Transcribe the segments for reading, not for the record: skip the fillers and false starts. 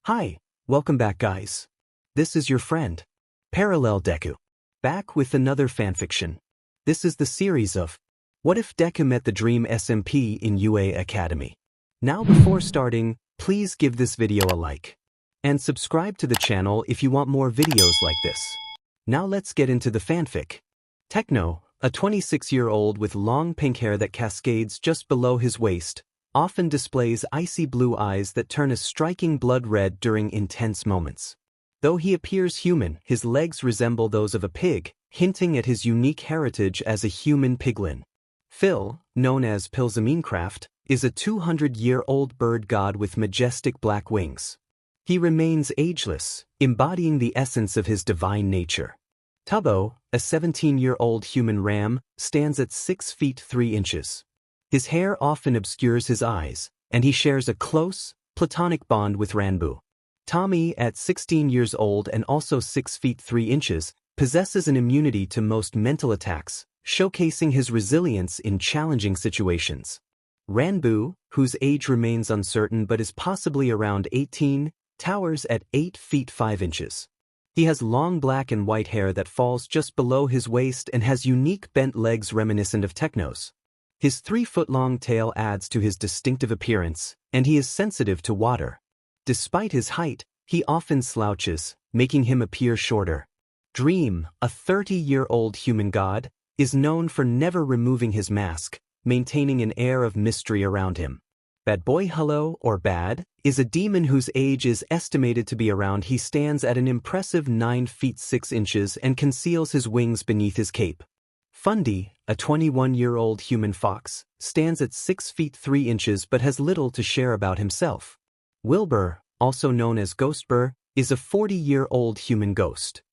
Hi, welcome back guys. This is your friend, Parallel Deku, back with another fanfiction. This is the series of What If Deku Met the Dream SMP in UA Academy. Now before starting, please give this video a like. And subscribe to the channel if you want more videos like this. Now let's get into the fanfic. Techno, a 26-year-old with long pink hair that cascades just below his waist, often displays icy blue eyes that turn a striking blood red during intense moments. Though he appears human, his legs resemble those of a pig, hinting at his unique heritage as a human piglin. Phil, known as Pilzaminecraft, is a 200-year-old bird god with majestic black wings. He remains ageless, embodying the essence of his divine nature. Tubbo, a 17-year-old human ram, stands at 6 feet 3 inches. His hair often obscures his eyes, and he shares a close, platonic bond with Ranbu. Tommy, at 16 years old and also 6 feet 3 inches, possesses an immunity to most mental attacks, showcasing his resilience in challenging situations. Ranbu, whose age remains uncertain but is possibly around 18, towers at 8 feet 5 inches. He has long black and white hair that falls just below his waist and has unique bent legs reminiscent of Techno's. His 3-foot-long tail adds to his distinctive appearance, and he is sensitive to water. Despite his height, he often slouches, making him appear shorter. Dream, a 30-year-old human god, is known for never removing his mask, maintaining an air of mystery around him. Bad Boy Hello, or Bad, is a demon whose age is estimated to be around. He stands at an impressive 9 feet 6 inches and conceals his wings beneath his cape. Fundy, a 21-year-old human fox, stands at 6 feet 3 inches but has little to share about himself. Wilbur, also known as Ghostbur, is a 40-year-old human ghost.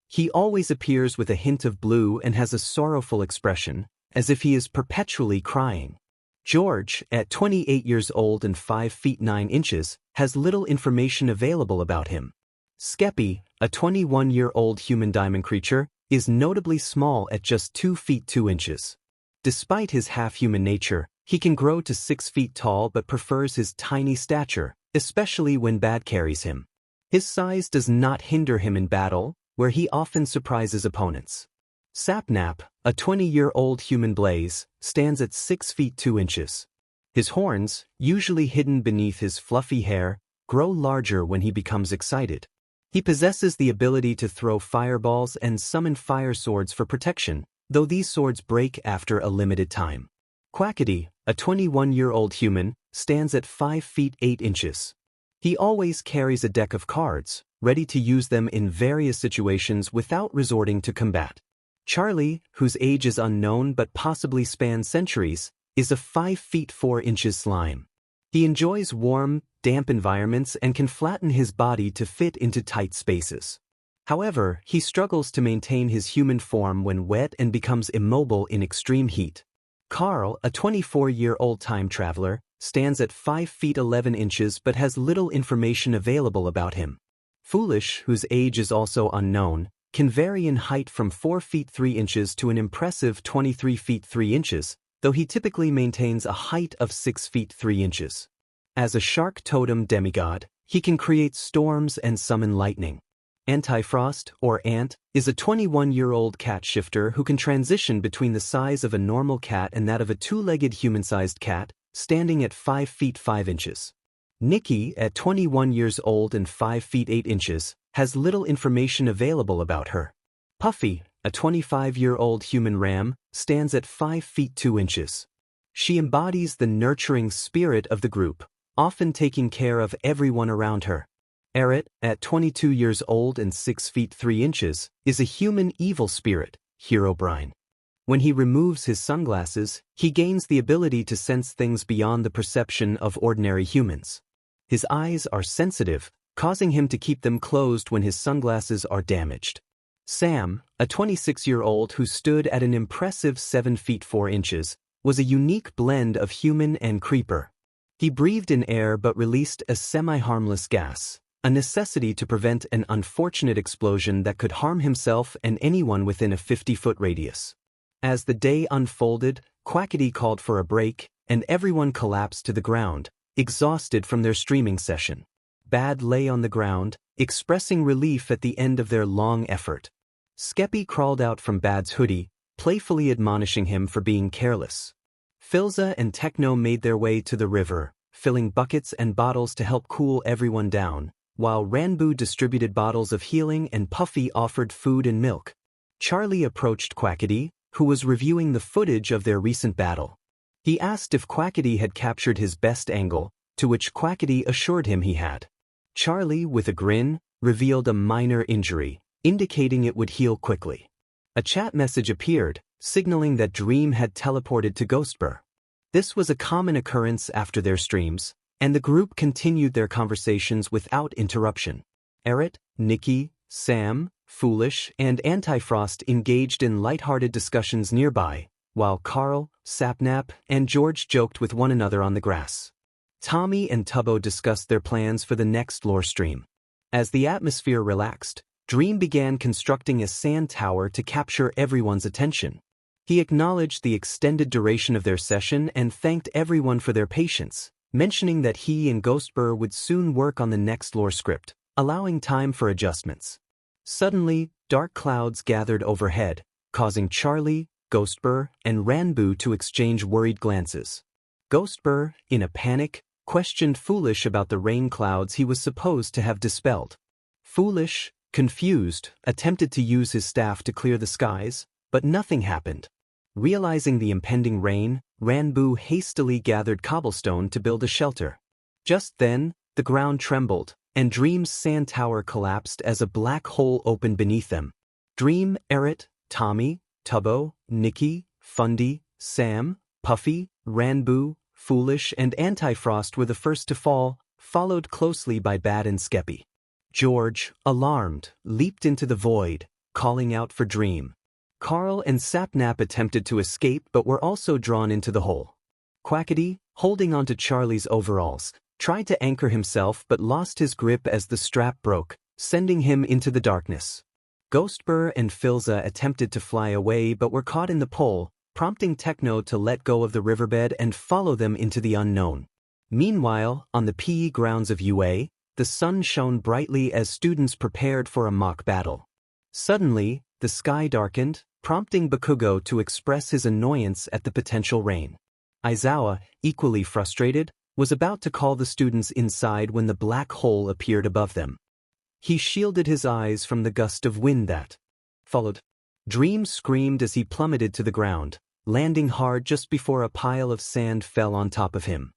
He always appears with a hint of blue and has a sorrowful expression, as if he is perpetually crying. George, at 28 years old and 5 feet 9 inches, has little information available about him. Skeppy, a 21-year-old human diamond creature, is notably small at just 2 feet 2 inches. Despite his half-human nature, he can grow to 6 feet tall but prefers his tiny stature, especially when Bad carries him. His size does not hinder him in battle, where he often surprises opponents. Sapnap, a 20-year-old human blaze, stands at 6 feet 2 inches. His horns, usually hidden beneath his fluffy hair, grow larger when he becomes excited. He possesses the ability to throw fireballs and summon fire swords for protection, though these swords break after a limited time. Quackity, a 21-year-old human, stands at 5 feet 8 inches. He always carries a deck of cards, ready to use them in various situations without resorting to combat. Charlie, whose age is unknown but possibly spans centuries, is a 5 feet 4 inches slime. He enjoys warm, damp environments and can flatten his body to fit into tight spaces. However, he struggles to maintain his human form when wet and becomes immobile in extreme heat. Carl, a 24-year-old time traveler, stands at 5 feet 11 inches but has little information available about him. Foolish, whose age is also unknown, can vary in height from 4 feet 3 inches to an impressive 23 feet 3 inches, though he typically maintains a height of 6 feet 3 inches. As a shark totem demigod, he can create storms and summon lightning. Antifrost, or Ant, is a 21-year-old cat shifter who can transition between the size of a normal cat and that of a 2-legged human-sized cat, standing at 5 feet 5 inches. Nikki, at 21 years old and 5 feet 8 inches, has little information available about her. Puffy, a 25-year-old human ram, stands at 5 feet 2 inches. She embodies the nurturing spirit of the group, often taking care of everyone around her. Eret, at 22 years old and 6 feet 3 inches, is a human evil spirit, Herobrine. When he removes his sunglasses, he gains the ability to sense things beyond the perception of ordinary humans. His eyes are sensitive, causing him to keep them closed when his sunglasses are damaged. Sam, a 26-year-old who stood at an impressive 7 feet 4 inches, was a unique blend of human and creeper. He breathed in air but released a semi-harmless gas, a necessity to prevent an unfortunate explosion that could harm himself and anyone within a 50-foot radius. As the day unfolded, Quackity called for a break, and everyone collapsed to the ground, exhausted from their streaming session. Bad lay on the ground, expressing relief at the end of their long effort. Skeppy crawled out from Bad's hoodie, playfully admonishing him for being careless. Filza and Techno made their way to the river, filling buckets and bottles to help cool everyone down, while Ranboo distributed bottles of healing and Puffy offered food and milk. Charlie approached Quackity, who was reviewing the footage of their recent battle. He asked if Quackity had captured his best angle, to which Quackity assured him he had. Charlie, with a grin, revealed a minor injury, indicating it would heal quickly. A chat message appeared, signaling that Dream had teleported to Ghostbur. This was a common occurrence after their streams, and the group continued their conversations without interruption. Eret, Nikki, Sam, Foolish, and Antifrost engaged in lighthearted discussions nearby, while Carl, Sapnap, and George joked with one another on the grass. Tommy and Tubbo discussed their plans for the next lore stream. As the atmosphere relaxed, Dream began constructing a sand tower to capture everyone's attention. He acknowledged the extended duration of their session and thanked everyone for their patience, mentioning that he and Ghostbur would soon work on the next lore script, allowing time for adjustments. Suddenly, dark clouds gathered overhead, causing Charlie, Ghostbur, and Ranboo to exchange worried glances. Ghostbur, in a panic, questioned Foolish about the rain clouds he was supposed to have dispelled. Foolish, confused, attempted to use his staff to clear the skies, but nothing happened. Realizing the impending rain, Ranboo hastily gathered cobblestone to build a shelter. Just then, the ground trembled, and Dream's sand tower collapsed as a black hole opened beneath them. Dream, Eret, Tommy, Tubbo, Nikki, Fundy, Sam, Puffy, Ranboo, Foolish, and Antifrost were the first to fall, followed closely by Bad and Skeppy. George, alarmed, leaped into the void, calling out for Dream. Carl and Sapnap attempted to escape but were also drawn into the hole. Quackity, holding onto Charlie's overalls, tried to anchor himself but lost his grip as the strap broke, sending him into the darkness. Ghostbur and Filza attempted to fly away but were caught in the pole, prompting Techno to let go of the riverbed and follow them into the unknown. Meanwhile, on the PE grounds of UA, the sun shone brightly as students prepared for a mock battle. Suddenly, the sky darkened, prompting Bakugo to express his annoyance at the potential rain. Aizawa, equally frustrated, was about to call the students inside when the black hole appeared above them. He shielded his eyes from the gust of wind that followed. Dream screamed as he plummeted to the ground, landing hard just before a pile of sand fell on top of him.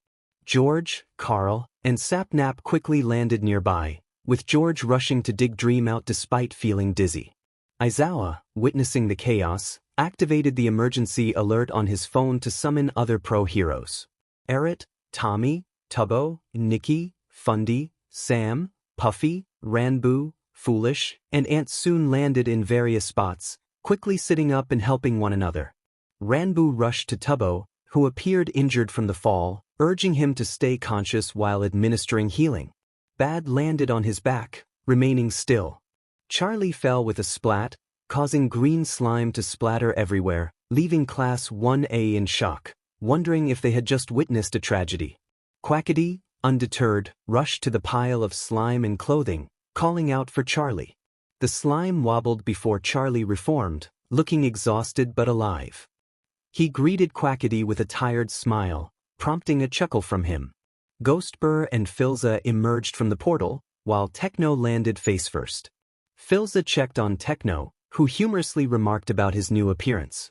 George, Carl, and Sapnap quickly landed nearby, with George rushing to dig Dream out despite feeling dizzy. Aizawa, witnessing the chaos, activated the emergency alert on his phone to summon other pro-heroes. Eret, Tommy, Tubbo, Nikki, Fundy, Sam, Puffy, Ranboo, Foolish, and Ant soon landed in various spots, quickly sitting up and helping one another. Ranboo rushed to Tubbo, who appeared injured from the fall, urging him to stay conscious while administering healing. Bad landed on his back, remaining still. Charlie fell with a splat, causing green slime to splatter everywhere, leaving Class 1A in shock, wondering if they had just witnessed a tragedy. Quackity, undeterred, rushed to the pile of slime and clothing, calling out for Charlie. The slime wobbled before Charlie reformed, looking exhausted but alive. He greeted Quackity with a tired smile, prompting a chuckle from him. Ghostbur and Filza emerged from the portal, while Techno landed face first. Filza checked on Techno, who humorously remarked about his new appearance.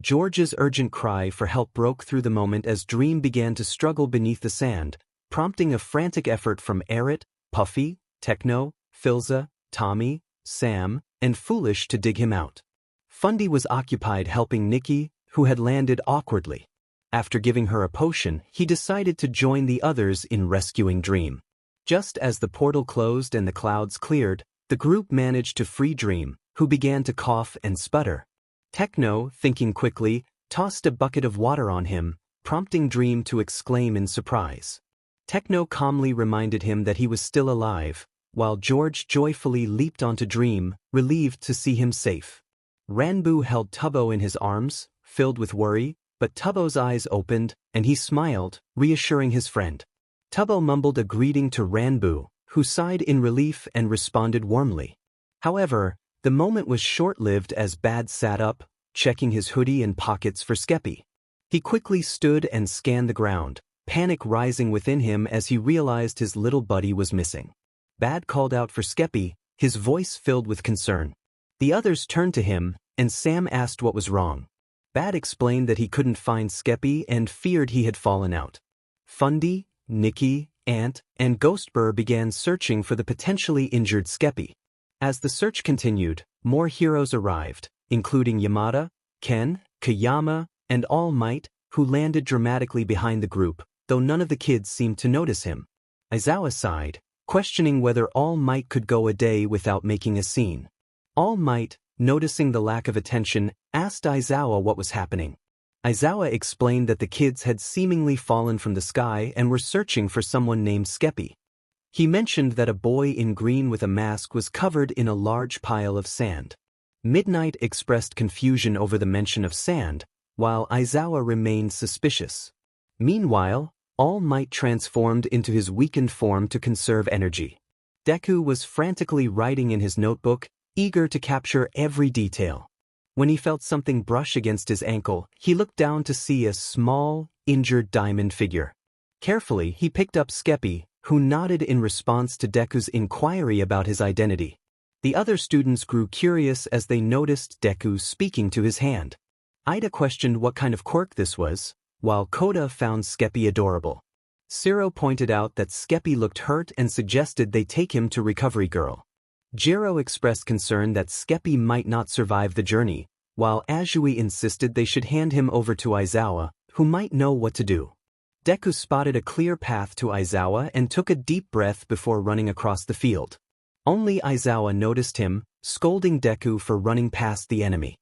George's urgent cry for help broke through the moment as Dream began to struggle beneath the sand, prompting a frantic effort from Eret, Puffy, Techno, Filza, Tommy, Sam, and Foolish to dig him out. Fundy was occupied helping Nikki, who had landed awkwardly. After giving her a potion, he decided to join the others in rescuing Dream. Just as the portal closed and the clouds cleared, the group managed to free Dream, who began to cough and sputter. Techno, thinking quickly, tossed a bucket of water on him, prompting Dream to exclaim in surprise. Techno calmly reminded him that he was still alive, while George joyfully leaped onto Dream, relieved to see him safe. Ranboo held Tubbo in his arms, filled with worry, but Tubbo's eyes opened, and he smiled, reassuring his friend. Tubbo mumbled a greeting to Ranboo, who sighed in relief and responded warmly. However, the moment was short-lived as Bad sat up, checking his hoodie and pockets for Skeppy. He quickly stood and scanned the ground, panic rising within him as he realized his little buddy was missing. Bad called out for Skeppy, his voice filled with concern. The others turned to him, and Sam asked what was wrong. Bad explained that he couldn't find Skeppy and feared he had fallen out. Fundy, Nikki, Ant, and Ghostbur began searching for the potentially injured Skeppy. As the search continued, more heroes arrived, including Yamada, Ken, Kayama, and All Might, who landed dramatically behind the group, though none of the kids seemed to notice him. Aizawa sighed, questioning whether All Might could go a day without making a scene. All Might, noticing the lack of attention, asked Aizawa what was happening. Aizawa explained that the kids had seemingly fallen from the sky and were searching for someone named Skeppy. He mentioned that a boy in green with a mask was covered in a large pile of sand. Midnight expressed confusion over the mention of sand, while Aizawa remained suspicious. Meanwhile, All Might transformed into his weakened form to conserve energy. Deku was frantically writing in his notebook, eager to capture every detail. When he felt something brush against his ankle, he looked down to see a small, injured diamond figure. Carefully, he picked up Skeppy, who nodded in response to Deku's inquiry about his identity. The other students grew curious as they noticed Deku speaking to his hand. Ida questioned what kind of quirk this was, while Koda found Skeppy adorable. Siro pointed out that Skeppy looked hurt and suggested they take him to Recovery Girl. Jiro expressed concern that Skeppy might not survive the journey, while Azui insisted they should hand him over to Aizawa, who might know what to do. Deku spotted a clear path to Aizawa and took a deep breath before running across the field. Only Aizawa noticed him, scolding Deku for running past the enemy.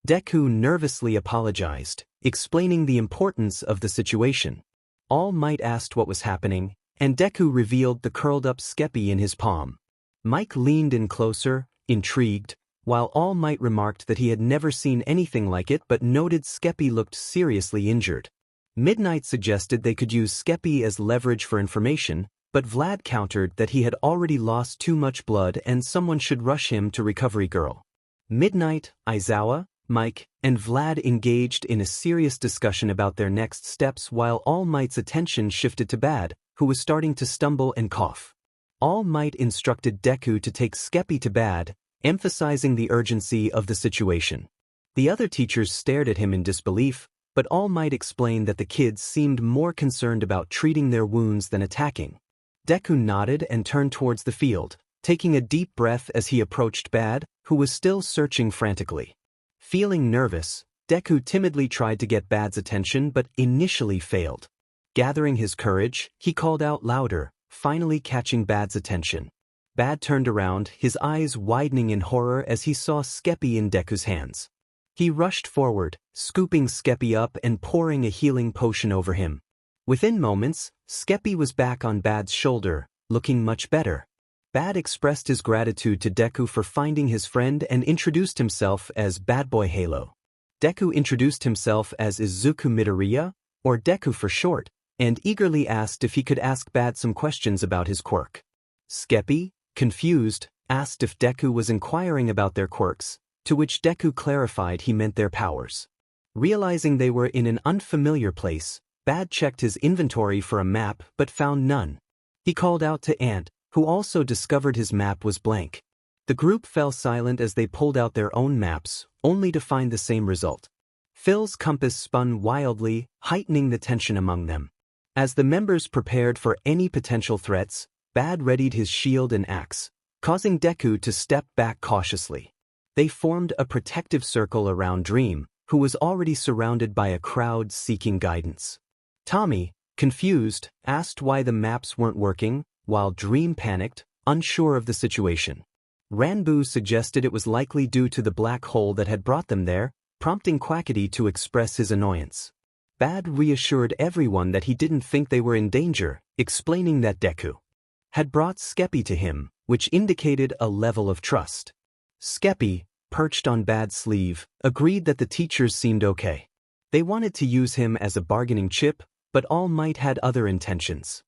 Deku nervously apologized, explaining the importance of the situation. All Might asked what was happening, and Deku revealed the curled-up Skeppy in his palm. Mike leaned in closer, intrigued, while All Might remarked that he had never seen anything like it but noted Skeppy looked seriously injured. Midnight suggested they could use Skeppy as leverage for information, but Vlad countered that he had already lost too much blood and someone should rush him to Recovery Girl. Midnight, Aizawa, Mike, and Vlad engaged in a serious discussion about their next steps while All Might's attention shifted to Bad, who was starting to stumble and cough. All Might instructed Deku to take Skeppy to Bad, emphasizing the urgency of the situation. The other teachers stared at him in disbelief, but All Might explained that the kids seemed more concerned about treating their wounds than attacking. Deku nodded and turned towards the field, taking a deep breath as he approached Bad, who was still searching frantically. Feeling nervous, Deku timidly tried to get Bad's attention but initially failed. Gathering his courage, he called out louder, finally catching Bad's attention. Bad turned around, his eyes widening in horror as he saw Skeppy in Deku's hands. He rushed forward, scooping Skeppy up and pouring a healing potion over him. Within moments, Skeppy was back on Bad's shoulder, looking much better. Bad expressed his gratitude to Deku for finding his friend and introduced himself as Bad Boy Halo. Deku introduced himself as Izuku Midoriya, or Deku for short, and eagerly asked if he could ask Bad some questions about his quirk. Skeppy, confused, asked if Deku was inquiring about their quirks, to which Deku clarified he meant their powers. Realizing they were in an unfamiliar place, Bad checked his inventory for a map but found none. He called out to Ant, who also discovered his map was blank. The group fell silent as they pulled out their own maps, only to find the same result. Phil's compass spun wildly, heightening the tension among them. As the members prepared for any potential threats, Bad readied his shield and axe, causing Deku to step back cautiously. They formed a protective circle around Dream, who was already surrounded by a crowd seeking guidance. Tommy, confused, asked why the maps weren't working, while Dream panicked, unsure of the situation. Ranbu suggested it was likely due to the black hole that had brought them there, prompting Quackity to express his annoyance. Bad reassured everyone that he didn't think they were in danger, explaining that Deku had brought Skeppy to him, which indicated a level of trust. Skeppy, perched on Bad's sleeve, agreed that the teachers seemed okay. They wanted to use him as a bargaining chip, but All Might had other intentions.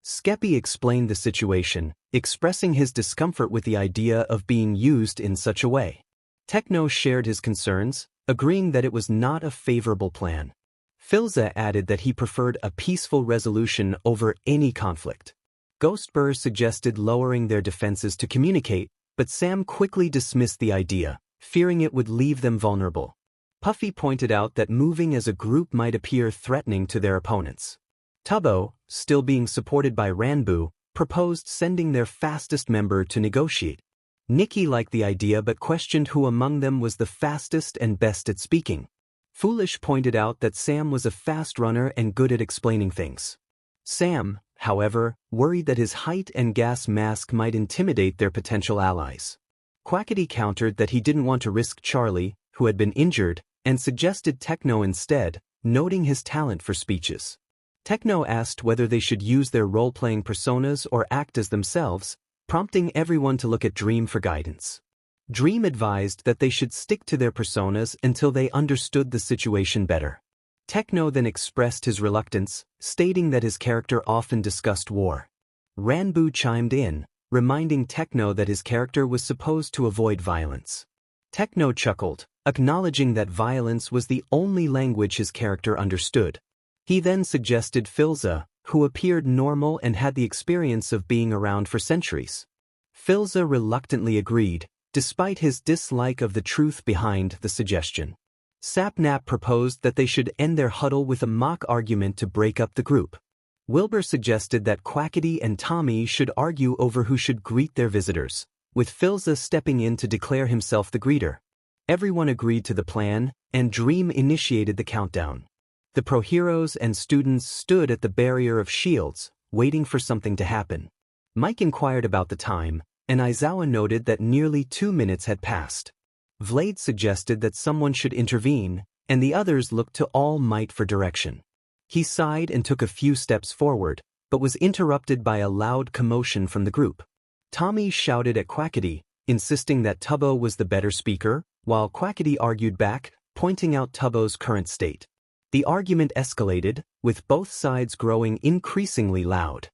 Skeppy explained the situation, expressing his discomfort with the idea of being used in such a way. Techno shared his concerns, agreeing that it was not a favorable plan. Filza added that he preferred a peaceful resolution over any conflict. Ghostbur suggested lowering their defenses to communicate, but Sam quickly dismissed the idea, fearing it would leave them vulnerable. Puffy pointed out that moving as a group might appear threatening to their opponents. Tubbo, still being supported by Ranboo, proposed sending their fastest member to negotiate. Nikki liked the idea but questioned who among them was the fastest and best at speaking. Foolish pointed out that Sam was a fast runner and good at explaining things. Sam, however, worried that his height and gas mask might intimidate their potential allies. Quackity countered that he didn't want to risk Charlie, who had been injured, and suggested Techno instead, noting his talent for speeches. Techno asked whether they should use their role-playing personas or act as themselves, prompting everyone to look at Dream for guidance. Dream advised that they should stick to their personas until they understood the situation better. Techno then expressed his reluctance, stating that his character often discussed war. Ranboo chimed in, reminding Techno that his character was supposed to avoid violence. Techno chuckled, acknowledging that violence was the only language his character understood. He then suggested Filza, who appeared normal and had the experience of being around for centuries. Filza reluctantly agreed, despite his dislike of the truth behind the suggestion. Sapnap proposed that they should end their huddle with a mock argument to break up the group. Wilbur suggested that Quackity and Tommy should argue over who should greet their visitors, with Filza stepping in to declare himself the greeter. Everyone agreed to the plan, and Dream initiated the countdown. The pro-heroes and students stood at the barrier of shields, waiting for something to happen. Mike inquired about the time, and Aizawa noted that nearly 2 minutes had passed. Vlade suggested that someone should intervene, and the others looked to All Might for direction. He sighed and took a few steps forward, but was interrupted by a loud commotion from the group. Tommy shouted at Quackity, insisting that Tubbo was the better speaker, while Quackity argued back, pointing out Tubbo's current state. The argument escalated, with both sides growing increasingly loud.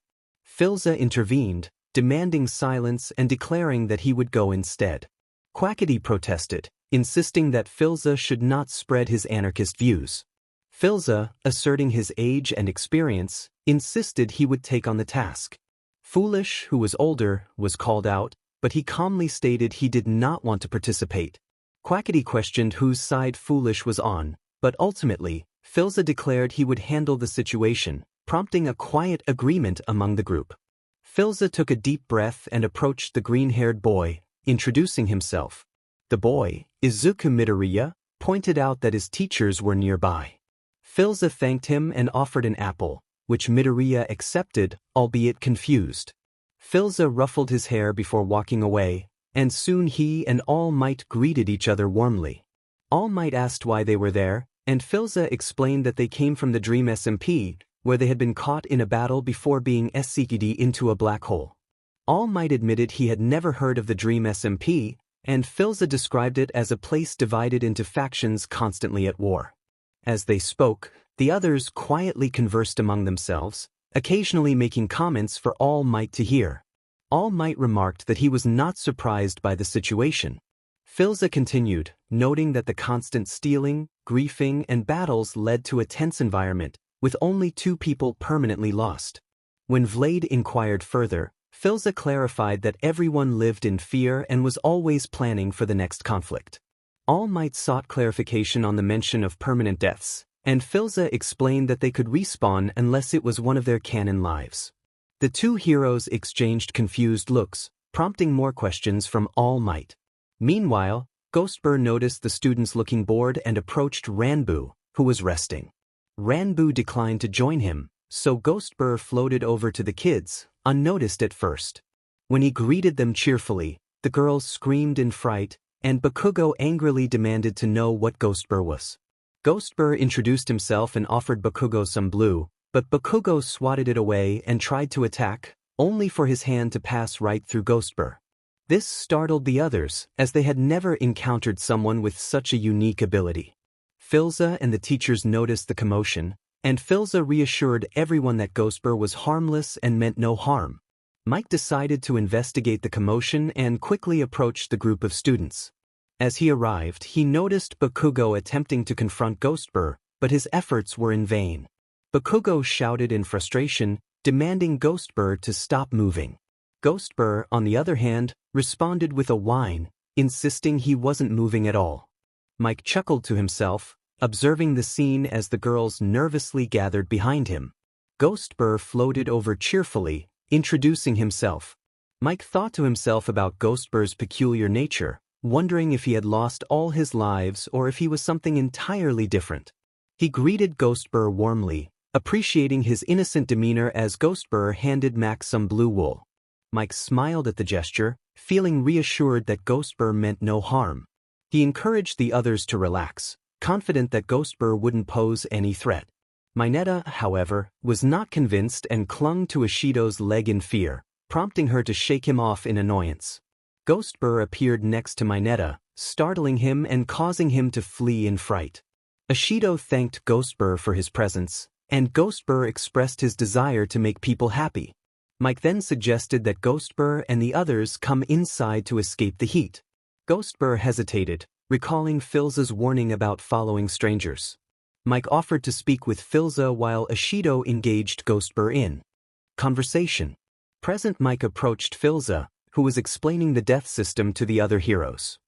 Filza intervened, demanding silence and declaring that he would go instead. Quackity protested, insisting that Filza should not spread his anarchist views. Filza, asserting his age and experience, insisted he would take on the task. Foolish, who was older, was called out, but he calmly stated he did not want to participate. Quackity questioned whose side Foolish was on, but ultimately, Filza declared he would handle the situation, prompting a quiet agreement among the group. Filza took a deep breath and approached the green-haired boy, introducing himself. The boy, Izuku Midoriya, pointed out that his teachers were nearby. Filza thanked him and offered an apple, which Midoriya accepted, albeit confused. Filza ruffled his hair before walking away, and soon he and All Might greeted each other warmly. All Might asked why they were there, and Filza explained that they came from the Dream SMP, where they had been caught in a battle before being SCK'd into a black hole. All Might admitted he had never heard of the Dream SMP, and Filza described it as a place divided into factions constantly at war. As they spoke, the others quietly conversed among themselves, occasionally making comments for All Might to hear. All Might remarked that he was not surprised by the situation. Filza continued, noting that the constant stealing, griefing, and battles led to a tense environment, with only 2 people permanently lost. When Vlade inquired further, Filza clarified that everyone lived in fear and was always planning for the next conflict. All Might sought clarification on the mention of permanent deaths, and Filza explained that they could respawn unless it was one of their canon lives. The 2 heroes exchanged confused looks, prompting more questions from All Might. Meanwhile, Ghostbur noticed the students looking bored and approached Ranboo, who was resting. Ranboo declined to join him, so Ghostbur floated over to the kids, unnoticed at first. When he greeted them cheerfully, the girls screamed in fright, and Bakugo angrily demanded to know what Ghostbur was. Ghostbur introduced himself and offered Bakugo some blue, but Bakugo swatted it away and tried to attack, only for his hand to pass right through Ghostbur. This startled the others, as they had never encountered someone with such a unique ability. Filza and the teachers noticed the commotion, and Philza reassured everyone that Ghostbur was harmless and meant no harm. Mike decided to investigate the commotion and quickly approached the group of students. As he arrived, he noticed Bakugo attempting to confront Ghostbur, but his efforts were in vain. Bakugo shouted in frustration, demanding Ghostbur to stop moving. Ghostbur, on the other hand, responded with a whine, insisting he wasn't moving at all. Mike chuckled to himself, observing the scene as the girls nervously gathered behind him. Ghostbur floated over cheerfully, introducing himself. Mike thought to himself about Ghostbur's peculiar nature, wondering if he had lost all his lives or if he was something entirely different. He greeted Ghostbur warmly, appreciating his innocent demeanor as Ghostbur handed Max some blue wool. Mike smiled at the gesture, feeling reassured that Ghostbur meant no harm. He encouraged the others to relax, confident that Ghostbur wouldn't pose any threat. Mineta, however, was not convinced and clung to Ishido's leg in fear, prompting her to shake him off in annoyance. Ghostbur appeared next to Mineta, startling him and causing him to flee in fright. Ishido thanked Ghostbur for his presence, and Ghostbur expressed his desire to make people happy. Mike then suggested that Ghostbur and the others come inside to escape the heat. Ghostbur hesitated, recalling Philza's warning about following strangers. Mike offered to speak with Philza while Ishido engaged Ghostbur in conversation. Present Mike approached Philza, who was explaining the death system to the other heroes.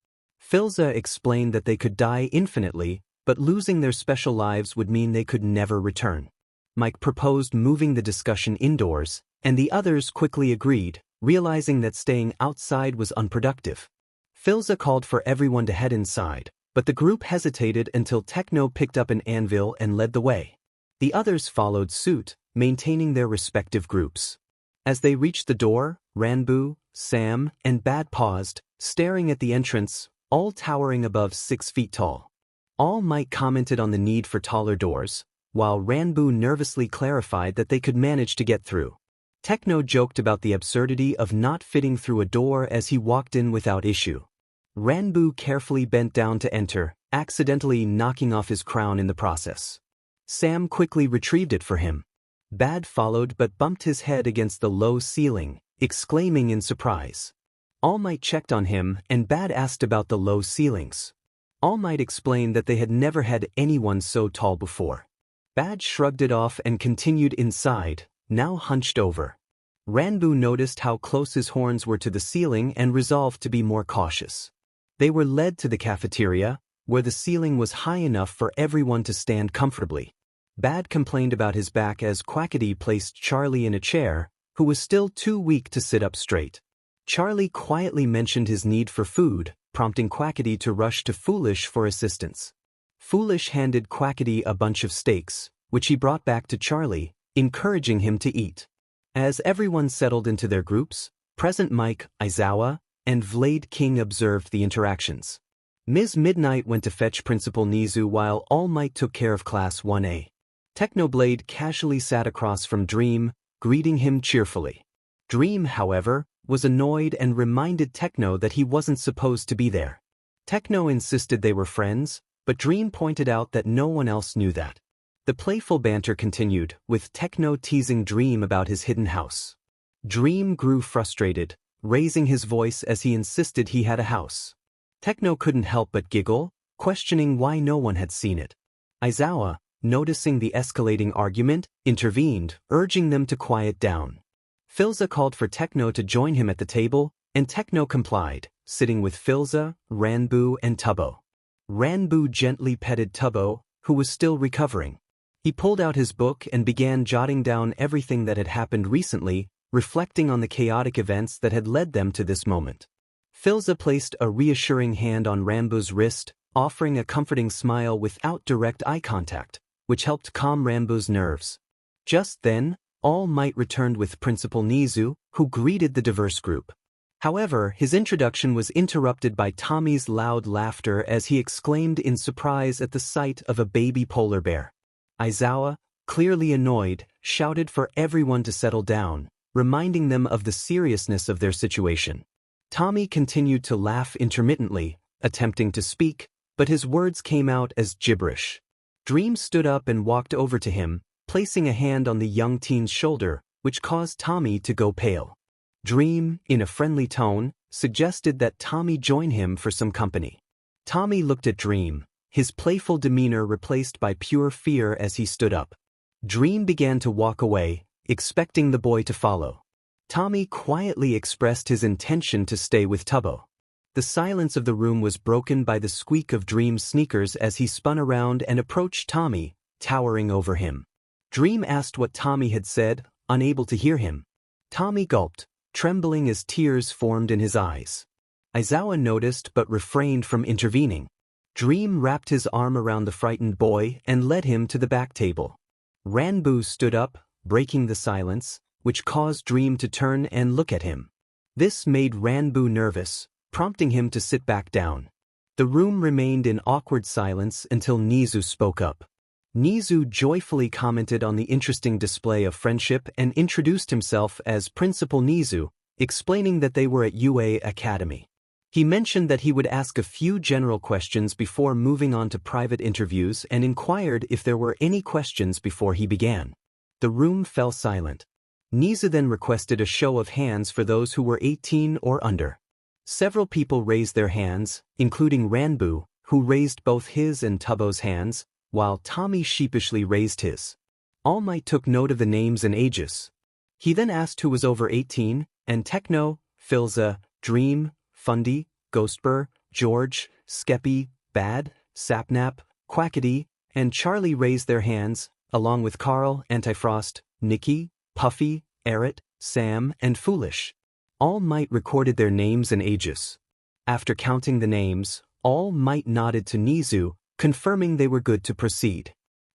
Philza explained that they could die infinitely, but losing their special lives would mean they could never return. Mike proposed moving the discussion indoors, and the others quickly agreed, realizing that staying outside was unproductive. Philza called for everyone to head inside, but the group hesitated until Techno picked up an anvil and led the way. The others followed suit, maintaining their respective groups. As they reached the door, Ranbu, Sam, and Bad paused, staring at the entrance, all towering above 6 feet tall. All Might commented on the need for taller doors, while Ranbu nervously clarified that they could manage to get through. Techno joked about the absurdity of not fitting through a door as he walked in without issue. Ranbu carefully bent down to enter, accidentally knocking off his crown in the process. Sam quickly retrieved it for him. Bad followed but bumped his head against the low ceiling, exclaiming in surprise. All Might checked on him and Bad asked about the low ceilings. All Might explained that they had never had anyone so tall before. Bad shrugged it off and continued inside, now hunched over. Ranbu noticed how close his horns were to the ceiling and resolved to be more cautious. They were led to the cafeteria, where the ceiling was high enough for everyone to stand comfortably. Bad complained about his back as Quackity placed Charlie in a chair, who was still too weak to sit up straight. Charlie quietly mentioned his need for food, prompting Quackity to rush to Foolish for assistance. Foolish handed Quackity a bunch of steaks, which he brought back to Charlie, encouraging him to eat. As everyone settled into their groups, Present Mike, Aizawa, and Vlade King observed the interactions. Ms. Midnight went to fetch Principal Nizu while All Might took care of Class 1A. Technoblade casually sat across from Dream, greeting him cheerfully. Dream, however, was annoyed and reminded Techno that he wasn't supposed to be there. Techno insisted they were friends, but Dream pointed out that no one else knew that. The playful banter continued, with Techno teasing Dream about his hidden house. Dream grew frustrated, raising his voice as he insisted he had a house. Techno couldn't help but giggle, questioning why no one had seen it. Aizawa, noticing the escalating argument, intervened, urging them to quiet down. Philza called for Techno to join him at the table, and Techno complied, sitting with Philza, Ranbu, and Tubbo. Ranbu gently petted Tubbo, who was still recovering. He pulled out his book and began jotting down everything that had happened recently, reflecting on the chaotic events that had led them to this moment. Philza placed a reassuring hand on Ranbu's wrist, offering a comforting smile without direct eye contact, which helped calm Ranbu's nerves. Just then, All Might returned with Principal Nizu, who greeted the diverse group. However, his introduction was interrupted by Tommy's loud laughter as he exclaimed in surprise at the sight of a baby polar bear. Aizawa, clearly annoyed, shouted for everyone to settle down, reminding them of the seriousness of their situation. Tommy continued to laugh intermittently, attempting to speak, but his words came out as gibberish. Dream stood up and walked over to him, placing a hand on the young teen's shoulder, which caused Tommy to go pale. Dream, in a friendly tone, suggested that Tommy join him for some company. Tommy looked at Dream, his playful demeanor replaced by pure fear as he stood up. Dream began to walk away, expecting the boy to follow. Tommy quietly expressed his intention to stay with Tubbo. The silence of the room was broken by the squeak of Dream's sneakers as he spun around and approached Tommy, towering over him. Dream asked what Tommy had said, unable to hear him. Tommy gulped, trembling as tears formed in his eyes. Aizawa noticed but refrained from intervening. Dream wrapped his arm around the frightened boy and led him to the back table. Ranbu stood up, breaking the silence, which caused Dream to turn and look at him. This made Ranbu nervous, prompting him to sit back down. The room remained in awkward silence until Nizu spoke up. Nizu joyfully commented on the interesting display of friendship and introduced himself as Principal Nizu, explaining that they were at UA Academy. He mentioned that he would ask a few general questions before moving on to private interviews and inquired if there were any questions before he began. The room fell silent. Nizu then requested a show of hands for those who were 18 or under. Several people raised their hands, including Ranbu, who raised both his and Tubbo's hands, while Tommy sheepishly raised his. All Might took note of the names and ages. He then asked who was over 18, and Techno, Filza, Dream, Fundy, Ghostbur, George, Skeppy, Bad, Sapnap, Quackity, and Charlie raised their hands, along with Carl, Antifrost, Nikki, Puffy, Eret, Sam, and Foolish. All Might recorded their names and ages. After counting the names, All Might nodded to Nizu, confirming they were good to proceed.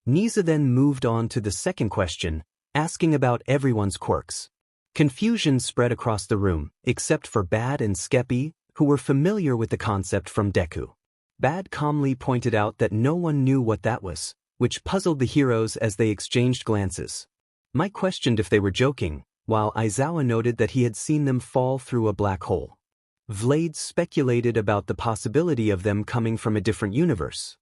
Nizu then moved on to the second question, asking about everyone's quirks. Confusion spread across the room, except for Bad and Skeppy, who were familiar with the concept from Deku. Bad calmly pointed out that no one knew what that was, which puzzled the heroes as they exchanged glances. Mike questioned if they were joking, while Aizawa noted that he had seen them fall through a black hole. Vlade speculated about the possibility of them coming from a different universe.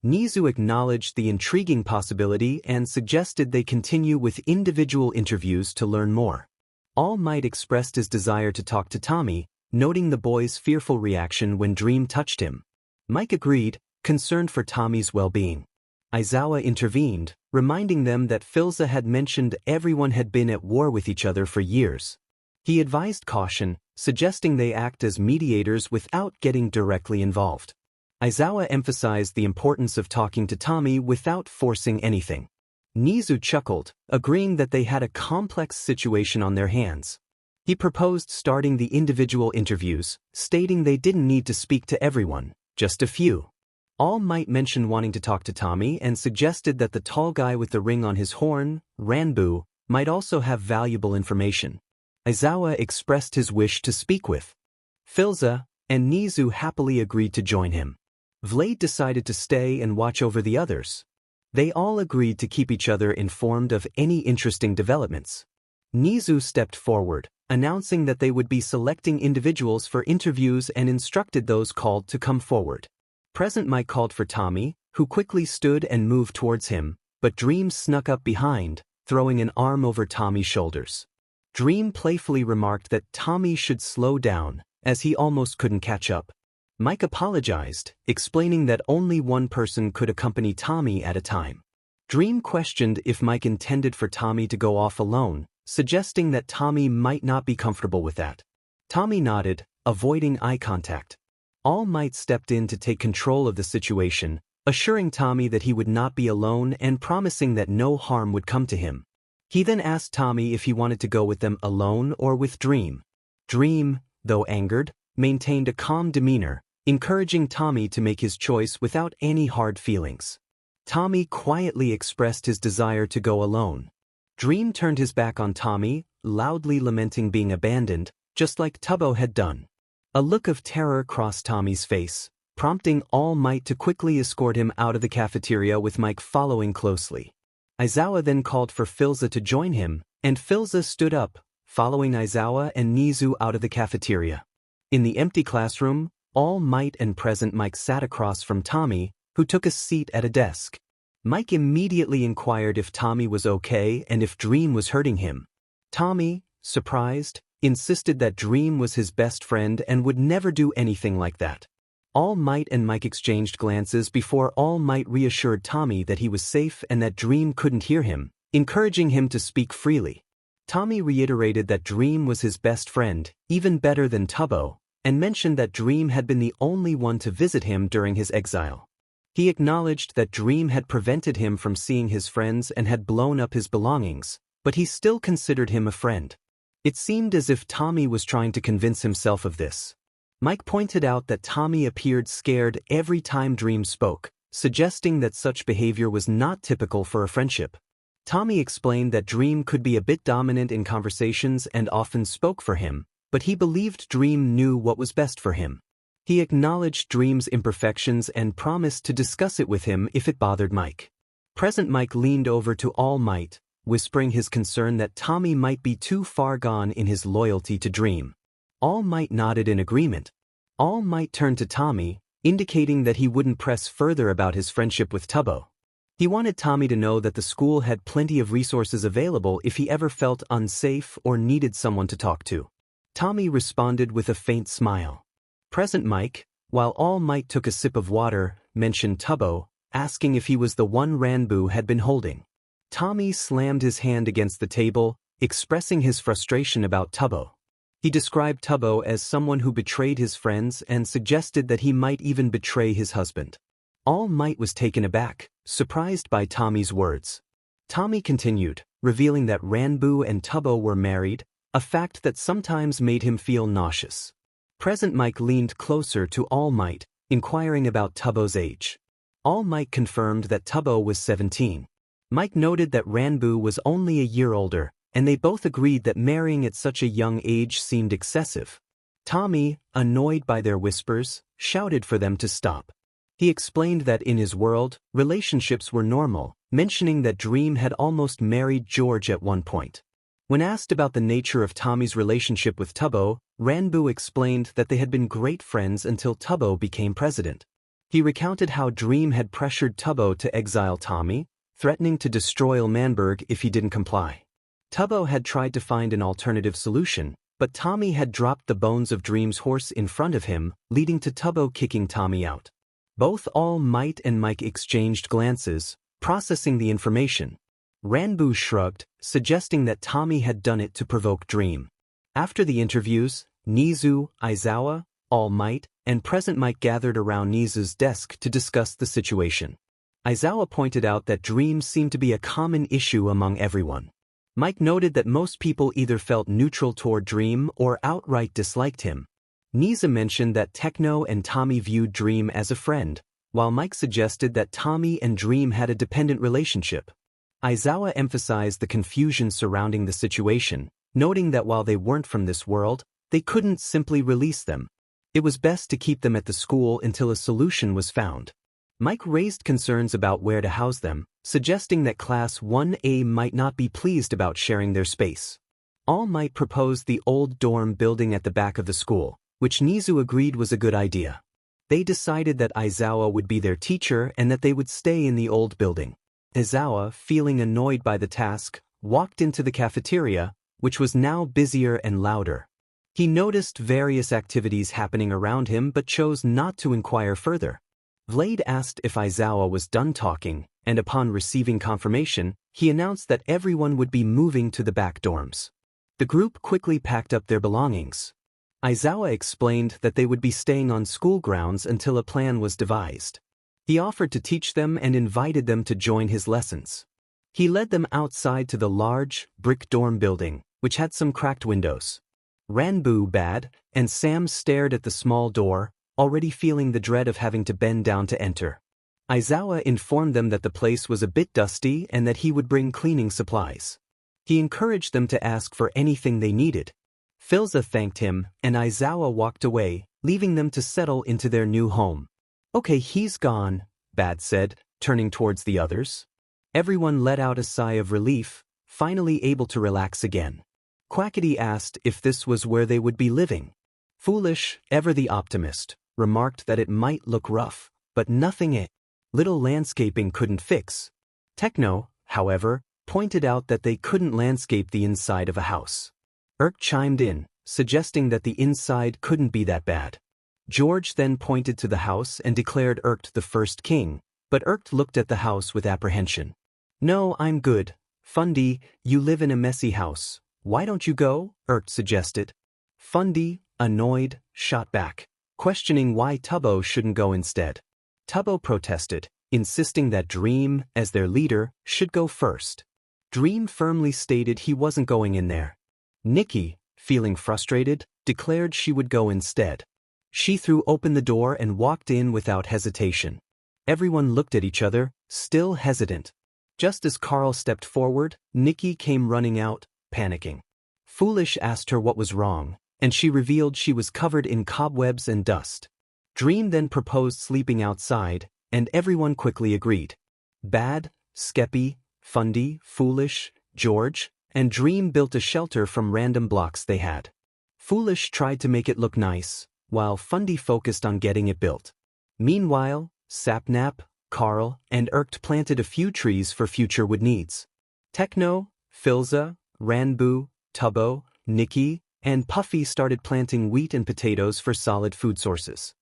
Nizu acknowledged the intriguing possibility and suggested they continue with individual interviews to learn more. All Might expressed his desire to talk to Tommy, noting the boy's fearful reaction when Dream touched him. Mike agreed, concerned for Tommy's well-being. Aizawa intervened, reminding them that Filza had mentioned everyone had been at war with each other for years. He advised caution, suggesting they act as mediators without getting directly involved. Aizawa emphasized the importance of talking to Tommy without forcing anything. Nizu chuckled, agreeing that they had a complex situation on their hands. He proposed starting the individual interviews, stating they didn't need to speak to everyone, just a few. All Might mention wanting to talk to Tommy and suggested that the tall guy with the ring on his horn, Ranbu, might also have valuable information. Aizawa expressed his wish to speak with Filza, and Nizu happily agreed to join him. Vlade decided to stay and watch over the others. They all agreed to keep each other informed of any interesting developments. Nizu stepped forward, announcing that they would be selecting individuals for interviews and instructed those called to come forward. Present Mike called for Tommy, who quickly stood and moved towards him, but Dream snuck up behind, throwing an arm over Tommy's shoulders. Dream playfully remarked that Tommy should slow down, as he almost couldn't catch up. Mike apologized, explaining that only one person could accompany Tommy at a time. Dream questioned if Mike intended for Tommy to go off alone, suggesting that Tommy might not be comfortable with that. Tommy nodded, avoiding eye contact. All Might stepped in to take control of the situation, assuring Tommy that he would not be alone and promising that no harm would come to him. He then asked Tommy if he wanted to go with them alone or with Dream. Dream, though angered, maintained a calm demeanor, encouraging Tommy to make his choice without any hard feelings. Tommy quietly expressed his desire to go alone. Dream turned his back on Tommy, loudly lamenting being abandoned, just like Tubbo had done. A look of terror crossed Tommy's face, prompting All Might to quickly escort him out of the cafeteria with Mike following closely. Aizawa then called for Filza to join him, and Filza stood up, following Aizawa and Nizu out of the cafeteria. In the empty classroom, All Might and Present Mike sat across from Tommy, who took a seat at a desk. Mike immediately inquired if Tommy was okay and if Dream was hurting him. Tommy, surprised, insisted that Dream was his best friend and would never do anything like that. All Might and Mike exchanged glances before All Might reassured Tommy that he was safe and that Dream couldn't hear him, encouraging him to speak freely. Tommy reiterated that Dream was his best friend, even better than Tubbo, and mentioned that Dream had been the only one to visit him during his exile. He acknowledged that Dream had prevented him from seeing his friends and had blown up his belongings, but he still considered him a friend. It seemed as if Tommy was trying to convince himself of this. Mike pointed out that Tommy appeared scared every time Dream spoke, suggesting that such behavior was not typical for a friendship. Tommy explained that Dream could be a bit dominant in conversations and often spoke for him, but he believed Dream knew what was best for him. He acknowledged Dream's imperfections and promised to discuss it with him if it bothered Mike. Present Mike leaned over to All Might, whispering his concern that Tommy might be too far gone in his loyalty to Dream. All Might nodded in agreement. All Might turned to Tommy, indicating that he wouldn't press further about his friendship with Tubbo. He wanted Tommy to know that the school had plenty of resources available if he ever felt unsafe or needed someone to talk to. Tommy responded with a faint smile. Present Mike, while All Might took a sip of water, mentioned Tubbo, asking if he was the one Ranboo had been holding. Tommy slammed his hand against the table, expressing his frustration about Tubbo. He described Tubbo as someone who betrayed his friends and suggested that he might even betray his husband. All Might was taken aback, surprised by Tommy's words. Tommy continued, revealing that Ranboo and Tubbo were married, a fact that sometimes made him feel nauseous. Present Mike leaned closer to All Might, inquiring about Tubbo's age. All Might confirmed that Tubbo was 17. Mike noted that Ranboo was only a year older, and they both agreed that marrying at such a young age seemed excessive. Tommy, annoyed by their whispers, shouted for them to stop. He explained that in his world, relationships were normal, mentioning that Dream had almost married George at one point. When asked about the nature of Tommy's relationship with Tubbo, Ranboo explained that they had been great friends until Tubbo became president. He recounted how Dream had pressured Tubbo to exile Tommy, threatening to destroy Manberg if he didn't comply. Tubbo had tried to find an alternative solution, but Tommy had dropped the bones of Dream's horse in front of him, leading to Tubbo kicking Tommy out. Both All Might and Mike exchanged glances, processing the information. Ranboo shrugged, suggesting that Tommy had done it to provoke Dream. After the interviews, Nizu, Aizawa, All Might, and Present Mike gathered around Nizu's desk to discuss the situation. Aizawa pointed out that Dream seemed to be a common issue among everyone. Mike noted that most people either felt neutral toward Dream or outright disliked him. Nizu mentioned that Techno and Tommy viewed Dream as a friend, while Mike suggested that Tommy and Dream had a dependent relationship. Aizawa emphasized the confusion surrounding the situation, noting that while they weren't from this world, they couldn't simply release them. It was best to keep them at the school until a solution was found. Mike raised concerns about where to house them, suggesting that Class 1A might not be pleased about sharing their space. All Might proposed the old dorm building at the back of the school, which Nizu agreed was a good idea. They decided that Aizawa would be their teacher and that they would stay in the old building. Aizawa, feeling annoyed by the task, walked into the cafeteria, which was now busier and louder. He noticed various activities happening around him but chose not to inquire further. Vlade asked if Aizawa was done talking, and upon receiving confirmation, he announced that everyone would be moving to the back dorms. The group quickly packed up their belongings. Aizawa explained that they would be staying on school grounds until a plan was devised. He offered to teach them and invited them to join his lessons. He led them outside to the large, brick dorm building, which had some cracked windows. Ranboo, Bad, and Sam stared at the small door, already feeling the dread of having to bend down to enter. Aizawa informed them that the place was a bit dusty and that he would bring cleaning supplies. He encouraged them to ask for anything they needed. Filza thanked him, and Aizawa walked away, leaving them to settle into their new home. "Okay, he's gone," Bad said, turning towards the others. Everyone let out a sigh of relief, finally able to relax again. Quackity asked if this was where they would be living. Foolish, ever the optimist, remarked that it might look rough, but nothing little landscaping couldn't fix, Techno, however, pointed out that they couldn't landscape the inside of a house. Irk chimed in, suggesting that the inside couldn't be that bad. George then pointed to the house and declared Irk the first king, but Irk looked at the house with apprehension. "No, I'm good. Fundy, you live in a messy house. Why don't you go?" Irk suggested. Fundy, annoyed, shot back, questioning why Tubbo shouldn't go instead. Tubbo protested, insisting that Dream, as their leader, should go first. Dream firmly stated he wasn't going in there. Nikki, feeling frustrated, declared she would go instead. She threw open the door and walked in without hesitation. Everyone looked at each other, still hesitant. Just as Carl stepped forward, Nikki came running out, panicking. Foolish asked her what was wrong, and she revealed she was covered in cobwebs and dust. Dream then proposed sleeping outside, and everyone quickly agreed. Bad, Skeppy, Fundy, Foolish, George, and Dream built a shelter from random blocks they had. Foolish tried to make it look nice, while Fundy focused on getting it built. Meanwhile, Sapnap, Carl, and Irk planted a few trees for future wood needs. Techno, Filza, Ranboo, Tubbo, Nikki, and Puffy started planting wheat and potatoes for solid food sources.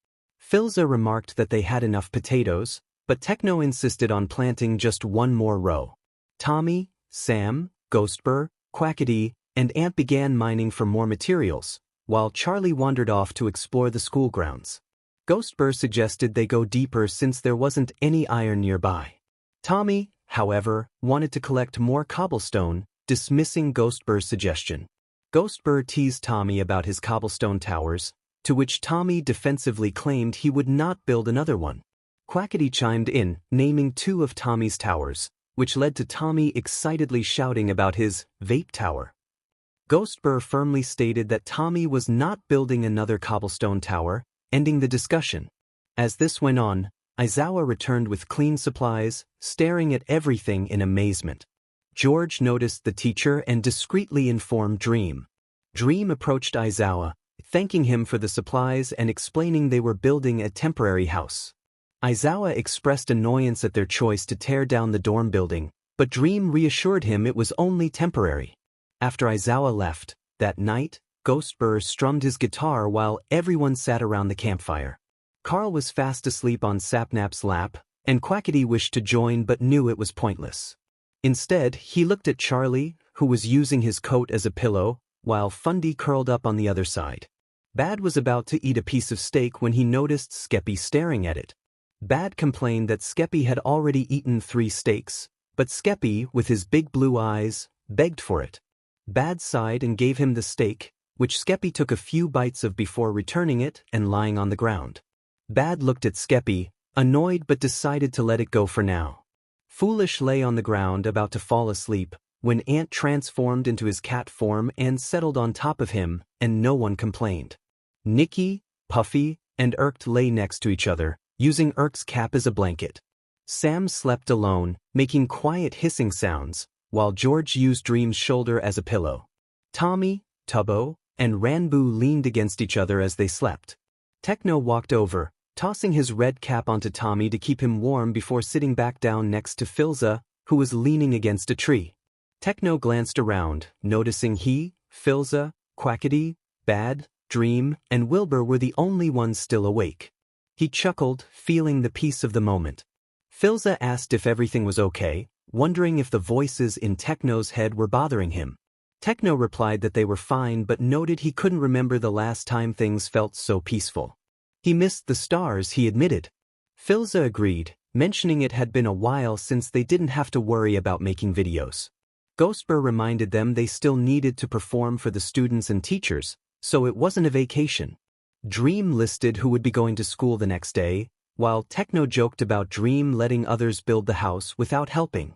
Filza remarked that they had enough potatoes, but Techno insisted on planting just one more row. Tommy, Sam, Ghostbur, Quackity, and Ant began mining for more materials, while Charlie wandered off to explore the school grounds. Ghostbur suggested they go deeper since there wasn't any iron nearby. Tommy, however, wanted to collect more cobblestone, dismissing Ghostbur's suggestion. Ghostbur teased Tommy about his cobblestone towers, to which Tommy defensively claimed he would not build another one. Quackity chimed in, naming 2 of Tommy's towers, which led to Tommy excitedly shouting about his vape tower. Ghostbur firmly stated that Tommy was not building another cobblestone tower, ending the discussion. As this went on, Aizawa returned with clean supplies, staring at everything in amazement. George noticed the teacher and discreetly informed Dream. Dream approached Aizawa, thanking him for the supplies and explaining they were building a temporary house. Aizawa expressed annoyance at their choice to tear down the dorm building, but Dream reassured him it was only temporary. After Aizawa left, that night, Ghostbur strummed his guitar while everyone sat around the campfire. Carl was fast asleep on Sapnap's lap, and Quackity wished to join but knew it was pointless. Instead, he looked at Charlie, who was using his coat as a pillow, while Fundy curled up on the other side. Bad was about to eat a piece of steak when he noticed Skeppy staring at it. Bad complained that Skeppy had already eaten 3 steaks, but Skeppy, with his big blue eyes, begged for it. Bad sighed and gave him the steak, which Skeppy took a few bites of before returning it and lying on the ground. Bad looked at Skeppy, annoyed but decided to let it go for now. Foolish lay on the ground about to fall asleep, when Ant transformed into his cat form and settled on top of him, and no one complained. Nikki, Puffy, and Irk lay next to each other, using Irk's cap as a blanket. Sam slept alone, making quiet hissing sounds, while George used Dream's shoulder as a pillow. Tommy, Tubbo, and Ranboo leaned against each other as they slept. Techno walked over, tossing his red cap onto Tommy to keep him warm before sitting back down next to Filza, who was leaning against a tree. Techno glanced around, noticing he, Filza, Quackity, Bad, Dream, and Wilbur were the only ones still awake. He chuckled, feeling the peace of the moment. Filza asked if everything was okay, wondering if the voices in Techno's head were bothering him. Techno replied that they were fine but noted he couldn't remember the last time things felt so peaceful. He missed the stars, he admitted. Filza agreed, mentioning it had been a while since they didn't have to worry about making videos. Ghostbur reminded them they still needed to perform for the students and teachers, so it wasn't a vacation. Dream listed who would be going to school the next day, while Techno joked about Dream letting others build the house without helping.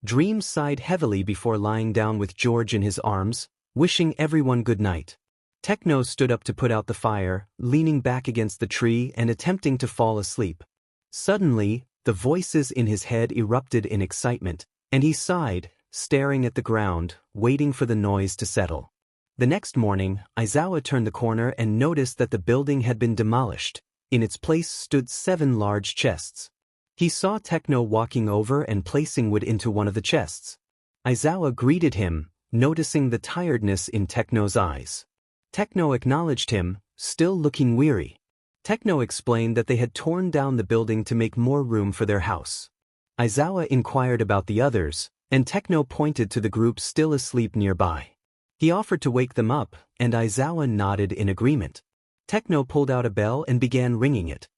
Dream sighed heavily before lying down with George in his arms, wishing everyone good night. Techno stood up to put out the fire, leaning back against the tree and attempting to fall asleep. Suddenly, the voices in his head erupted in excitement, and he sighed, staring at the ground, waiting for the noise to settle. The next morning, Aizawa turned the corner and noticed that the building had been demolished. In its place stood 7 large chests. He saw Techno walking over and placing wood into one of the chests. Aizawa greeted him, noticing the tiredness in Techno's eyes. Techno acknowledged him, still looking weary. Techno explained that they had torn down the building to make more room for their house. Aizawa inquired about the others, and Techno pointed to the group still asleep nearby. He offered to wake them up, and Aizawa nodded in agreement. Techno pulled out a bell and began ringing it.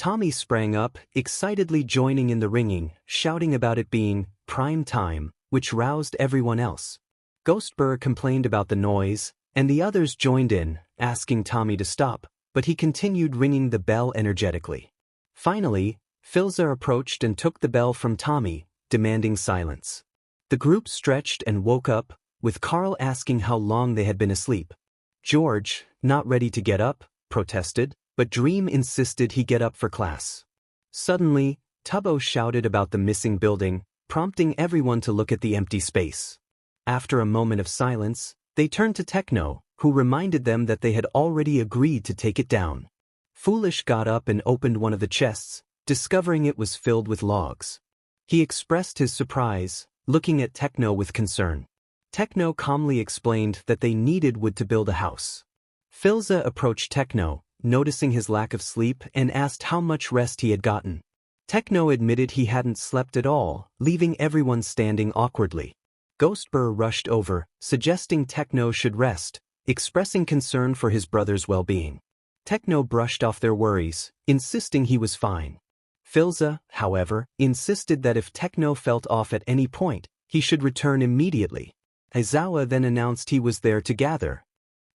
Tommy sprang up, excitedly joining in the ringing, shouting about it being prime time, which roused everyone else. Ghostbur complained about the noise, and the others joined in, asking Tommy to stop, but he continued ringing the bell energetically. Finally, Filza approached and took the bell from Tommy, demanding silence. The group stretched and woke up, with Carl asking how long they had been asleep. George, not ready to get up, protested, but Dream insisted he get up for class. Suddenly, Tubbo shouted about the missing building, prompting everyone to look at the empty space. After a moment of silence, they turned to Techno, who reminded them that they had already agreed to take it down. Foolish got up and opened one of the chests, discovering it was filled with logs. He expressed his surprise, looking at Techno with concern. Techno calmly explained that they needed wood to build a house. Filza approached Techno, noticing his lack of sleep, and asked how much rest he had gotten. Techno admitted he hadn't slept at all, leaving everyone standing awkwardly. Ghostbur rushed over, suggesting Techno should rest, expressing concern for his brother's well-being. Techno brushed off their worries, insisting he was fine. Filza, however, insisted that if Techno felt off at any point, he should return immediately. Aizawa then announced he was there to gather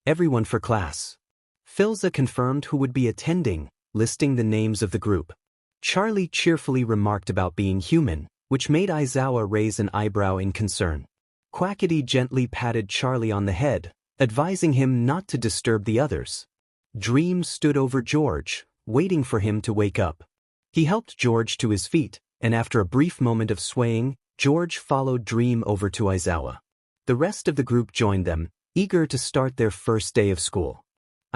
everyone for class. Filza confirmed who would be attending, listing the names of the group. Charlie cheerfully remarked about being human, which made Aizawa raise an eyebrow in concern. Quackity gently patted Charlie on the head, advising him not to disturb the others. Dream stood over George, waiting for him to wake up. He helped George to his feet, and after a brief moment of swaying, George followed Dream over to Aizawa. The rest of the group joined them, eager to start their first day of school.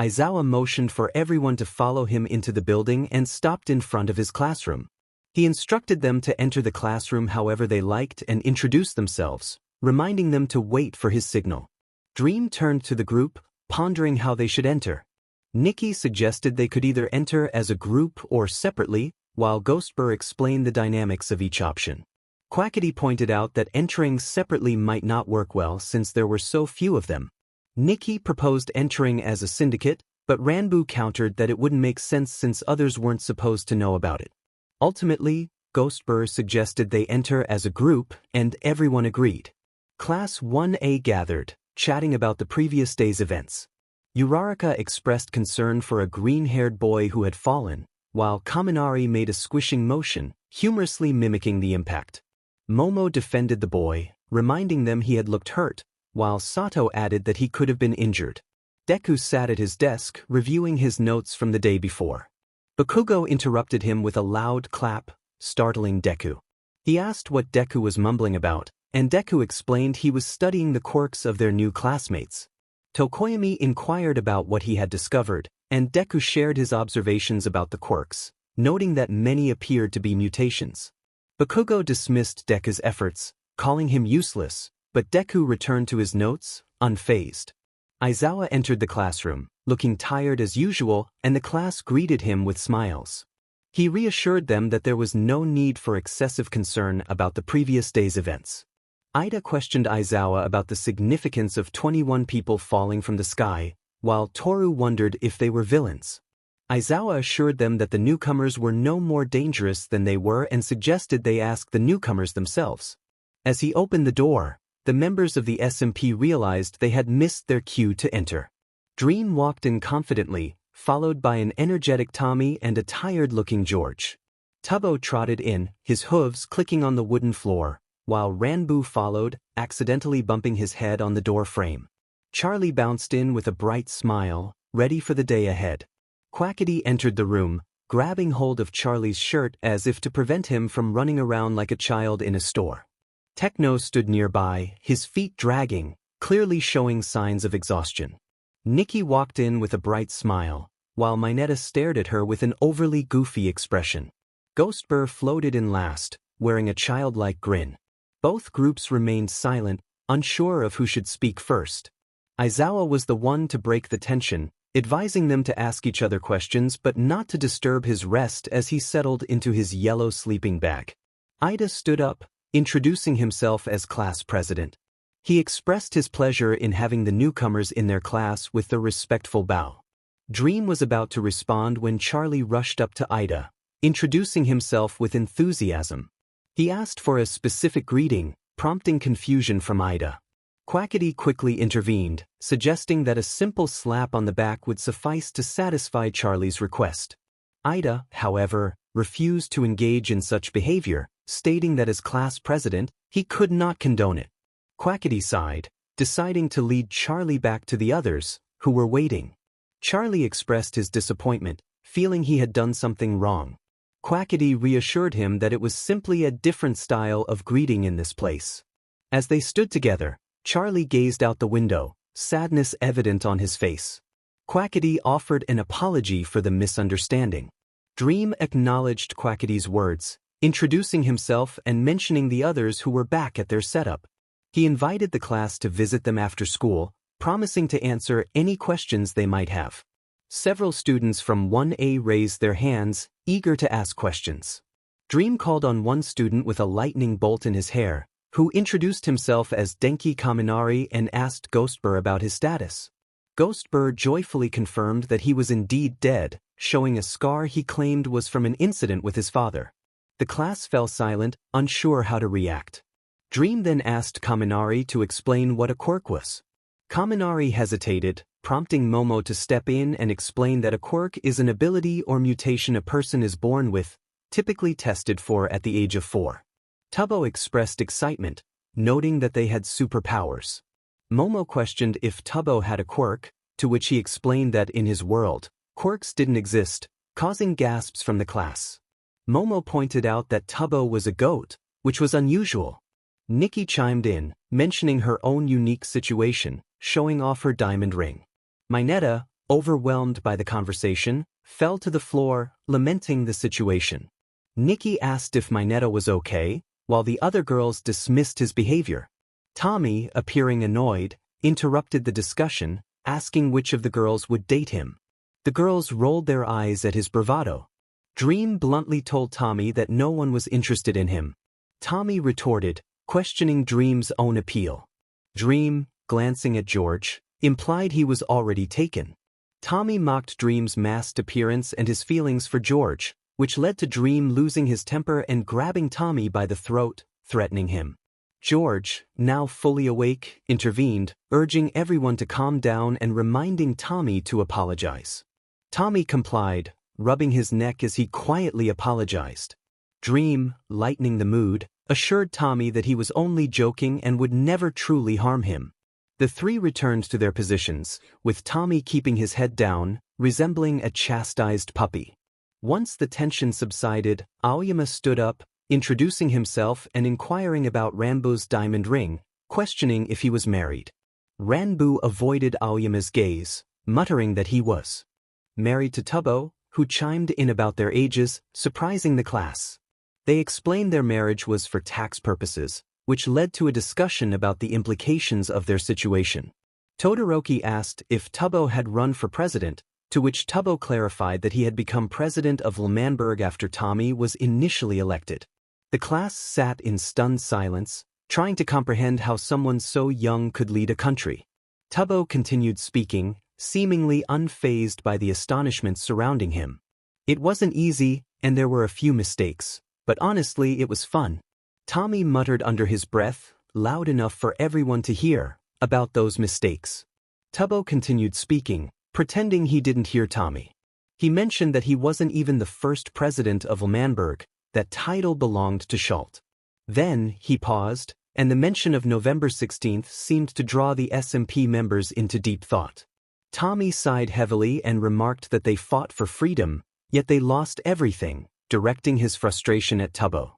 Aizawa motioned for everyone to follow him into the building and stopped in front of his classroom. He instructed them to enter the classroom however they liked and introduce themselves, reminding them to wait for his signal. Dream turned to the group, pondering how they should enter. Nikki suggested they could either enter as a group or separately, while Ghostbur explained the dynamics of each option. Quackity pointed out that entering separately might not work well since there were so few of them. Nikki proposed entering as a syndicate, but Ranbu countered that it wouldn't make sense since others weren't supposed to know about it. Ultimately, Ghostbur suggested they enter as a group, and everyone agreed. Class 1A gathered, chatting about the previous day's events. Uraraka expressed concern for a green-haired boy who had fallen, while Kaminari made a squishing motion, humorously mimicking the impact. Momo defended the boy, reminding them he had looked hurt, while Sato added that he could have been injured. Deku sat at his desk, reviewing his notes from the day before. Bakugo interrupted him with a loud clap, startling Deku. He asked what Deku was mumbling about, and Deku explained he was studying the quirks of their new classmates. Tokoyami inquired about what he had discovered, and Deku shared his observations about the quirks, noting that many appeared to be mutations. Bakugo dismissed Deku's efforts, calling him useless, but Deku returned to his notes, unfazed. Aizawa entered the classroom, looking tired as usual, and the class greeted him with smiles. He reassured them that there was no need for excessive concern about the previous day's events. Ida questioned Aizawa about the significance of 21 people falling from the sky, while Toru wondered if they were villains. Aizawa assured them that the newcomers were no more dangerous than they were and suggested they ask the newcomers themselves. As he opened the door, the members of the SMP realized they had missed their cue to enter. Dream walked in confidently, followed by an energetic Tommy and a tired-looking George. Tubbo trotted in, his hooves clicking on the wooden floor, while Ranbu followed, accidentally bumping his head on the door frame. Charlie bounced in with a bright smile, ready for the day ahead. Quackity entered the room, grabbing hold of Charlie's shirt as if to prevent him from running around like a child in a store. Techno stood nearby, his feet dragging, clearly showing signs of exhaustion. Nikki walked in with a bright smile, while Mineta stared at her with an overly goofy expression. Ghostbur floated in last, wearing a childlike grin. Both groups remained silent, unsure of who should speak first. Aizawa was the one to break the tension, advising them to ask each other questions but not to disturb his rest as he settled into his yellow sleeping bag. Ida stood up, introducing himself as class president. He expressed his pleasure in having the newcomers in their class with a respectful bow. Dream was about to respond when Charlie rushed up to Ida, introducing himself with enthusiasm. He asked for a specific greeting, prompting confusion from Ida. Quackity quickly intervened, suggesting that a simple slap on the back would suffice to satisfy Charlie's request. Ida, however, refused to engage in such behavior, stating that as class president, he could not condone it. Quackity sighed, deciding to lead Charlie back to the others, who were waiting. Charlie expressed his disappointment, feeling he had done something wrong. Quackity reassured him that it was simply a different style of greeting in this place. As they stood together, Charlie gazed out the window, sadness evident on his face. Quackity offered an apology for the misunderstanding. Dream acknowledged Quackity's words, introducing himself and mentioning the others who were back at their setup. He invited the class to visit them after school, promising to answer any questions they might have. Several students from 1A raised their hands, eager to ask questions. Dream called on one student with a lightning bolt in his hair, who introduced himself as Denki Kaminari and asked Ghostbur about his status. Ghostbur joyfully confirmed that he was indeed dead, showing a scar he claimed was from an incident with his father. The class fell silent, unsure how to react. Dream then asked Kaminari to explain what a quirk was. Kaminari hesitated, prompting Momo to step in and explain that a quirk is an ability or mutation a person is born with, typically tested for at the age of 4. Tubbo expressed excitement, noting that they had superpowers. Momo questioned if Tubbo had a quirk, to which he explained that in his world, quirks didn't exist, causing gasps from the class. Momo pointed out that Tubbo was a goat, which was unusual. Nikki chimed in, mentioning her own unique situation, showing off her diamond ring. Mineta, overwhelmed by the conversation, fell to the floor, lamenting the situation. Nikki asked if Mineta was okay, while the other girls dismissed his behavior. Tommy, appearing annoyed, interrupted the discussion, asking which of the girls would date him. The girls rolled their eyes at his bravado. Dream bluntly told Tommy that no one was interested in him. Tommy retorted, questioning Dream's own appeal. Dream, glancing at George, implied he was already taken. Tommy mocked Dream's masked appearance and his feelings for George, which led to Dream losing his temper and grabbing Tommy by the throat, threatening him. George, now fully awake, intervened, urging everyone to calm down and reminding Tommy to apologize. Tommy complied, rubbing his neck as he quietly apologized. Dream, lightening the mood, assured Tommy that he was only joking and would never truly harm him. The three returned to their positions, with Tommy keeping his head down, resembling a chastised puppy. Once the tension subsided, Aoyama stood up, introducing himself and inquiring about Ranbu's diamond ring, questioning if he was married. Ranbu avoided Aoyama's gaze, muttering that he was married to Tubbo, who chimed in about their ages, surprising the class. They explained their marriage was for tax purposes, which led to a discussion about the implications of their situation. Todoroki asked if Tubbo had run for president, to which Tubbo clarified that he had become president of L'Manberg after Tommy was initially elected. The class sat in stunned silence, trying to comprehend how someone so young could lead a country. Tubbo continued speaking, seemingly unfazed by the astonishment surrounding him. It wasn't easy, and there were a few mistakes, but honestly it was fun. Tommy muttered under his breath, loud enough for everyone to hear, about those mistakes. Tubbo continued speaking, pretending he didn't hear Tommy. He mentioned that he wasn't even the first president of L'Manberg, that title belonged to Schult. Then, he paused, and the mention of November 16th seemed to draw the SMP members into deep thought. Tommy sighed heavily and remarked that they fought for freedom, yet they lost everything, directing his frustration at Tubbo.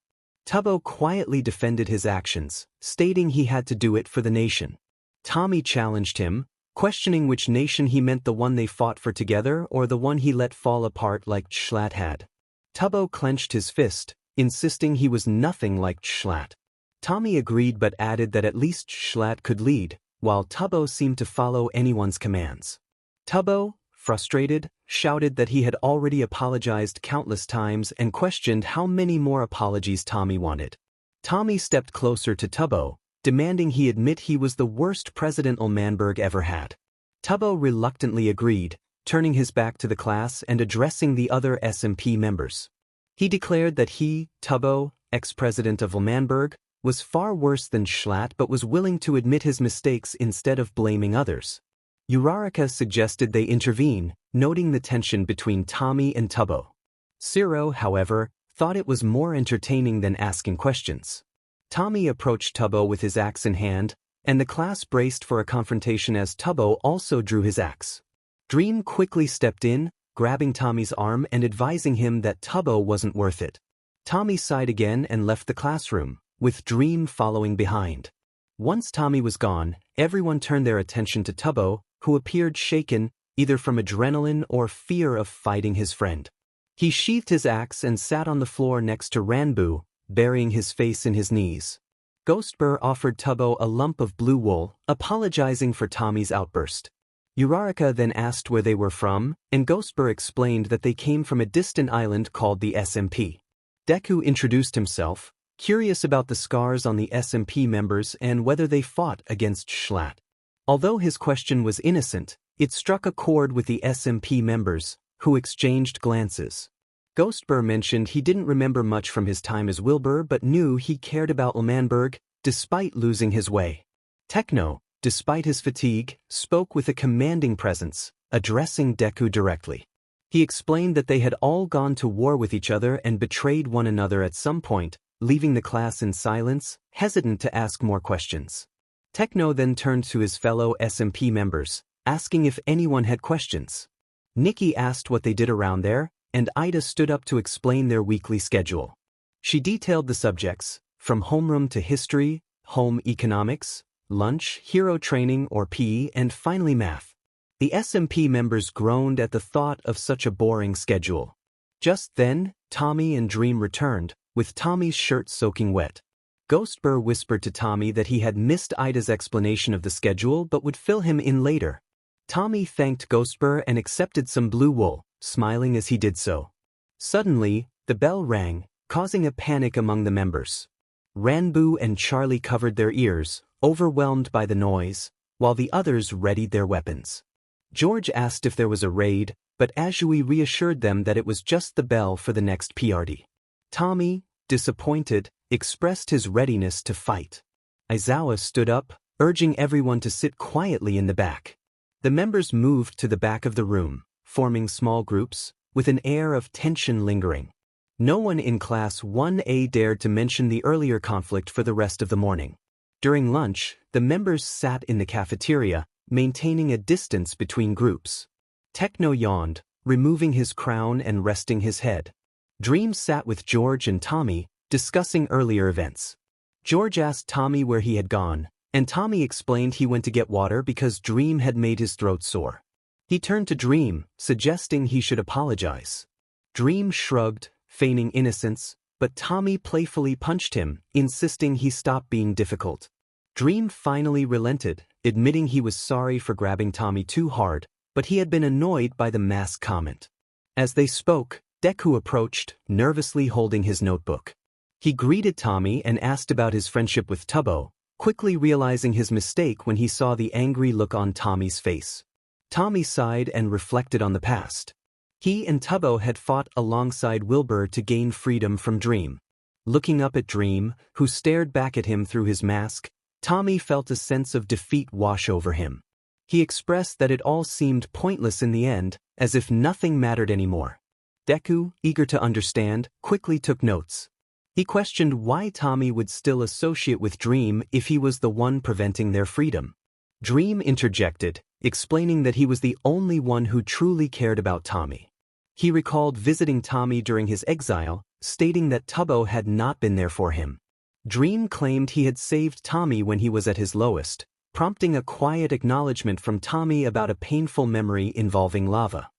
Tubbo quietly defended his actions, stating he had to do it for the nation. Tommy challenged him, questioning which nation he meant, the one they fought for together or the one he let fall apart like Schlatt had. Tubbo clenched his fist, insisting he was nothing like Schlatt. Tommy agreed but added that at least Schlatt could lead, while Tubbo seemed to follow anyone's commands. Tubbo, frustrated, shouted that he had already apologized countless times and questioned how many more apologies Tommy wanted. Tommy stepped closer to Tubbo, demanding he admit he was the worst president Ulmanberg ever had. Tubbo reluctantly agreed, turning his back to the class and addressing the other SMP members. He declared that he, Tubbo, ex-president of Ulmanberg, was far worse than Schlatt but was willing to admit his mistakes instead of blaming others. Urarika suggested they intervene, noting the tension between Tommy and Tubbo. Ciro, however, thought it was more entertaining than asking questions. Tommy approached Tubbo with his axe in hand, and the class braced for a confrontation as Tubbo also drew his axe. Dream quickly stepped in, grabbing Tommy's arm and advising him that Tubbo wasn't worth it. Tommy sighed again and left the classroom, with Dream following behind. Once Tommy was gone, everyone turned their attention to Tubbo, who appeared shaken, either from adrenaline or fear of fighting his friend. He sheathed his axe and sat on the floor next to Ranbu, burying his face in his knees. Ghostbur offered Tubbo a lump of blue wool, apologizing for Tommy's outburst. Urarika then asked where they were from, and Ghostbur explained that they came from a distant island called the SMP. Deku introduced himself, curious about the scars on the SMP members and whether they fought against Schlatt. Although his question was innocent, it struck a chord with the SMP members, who exchanged glances. Ghostbur mentioned he didn't remember much from his time as Wilbur but knew he cared about Ulmanberg, despite losing his way. Techno, despite his fatigue, spoke with a commanding presence, addressing Deku directly. He explained that they had all gone to war with each other and betrayed one another at some point, leaving the class in silence, hesitant to ask more questions. Techno then turned to his fellow SMP members, asking if anyone had questions. Nikki asked what they did around there, and Ida stood up to explain their weekly schedule. She detailed the subjects, from homeroom to history, home economics, lunch, hero training or PE, and finally math. The SMP members groaned at the thought of such a boring schedule. Just then, Tommy and Dream returned, with Tommy's shirt soaking wet. Ghostbur whispered to Tommy that he had missed Ida's explanation of the schedule but would fill him in later. Tommy thanked Ghostbur and accepted some blue wool, smiling as he did so. Suddenly, the bell rang, causing a panic among the members. Ranbu and Charlie covered their ears, overwhelmed by the noise, while the others readied their weapons. George asked if there was a raid, but Azui reassured them that it was just the bell for the next party. Tommy, disappointed, expressed his readiness to fight. Aizawa stood up, urging everyone to sit quietly in the back. The members moved to the back of the room, forming small groups, with an air of tension lingering. No one in Class 1A dared to mention the earlier conflict for the rest of the morning. During lunch, the members sat in the cafeteria, maintaining a distance between groups. Techno yawned, removing his crown and resting his head. Dream sat with George and Tommy, discussing earlier events. George asked Tommy where he had gone, and Tommy explained he went to get water because Dream had made his throat sore. He turned to Dream, suggesting he should apologize. Dream shrugged, feigning innocence, but Tommy playfully punched him, insisting he stop being difficult. Dream finally relented, admitting he was sorry for grabbing Tommy too hard, but he had been annoyed by the mask comment. As they spoke, Deku approached, nervously holding his notebook. He greeted Tommy and asked about his friendship with Tubbo, quickly realizing his mistake when he saw the angry look on Tommy's face. Tommy sighed and reflected on the past. He and Tubbo had fought alongside Wilbur to gain freedom from Dream. Looking up at Dream, who stared back at him through his mask, Tommy felt a sense of defeat wash over him. He expressed that it all seemed pointless in the end, as if nothing mattered anymore. Deku, eager to understand, quickly took notes. He questioned why Tommy would still associate with Dream if he was the one preventing their freedom. Dream interjected, explaining that he was the only one who truly cared about Tommy. He recalled visiting Tommy during his exile, stating that Tubbo had not been there for him. Dream claimed he had saved Tommy when he was at his lowest, prompting a quiet acknowledgement from Tommy about a painful memory involving lava.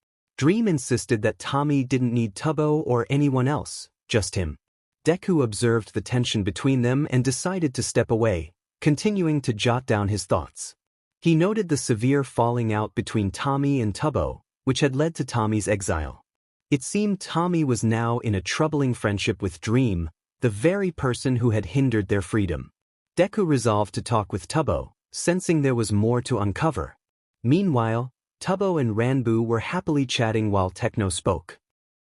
Dream insisted that Tommy didn't need Tubbo or anyone else, just him. Deku observed the tension between them and decided to step away, continuing to jot down his thoughts. He noted the severe falling out between Tommy and Tubbo, which had led to Tommy's exile. It seemed Tommy was now in a troubling friendship with Dream, the very person who had hindered their freedom. Deku resolved to talk with Tubbo, sensing there was more to uncover. Meanwhile, Tubbo and Ranbu were happily chatting while Techno spoke.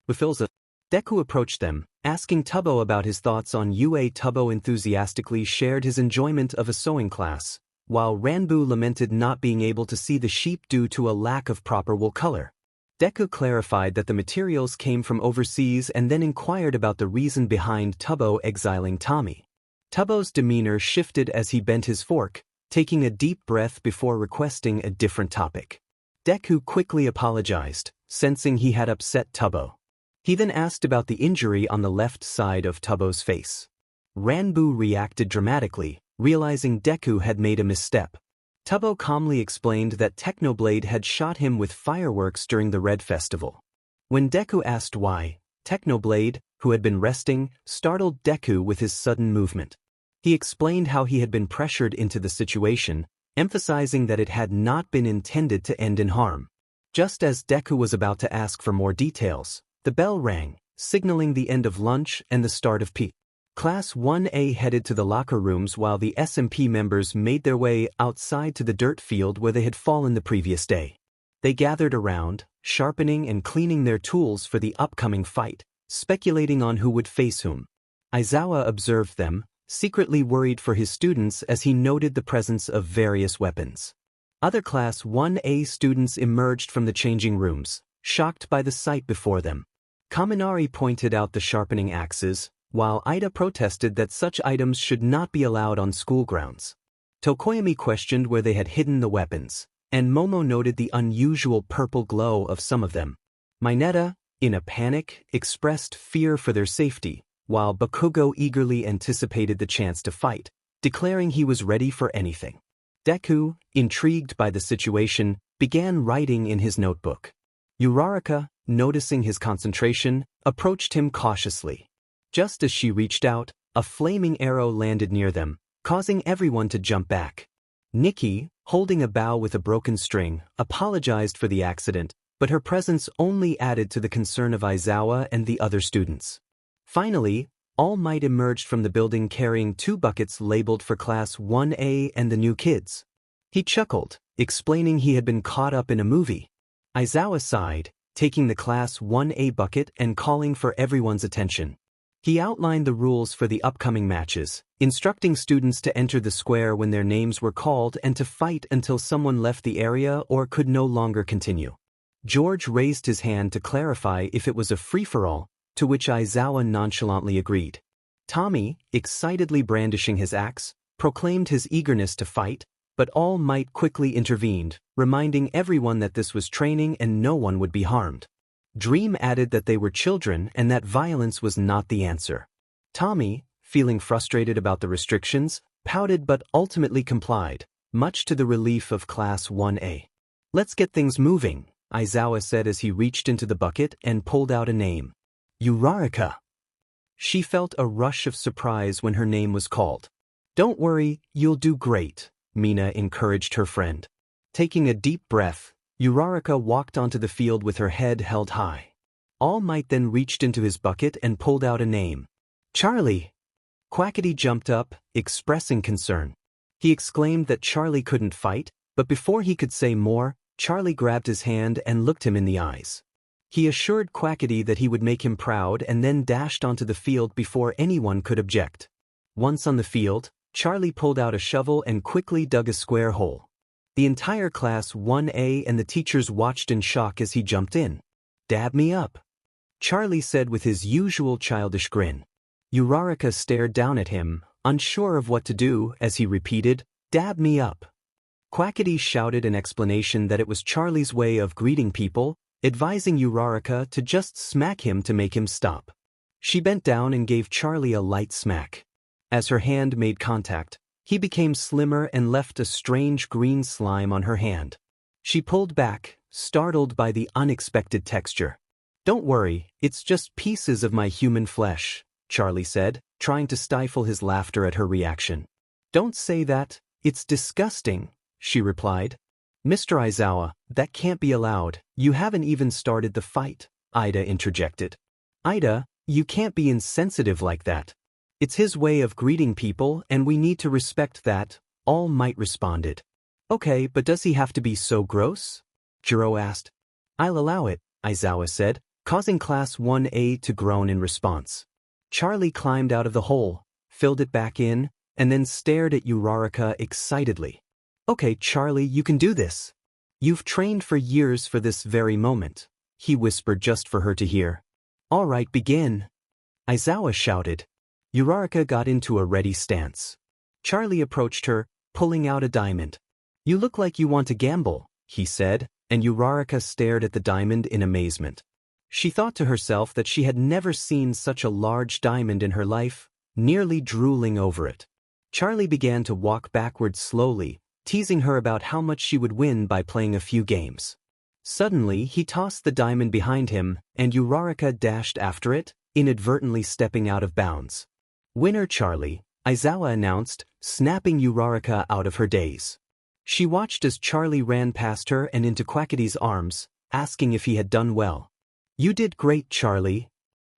With Ilza, Deku approached them, asking Tubbo about his thoughts on UA. Tubbo enthusiastically shared his enjoyment of a sewing class, while Ranbu lamented not being able to see the sheep due to a lack of proper wool color. Deku clarified that the materials came from overseas and then inquired about the reason behind Tubbo exiling Tommy. Tubbo's demeanor shifted as he bent his fork, taking a deep breath before requesting a different topic. Deku quickly apologized, sensing he had upset Tubbo. He then asked about the injury on the left side of Tubbo's face. Ranbu reacted dramatically, realizing Deku had made a misstep. Tubbo calmly explained that Technoblade had shot him with fireworks during the Red Festival. When Deku asked why, Technoblade, who had been resting, startled Deku with his sudden movement. He explained how he had been pressured into the situation, emphasizing that it had not been intended to end in harm. Just as Deku was about to ask for more details, the bell rang, signaling the end of lunch and the start of P. Class 1A headed to the locker rooms while the SMP members made their way outside to the dirt field where they had fallen the previous day. They gathered around, sharpening and cleaning their tools for the upcoming fight, speculating on who would face whom. Aizawa observed them, secretly worried for his students as he noted the presence of various weapons. Other Class 1A students emerged from the changing rooms, shocked by the sight before them. Kaminari pointed out the sharpening axes, while Ida protested that such items should not be allowed on school grounds. Tokoyami questioned where they had hidden the weapons, and Momo noted the unusual purple glow of some of them. Mineta, in a panic, expressed fear for their safety, while Bakugo eagerly anticipated the chance to fight, declaring he was ready for anything. Deku, intrigued by the situation, began writing in his notebook. Uraraka, noticing his concentration, approached him cautiously. Just as she reached out, a flaming arrow landed near them, causing everyone to jump back. Nikki, holding a bow with a broken string, apologized for the accident, but her presence only added to the concern of Aizawa and the other students. Finally, All Might emerged from the building carrying 2 buckets labeled for Class 1A and the new kids. He chuckled, explaining he had been caught up in a movie. Aizawa sighed, taking the Class 1A bucket and calling for everyone's attention. He outlined the rules for the upcoming matches, instructing students to enter the square when their names were called and to fight until someone left the area or could no longer continue. George raised his hand to clarify if it was a free-for-all, to which Aizawa nonchalantly agreed. Tommy, excitedly brandishing his axe, proclaimed his eagerness to fight, but All Might quickly intervened, reminding everyone that this was training and no one would be harmed. Dream added that they were children and that violence was not the answer. Tommy, feeling frustrated about the restrictions, pouted but ultimately complied, much to the relief of Class 1A. "Let's get things moving," Aizawa said as he reached into the bucket and pulled out a name. Uraraka. She felt a rush of surprise when her name was called. "Don't worry, you'll do great," Mina encouraged her friend. Taking a deep breath, Uraraka walked onto the field with her head held high. All Might then reached into his bucket and pulled out a name. "Charlie!" Quackity jumped up, expressing concern. He exclaimed that Charlie couldn't fight, but before he could say more, Charlie grabbed his hand and looked him in the eyes. He assured Quackity that he would make him proud and then dashed onto the field before anyone could object. Once on the field, Charlie pulled out a shovel and quickly dug a square hole. The entire Class 1A and the teachers watched in shock as he jumped in. "Dab me up," Charlie said with his usual childish grin. Uraraka stared down at him, unsure of what to do as he repeated, "Dab me up." Quackity shouted an explanation that it was Charlie's way of greeting people, advising Uraraka to just smack him to make him stop. She bent down and gave Charlie a light smack. As her hand made contact, he became slimmer and left a strange green slime on her hand. She pulled back, startled by the unexpected texture. Don't worry, it's just pieces of my human flesh, Charlie said, trying to stifle his laughter at her reaction. Don't say that, it's disgusting, she replied. Mr. Aizawa, that can't be allowed, you haven't even started the fight, Ida interjected. Ida, you can't be insensitive like that. It's his way of greeting people and we need to respect that, All Might responded. Okay, but does he have to be so gross? Jiro asked. I'll allow it, Aizawa said, causing Class 1A to groan in response. Charlie climbed out of the hole, filled it back in, and then stared at Uraraka excitedly. Okay, Charlie, you can do this. You've trained for years for this very moment, he whispered just for her to hear. All right, begin. Aizawa shouted. Uraraka got into a ready stance. Charlie approached her, pulling out a diamond. You look like you want to gamble, he said, and Uraraka stared at the diamond in amazement. She thought to herself that she had never seen such a large diamond in her life, nearly drooling over it. Charlie began to walk backwards slowly, teasing her about how much she would win by playing a few games. Suddenly, he tossed the diamond behind him, and Uraraka dashed after it, inadvertently stepping out of bounds. Winner Charlie, Aizawa announced, snapping Uraraka out of her daze. She watched as Charlie ran past her and into Quackity's arms, asking if he had done well. You did great, Charlie,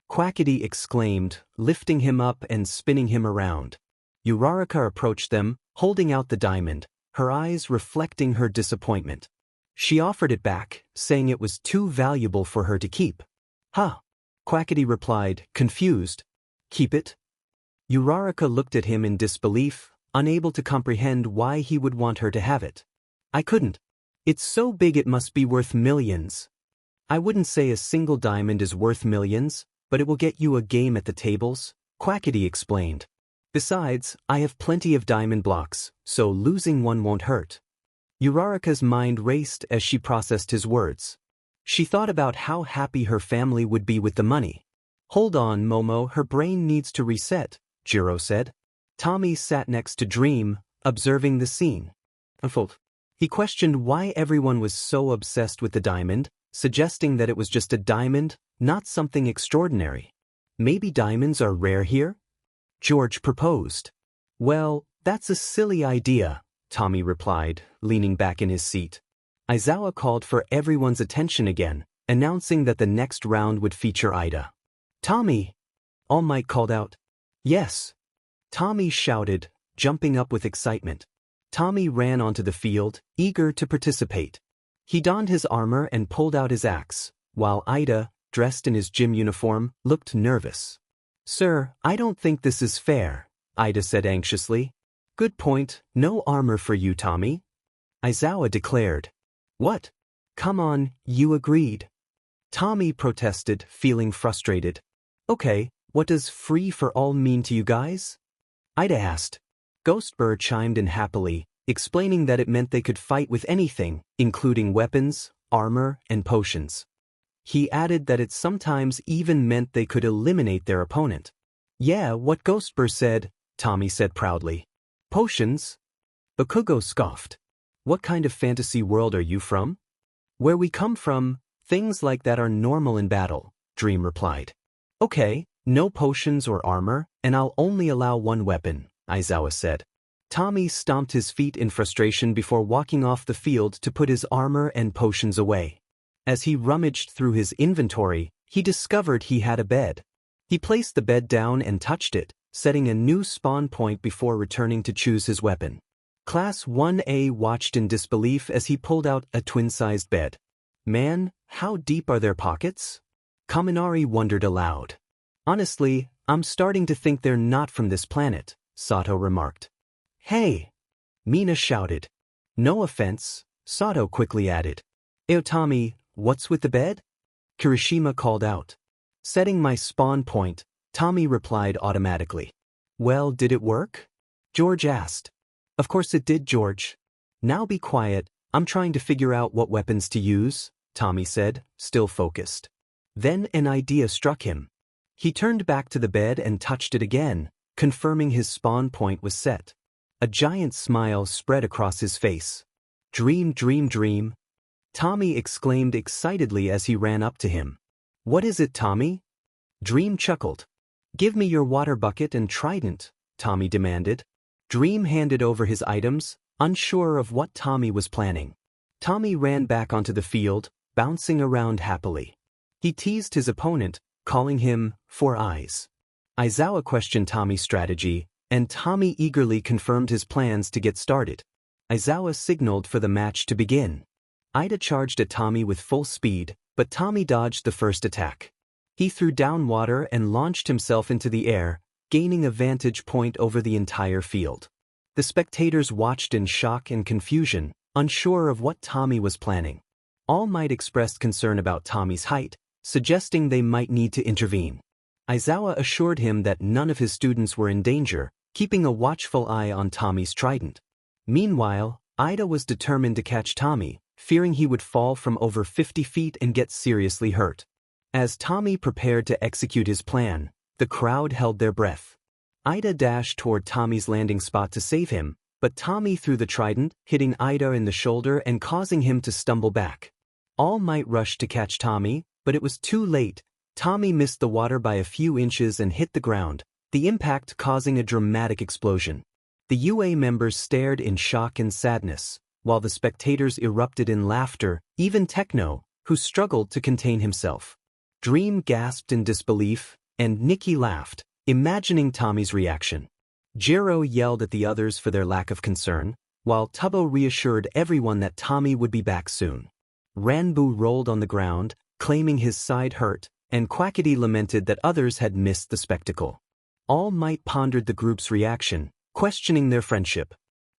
Quackity exclaimed, lifting him up and spinning him around. Uraraka approached them, holding out the diamond, her eyes reflecting her disappointment. She offered it back, saying it was too valuable for her to keep. Huh? Quackity replied, confused. Keep it? Uraraka looked at him in disbelief, unable to comprehend why he would want her to have it. I couldn't. It's so big it must be worth millions. I wouldn't say a single diamond is worth millions, but it will get you a game at the tables, Quackity explained. Besides, I have plenty of diamond blocks, so losing one won't hurt. Uraraka's mind raced as she processed his words. She thought about how happy her family would be with the money. Hold on, Momo, her brain needs to reset, Jiro said. Tommy sat next to Dream, observing the scene. He questioned why everyone was so obsessed with the diamond, suggesting that it was just a diamond, not something extraordinary. Maybe diamonds are rare here? George proposed. Well, that's a silly idea, Tommy replied, leaning back in his seat. Aizawa called for everyone's attention again, announcing that the next round would feature Ida. Tommy! All Might called out. Yes. Tommy shouted, jumping up with excitement. Tommy ran onto the field, eager to participate. He donned his armor and pulled out his axe, while Ida, dressed in his gym uniform, looked nervous. Sir, I don't think this is fair, Ida said anxiously. Good point, no armor for you, Tommy. Aizawa declared. What? Come on, you agreed. Tommy protested, feeling frustrated. Okay, what does free for all mean to you guys? Ida asked. Ghostbur chimed in happily, explaining that it meant they could fight with anything, including weapons, armor, and potions. He added that it sometimes even meant they could eliminate their opponent. Yeah, what Ghostbur said, Tommy said proudly. Potions? Bakugo scoffed. What kind of fantasy world are you from? Where we come from, things like that are normal in battle, Dream replied. Okay, no potions or armor, and I'll only allow one weapon, Aizawa said. Tommy stomped his feet in frustration before walking off the field to put his armor and potions away. As he rummaged through his inventory, he discovered he had a bed. He placed the bed down and touched it, setting a new spawn point before returning to choose his weapon. Class 1A watched in disbelief as he pulled out a twin-sized bed. Man, how deep are their pockets? Kaminari wondered aloud. Honestly, I'm starting to think they're not from this planet, Sato remarked. Hey! Mina shouted. No offense, Sato quickly added. Tommy, what's with the bed? Kirishima called out. Setting my spawn point, Tommy replied automatically. Well, did it work? George asked. Of course it did, George. Now be quiet, I'm trying to figure out what weapons to use, Tommy said, still focused. Then an idea struck him. He turned back to the bed and touched it again, confirming his spawn point was set. A giant smile spread across his face. Dream, dream, dream. Tommy exclaimed excitedly as he ran up to him. "What is it, Tommy?" Dream chuckled. "Give me your water bucket and trident," Tommy demanded. Dream handed over his items, unsure of what Tommy was planning. Tommy ran back onto the field, bouncing around happily. He teased his opponent, calling him Four Eyes. Aizawa questioned Tommy's strategy, and Tommy eagerly confirmed his plans to get started. Aizawa signaled for the match to begin. Ida charged at Tommy with full speed, but Tommy dodged the first attack. He threw down water and launched himself into the air, gaining a vantage point over the entire field. The spectators watched in shock and confusion, unsure of what Tommy was planning. All Might expressed concern about Tommy's height, suggesting they might need to intervene. Aizawa assured him that none of his students were in danger, keeping a watchful eye on Tommy's trident. Meanwhile, Ida was determined to catch Tommy, fearing he would fall from over 50 feet and get seriously hurt. As Tommy prepared to execute his plan, the crowd held their breath. Ida dashed toward Tommy's landing spot to save him, but Tommy threw the trident, hitting Ida in the shoulder and causing him to stumble back. All Might rushed to catch Tommy, but it was too late. Tommy missed the water by a few inches and hit the ground, the impact causing a dramatic explosion. The UA members stared in shock and sadness, while the spectators erupted in laughter, even Techno, who struggled to contain himself. Dream gasped in disbelief, and Nikki laughed, imagining Tommy's reaction. Jiro yelled at the others for their lack of concern, while Tubbo reassured everyone that Tommy would be back soon. Ranbu rolled on the ground, claiming his side hurt, and Quackity lamented that others had missed the spectacle. All Might pondered the group's reaction, questioning their friendship.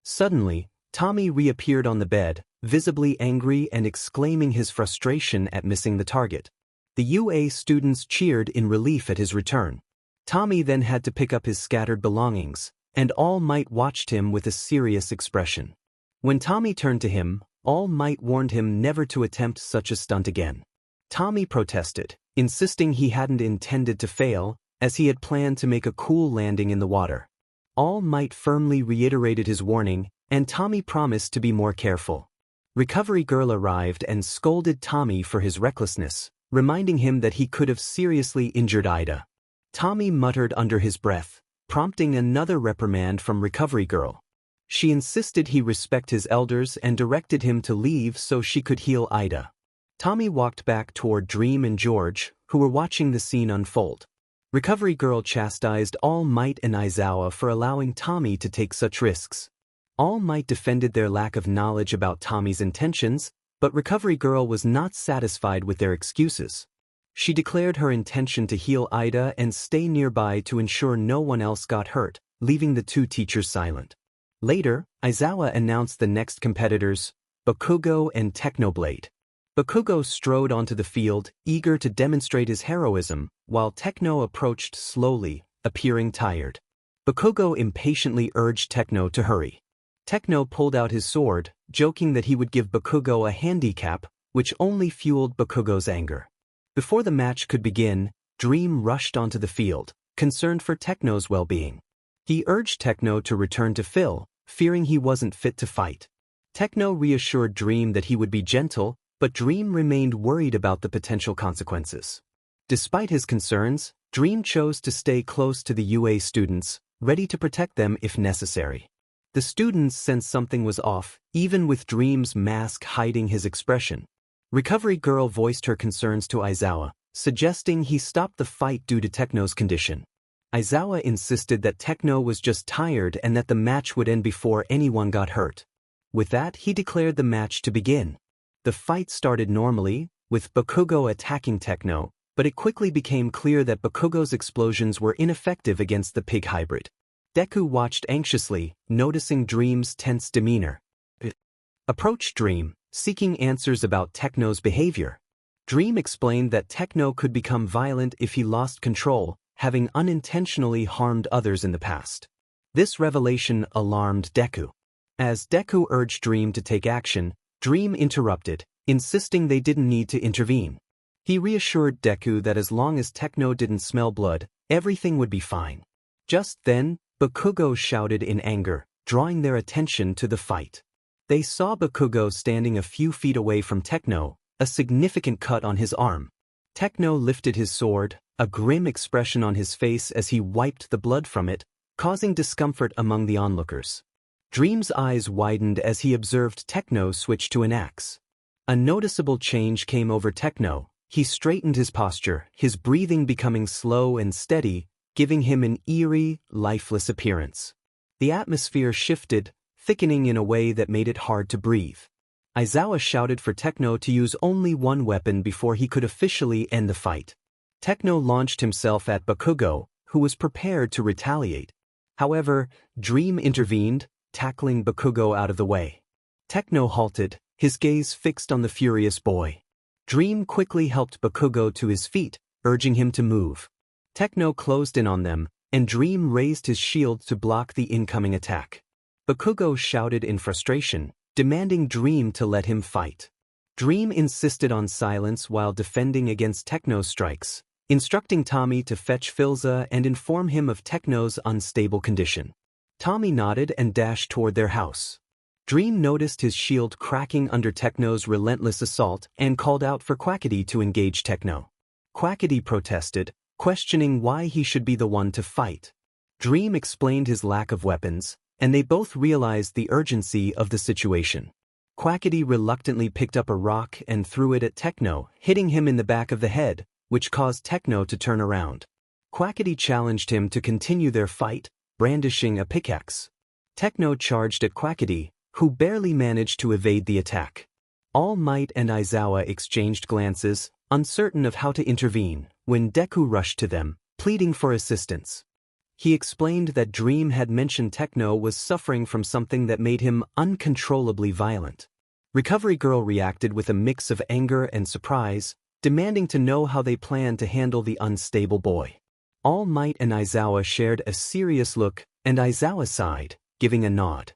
Suddenly, Tommy reappeared on the bed, visibly angry and exclaiming his frustration at missing the target. The UA students cheered in relief at his return. Tommy then had to pick up his scattered belongings, and All Might watched him with a serious expression. When Tommy turned to him, All Might warned him never to attempt such a stunt again. Tommy protested, insisting he hadn't intended to fail, as he had planned to make a cool landing in the water. All Might firmly reiterated his warning, and Tommy promised to be more careful. Recovery Girl arrived and scolded Tommy for his recklessness, reminding him that he could have seriously injured Ida. Tommy muttered under his breath, prompting another reprimand from Recovery Girl. She insisted he respect his elders and directed him to leave so she could heal Ida. Tommy walked back toward Dream and George, who were watching the scene unfold. Recovery Girl chastised All Might and Aizawa for allowing Tommy to take such risks. All Might defended their lack of knowledge about Tommy's intentions, but Recovery Girl was not satisfied with their excuses. She declared her intention to heal Ida and stay nearby to ensure no one else got hurt, leaving the two teachers silent. Later, Aizawa announced the next competitors, Bakugo and Technoblade. Bakugo strode onto the field, eager to demonstrate his heroism, while Techno approached slowly, appearing tired. Bakugo impatiently urged Techno to hurry. Techno pulled out his sword, joking that he would give Bakugo a handicap, which only fueled Bakugo's anger. Before the match could begin, Dream rushed onto the field, concerned for Techno's well-being. He urged Techno to return to Phil, fearing he wasn't fit to fight. Techno reassured Dream that he would be gentle, but Dream remained worried about the potential consequences. Despite his concerns, Dream chose to stay close to the UA students, ready to protect them if necessary. The students sensed something was off, even with Dream's mask hiding his expression. Recovery Girl voiced her concerns to Aizawa, suggesting he stop the fight due to Techno's condition. Aizawa insisted that Techno was just tired and that the match would end before anyone got hurt. With that, he declared the match to begin. The fight started normally, with Bakugo attacking Techno, but it quickly became clear that Bakugo's explosions were ineffective against the pig hybrid. Deku watched anxiously, noticing Dream's tense demeanor. Approached Dream, seeking answers about Techno's behavior. Dream explained that Techno could become violent if he lost control, having unintentionally harmed others in the past. This revelation alarmed Deku. As Deku urged Dream to take action, Dream interrupted, insisting they didn't need to intervene. He reassured Deku that as long as Techno didn't smell blood, everything would be fine. Just then, Bakugo shouted in anger, drawing their attention to the fight. They saw Bakugo standing a few feet away from Techno, a significant cut on his arm. Techno lifted his sword, a grim expression on his face as he wiped the blood from it, causing discomfort among the onlookers. Dream's eyes widened as he observed Techno switch to an axe. A noticeable change came over Techno. He straightened his posture, his breathing becoming slow and steady, giving him an eerie, lifeless appearance. The atmosphere shifted, thickening in a way that made it hard to breathe. Aizawa shouted for Techno to use only one weapon before he could officially end the fight. Techno launched himself at Bakugo, who was prepared to retaliate. However, Dream intervened, tackling Bakugo out of the way. Techno halted, his gaze fixed on the furious boy. Dream quickly helped Bakugo to his feet, urging him to move. Techno closed in on them, and Dream raised his shield to block the incoming attack. Bakugo shouted in frustration, demanding Dream to let him fight. Dream insisted on silence while defending against Techno's strikes, instructing Tommy to fetch Filza and inform him of Techno's unstable condition. Tommy nodded and dashed toward their house. Dream noticed his shield cracking under Techno's relentless assault and called out for Quackity to engage Techno. Quackity protested, questioning why he should be the one to fight. Dream explained his lack of weapons, and they both realized the urgency of the situation. Quackity reluctantly picked up a rock and threw it at Techno, hitting him in the back of the head, which caused Techno to turn around. Quackity challenged him to continue their fight, brandishing a pickaxe. Techno charged at Quackity, who barely managed to evade the attack. All Might and Aizawa exchanged glances, uncertain of how to intervene, when Deku rushed to them, pleading for assistance. He explained that Dream had mentioned Techno was suffering from something that made him uncontrollably violent. Recovery Girl reacted with a mix of anger and surprise, demanding to know how they planned to handle the unstable boy. All Might and Aizawa shared a serious look, and Aizawa sighed, giving a nod.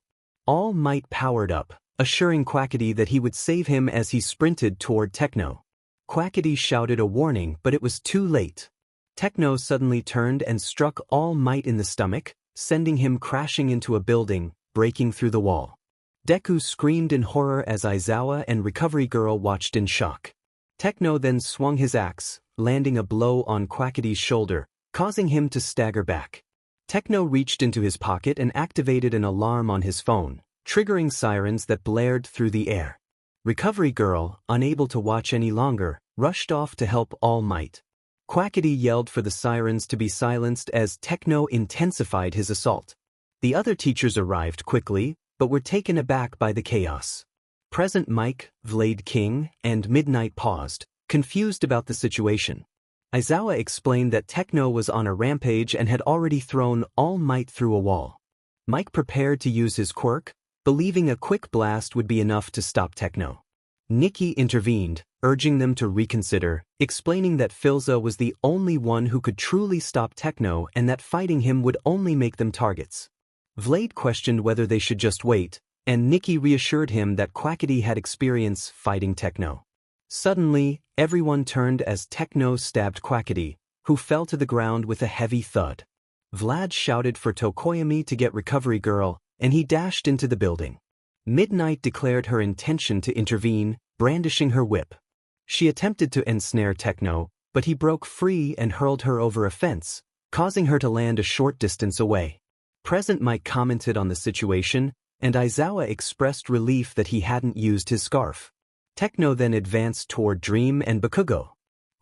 All Might powered up, assuring Quackity that he would save him as he sprinted toward Techno. Quackity shouted a warning, but it was too late. Techno suddenly turned and struck All Might in the stomach, sending him crashing into a building, breaking through the wall. Deku screamed in horror as Aizawa and Recovery Girl watched in shock. Techno then swung his axe, landing a blow on Quackity's shoulder, causing him to stagger back. Techno reached into his pocket and activated an alarm on his phone, triggering sirens that blared through the air. Recovery Girl, unable to watch any longer, rushed off to help All Might. Quackity yelled for the sirens to be silenced as Techno intensified his assault. The other teachers arrived quickly, but were taken aback by the chaos. Present Mike, Vlade King, and Midnight paused, confused about the situation. Aizawa explained that Techno was on a rampage and had already thrown All Might through a wall. Mike prepared to use his quirk, believing a quick blast would be enough to stop Techno. Nikki intervened, urging them to reconsider, explaining that Filza was the only one who could truly stop Techno and that fighting him would only make them targets. Vlade questioned whether they should just wait, and Nikki reassured him that Quackity had experience fighting Techno. Suddenly, everyone turned as Techno stabbed Quackity, who fell to the ground with a heavy thud. Vlad shouted for Tokoyami to get Recovery Girl, and he dashed into the building. Midnight declared her intention to intervene, brandishing her whip. She attempted to ensnare Techno, but he broke free and hurled her over a fence, causing her to land a short distance away. Present Mike commented on the situation, and Aizawa expressed relief that he hadn't used his scarf. Techno then advanced toward Dream and Bakugo.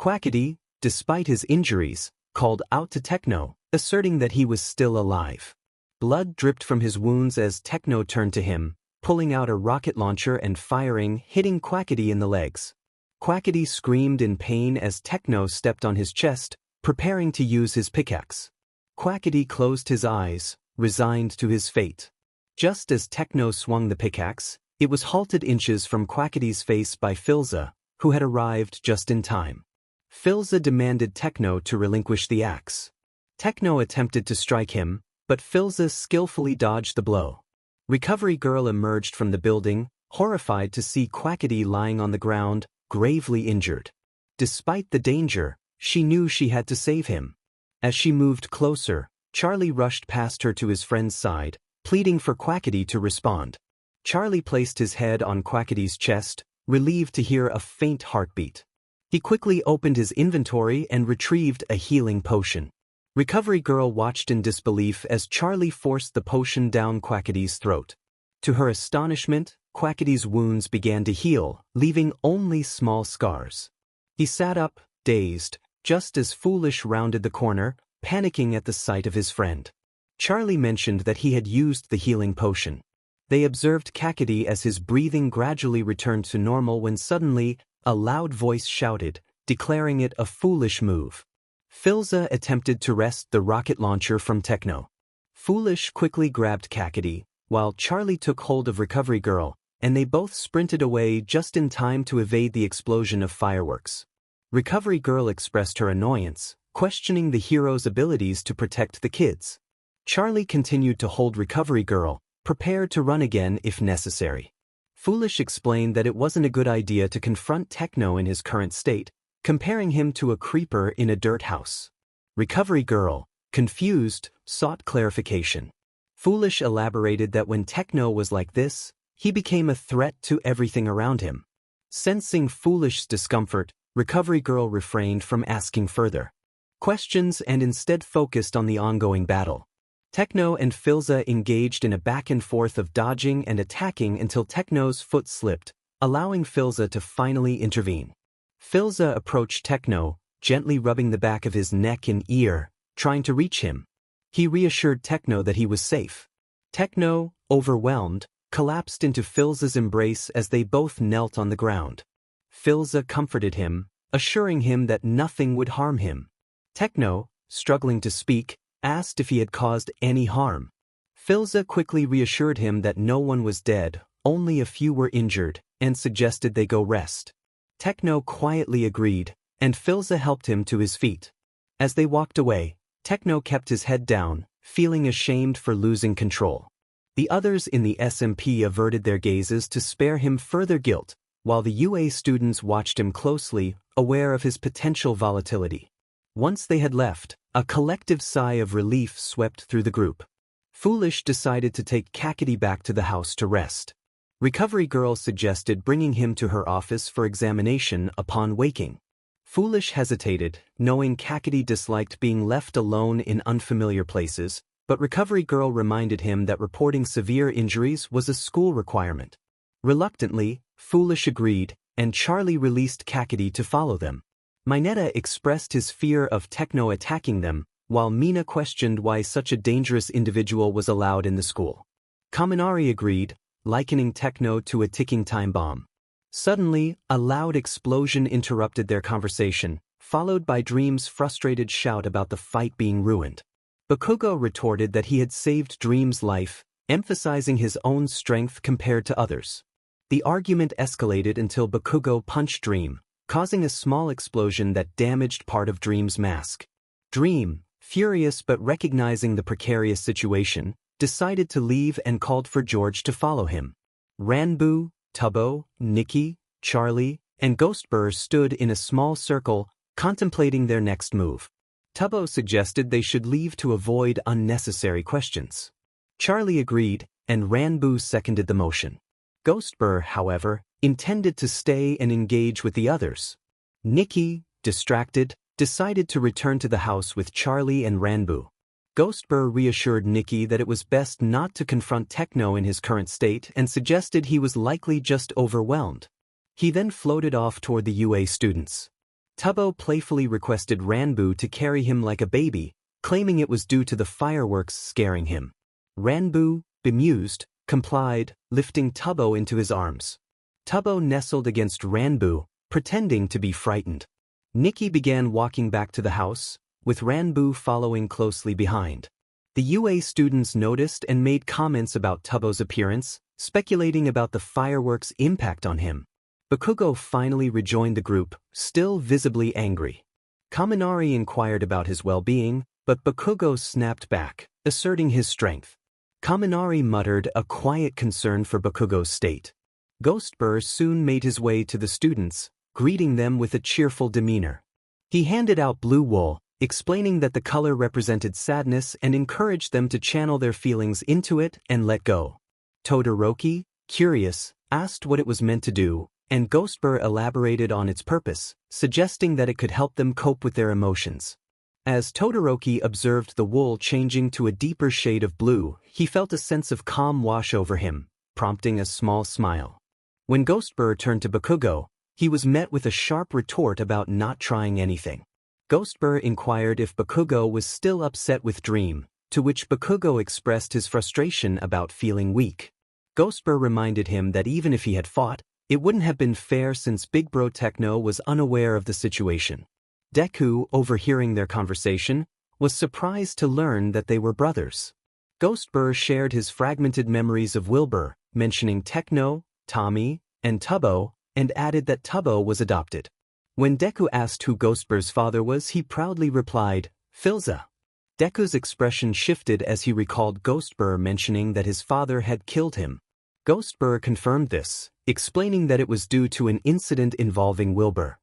Quackity, despite his injuries, called out to Techno, asserting that he was still alive. Blood dripped from his wounds as Techno turned to him, pulling out a rocket launcher and firing, hitting Quackity in the legs. Quackity screamed in pain as Techno stepped on his chest, preparing to use his pickaxe. Quackity closed his eyes, resigned to his fate. Just as Techno swung the pickaxe, it was halted inches from Quackity's face by Filza, who had arrived just in time. Filza demanded Techno to relinquish the axe. Techno attempted to strike him, but Filza skillfully dodged the blow. Recovery Girl emerged from the building, horrified to see Quackity lying on the ground, gravely injured. Despite the danger, she knew she had to save him. As she moved closer, Charlie rushed past her to his friend's side, pleading for Quackity to respond. Charlie placed his head on Quackity's chest, relieved to hear a faint heartbeat. He quickly opened his inventory and retrieved a healing potion. Recovery Girl watched in disbelief as Charlie forced the potion down Quackity's throat. To her astonishment, Quackity's wounds began to heal, leaving only small scars. He sat up, dazed, just as Foolish rounded the corner, panicking at the sight of his friend. Charlie mentioned that he had used the healing potion. They observed Quackity as his breathing gradually returned to normal when suddenly, a loud voice shouted, declaring it a foolish move. Filza attempted to wrest the rocket launcher from Techno. Foolish quickly grabbed Quackity, while Charlie took hold of Recovery Girl, and they both sprinted away just in time to evade the explosion of fireworks. Recovery Girl expressed her annoyance, questioning the hero's abilities to protect the kids. Charlie continued to hold Recovery Girl, prepared to run again if necessary. Foolish explained that it wasn't a good idea to confront Techno in his current state, comparing him to a creeper in a dirt house. Recovery Girl, confused, sought clarification. Foolish elaborated that when Techno was like this, he became a threat to everything around him. Sensing Foolish's discomfort, Recovery Girl refrained from asking further questions and instead focused on the ongoing battle. Techno and Filza engaged in a back and forth of dodging and attacking until Techno's foot slipped, allowing Filza to finally intervene. Filza approached Techno, gently rubbing the back of his neck and ear, trying to reach him. He reassured Techno that he was safe. Techno, overwhelmed, collapsed into Filza's embrace as they both knelt on the ground. Filza comforted him, assuring him that nothing would harm him. Techno, struggling to speak, asked if he had caused any harm. Filza quickly reassured him that no one was dead, only a few were injured, and suggested they go rest. Techno quietly agreed, and Filza helped him to his feet. As they walked away, Techno kept his head down, feeling ashamed for losing control. The others in the SMP averted their gazes to spare him further guilt, while the UA students watched him closely, aware of his potential volatility. Once they had left, a collective sigh of relief swept through the group. Foolish decided to take Quackity back to the house to rest. Recovery Girl suggested bringing him to her office for examination upon waking. Foolish hesitated, knowing Quackity disliked being left alone in unfamiliar places, but Recovery Girl reminded him that reporting severe injuries was a school requirement. Reluctantly, Foolish agreed, and Charlie released Quackity to follow them. Mineta expressed his fear of Techno attacking them, while Mina questioned why such a dangerous individual was allowed in the school. Kaminari agreed, likening Techno to a ticking time bomb. Suddenly, a loud explosion interrupted their conversation, followed by Dream's frustrated shout about the fight being ruined. Bakugo retorted that he had saved Dream's life, emphasizing his own strength compared to others. The argument escalated until Bakugo punched Dream, causing a small explosion that damaged part of Dream's mask. Dream, furious but recognizing the precarious situation, decided to leave and called for George to follow him. Ranboo, Tubbo, Nikki, Charlie, and Ghostbur stood in a small circle, contemplating their next move. Tubbo suggested they should leave to avoid unnecessary questions. Charlie agreed, and Ranboo seconded the motion. Ghostbur, however, intended to stay and engage with the others. Nikki, distracted, decided to return to the house with Charlie and Ranboo. Ghostbur reassured Nikki that it was best not to confront Techno in his current state and suggested he was likely just overwhelmed. He then floated off toward the UA students. Tubbo playfully requested Ranboo to carry him like a baby, claiming it was due to the fireworks scaring him. Ranboo, bemused, complied, lifting Tubbo into his arms. Tubbo nestled against Ranboo, pretending to be frightened. Nikki began walking back to the house, with Ranboo following closely behind. The UA students noticed and made comments about Tubbo's appearance, speculating about the fireworks' impact on him. Bakugo finally rejoined the group, still visibly angry. Kaminari inquired about his well-being, but Bakugo snapped back, asserting his strength. Kaminari muttered a quiet concern for Bakugo's state. Ghostbur soon made his way to the students, greeting them with a cheerful demeanor. He handed out blue wool, explaining that the color represented sadness and encouraged them to channel their feelings into it and let go. Todoroki, curious, asked what it was meant to do, and Ghostbur elaborated on its purpose, suggesting that it could help them cope with their emotions. As Todoroki observed the wool changing to a deeper shade of blue, he felt a sense of calm wash over him, prompting a small smile. When Ghostbur turned to Bakugo, he was met with a sharp retort about not trying anything. Ghostbur inquired if Bakugo was still upset with Dream, to which Bakugo expressed his frustration about feeling weak. Ghostbur reminded him that even if he had fought, it wouldn't have been fair since Big Bro Techno was unaware of the situation. Deku, overhearing their conversation, was surprised to learn that they were brothers. Ghostbur shared his fragmented memories of Wilbur, mentioning Techno, Tommy, and Tubbo, and added that Tubbo was adopted. When Deku asked who Ghostbur's father was, he proudly replied, Philza. Deku's expression shifted as he recalled Ghostbur mentioning that his father had killed him. Ghostbur confirmed this, explaining that it was due to an incident involving Wilbur.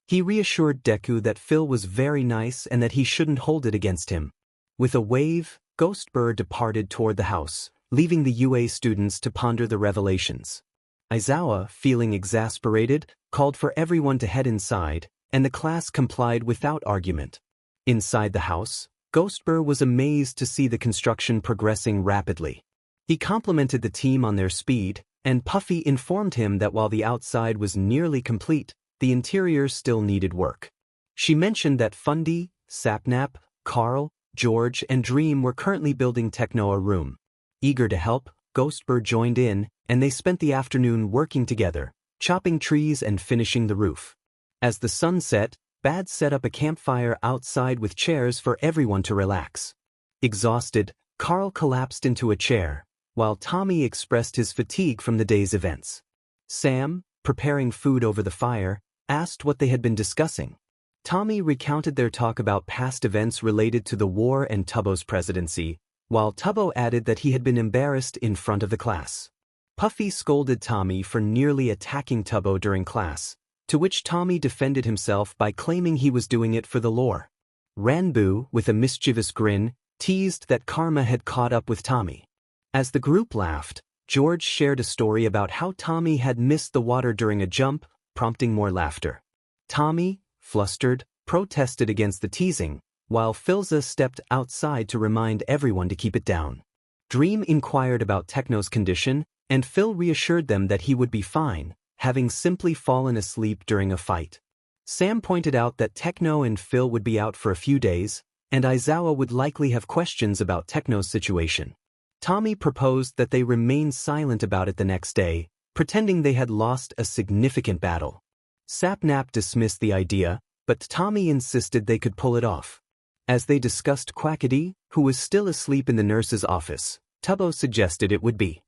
He reassured Deku that Phil was very nice and that he shouldn't hold it against him. With a wave, Ghostbur departed toward the house, leaving the UA students to ponder the revelations. Aizawa, feeling exasperated, called for everyone to head inside, and the class complied without argument. Inside the house, Ghostbur was amazed to see the construction progressing rapidly. He complimented the team on their speed, and Puffy informed him that while the outside was nearly complete, the interior still needed work. She mentioned that Fundy, Sapnap, Carl, George, and Dream were currently building Techno a room. Eager to help, Ghostbur joined in, and they spent the afternoon working together, chopping trees and finishing the roof. As the sun set, Bad set up a campfire outside with chairs for everyone to relax. Exhausted, Carl collapsed into a chair, while Tommy expressed his fatigue from the day's events. Sam, preparing food over the fire, asked what they had been discussing. Tommy recounted their talk about past events related to the war and Tubbo's presidency, while Tubbo added that he had been embarrassed in front of the class. Puffy scolded Tommy for nearly attacking Tubbo during class, to which Tommy defended himself by claiming he was doing it for the lore. Ranboo, with a mischievous grin, teased that karma had caught up with Tommy. As the group laughed, George shared a story about how Tommy had missed the water during a jump, prompting more laughter. Tommy, flustered, protested against the teasing, while Philza stepped outside to remind everyone to keep it down. Dream inquired about Techno's condition, and Phil reassured them that he would be fine, having simply fallen asleep during a fight. Sam pointed out that Techno and Phil would be out for a few days, and Aizawa would likely have questions about Techno's situation. Tommy proposed that they remain silent about it the next day, pretending they had lost a significant battle. Sapnap dismissed the idea, but Tommy insisted they could pull it off. As they discussed Quackity, who was still asleep in the nurse's office, Tubbo suggested it would be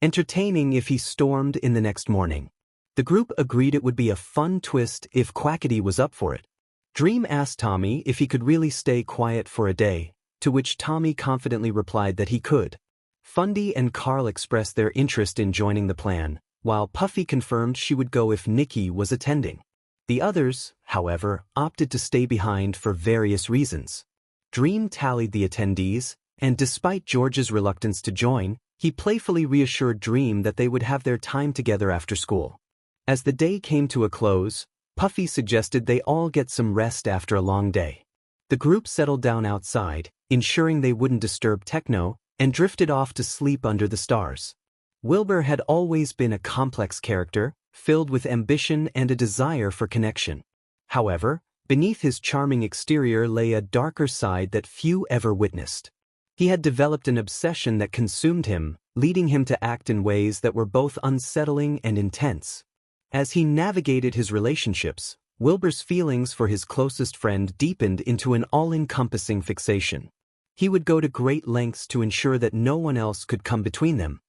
entertaining if he stormed in the next morning. The group agreed it would be a fun twist if Quackity was up for it. Dream asked Tommy if he could really stay quiet for a day, to which Tommy confidently replied that he could. Fundy and Carl expressed their interest in joining the plan, while Puffy confirmed she would go if Nikki was attending. The others, however, opted to stay behind for various reasons. Dream tallied the attendees, and despite George's reluctance to join, he playfully reassured Dream that they would have their time together after school. As the day came to a close, Puffy suggested they all get some rest after a long day. The group settled down outside, ensuring they wouldn't disturb Techno, and drifted off to sleep under the stars. Wilbur had always been a complex character, filled with ambition and a desire for connection. However, beneath his charming exterior lay a darker side that few ever witnessed. He had developed an obsession that consumed him, leading him to act in ways that were both unsettling and intense. As he navigated his relationships, Wilbur's feelings for his closest friend deepened into an all-encompassing fixation. He would go to great lengths to ensure that no one else could come between them.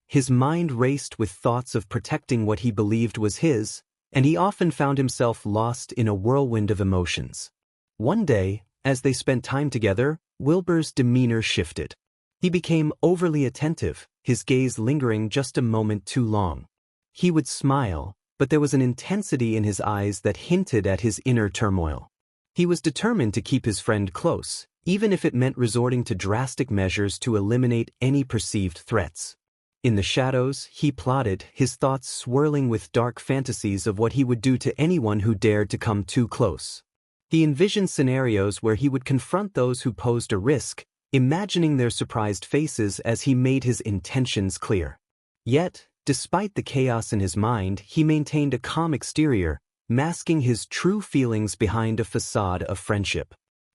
His mind raced with thoughts of protecting what he believed was his, and he often found himself lost in a whirlwind of emotions. One day, as they spent time together, Wilbur's demeanor shifted. He became overly attentive, his gaze lingering just a moment too long. He would smile, but there was an intensity in his eyes that hinted at his inner turmoil. He was determined to keep his friend close, even if it meant resorting to drastic measures to eliminate any perceived threats. In the shadows, he plotted, his thoughts swirling with dark fantasies of what he would do to anyone who dared to come too close. He envisioned scenarios where he would confront those who posed a risk, imagining their surprised faces as he made his intentions clear. Yet, despite the chaos in his mind, he maintained a calm exterior, masking his true feelings behind a facade of friendship.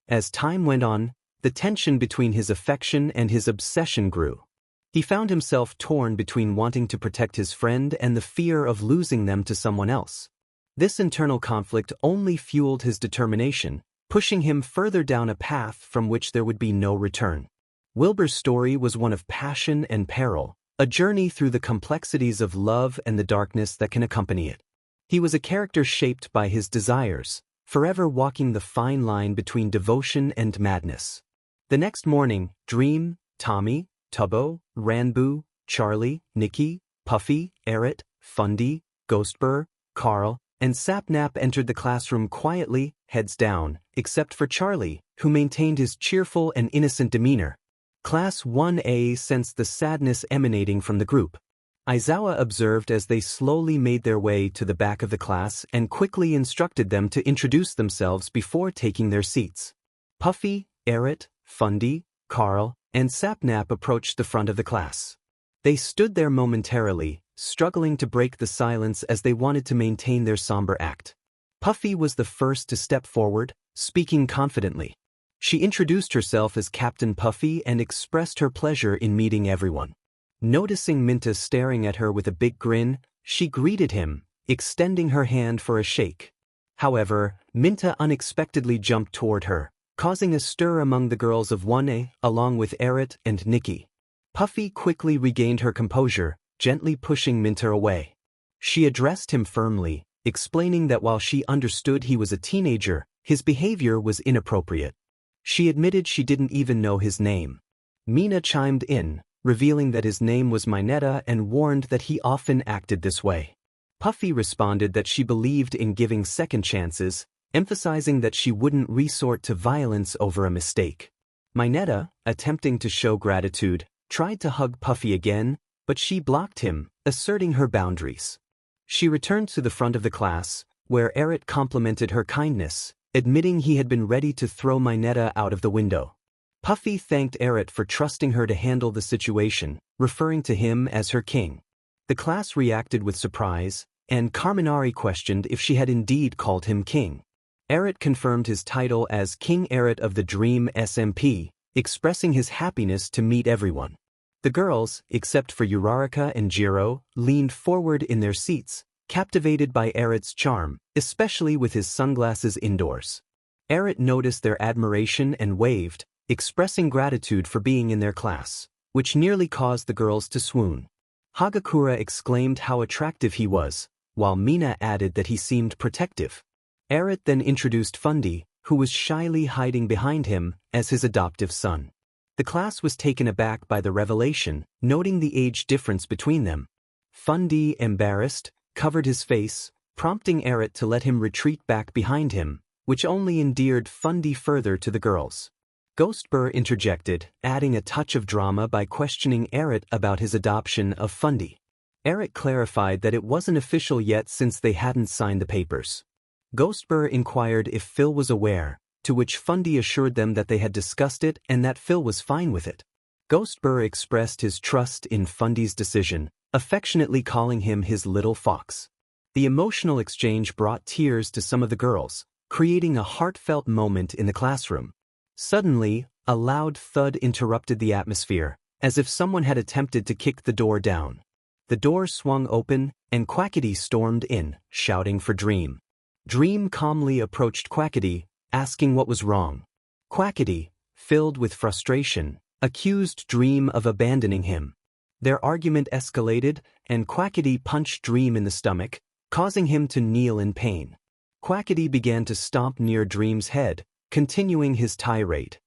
As time went on, the tension between his affection and his obsession grew. He found himself torn between wanting to protect his friend and the fear of losing them to someone else. This internal conflict only fueled his determination, pushing him further down a path from which there would be no return. Wilbur's story was one of passion and peril, a journey through the complexities of love and the darkness that can accompany it. He was a character shaped by his desires, forever walking the fine line between devotion and madness. The next morning, Dream, Tommy, Tubbo, Ranboo, Charlie, Nikki, Puffy, Eret, Fundy, Ghostbur, Carl, and Sapnap entered the classroom quietly, heads down, except for Charlie, who maintained his cheerful and innocent demeanor. Class 1A sensed the sadness emanating from the group. Aizawa observed as they slowly made their way to the back of the class and quickly instructed them to introduce themselves before taking their seats. Puffy, Eret, Fundy, Carl, and Sapnap approached the front of the class. They stood there momentarily, struggling to break the silence as they wanted to maintain their somber act. Puffy was the first to step forward, speaking confidently. She introduced herself as Captain Puffy and expressed her pleasure in meeting everyone. Noticing Minta staring at her with a big grin, she greeted him, extending her hand for a shake. However, Minta unexpectedly jumped toward her, causing a stir among the girls of 1A, along with Eret and Nikki. Puffy quickly regained her composure, gently pushing Minta away. She addressed him firmly, explaining that while she understood he was a teenager, his behavior was inappropriate. She admitted she didn't even know his name. Mina chimed in, revealing that his name was Mineta and warned that he often acted this way. Puffy responded that she believed in giving second chances, emphasizing that she wouldn't resort to violence over a mistake. Mineta, attempting to show gratitude, tried to hug Puffy again, but she blocked him, asserting her boundaries. She returned to the front of the class, where Eret complimented her kindness, admitting he had been ready to throw Mineta out of the window. Puffy thanked Eret for trusting her to handle the situation, referring to him as her king. The class reacted with surprise, and Carminari questioned if she had indeed called him king. Eret confirmed his title as King Eret of the Dream SMP, expressing his happiness to meet everyone. The girls, except for Uraraka and Jiro, leaned forward in their seats, captivated by Eret's charm, especially with his sunglasses indoors. Eret noticed their admiration and waved, expressing gratitude for being in their class, which nearly caused the girls to swoon. Hagakura exclaimed how attractive he was, while Mina added that he seemed protective. Eret then introduced Fundy, who was shyly hiding behind him, as his adoptive son. The class was taken aback by the revelation, noting the age difference between them. Fundy, embarrassed, covered his face, prompting Eret to let him retreat back behind him, which only endeared Fundy further to the girls. Ghostbur interjected, adding a touch of drama by questioning Eret about his adoption of Fundy. Eret clarified that it wasn't official yet since they hadn't signed the papers. Ghostbur inquired if Phil was aware, to which Fundy assured them that they had discussed it and that Phil was fine with it. Ghostbur expressed his trust in Fundy's decision, affectionately calling him his little fox. The emotional exchange brought tears to some of the girls, creating a heartfelt moment in the classroom. Suddenly, a loud thud interrupted the atmosphere, as if someone had attempted to kick the door down. The door swung open, and Quackity stormed in, shouting for Dream. Dream calmly approached Quackity, asking what was wrong. Quackity, filled with frustration, accused Dream of abandoning him. Their argument escalated, and Quackity punched Dream in the stomach, causing him to kneel in pain. Quackity began to stomp near Dream's head, continuing his tirade.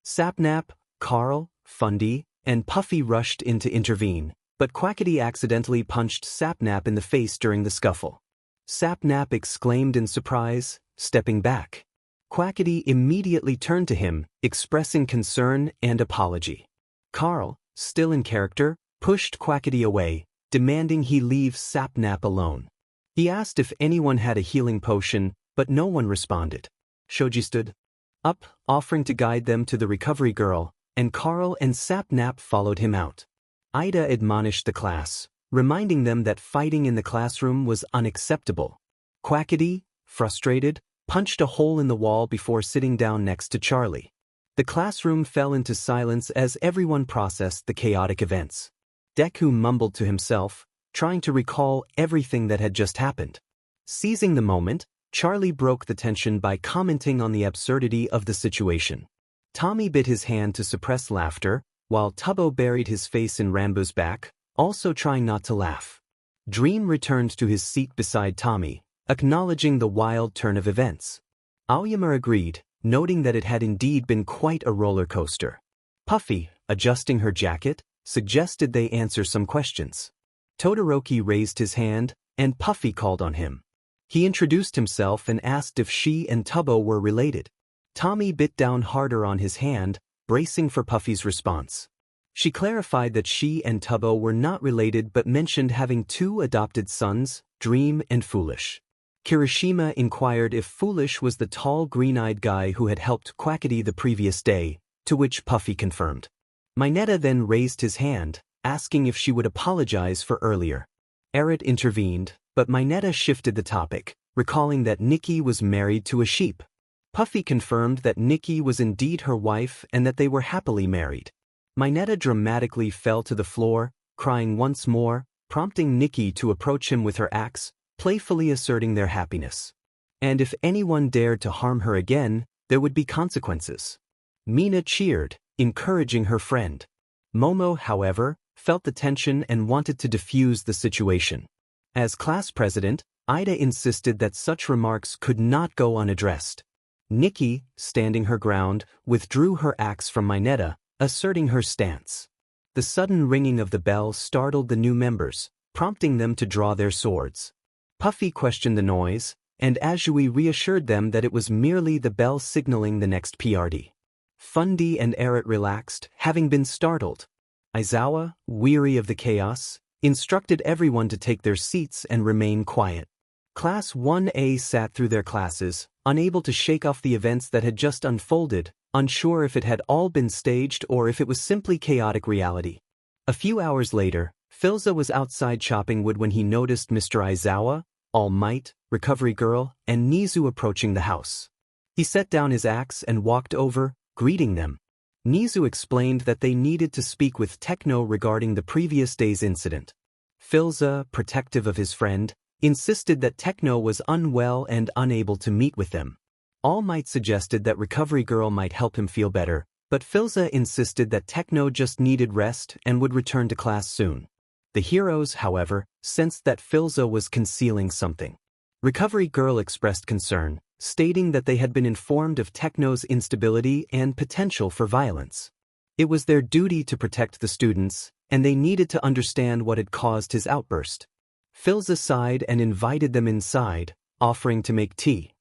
Sapnap, Carl, Fundy, and Puffy rushed in to intervene, but Quackity accidentally punched Sapnap in the face during the scuffle. Sapnap exclaimed in surprise, stepping back. Quackity immediately turned to him, expressing concern and apology. Carl, still in character, pushed Quackity away, demanding he leave Sapnap alone. He asked if anyone had a healing potion, but no one responded. Shoji stood up, offering to guide them to the recovery girl, and Carl and Sapnap followed him out. Ida admonished the class, reminding them that fighting in the classroom was unacceptable. Quackity, frustrated, punched a hole in the wall before sitting down next to Charlie. The classroom fell into silence as everyone processed the chaotic events. Deku mumbled to himself, trying to recall everything that had just happened. Seizing the moment, Charlie broke the tension by commenting on the absurdity of the situation. Tommy bit his hand to suppress laughter, while Tubbo buried his face in Rambo's back, also trying not to laugh. Dream returned to his seat beside Tommy, acknowledging the wild turn of events. Aoyama agreed, noting that it had indeed been quite a roller coaster. Puffy, adjusting her jacket, suggested they answer some questions. Todoroki raised his hand, and Puffy called on him. He introduced himself and asked if she and Tubbo were related. Tommy bit down harder on his hand, bracing for Puffy's response. She clarified that she and Tubbo were not related but mentioned having 2 adopted sons, Dream and Foolish. Kirishima inquired if Foolish was the tall green-eyed guy who had helped Quackity the previous day, to which Puffy confirmed. Mineta then raised his hand, asking if she would apologize for earlier. Eret intervened, but Mineta shifted the topic, recalling that Nikki was married to a sheep. Puffy confirmed that Nikki was indeed her wife and that they were happily married. Mineta dramatically fell to the floor, crying once more, prompting Nikki to approach him with her axe, playfully asserting their happiness. And if anyone dared to harm her again, there would be consequences. Mina cheered, encouraging her friend. Momo, however, felt the tension and wanted to defuse the situation. As class president, Ida insisted that such remarks could not go unaddressed. Nikki, standing her ground, withdrew her axe from Mineta, asserting her stance. The sudden ringing of the bell startled the new members, prompting them to draw their swords. Puffy questioned the noise, and Azui reassured them that it was merely the bell signaling the next PRD. Fundy and Eret relaxed, having been startled. Aizawa, weary of the chaos, instructed everyone to take their seats and remain quiet. Class 1A sat through their classes, unable to shake off the events that had just unfolded, unsure if it had all been staged or if it was simply chaotic reality. A few hours later, Philza was outside chopping wood when he noticed Mr. Aizawa, All Might, Recovery Girl, and Nizu approaching the house. He set down his axe and walked over, greeting them. Nizu explained that they needed to speak with Techno regarding the previous day's incident. Philza, protective of his friend, insisted that Techno was unwell and unable to meet with them. All Might suggested that Recovery Girl might help him feel better, but Philza insisted that Techno just needed rest and would return to class soon. The heroes, however, sensed that Philza was concealing something. Recovery Girl expressed concern, stating that they had been informed of Techno's instability and potential for violence. It was their duty to protect the students, and they needed to understand what had caused his outburst. Philza sighed and invited them inside, offering to make tea.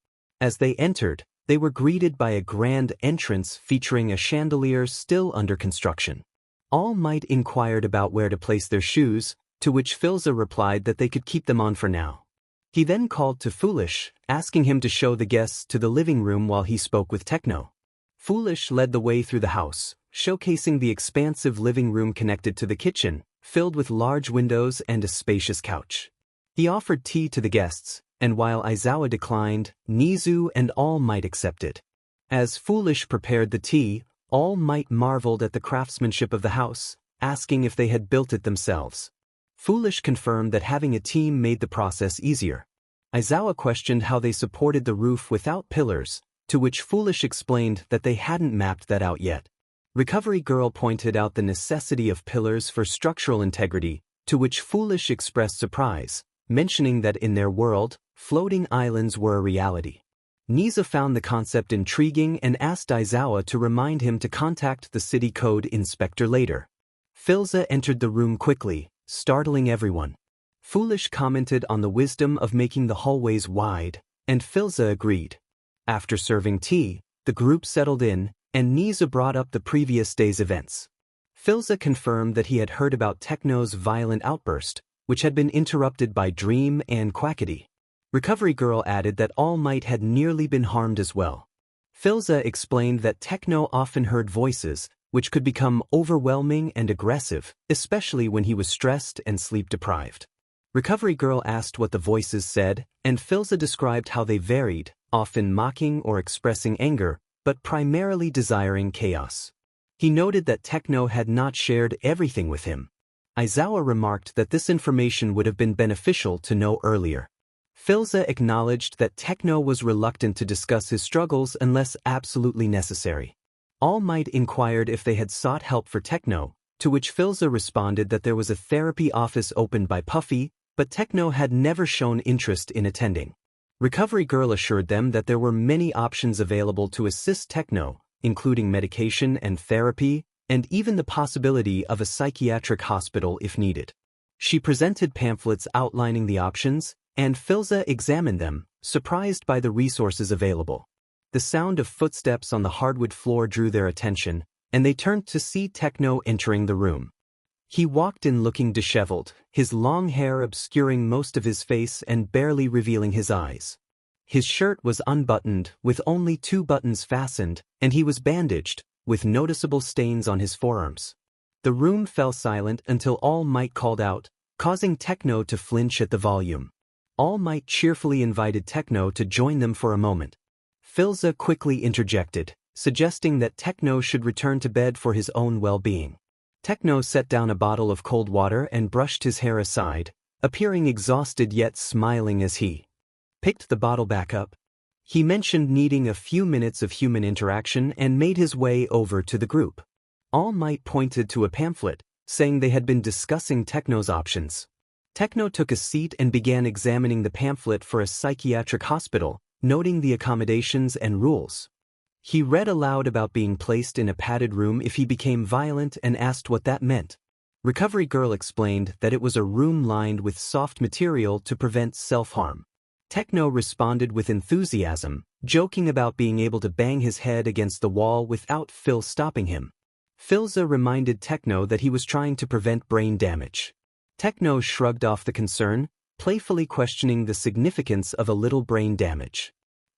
As they entered, they were greeted by a grand entrance featuring a chandelier still under construction. All Might inquired about where to place their shoes, to which Philza replied that they could keep them on for now. He then called to Foolish, asking him to show the guests to the living room while he spoke with Techno. Foolish led the way through the house, showcasing the expansive living room connected to the kitchen, filled with large windows and a spacious couch. He offered tea to the guests, and while Aizawa declined, Nizu and All Might accepted. As Foolish prepared the tea, All Might marveled at the craftsmanship of the house, asking if they had built it themselves. Foolish confirmed that having a team made the process easier. Aizawa questioned how they supported the roof without pillars, to which Foolish explained that they hadn't mapped that out yet. Recovery Girl pointed out the necessity of pillars for structural integrity, to which Foolish expressed surprise, mentioning that in their world, floating islands were a reality. Niza found the concept intriguing and asked Aizawa to remind him to contact the city code inspector later. Philza entered the room quickly, startling everyone. Foolish commented on the wisdom of making the hallways wide, and Philza agreed. After serving tea, the group settled in, and Niza brought up the previous day's events. Philza confirmed that he had heard about Techno's violent outburst, which had been interrupted by Dream and Quackity. Recovery Girl added that All Might had nearly been harmed as well. Philza explained that Techno often heard voices, which could become overwhelming and aggressive, especially when he was stressed and sleep-deprived. Recovery Girl asked what the voices said, and Philza described how they varied, often mocking or expressing anger, but primarily desiring chaos. He noted that Techno had not shared everything with him. Aizawa remarked that this information would have been beneficial to know earlier. Philza acknowledged that Techno was reluctant to discuss his struggles unless absolutely necessary. All Might inquired if they had sought help for Techno, to which Philza responded that there was a therapy office opened by Puffy, but Techno had never shown interest in attending. Recovery Girl assured them that there were many options available to assist Techno, including medication and therapy, and even the possibility of a psychiatric hospital if needed. She presented pamphlets outlining the options, and Philza examined them, surprised by the resources available. The sound of footsteps on the hardwood floor drew their attention, and they turned to see Techno entering the room. He walked in looking disheveled, his long hair obscuring most of his face and barely revealing his eyes. His shirt was unbuttoned, with only 2 buttons fastened, and he was bandaged, with noticeable stains on his forearms. The room fell silent until All Might called out, causing Techno to flinch at the volume. All Might cheerfully invited Techno to join them for a moment. Philza quickly interjected, suggesting that Techno should return to bed for his own well-being. Techno set down a bottle of cold water and brushed his hair aside, appearing exhausted yet smiling as he picked the bottle back up. He mentioned needing a few minutes of human interaction and made his way over to the group. All Might pointed to a pamphlet, saying they had been discussing Techno's options. Techno took a seat and began examining the pamphlet for a psychiatric hospital, noting the accommodations and rules. He read aloud about being placed in a padded room if he became violent and asked what that meant. Recovery Girl explained that it was a room lined with soft material to prevent self-harm. Techno responded with enthusiasm, joking about being able to bang his head against the wall without Phil stopping him. Philza reminded Techno that he was trying to prevent brain damage. Techno shrugged off the concern, playfully questioning the significance of a little brain damage.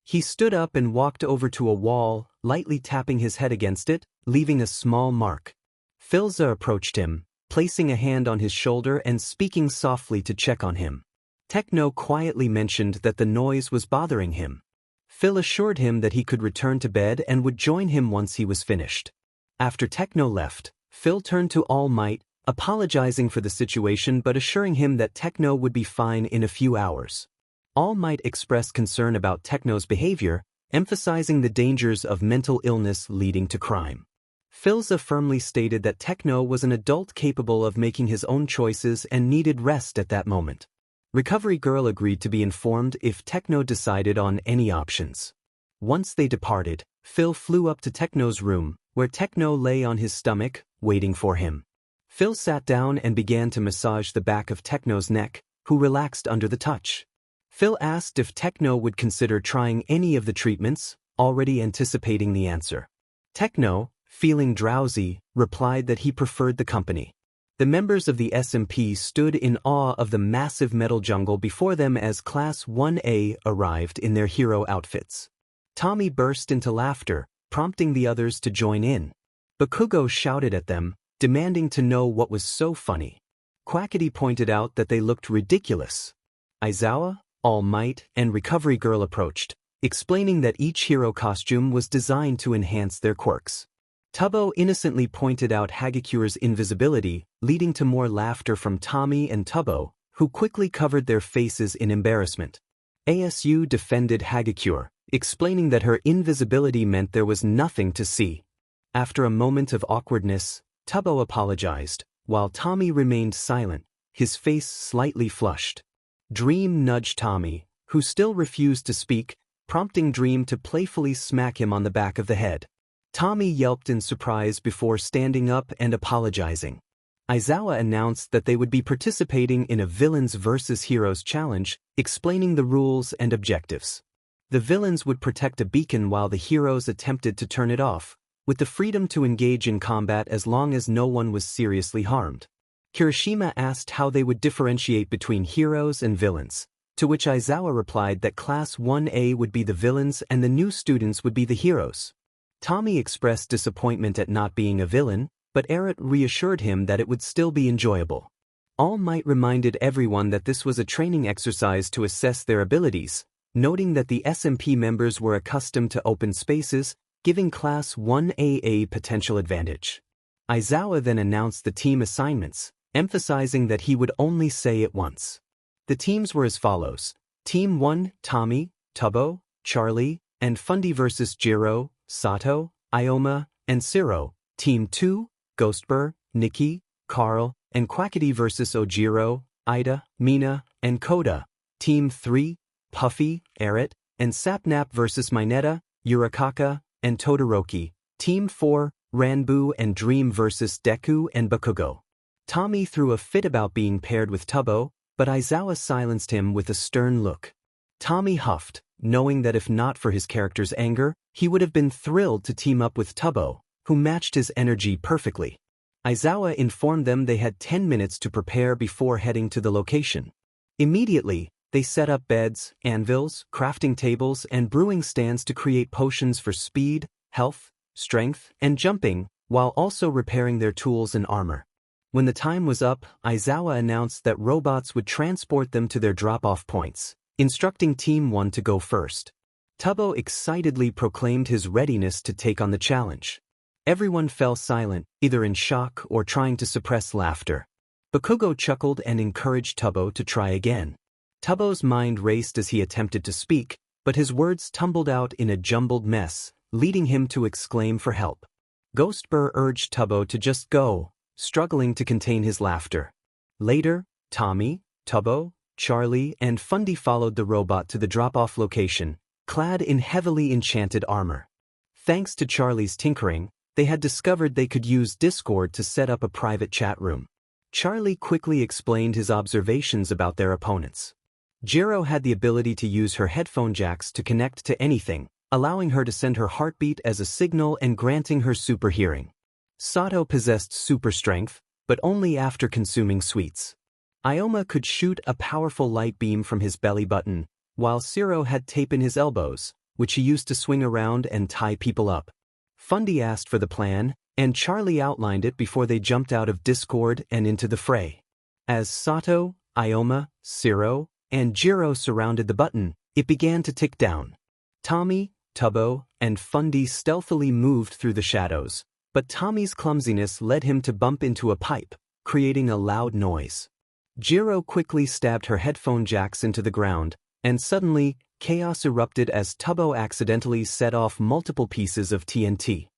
He stood up and walked over to a wall, lightly tapping his head against it, leaving a small mark. Philza approached him, placing a hand on his shoulder and speaking softly to check on him. Techno quietly mentioned that the noise was bothering him. Phil assured him that he could return to bed and would join him once he was finished. After Techno left, Phil turned to All Might, apologizing for the situation but assuring him that Techno would be fine in a few hours. All Might expressed concern about Techno's behavior, emphasizing the dangers of mental illness leading to crime. Philza firmly stated that Techno was an adult capable of making his own choices and needed rest at that moment. Recovery Girl agreed to be informed if Techno decided on any options. Once they departed, Phil flew up to Techno's room, where Techno lay on his stomach, waiting for him. Phil sat down and began to massage the back of Techno's neck, who relaxed under the touch. Phil asked if Techno would consider trying any of the treatments, already anticipating the answer. Techno, feeling drowsy, replied that he preferred the company. The members of the SMP stood in awe of the massive metal jungle before them as Class 1A arrived in their hero outfits. Tommy burst into laughter, prompting the others to join in. Bakugo shouted at them, demanding to know what was so funny. Quackity pointed out that they looked ridiculous. Aizawa, All Might, and Recovery Girl approached, explaining that each hero costume was designed to enhance their quirks. Tubbo innocently pointed out Hagicure's invisibility, leading to more laughter from Tommy and Tubbo, who quickly covered their faces in embarrassment. ASU defended Hagicure, explaining that her invisibility meant there was nothing to see. After a moment of awkwardness, Tubbo apologized, while Tommy remained silent, his face slightly flushed. Dream nudged Tommy, who still refused to speak, prompting Dream to playfully smack him on the back of the head. Tommy yelped in surprise before standing up and apologizing. Aizawa announced that they would be participating in a Villains vs. Heroes challenge, explaining the rules and objectives. The villains would protect a beacon while the heroes attempted to turn it off, with the freedom to engage in combat as long as no one was seriously harmed. Kirishima asked how they would differentiate between heroes and villains, to which Aizawa replied that Class 1A would be the villains and the new students would be the heroes. Tommy expressed disappointment at not being a villain, but Eret reassured him that it would still be enjoyable. All Might reminded everyone that this was a training exercise to assess their abilities, noting that the SMP members were accustomed to open spaces, giving Class 1A a potential advantage. Aizawa then announced the team assignments, emphasizing that he would only say it once. The teams were as follows: Team 1, Tommy, Tubbo, Charlie, and Fundy vs. Jiro, Sato, Ioma, and Siro. Team 2, Ghostbur, Nikki, Carl, and Quackity vs. Ojiro, Ida, Mina, and Koda. Team 3, Puffy, Eret, and Sapnap vs. Mineta, Yurakaka, and Todoroki. Team 4, Ranbu and Dream vs. Deku and Bakugo. Tommy threw a fit about being paired with Tubbo, but Aizawa silenced him with a stern look. Tommy huffed, knowing that if not for his character's anger, he would have been thrilled to team up with Tubbo, who matched his energy perfectly. Aizawa informed them they had 10 minutes to prepare before heading to the location. Immediately, they set up beds, anvils, crafting tables, and brewing stands to create potions for speed, health, strength, and jumping, while also repairing their tools and armor. When the time was up, Aizawa announced that robots would transport them to their drop-off points, instructing Team 1 to go first. Tubbo excitedly proclaimed his readiness to take on the challenge. Everyone fell silent, either in shock or trying to suppress laughter. Bakugo chuckled and encouraged Tubbo to try again. Tubbo's mind raced as he attempted to speak, but his words tumbled out in a jumbled mess, leading him to exclaim for help. Ghostbur urged Tubbo to just go, struggling to contain his laughter. Later, Tommy, Tubbo, Charlie, and Fundy followed the robot to the drop-off location, clad in heavily enchanted armor. Thanks to Charlie's tinkering, they had discovered they could use Discord to set up a private chat room. Charlie quickly explained his observations about their opponents. Jiro had the ability to use her headphone jacks to connect to anything, allowing her to send her heartbeat as a signal and granting her super hearing. Sato possessed super strength, but only after consuming sweets. Ioma could shoot a powerful light beam from his belly button, while Siro had tape in his elbows, which he used to swing around and tie people up. Fundy asked for the plan, and Charlie outlined it before they jumped out of Discord and into the fray. As Sato, Ioma, Siro, and Jiro surrounded the button, it began to tick down. Tommy, Tubbo, and Fundy stealthily moved through the shadows, but Tommy's clumsiness led him to bump into a pipe, creating a loud noise. Jiro quickly stabbed her headphone jacks into the ground, and suddenly, chaos erupted as Tubbo accidentally set off multiple pieces of TNT.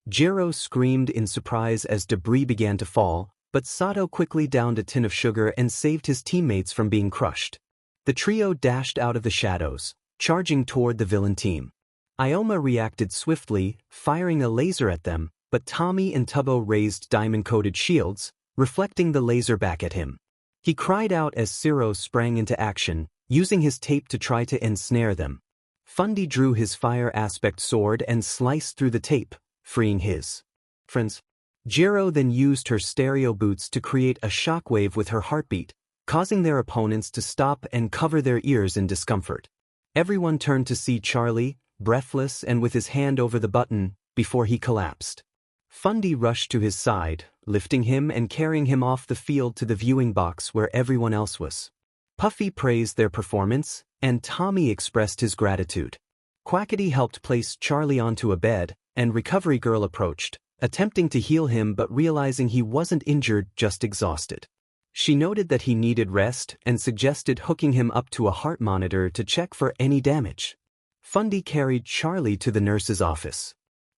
Jiro screamed in surprise as debris began to fall, but Sato quickly downed a tin of sugar and saved his teammates from being crushed. The trio dashed out of the shadows, charging toward the villain team. Ioma reacted swiftly, firing a laser at them, but Tommy and Tubbo raised diamond-coated shields, reflecting the laser back at him. He cried out as Siro sprang into action, using his tape to try to ensnare them. Fundy drew his fire aspect sword and sliced through the tape, freeing his friends. Jiro then used her stereo boots to create a shockwave with her heartbeat, causing their opponents to stop and cover their ears in discomfort. Everyone turned to see Charlie, breathless and with his hand over the button, before he collapsed. Fundy rushed to his side, lifting him and carrying him off the field to the viewing box where everyone else was. Puffy praised their performance, and Tommy expressed his gratitude. Quackity helped place Charlie onto a bed, and Recovery Girl approached, attempting to heal him but realizing he wasn't injured, just exhausted. She noted that he needed rest and suggested hooking him up to a heart monitor to check for any damage. Fundy carried Charlie to the nurse's office.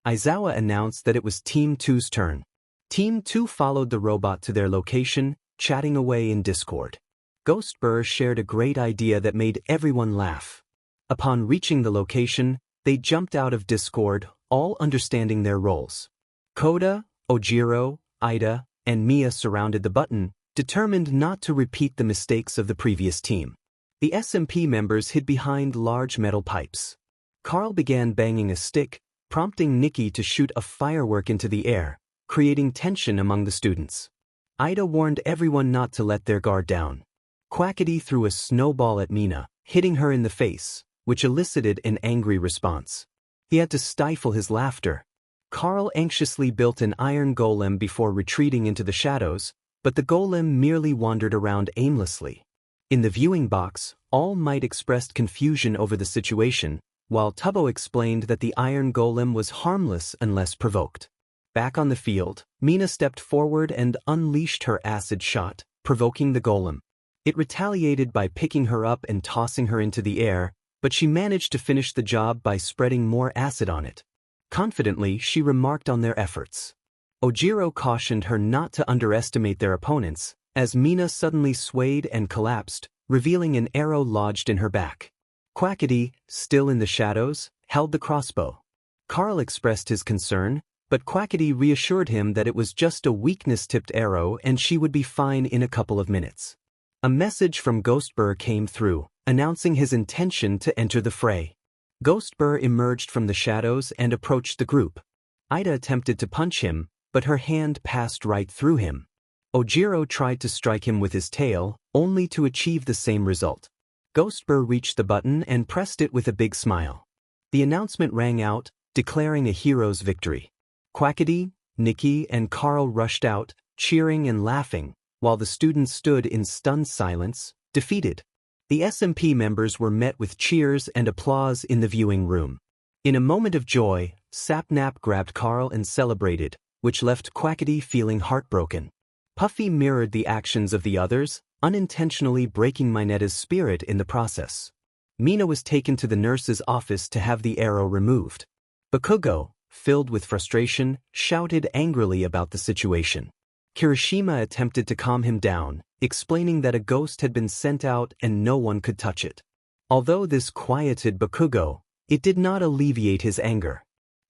Aizawa announced that it was Team 2's turn. Team 2 followed the robot to their location, chatting away in Discord. Ghostbur shared a great idea that made everyone laugh. Upon reaching the location, they jumped out of Discord, all understanding their roles. Koda, Ojiro, Ida, and Mia surrounded the button, determined not to repeat the mistakes of the previous team. The SMP members hid behind large metal pipes. Carl began banging a stick, prompting Nikki to shoot a firework into the air, creating tension among the students. Ida warned everyone not to let their guard down. Quackity threw a snowball at Mina, hitting her in the face, which elicited an angry response. He had to stifle his laughter. Carl anxiously built an iron golem before retreating into the shadows, but the golem merely wandered around aimlessly. In the viewing box, All Might expressed confusion over the situation, while Tubbo explained that the iron golem was harmless unless provoked. Back on the field, Mina stepped forward and unleashed her acid shot, provoking the golem. It retaliated by picking her up and tossing her into the air, but she managed to finish the job by spreading more acid on it. Confidently, she remarked on their efforts. Ojiro cautioned her not to underestimate their opponents, as Mina suddenly swayed and collapsed, revealing an arrow lodged in her back. Quackity, still in the shadows, held the crossbow. Carl expressed his concern, but Quackity reassured him that it was just a weakness-tipped arrow and she would be fine in a couple of minutes. A message from Ghostbur came through, announcing his intention to enter the fray. Ghostbur emerged from the shadows and approached the group. Ida attempted to punch him, but her hand passed right through him. Ojiro tried to strike him with his tail, only to achieve the same result. Ghostbur reached the button and pressed it with a big smile. The announcement rang out, declaring a hero's victory. Quackity, Nikki, and Carl rushed out, cheering and laughing, while the students stood in stunned silence, defeated. The SMP members were met with cheers and applause in the viewing room. In a moment of joy, Sapnap grabbed Carl and celebrated, which left Quackity feeling heartbroken. Puffy mirrored the actions of the others, unintentionally breaking Minetta's spirit in the process. Mina was taken to the nurse's office to have the arrow removed. Bakugo, filled with frustration, shouted angrily about the situation. Kirishima attempted to calm him down, explaining that a ghost had been sent out and no one could touch it. Although this quieted Bakugo, it did not alleviate his anger.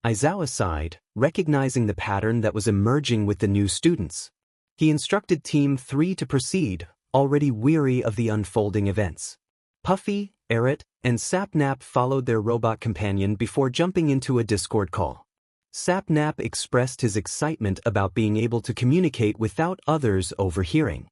Aizawa sighed, recognizing the pattern that was emerging with the new students. He instructed Team 3 to proceed, already weary of the unfolding events. Puffy, Eret, and Sapnap followed their robot companion before jumping into a Discord call. Sapnap expressed his excitement about being able to communicate without others overhearing.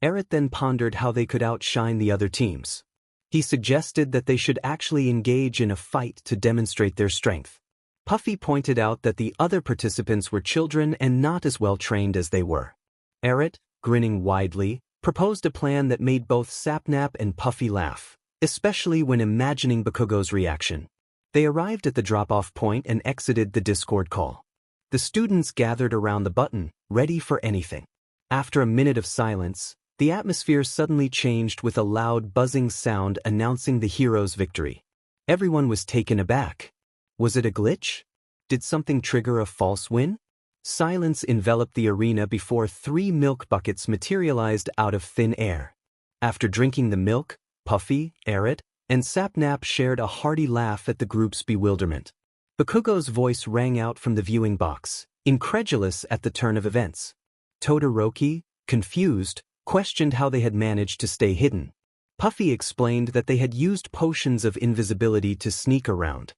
Eret then pondered how they could outshine the other teams. He suggested that they should actually engage in a fight to demonstrate their strength. Puffy pointed out that the other participants were children and not as well trained as they were. Eret, grinning widely, proposed a plan that made both Sapnap and Puffy laugh, especially when imagining Bakugo's reaction. They arrived at the drop-off point and exited the Discord call. The students gathered around the button, ready for anything. After a minute of silence, the atmosphere suddenly changed with a loud buzzing sound announcing the hero's victory. Everyone was taken aback. Was it a glitch? Did something trigger a false win? Silence enveloped the arena before 3 milk buckets materialized out of thin air. After drinking the milk, Puffy, Eret, and Sapnap shared a hearty laugh at the group's bewilderment. Bakugo's voice rang out from the viewing box, incredulous at the turn of events. Todoroki, confused, questioned how they had managed to stay hidden. Puffy explained that they had used potions of invisibility to sneak around.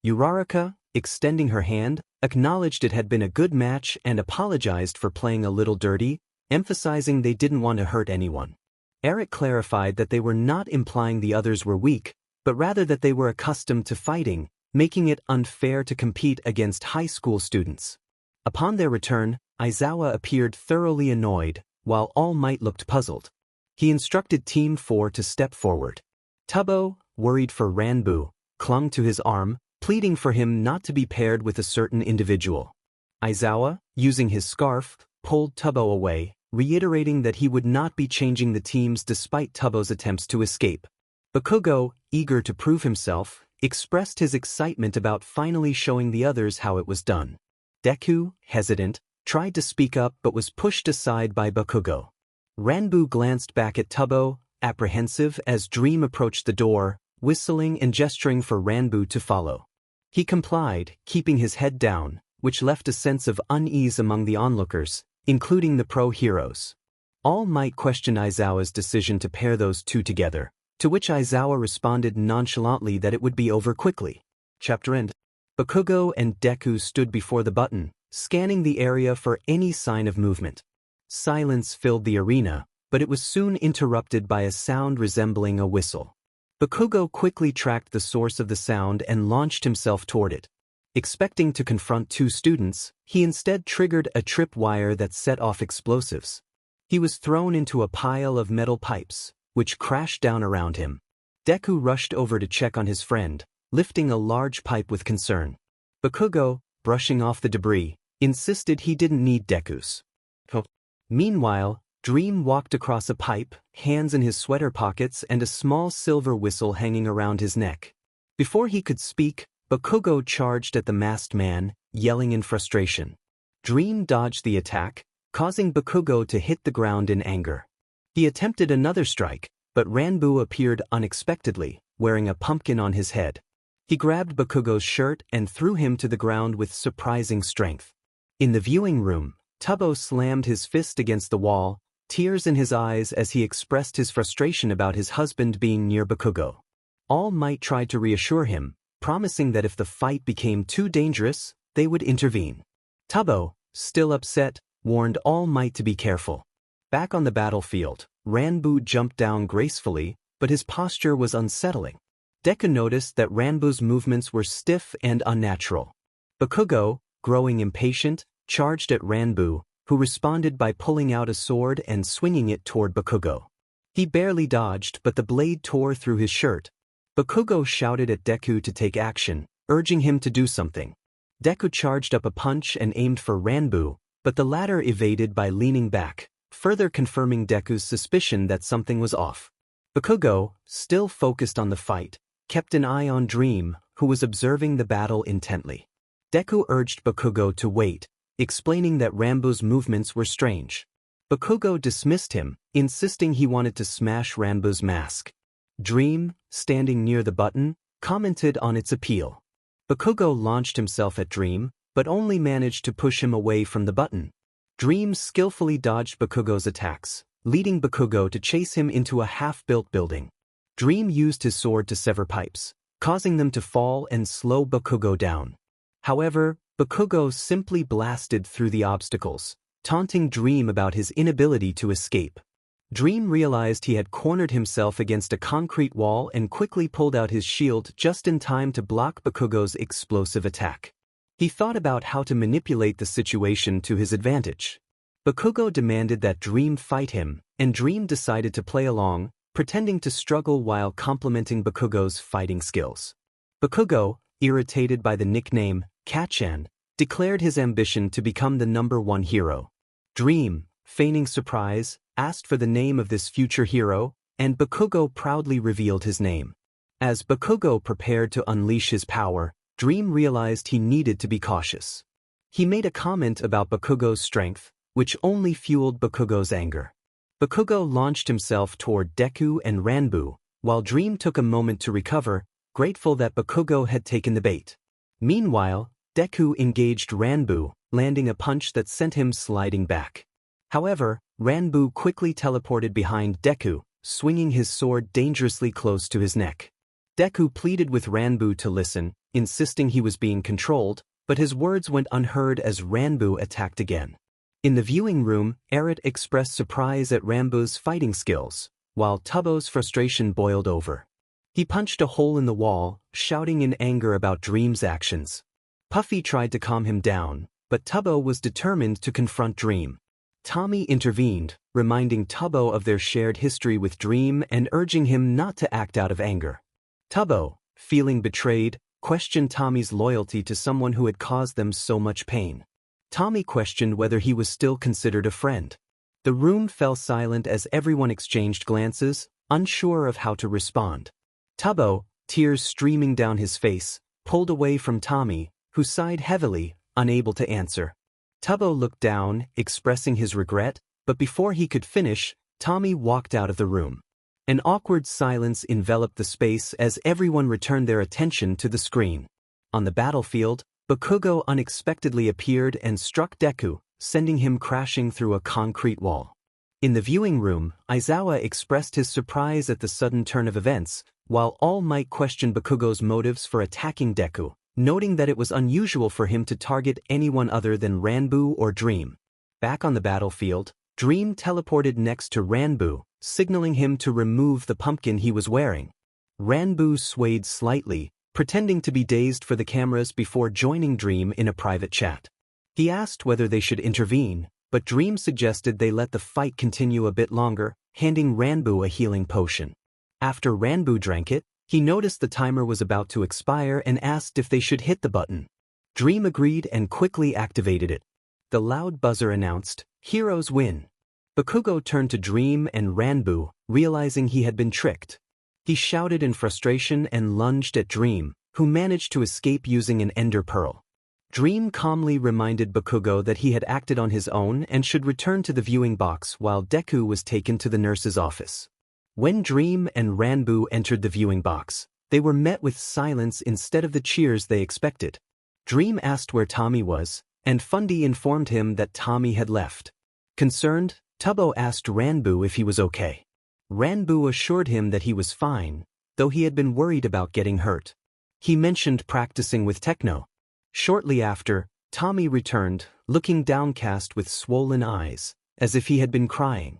Uraraka, extending her hand, acknowledged it had been a good match and apologized for playing a little dirty, emphasizing they didn't want to hurt anyone. Eric clarified that they were not implying the others were weak, but rather that they were accustomed to fighting, making it unfair to compete against high school students. Upon their return, Aizawa appeared thoroughly annoyed, while All Might looked puzzled. He instructed Team 4 to step forward. Tubbo, worried for Ranbu, clung to his arm, pleading for him not to be paired with a certain individual. Aizawa, using his scarf, pulled Tubbo away, reiterating that he would not be changing the teams despite Tubbo's attempts to escape. Bakugo, eager to prove himself, expressed his excitement about finally showing the others how it was done. Deku, hesitant, tried to speak up but was pushed aside by Bakugo. Ranbu glanced back at Tubbo, apprehensive as Dream approached the door, whistling and gesturing for Ranbu to follow. He complied, keeping his head down, which left a sense of unease among the onlookers, including the pro-heroes. All Might questioned Aizawa's decision to pair those two together, to which Aizawa responded nonchalantly that it would be over quickly. Chapter end. Bakugo and Deku stood before the button, scanning the area for any sign of movement. Silence filled the arena, but it was soon interrupted by a sound resembling a whistle. Bakugo quickly tracked the source of the sound and launched himself toward it. Expecting to confront two students, he instead triggered a tripwire that set off explosives. He was thrown into a pile of metal pipes, which crashed down around him. Deku rushed over to check on his friend, lifting a large pipe with concern. Bakugo, brushing off the debris, insisted he didn't need Deku's help. Meanwhile, Dream walked across a pipe, hands in his sweater pockets and a small silver whistle hanging around his neck. Before he could speak, Bakugo charged at the masked man, yelling in frustration. Dream dodged the attack, causing Bakugo to hit the ground in anger. He attempted another strike, but Ranbu appeared unexpectedly, wearing a pumpkin on his head. He grabbed Bakugo's shirt and threw him to the ground with surprising strength. In the viewing room, Tubbo slammed his fist against the wall, tears in his eyes as he expressed his frustration about his husband being near Bakugo. All Might tried to reassure him, promising that if the fight became too dangerous, they would intervene. Tubbo, still upset, warned All Might to be careful. Back on the battlefield, Ranbu jumped down gracefully, but his posture was unsettling. Deku noticed that Ranbu's movements were stiff and unnatural. Bakugo, growing impatient, charged at Ranbu, who responded by pulling out a sword and swinging it toward Bakugo. He barely dodged, but the blade tore through his shirt. Bakugo shouted at Deku to take action, urging him to do something. Deku charged up a punch and aimed for Ranbu, but the latter evaded by leaning back, further confirming Deku's suspicion that something was off. Bakugo, still focused on the fight, kept an eye on Dream, who was observing the battle intently. Deku urged Bakugo to wait, explaining that Ranbu's movements were strange. Bakugo dismissed him, insisting he wanted to smash Ranbu's mask. Dream, standing near the button, commented on its appeal. Bakugo launched himself at Dream, but only managed to push him away from the button. Dream skillfully dodged Bakugo's attacks, leading Bakugo to chase him into a half-built building. Dream used his sword to sever pipes, causing them to fall and slow Bakugo down. However, Bakugo simply blasted through the obstacles, taunting Dream about his inability to escape. Dream realized he had cornered himself against a concrete wall and quickly pulled out his shield just in time to block Bakugo's explosive attack. He thought about how to manipulate the situation to his advantage. Bakugo demanded that Dream fight him, and Dream decided to play along, pretending to struggle while complimenting Bakugo's fighting skills. Bakugo, irritated by the nickname Kachan, declared his ambition to become the #1 hero. Dream, feigning surprise, asked for the name of this future hero, and Bakugo proudly revealed his name. As Bakugo prepared to unleash his power, Dream realized he needed to be cautious. He made a comment about Bakugo's strength, which only fueled Bakugo's anger. Bakugo launched himself toward Deku and Ranbu, while Dream took a moment to recover, grateful that Bakugo had taken the bait. Meanwhile, Deku engaged Ranbu, landing a punch that sent him sliding back. However, Ranbu quickly teleported behind Deku, swinging his sword dangerously close to his neck. Deku pleaded with Ranbu to listen, insisting he was being controlled, but his words went unheard as Ranbu attacked again. In the viewing room, Eret expressed surprise at Ranbu's fighting skills, while Tubbo's frustration boiled over. He punched a hole in the wall, shouting in anger about Dream's actions. Puffy tried to calm him down, but Tubbo was determined to confront Dream. Tommy intervened, reminding Tubbo of their shared history with Dream and urging him not to act out of anger. Tubbo, feeling betrayed, questioned Tommy's loyalty to someone who had caused them so much pain. Tommy questioned whether he was still considered a friend. The room fell silent as everyone exchanged glances, unsure of how to respond. Tubbo, tears streaming down his face, pulled away from Tommy, who sighed heavily, unable to answer. Tubbo looked down, expressing his regret, but before he could finish, Tommy walked out of the room. An awkward silence enveloped the space as everyone returned their attention to the screen. On the battlefield, Bakugo unexpectedly appeared and struck Deku, sending him crashing through a concrete wall. In the viewing room, Aizawa expressed his surprise at the sudden turn of events, while All Might questioned Bakugo's motives for attacking Deku, noting that it was unusual for him to target anyone other than Ranbu or Dream. Back on the battlefield, Dream teleported next to Ranbu, signaling him to remove the pumpkin he was wearing. Ranbu swayed slightly, pretending to be dazed for the cameras before joining Dream in a private chat. He asked whether they should intervene, but Dream suggested they let the fight continue a bit longer, handing Ranbu a healing potion. After Ranbu drank it, he noticed the timer was about to expire and asked if they should hit the button. Dream agreed and quickly activated it. The loud buzzer announced, "Heroes win." Bakugo turned to Dream and Ranbu, realizing he had been tricked. He shouted in frustration and lunged at Dream, who managed to escape using an Ender Pearl. Dream calmly reminded Bakugo that he had acted on his own and should return to the viewing box while Deku was taken to the nurse's office. When Dream and Ranbu entered the viewing box, they were met with silence instead of the cheers they expected. Dream asked where Tommy was, and Fundy informed him that Tommy had left. Concerned, Tubbo asked Ranbu if he was okay. Ranbu assured him that he was fine, though he had been worried about getting hurt. He mentioned practicing with Techno. Shortly after, Tommy returned, looking downcast with swollen eyes, as if he had been crying.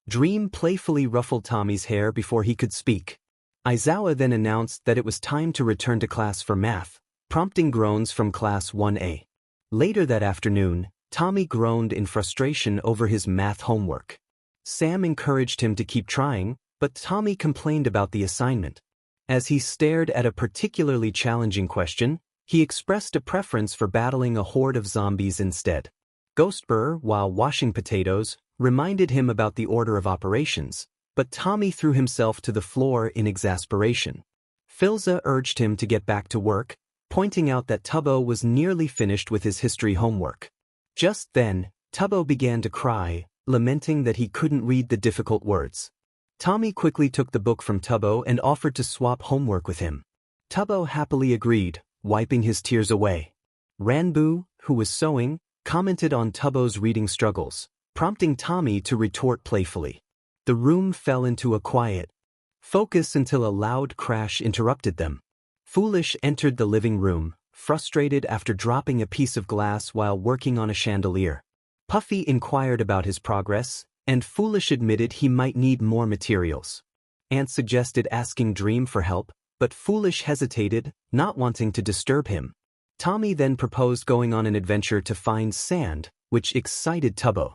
Dream playfully ruffled Tommy's hair before he could speak. Aizawa then announced that it was time to return to class for math, prompting groans from Class 1A. Later that afternoon, Tommy groaned in frustration over his math homework. Sam encouraged him to keep trying, but Tommy complained about the assignment. As he stared at a particularly challenging question, he expressed a preference for battling a horde of zombies instead. Ghostbur, while washing potatoes, reminded him about the order of operations, but Tommy threw himself to the floor in exasperation. Filza urged him to get back to work, pointing out that Tubbo was nearly finished with his history homework. Just then, Tubbo began to cry, lamenting that he couldn't read the difficult words. Tommy quickly took the book from Tubbo and offered to swap homework with him. Tubbo happily agreed, wiping his tears away. Ranbu, who was sewing, commented on Tubbo's reading struggles, prompting Tommy to retort playfully. The room fell into a quiet focus until a loud crash interrupted them. Foolish entered the living room, frustrated after dropping a piece of glass while working on a chandelier. Puffy inquired about his progress, and Foolish admitted he might need more materials. Ant suggested asking Dream for help, but Foolish hesitated, not wanting to disturb him. Tommy then proposed going on an adventure to find sand, which excited Tubbo.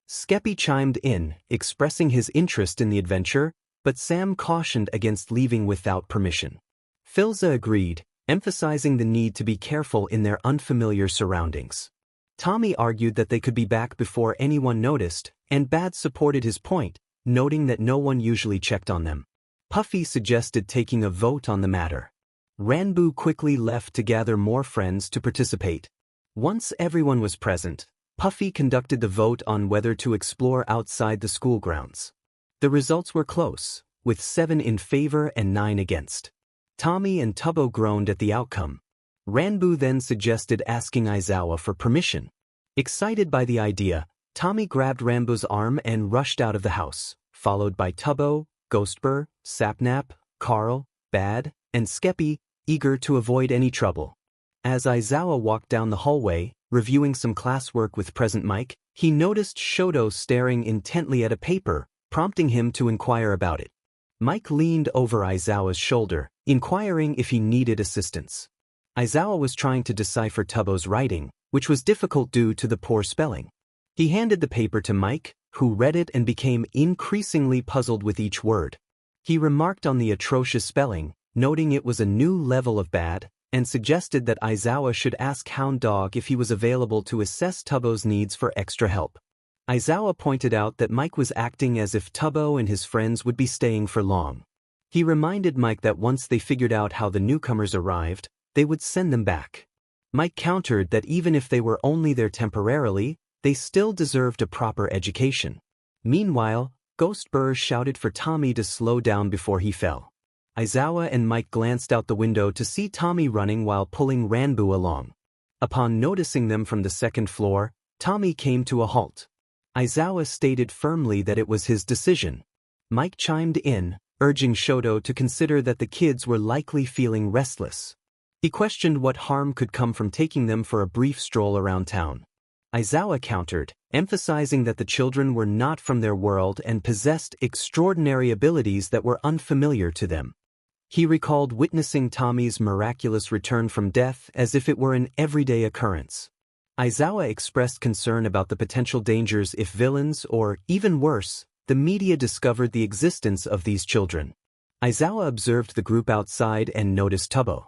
Skeppy chimed in, expressing his interest in the adventure, but Sam cautioned against leaving without permission. Filza agreed, emphasizing the need to be careful in their unfamiliar surroundings. Tommy argued that they could be back before anyone noticed, and Bad supported his point, noting that no one usually checked on them. Puffy suggested taking a vote on the matter. Ranbu quickly left to gather more friends to participate. Once everyone was present, Puffy conducted the vote on whether to explore outside the school grounds. The results were close, with 7 in favor and 9 against. Tommy and Tubbo groaned at the outcome. Ranbu then suggested asking Aizawa for permission. Excited by the idea, Tommy grabbed Ranbu's arm and rushed out of the house, followed by Tubbo, Ghostbur, Sapnap, Carl, Bad, and Skeppy, eager to avoid any trouble. As Aizawa walked down the hallway, reviewing some classwork with present Mike, he noticed Shoto staring intently at a paper, prompting him to inquire about it. Mike leaned over Aizawa's shoulder, inquiring if he needed assistance. Aizawa was trying to decipher Tubbo's writing, which was difficult due to the poor spelling. He handed the paper to Mike, who read it and became increasingly puzzled with each word. He remarked on the atrocious spelling, noting it was a new level of bad, and suggested that Aizawa should ask Hound Dog if he was available to assess Tubbo's needs for extra help. Aizawa pointed out that Mike was acting as if Tubbo and his friends would be staying for long. He reminded Mike that once they figured out how the newcomers arrived, they would send them back. Mike countered that even if they were only there temporarily, they still deserved a proper education. Meanwhile, Ghostbur shouted for Tommy to slow down before he fell. Aizawa and Mike glanced out the window to see Tommy running while pulling Ranbu along. Upon noticing them from the second floor, Tommy came to a halt. Aizawa stated firmly that it was his decision. Mike chimed in, urging Shoto to consider that the kids were likely feeling restless. He questioned what harm could come from taking them for a brief stroll around town. Aizawa countered, emphasizing that the children were not from their world and possessed extraordinary abilities that were unfamiliar to them. He recalled witnessing Tommy's miraculous return from death as if it were an everyday occurrence. Aizawa expressed concern about the potential dangers if villains, or, even worse, the media discovered the existence of these children. Aizawa observed the group outside and noticed Tubbo.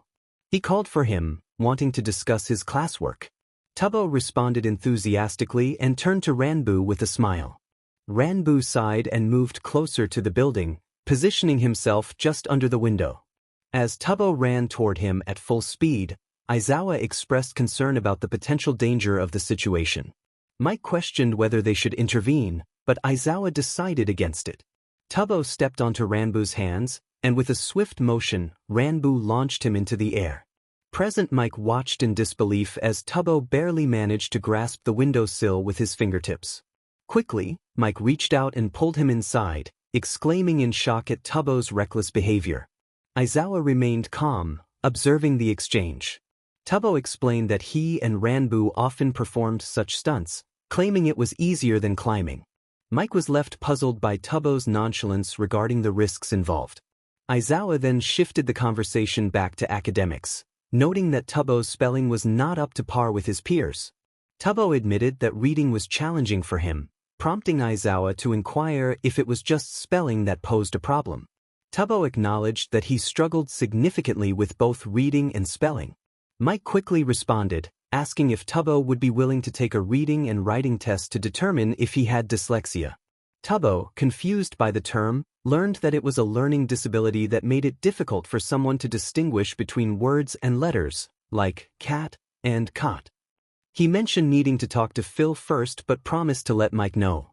He called for him, wanting to discuss his classwork. Tubbo responded enthusiastically and turned to Ranbu with a smile. Ranbu sighed and moved closer to the building, positioning himself just under the window. As Tubbo ran toward him at full speed, Aizawa expressed concern about the potential danger of the situation. Mike questioned whether they should intervene, but Aizawa decided against it. Tubbo stepped onto Ranbu's hands, and with a swift motion, Ranbu launched him into the air. Present Mike watched in disbelief as Tubbo barely managed to grasp the windowsill with his fingertips. Quickly, Mike reached out and pulled him inside, exclaiming in shock at Tubbo's reckless behavior. Aizawa remained calm, observing the exchange. Tubbo explained that he and Ranbu often performed such stunts, claiming it was easier than climbing. Mike was left puzzled by Tubbo's nonchalance regarding the risks involved. Aizawa then shifted the conversation back to academics, noting that Tubbo's spelling was not up to par with his peers. Tubbo admitted that reading was challenging for him, prompting Aizawa to inquire if it was just spelling that posed a problem. Tubbo acknowledged that he struggled significantly with both reading and spelling. Mike quickly responded, asking if Tubbo would be willing to take a reading and writing test to determine if he had dyslexia. Tubbo, confused by the term, learned that it was a learning disability that made it difficult for someone to distinguish between words and letters, like cat and cot. He mentioned needing to talk to Phil first but promised to let Mike know.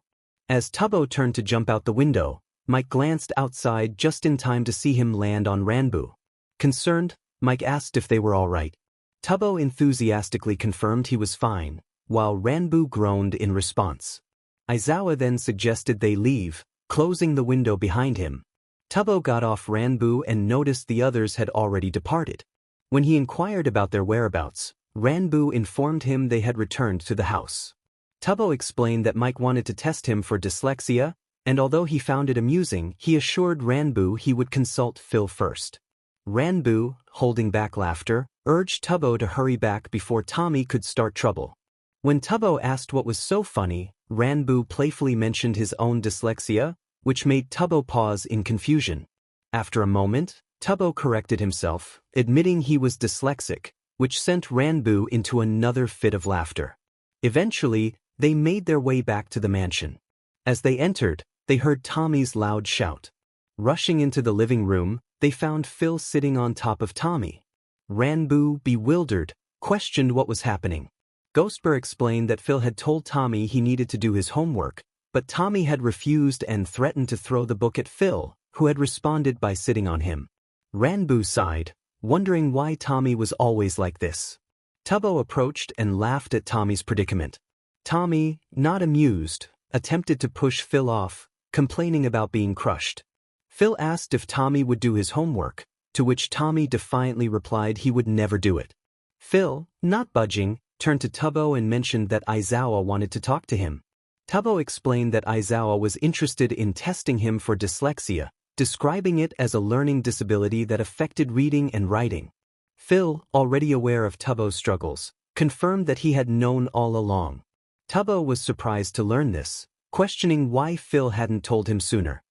As Tubbo turned to jump out the window, Mike glanced outside just in time to see him land on Ranbu. Concerned, Mike asked if they were all right. Tubbo enthusiastically confirmed he was fine, while Ranbu groaned in response. Aizawa then suggested they leave, closing the window behind him. Tubbo got off Ranbu and noticed the others had already departed. When he inquired about their whereabouts, Ranbu informed him they had returned to the house. Tubbo explained that Mike wanted to test him for dyslexia, and although he found it amusing, he assured Ranbu he would consult Phil first. Ranbu, holding back laughter, urged Tubbo to hurry back before Tommy could start trouble. When Tubbo asked what was so funny, Ranbu playfully mentioned his own dyslexia, which made Tubbo pause in confusion. After a moment, Tubbo corrected himself, admitting he was dyslexic, which sent Ranbu into another fit of laughter. Eventually, they made their way back to the mansion. As they entered, they heard Tommy's loud shout. Rushing into the living room, they found Phil sitting on top of Tommy. Ranbu, bewildered, questioned what was happening. Ghostbear explained that Phil had told Tommy he needed to do his homework, but Tommy had refused and threatened to throw the book at Phil, who had responded by sitting on him. Ranbu sighed, wondering why Tommy was always like this. Tubbo approached and laughed at Tommy's predicament. Tommy, not amused, attempted to push Phil off, complaining about being crushed. Phil asked if Tommy would do his homework, to which Tommy defiantly replied he would never do it. Phil, not budging, turned to Tubbo and mentioned that Aizawa wanted to talk to him. Tubbo explained that Aizawa was interested in testing him for dyslexia, describing it as a learning disability that affected reading and writing. Phil, already aware of Tubbo's struggles, confirmed that he had known all along. Tubbo was surprised to learn this, questioning why Phil hadn't told him sooner.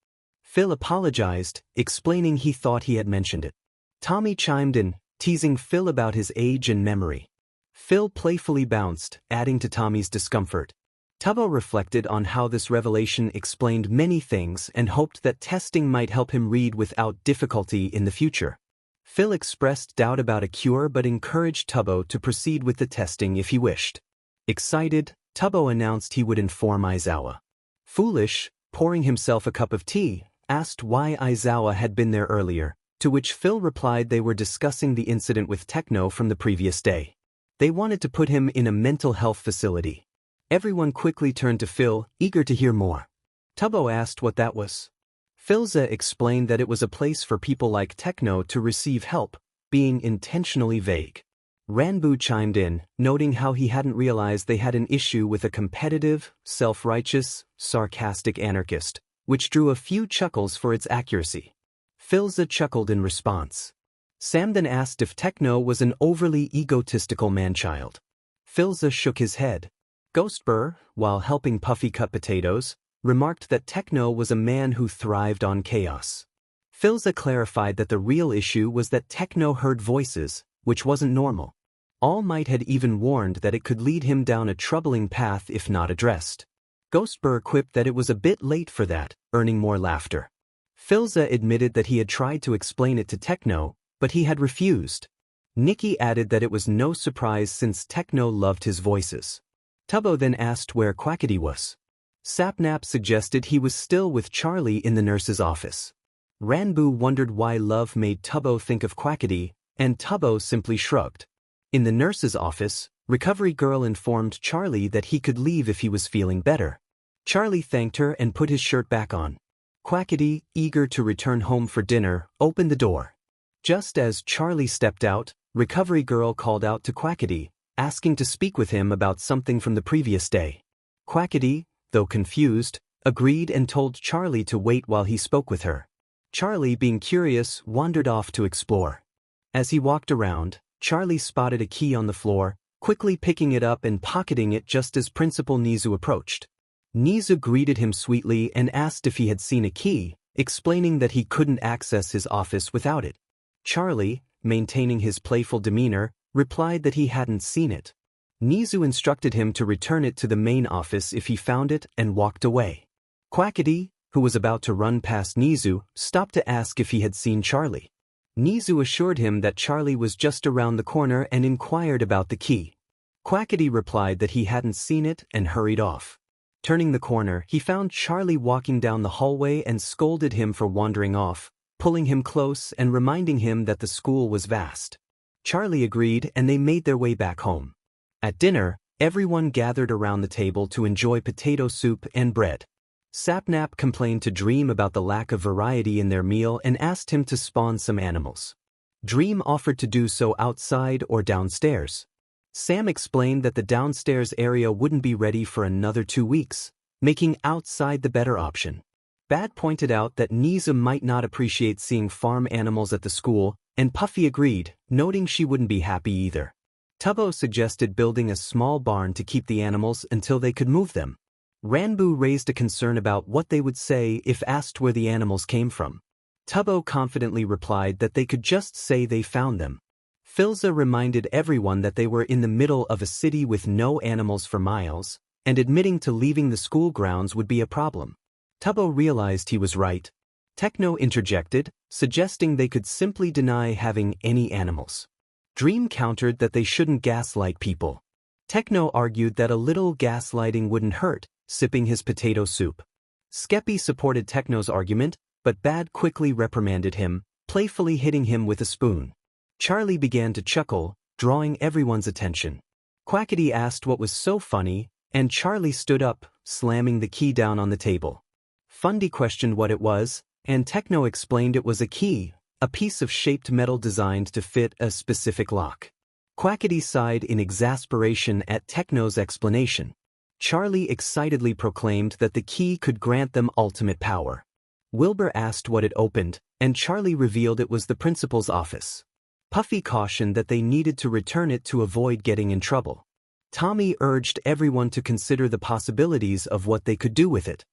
Phil apologized, explaining he thought he had mentioned it. Tommy chimed in, teasing Phil about his age and memory. Phil playfully bounced, adding to Tommy's discomfort. Tubbo reflected on how this revelation explained many things and hoped that testing might help him read without difficulty in the future. Phil expressed doubt about a cure but encouraged Tubbo to proceed with the testing if he wished. Excited, Tubbo announced he would inform Aizawa. Foolish, pouring himself a cup of tea, asked why Aizawa had been there earlier, to which Phil replied they were discussing the incident with Techno from the previous day. They wanted to put him in a mental health facility. Everyone quickly turned to Phil, eager to hear more. Tubbo asked what that was. Philza explained that it was a place for people like Techno to receive help, being intentionally vague. Ranbu chimed in, noting how he hadn't realized they had an issue with a competitive, self-righteous, sarcastic anarchist, which drew a few chuckles for its accuracy. Filza chuckled in response. Sam then asked if Techno was an overly egotistical man-child. Filza shook his head. Ghostbur, while helping Puffy cut potatoes, remarked that Techno was a man who thrived on chaos. Filza clarified that the real issue was that Techno heard voices, which wasn't normal. All Might had even warned that it could lead him down a troubling path if not addressed. Ghostbur quipped that it was a bit late for that, earning more laughter. Filza admitted that he had tried to explain it to Techno, but he had refused. Nikki added that it was no surprise since Techno loved his voices. Tubbo then asked where Quackity was. Sapnap suggested he was still with Charlie in the nurse's office. Ranbu wondered why love made Tubbo think of Quackity, and Tubbo simply shrugged. In the nurse's office, Recovery Girl informed Charlie that he could leave if he was feeling better. Charlie thanked her and put his shirt back on. Quackity, eager to return home for dinner, opened the door. Just as Charlie stepped out, Recovery Girl called out to Quackity, asking to speak with him about something from the previous day. Quackity, though confused, agreed and told Charlie to wait while he spoke with her. Charlie, being curious, wandered off to explore. As he walked around, Charlie spotted a key on the floor, quickly picking it up and pocketing it just as Principal Nizu approached. Nizu greeted him sweetly and asked if he had seen a key, explaining that he couldn't access his office without it. Charlie, maintaining his playful demeanor, replied that he hadn't seen it. Nizu instructed him to return it to the main office if he found it and walked away. Quackity, who was about to run past Nizu, stopped to ask if he had seen Charlie. Nizu assured him that Charlie was just around the corner and inquired about the key. Quackity replied that he hadn't seen it and hurried off. Turning the corner, he found Charlie walking down the hallway and scolded him for wandering off, pulling him close and reminding him that the school was vast. Charlie agreed and they made their way back home. At dinner, everyone gathered around the table to enjoy potato soup and bread. Sapnap complained to Dream about the lack of variety in their meal and asked him to spawn some animals. Dream offered to do so outside or downstairs. Sam explained that the downstairs area wouldn't be ready for another 2 weeks, making outside the better option. Bad pointed out that Nizu might not appreciate seeing farm animals at the school, and Puffy agreed, noting she wouldn't be happy either. Tubbo suggested building a small barn to keep the animals until they could move them. Ranbu raised a concern about what they would say if asked where the animals came from. Tubbo confidently replied that they could just say they found them. Filza reminded everyone that they were in the middle of a city with no animals for miles, and admitting to leaving the school grounds would be a problem. Tubbo realized he was right. Techno interjected, suggesting they could simply deny having any animals. Dream countered that they shouldn't gaslight people. Techno argued that a little gaslighting wouldn't hurt, sipping his potato soup. Skeppy supported Techno's argument, but Bad quickly reprimanded him, playfully hitting him with a spoon. Charlie began to chuckle, drawing everyone's attention. Quackity asked what was so funny, and Charlie stood up, slamming the key down on the table. Fundy questioned what it was, and Techno explained it was a key, a piece of shaped metal designed to fit a specific lock. Quackity sighed in exasperation at Techno's explanation. Charlie excitedly proclaimed that the key could grant them ultimate power. Wilbur asked what it opened, and Charlie revealed it was the principal's office. Puffy cautioned that they needed to return it to avoid getting in trouble. Tommy urged everyone to consider the possibilities of what they could do with it.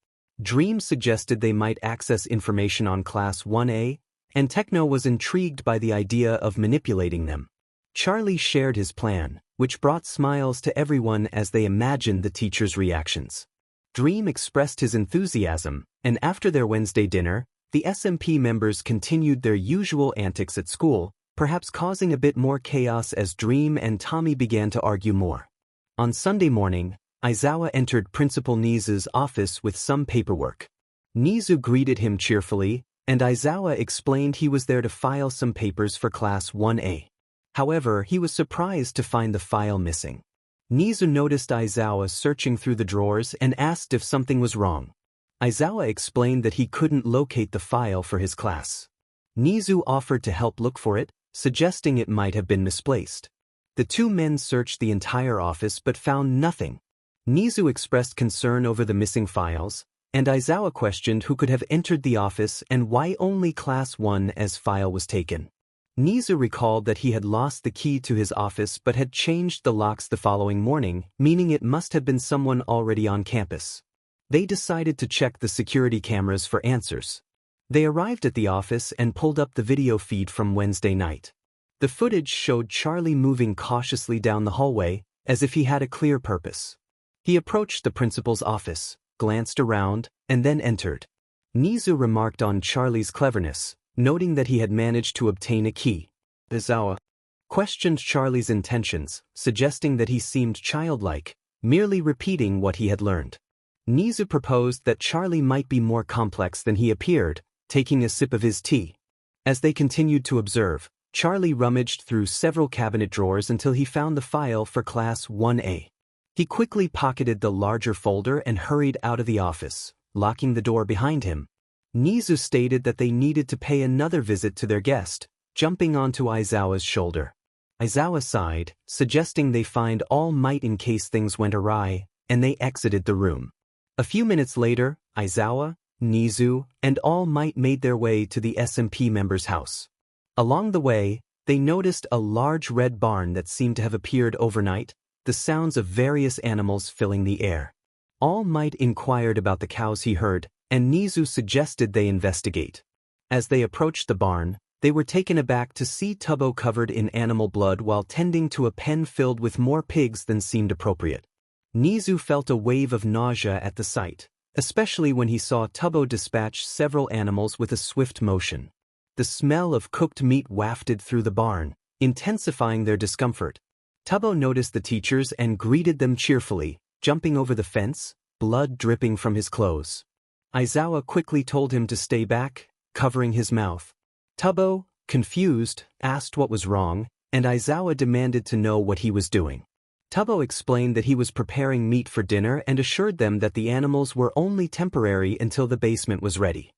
Dream suggested they might access information on Class 1A, and Techno was intrigued by the idea of manipulating them. Charlie shared his plan, which brought smiles to everyone as they imagined the teachers' reactions. Dream expressed his enthusiasm, and after their Wednesday dinner, the SMP members continued their usual antics at school, perhaps causing a bit more chaos as Dream and Tommy began to argue more. On Sunday morning, Aizawa entered Principal Nizu's office with some paperwork. Nizu greeted him cheerfully, and Aizawa explained he was there to file some papers for Class 1A. However, he was surprised to find the file missing. Nizu noticed Aizawa searching through the drawers and asked if something was wrong. Aizawa explained that he couldn't locate the file for his class. Nizu offered to help look for it, suggesting it might have been misplaced. The two men searched the entire office but found nothing. Nizu expressed concern over the missing files, and Aizawa questioned who could have entered the office and why only Class 1's file was taken. Nizu recalled that he had lost the key to his office but had changed the locks the following morning, meaning it must have been someone already on campus. They decided to check the security cameras for answers. They arrived at the office and pulled up the video feed from Wednesday night. The footage showed Charlie moving cautiously down the hallway, as if he had a clear purpose. He approached the principal's office, glanced around, and then entered. Nizu remarked on Charlie's cleverness, noting that he had managed to obtain a key. Aizawa questioned Charlie's intentions, suggesting that he seemed childlike, merely repeating what he had learned. Nizu proposed that Charlie might be more complex than he appeared, taking a sip of his tea. As they continued to observe, Charlie rummaged through several cabinet drawers until he found the file for Class 1A. He quickly pocketed the larger folder and hurried out of the office, locking the door behind him. Nizu stated that they needed to pay another visit to their guest, jumping onto Aizawa's shoulder. Aizawa sighed, suggesting they find All Might in case things went awry, and they exited the room. A few minutes later, Aizawa, Nizu, and All Might made their way to the SMP member's house. Along the way, they noticed a large red barn that seemed to have appeared overnight, the sounds of various animals filling the air. All Might inquired about the cows he heard, and Nizu suggested they investigate. As they approached the barn, they were taken aback to see Tubbo covered in animal blood while tending to a pen filled with more pigs than seemed appropriate. Nizu felt a wave of nausea at the sight, especially when he saw Tubbo dispatch several animals with a swift motion. The smell of cooked meat wafted through the barn, intensifying their discomfort. Tubbo noticed the teachers and greeted them cheerfully, jumping over the fence, blood dripping from his clothes. Aizawa quickly told him to stay back, covering his mouth. Tubbo, confused, asked what was wrong, and Aizawa demanded to know what he was doing. Tubbo explained that he was preparing meat for dinner and assured them that the animals were only temporary until the basement was ready.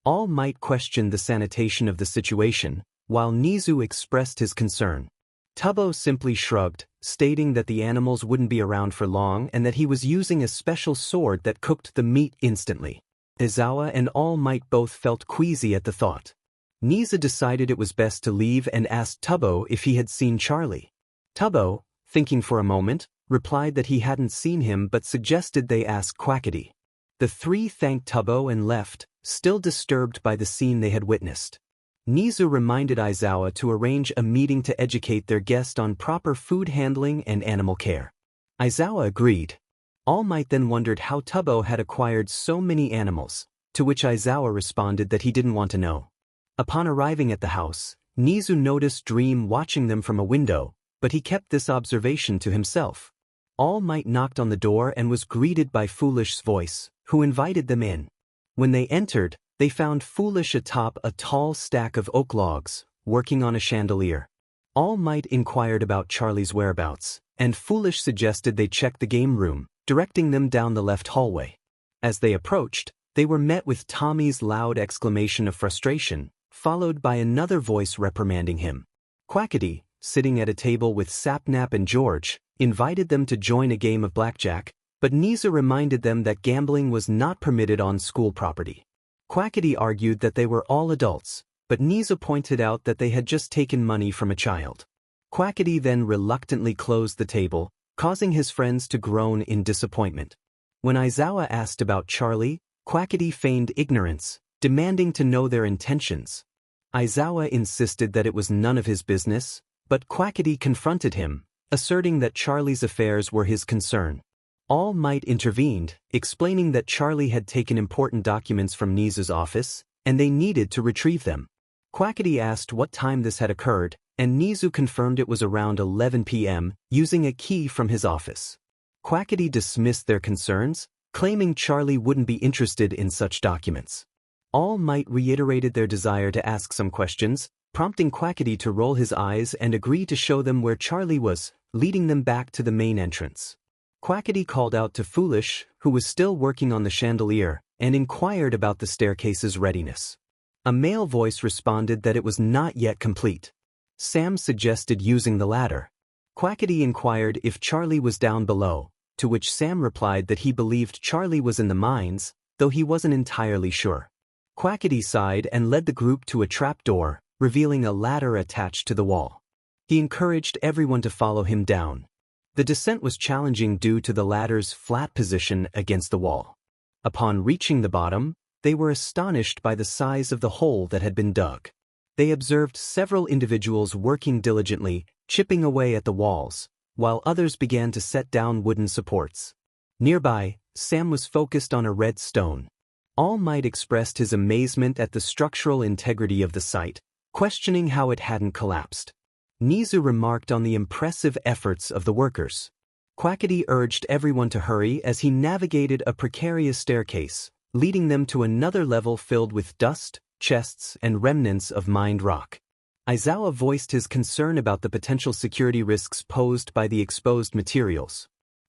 All Might questioned the sanitation of the situation, while Nizu expressed his concern. Tubbo simply shrugged, stating that the animals wouldn't be around for long and that he was using a special sword that cooked the meat instantly. Aizawa and All Might both felt queasy at the thought. Nizu decided it was best to leave and asked Tubbo if he had seen Charlie. Tubbo, thinking for a moment, replied that he hadn't seen him but suggested they ask Quackity. The three thanked Tubbo and left, still disturbed by the scene they had witnessed. Nizu reminded Aizawa to arrange a meeting to educate their guest on proper food handling and animal care. Aizawa agreed. All Might then wondered how Tubbo had acquired so many animals, to which Aizawa responded that he didn't want to know. Upon arriving at the house, Nizu noticed Dream watching them from a window, but he kept this observation to himself. All Might knocked on the door and was greeted by Foolish's voice, who invited them in. When they entered, they found Foolish atop a tall stack of oak logs, working on a chandelier. All Might inquired about Charlie's whereabouts, and Foolish suggested they check the game room, directing them down the left hallway. As they approached, they were met with Tommy's loud exclamation of frustration, followed by another voice reprimanding him. Quackity, sitting at a table with Sapnap and George, invited them to join a game of blackjack, but Nizu reminded them that gambling was not permitted on school property. Quackity argued that they were all adults, but Nizu pointed out that they had just taken money from a child. Quackity then reluctantly closed the table, causing his friends to groan in disappointment. When Aizawa asked about Charlie, Quackity feigned ignorance, demanding to know their intentions. Aizawa insisted that it was none of his business, but Quackity confronted him, asserting that Charlie's affairs were his concern. All Might intervened, explaining that Charlie had taken important documents from Nizu's office, and they needed to retrieve them. Quackity asked what time this had occurred, and Nizu confirmed it was around 11 p.m., using a key from his office. Quackity dismissed their concerns, claiming Charlie wouldn't be interested in such documents. All Might reiterated their desire to ask some questions, prompting Quackity to roll his eyes and agree to show them where Charlie was, leading them back to the main entrance. Quackity called out to Foolish, who was still working on the chandelier, and inquired about the staircase's readiness. A male voice responded that it was not yet complete. Sam suggested using the ladder. Quackity inquired if Charlie was down below, to which Sam replied that he believed Charlie was in the mines, though he wasn't entirely sure. Quackity sighed and led the group to a trapdoor, revealing a ladder attached to the wall. He encouraged everyone to follow him down. The descent was challenging due to the ladder's flat position against the wall. Upon reaching the bottom, they were astonished by the size of the hole that had been dug. They observed several individuals working diligently, chipping away at the walls, while others began to set down wooden supports. Nearby, Sam was focused on a red stone. All Might expressed his amazement at the structural integrity of the site, questioning how it hadn't collapsed. Nizu remarked on the impressive efforts of the workers. Quackity urged everyone to hurry as he navigated a precarious staircase, leading them to another level filled with dust, chests, and remnants of mined rock. Aizawa voiced his concern about the potential security risks posed by the exposed materials.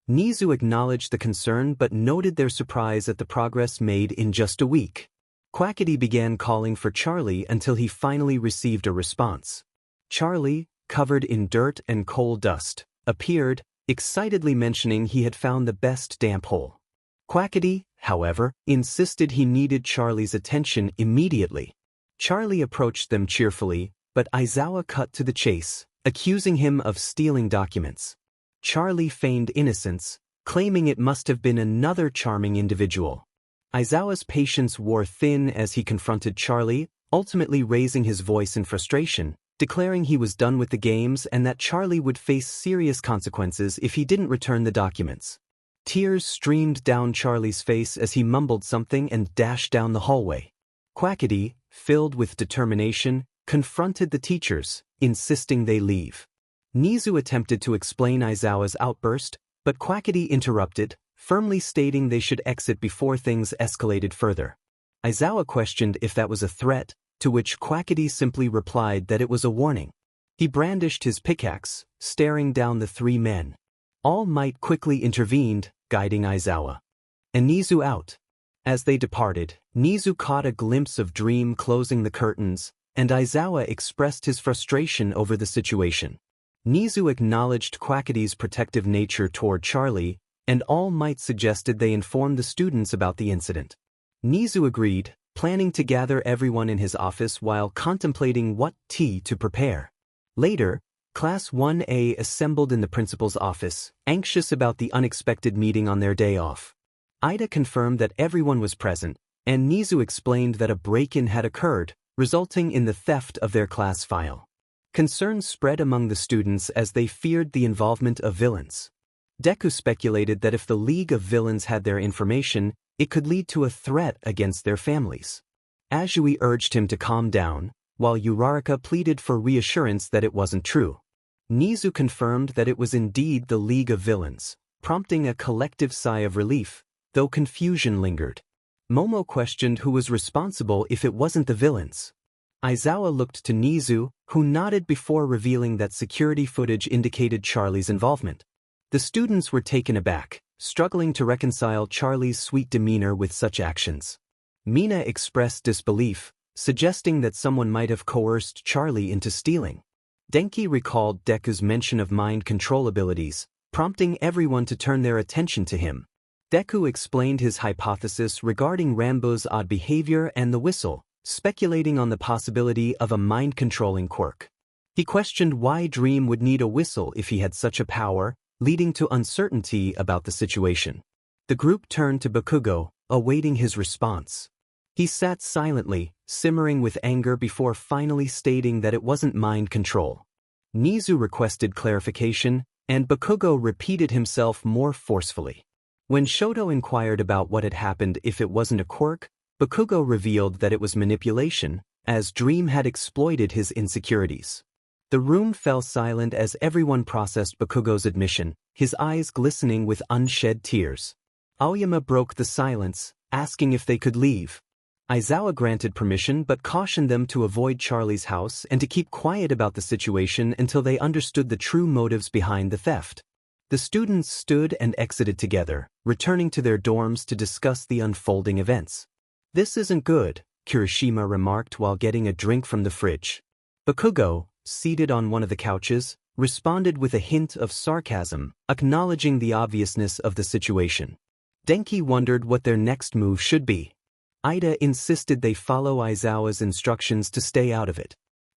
Nizu acknowledged the concern but noted their surprise at the progress made in just a week. Quackity began calling for Charlie until he finally received a response. Charlie, covered in dirt and coal dust, appeared, excitedly mentioning he had found the best damp hole. Quackity, however, insisted he needed Charlie's attention immediately. Charlie approached them cheerfully, but Aizawa cut to the chase, accusing him of stealing documents. Charlie feigned innocence, claiming it must have been another charming individual. Aizawa's patience wore thin as he confronted Charlie, ultimately raising his voice in frustration, declaring he was done with the games and that Charlie would face serious consequences if he didn't return the documents. Tears streamed down Charlie's face as he mumbled something and dashed down the hallway. Quackity, filled with determination, confronted the teachers, insisting they leave. Nizu attempted to explain Aizawa's outburst, but Quackity interrupted, firmly stating they should exit before things escalated further. Aizawa questioned if that was a threat, to which Quackity simply replied that it was a warning. He brandished his pickaxe, staring down the three men. All Might quickly intervened, guiding Aizawa and Nizu out. As they departed, Nizu caught a glimpse of Dream closing the curtains, and Aizawa expressed his frustration over the situation. Nizu acknowledged Quackity's protective nature toward Charlie, and All Might suggested they inform the students about the incident. Nizu agreed, planning to gather everyone in his office while contemplating what tea to prepare. Later, Class 1A assembled in the principal's office, anxious about the unexpected meeting on their day off. Ida confirmed that everyone was present, and Nizu explained that a break-in had occurred, resulting in the theft of their class file. Concerns spread among the students as they feared the involvement of villains. Deku speculated that if the League of Villains had their information, it could lead to a threat against their families. Azui urged him to calm down, while Uraraka pleaded for reassurance that it wasn't true. Nizu confirmed that it was indeed the League of Villains, prompting a collective sigh of relief, though confusion lingered. Momo questioned who was responsible if it wasn't the villains. Aizawa looked to Nizu, who nodded before revealing that security footage indicated Charlie's involvement. The students were taken aback, struggling to reconcile Charlie's sweet demeanor with such actions. Mina expressed disbelief, suggesting that someone might have coerced Charlie into stealing. Denki recalled Deku's mention of mind control abilities, prompting everyone to turn their attention to him. Deku explained his hypothesis regarding Rambo's odd behavior and the whistle, speculating on the possibility of a mind-controlling quirk. He questioned why Dream would need a whistle if he had such a power, leading to uncertainty about the situation. The group turned to Bakugo, awaiting his response. He sat silently, simmering with anger before finally stating that it wasn't mind control. Nizu requested clarification, and Bakugo repeated himself more forcefully. When Shoto inquired about what had happened if it wasn't a quirk, Bakugo revealed that it was manipulation, as Dream had exploited his insecurities. The room fell silent as everyone processed Bakugo's admission, his eyes glistening with unshed tears. Aoyama broke the silence, asking if they could leave. Aizawa granted permission but cautioned them to avoid Charlie's house and to keep quiet about the situation until they understood the true motives behind the theft. The students stood and exited together, returning to their dorms to discuss the unfolding events. "This isn't good," Kirishima remarked while getting a drink from the fridge. Bakugo, seated on one of the couches, responded with a hint of sarcasm, acknowledging the obviousness of the situation. Denki wondered what their next move should be. Ida insisted they follow Aizawa's instructions to stay out of it.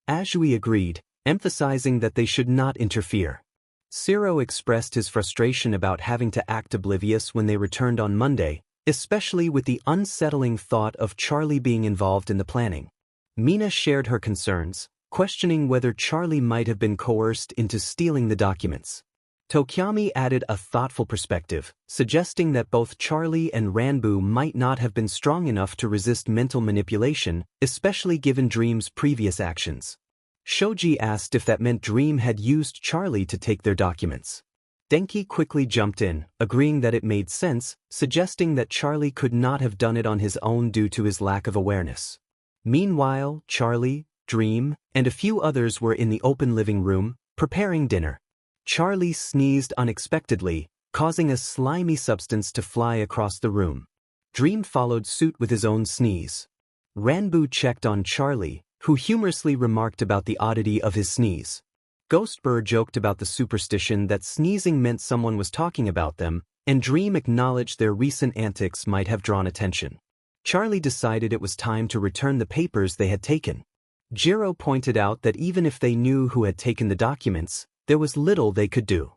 Azui agreed, emphasizing that they should not interfere. Siro expressed his frustration about having to act oblivious when they returned on Monday, especially with the unsettling thought of Charlie being involved in the planning. Mina shared her concerns, questioning whether Charlie might have been coerced into stealing the documents. Tokyami added a thoughtful perspective, suggesting that both Charlie and Ranbu might not have been strong enough to resist mental manipulation, especially given Dream's previous actions. Shoji asked if that meant Dream had used Charlie to take their documents. Denki quickly jumped in, agreeing that it made sense, suggesting that Charlie could not have done it on his own due to his lack of awareness. Meanwhile, Charlie, Dream, and a few others were in the open living room, preparing dinner. Charlie sneezed unexpectedly, causing a slimy substance to fly across the room. Dream followed suit with his own sneeze. Ranbu checked on Charlie, who humorously remarked about the oddity of his sneeze. Ghostbur joked about the superstition that sneezing meant someone was talking about them, and Dream acknowledged their recent antics might have drawn attention. Charlie decided it was time to return the papers they had taken. Jiro pointed out that even if they knew who had taken the documents, there was little they could do.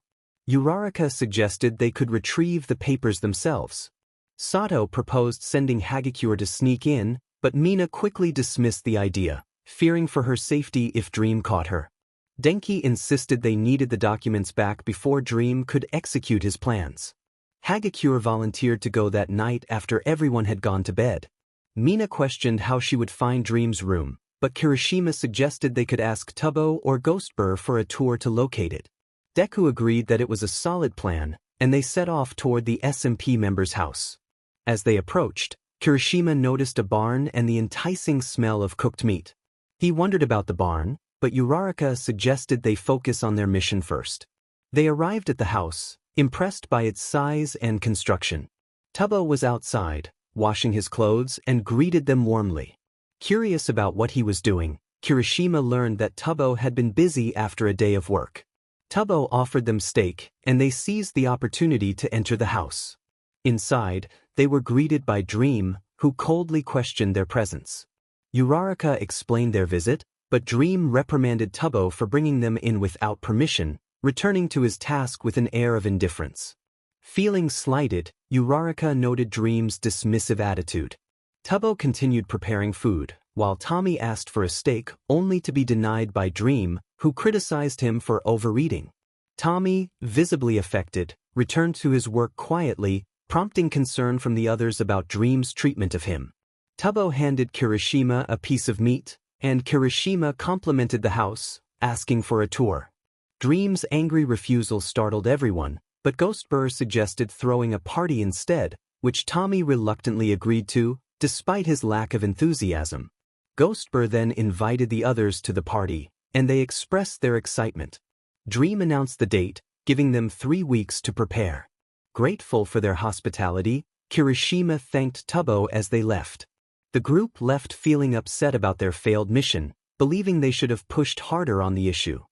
Uraraka suggested they could retrieve the papers themselves. Sato proposed sending Hagakure to sneak in, but Mina quickly dismissed the idea, fearing for her safety if Dream caught her. Denki insisted they needed the documents back before Dream could execute his plans. Hagakure volunteered to go that night after everyone had gone to bed. Mina questioned how she would find Dream's room, but Kirishima suggested they could ask Tubbo or Ghostbur for a tour to locate it. Deku agreed that it was a solid plan, and they set off toward the SMP member's house. As they approached, Kirishima noticed a barn and the enticing smell of cooked meat. He wondered about the barn, but Uraraka suggested they focus on their mission first. They arrived at the house, impressed by its size and construction. Tubbo was outside, washing his clothes, and greeted them warmly. Curious about what he was doing, Kirishima learned that Tubbo had been busy after a day of work. Tubbo offered them steak, and they seized the opportunity to enter the house. Inside, they were greeted by Dream, who coldly questioned their presence. Uraraka explained their visit, but Dream reprimanded Tubbo for bringing them in without permission, returning to his task with an air of indifference. Feeling slighted, Uraraka noted Dream's dismissive attitude. Tubbo continued preparing food, while Tommy asked for a steak, only to be denied by Dream, who criticized him for overeating. Tommy, visibly affected, returned to his work quietly, prompting concern from the others about Dream's treatment of him. Tubbo handed Kirishima a piece of meat, and Kirishima complimented the house, asking for a tour. Dream's angry refusal startled everyone, but Ghostbur suggested throwing a party instead, which Tommy reluctantly agreed to, despite his lack of enthusiasm. Ghostbur then invited the others to the party, and they expressed their excitement. Dream announced the date, giving them 3 weeks to prepare. Grateful for their hospitality, Kirishima thanked Tubbo as they left. The group left feeling upset about their failed mission, believing they should have pushed harder on the issue.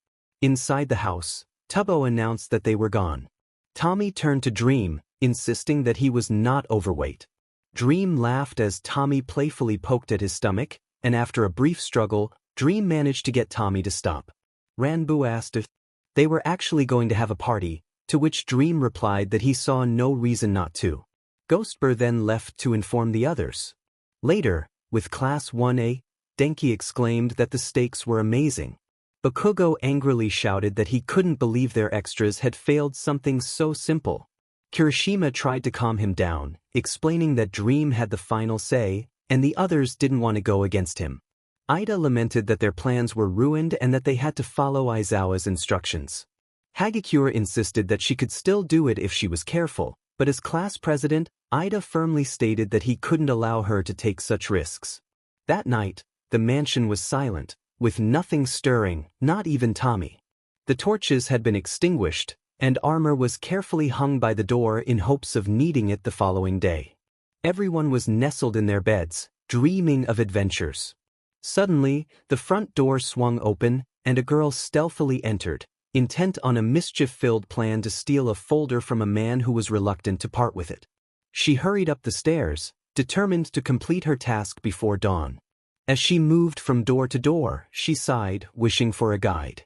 Inside the house, Tubbo announced that they were gone. Tommy turned to Dream, insisting that he was not overweight. Dream laughed as Tommy playfully poked at his stomach, and after a brief struggle, Dream managed to get Tommy to stop. Ranbu asked if they were actually going to have a party, to which Dream replied that he saw no reason not to. Ghostbur then left to inform the others. Later, with Class 1A, Denki exclaimed that the steaks were amazing. Bakugo angrily shouted that he couldn't believe their extras had failed something so simple. Kirishima tried to calm him down, explaining that Dream had the final say, and the others didn't want to go against him. Ida lamented that their plans were ruined and that they had to follow Aizawa's instructions. Hagakure insisted that she could still do it if she was careful, but as class president, Ida firmly stated that he couldn't allow her to take such risks. That night, the mansion was silent, with nothing stirring, not even Tommy. The torches had been extinguished, and armor was carefully hung by the door in hopes of needing it the following day. Everyone was nestled in their beds, dreaming of adventures. Suddenly, the front door swung open, and a girl stealthily entered, intent on a mischief-filled plan to steal a folder from a man who was reluctant to part with it. She hurried up the stairs, determined to complete her task before dawn. As she moved from door to door, she sighed, wishing for a guide.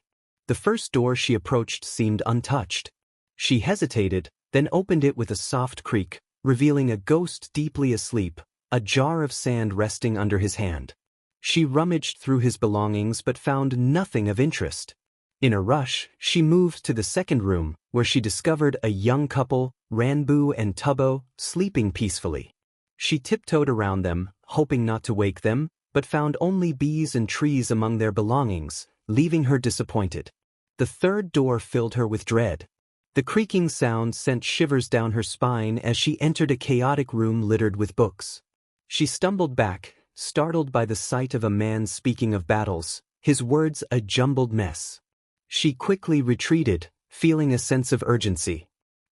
The first door she approached seemed untouched. She hesitated, then opened it with a soft creak, revealing a ghost deeply asleep, a jar of sand resting under his hand. She rummaged through his belongings but found nothing of interest. In a rush, she moved to the second room, where she discovered a young couple, Ranbu and Tubbo, sleeping peacefully. She tiptoed around them, hoping not to wake them, but found only bees and trees among their belongings, leaving her disappointed. The third door filled her with dread. The creaking sound sent shivers down her spine as she entered a chaotic room littered with books. She stumbled back, startled by the sight of a man speaking of battles, his words a jumbled mess. She quickly retreated, feeling a sense of urgency.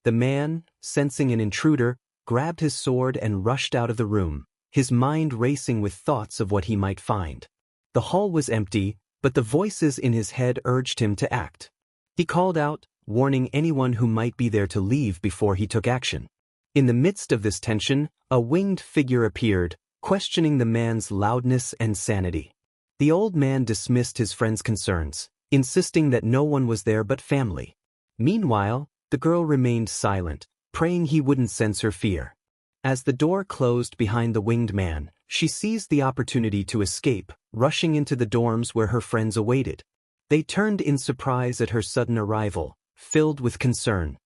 The man, sensing an intruder, grabbed his sword and rushed out of the room, his mind racing with thoughts of what he might find. The hall was empty, but the voices in his head urged him to act. He called out, warning anyone who might be there to leave before he took action. In the midst of this tension, a winged figure appeared, questioning the man's loudness and sanity. The old man dismissed his friend's concerns, insisting that no one was there but family. Meanwhile, the girl remained silent, praying he wouldn't sense her fear. As the door closed behind the winged man, she seized the opportunity to escape, rushing into the dorms where her friends awaited. They turned in surprise at her sudden arrival, filled with concern.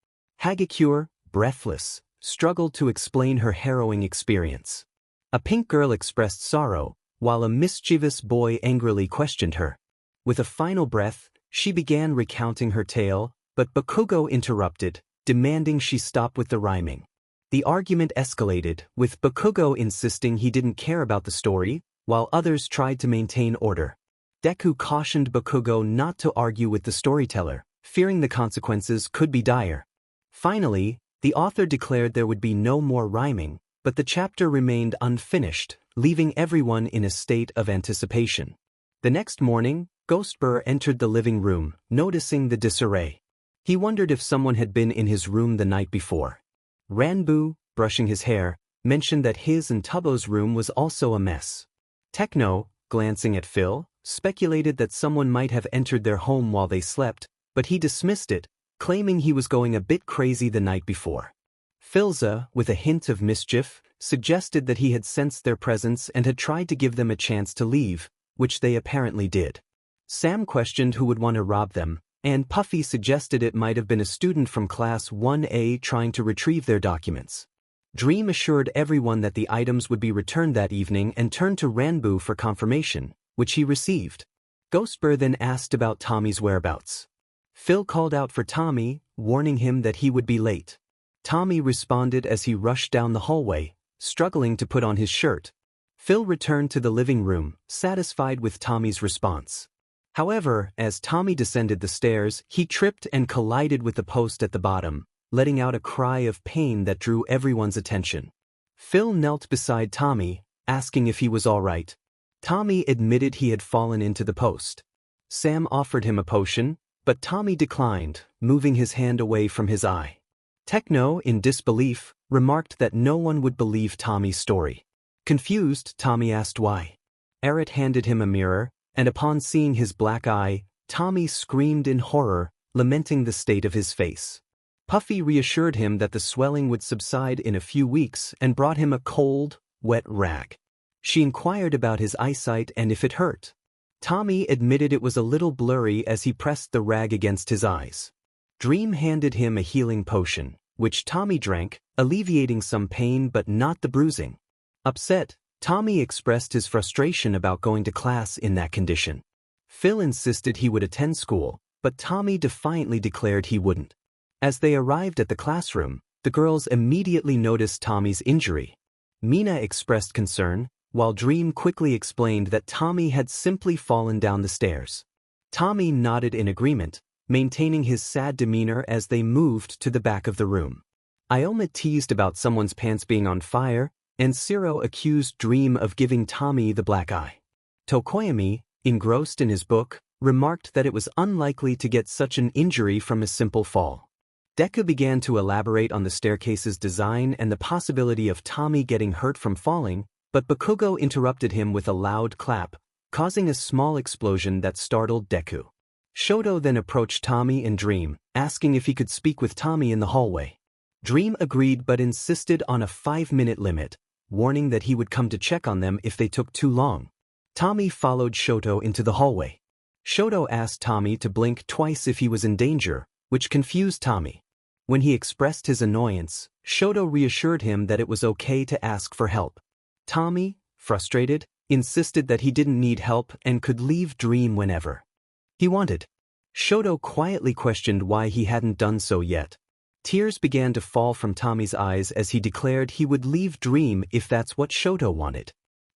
Hagakure, breathless, struggled to explain her harrowing experience. A pink girl expressed sorrow, while a mischievous boy angrily questioned her. With a final breath, she began recounting her tale, but Bakugo interrupted, demanding she stop with the rhyming. The argument escalated, with Bakugo insisting he didn't care about the story, while others tried to maintain order. Deku cautioned Bakugo not to argue with the storyteller, fearing the consequences could be dire. Finally, the author declared there would be no more rhyming, but the chapter remained unfinished, leaving everyone in a state of anticipation. The next morning, Ghostbur entered the living room, noticing the disarray. He wondered if someone had been in his room the night before. Ranbu, brushing his hair, mentioned that his and Tubbo's room was also a mess. Techno, glancing at Phil, speculated that someone might have entered their home while they slept, but he dismissed it, claiming he was going a bit crazy the night before. Philza, with a hint of mischief, suggested that he had sensed their presence and had tried to give them a chance to leave, which they apparently did. Sam questioned who would want to rob them, and Puffy suggested it might have been a student from Class 1A trying to retrieve their documents. Dream assured everyone that the items would be returned that evening and turned to Ranbu for confirmation, which he received. Ghostbur then asked about Tommy's whereabouts. Phil called out for Tommy, warning him that he would be late. Tommy responded as he rushed down the hallway, struggling to put on his shirt. Phil returned to the living room, satisfied with Tommy's response. However, as Tommy descended the stairs, he tripped and collided with the post at the bottom, letting out a cry of pain that drew everyone's attention. Phil knelt beside Tommy, asking if he was all right. Tommy admitted he had fallen into the post. Sam offered him a potion, but Tommy declined, moving his hand away from his eye. Techno, in disbelief, remarked that no one would believe Tommy's story. Confused, Tommy asked why. Eret handed him a mirror, and upon seeing his black eye, Tommy screamed in horror, lamenting the state of his face. Puffy reassured him that the swelling would subside in a few weeks and brought him a cold, wet rag. She inquired about his eyesight and if it hurt. Tommy admitted it was a little blurry as he pressed the rag against his eyes. Dream handed him a healing potion, which Tommy drank, alleviating some pain but not the bruising. Upset, Tommy expressed his frustration about going to class in that condition. Phil insisted he would attend school, but Tommy defiantly declared he wouldn't. As they arrived at the classroom, the girls immediately noticed Tommy's injury. Mina expressed concern, while Dream quickly explained that Tommy had simply fallen down the stairs. Tommy nodded in agreement, maintaining his sad demeanor as they moved to the back of the room. Ioma teased about someone's pants being on fire, and Ciro accused Dream of giving Tommy the black eye. Tokoyami, engrossed in his book, remarked that it was unlikely to get such an injury from a simple fall. Deku began to elaborate on the staircase's design and the possibility of Tommy getting hurt from falling, but Bakugo interrupted him with a loud clap, causing a small explosion that startled Deku. Shoto then approached Tommy and Dream, asking if he could speak with Tommy in the hallway. Dream agreed but insisted on a 5-minute limit, warning that he would come to check on them if they took too long. Tommy followed Shoto into the hallway. Shoto asked Tommy to blink twice if he was in danger, which confused Tommy. When he expressed his annoyance, Shoto reassured him that it was okay to ask for help. Tommy, frustrated, insisted that he didn't need help and could leave Dream whenever he wanted. Shoto quietly questioned why he hadn't done so yet. Tears began to fall from Tommy's eyes as he declared he would leave Dream if that's what Shoto wanted.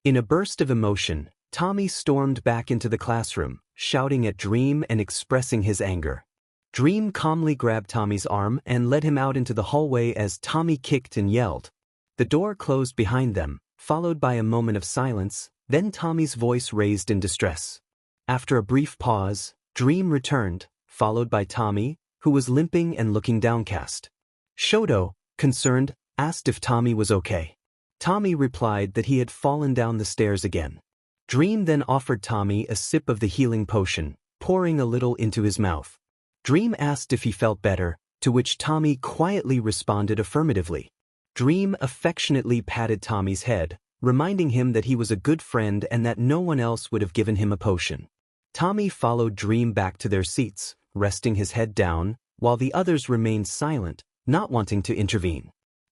In a burst of emotion, Tommy stormed back into the classroom, shouting at Dream and expressing his anger. Dream calmly grabbed Tommy's arm and led him out into the hallway as Tommy kicked and yelled. The door closed behind them, followed by a moment of silence, then Tommy's voice raised in distress. After a brief pause, Dream returned, followed by Tommy, who was limping and looking downcast. Shoto, concerned, asked if Tommy was okay. Tommy replied that he had fallen down the stairs again. Dream then offered Tommy a sip of the healing potion, pouring a little into his mouth. Dream asked if he felt better, to which Tommy quietly responded affirmatively. Dream affectionately patted Tommy's head, reminding him that he was a good friend and that no one else would have given him a potion. Tommy followed Dream back to their seats, resting his head down, while the others remained silent, not wanting to intervene.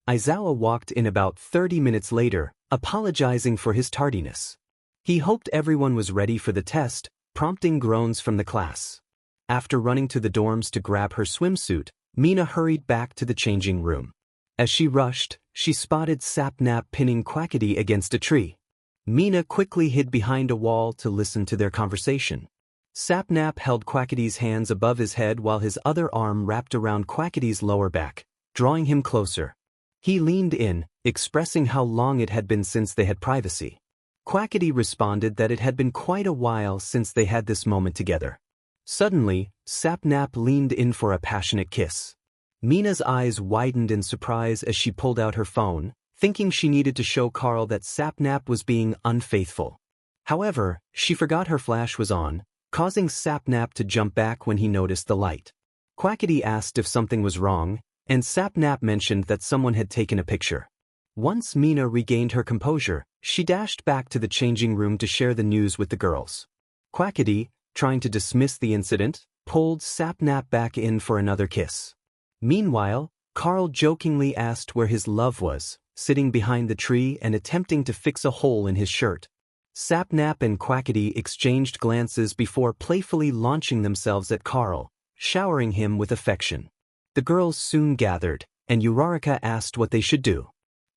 Aizawa walked in about 30 minutes later, apologizing for his tardiness. He hoped everyone was ready for the test, prompting groans from the class. After running to the dorms to grab her swimsuit, Mina hurried back to the changing room. As she rushed, she spotted Sapnap pinning Quackity against a tree. Mina quickly hid behind a wall to listen to their conversation. Sapnap held Quackity's hands above his head while his other arm wrapped around Quackity's lower back, drawing him closer. He leaned in, expressing how long it had been since they had privacy. Quackity responded that it had been quite a while since they had this moment together. Suddenly, Sapnap leaned in for a passionate kiss. Mina's eyes widened in surprise as she pulled out her phone, thinking she needed to show Carl that Sapnap was being unfaithful. However, she forgot her flash was on, causing Sapnap to jump back when he noticed the light. Quackity asked if something was wrong, and Sapnap mentioned that someone had taken a picture. Once Mina regained her composure, she dashed back to the changing room to share the news with the girls. Quackity, trying to dismiss the incident, pulled Sapnap back in for another kiss. Meanwhile, Carl jokingly asked where his love was, sitting behind the tree and attempting to fix a hole in his shirt. Sapnap and Quackity exchanged glances before playfully launching themselves at Carl, showering him with affection. The girls soon gathered, and Uraraka asked what they should do.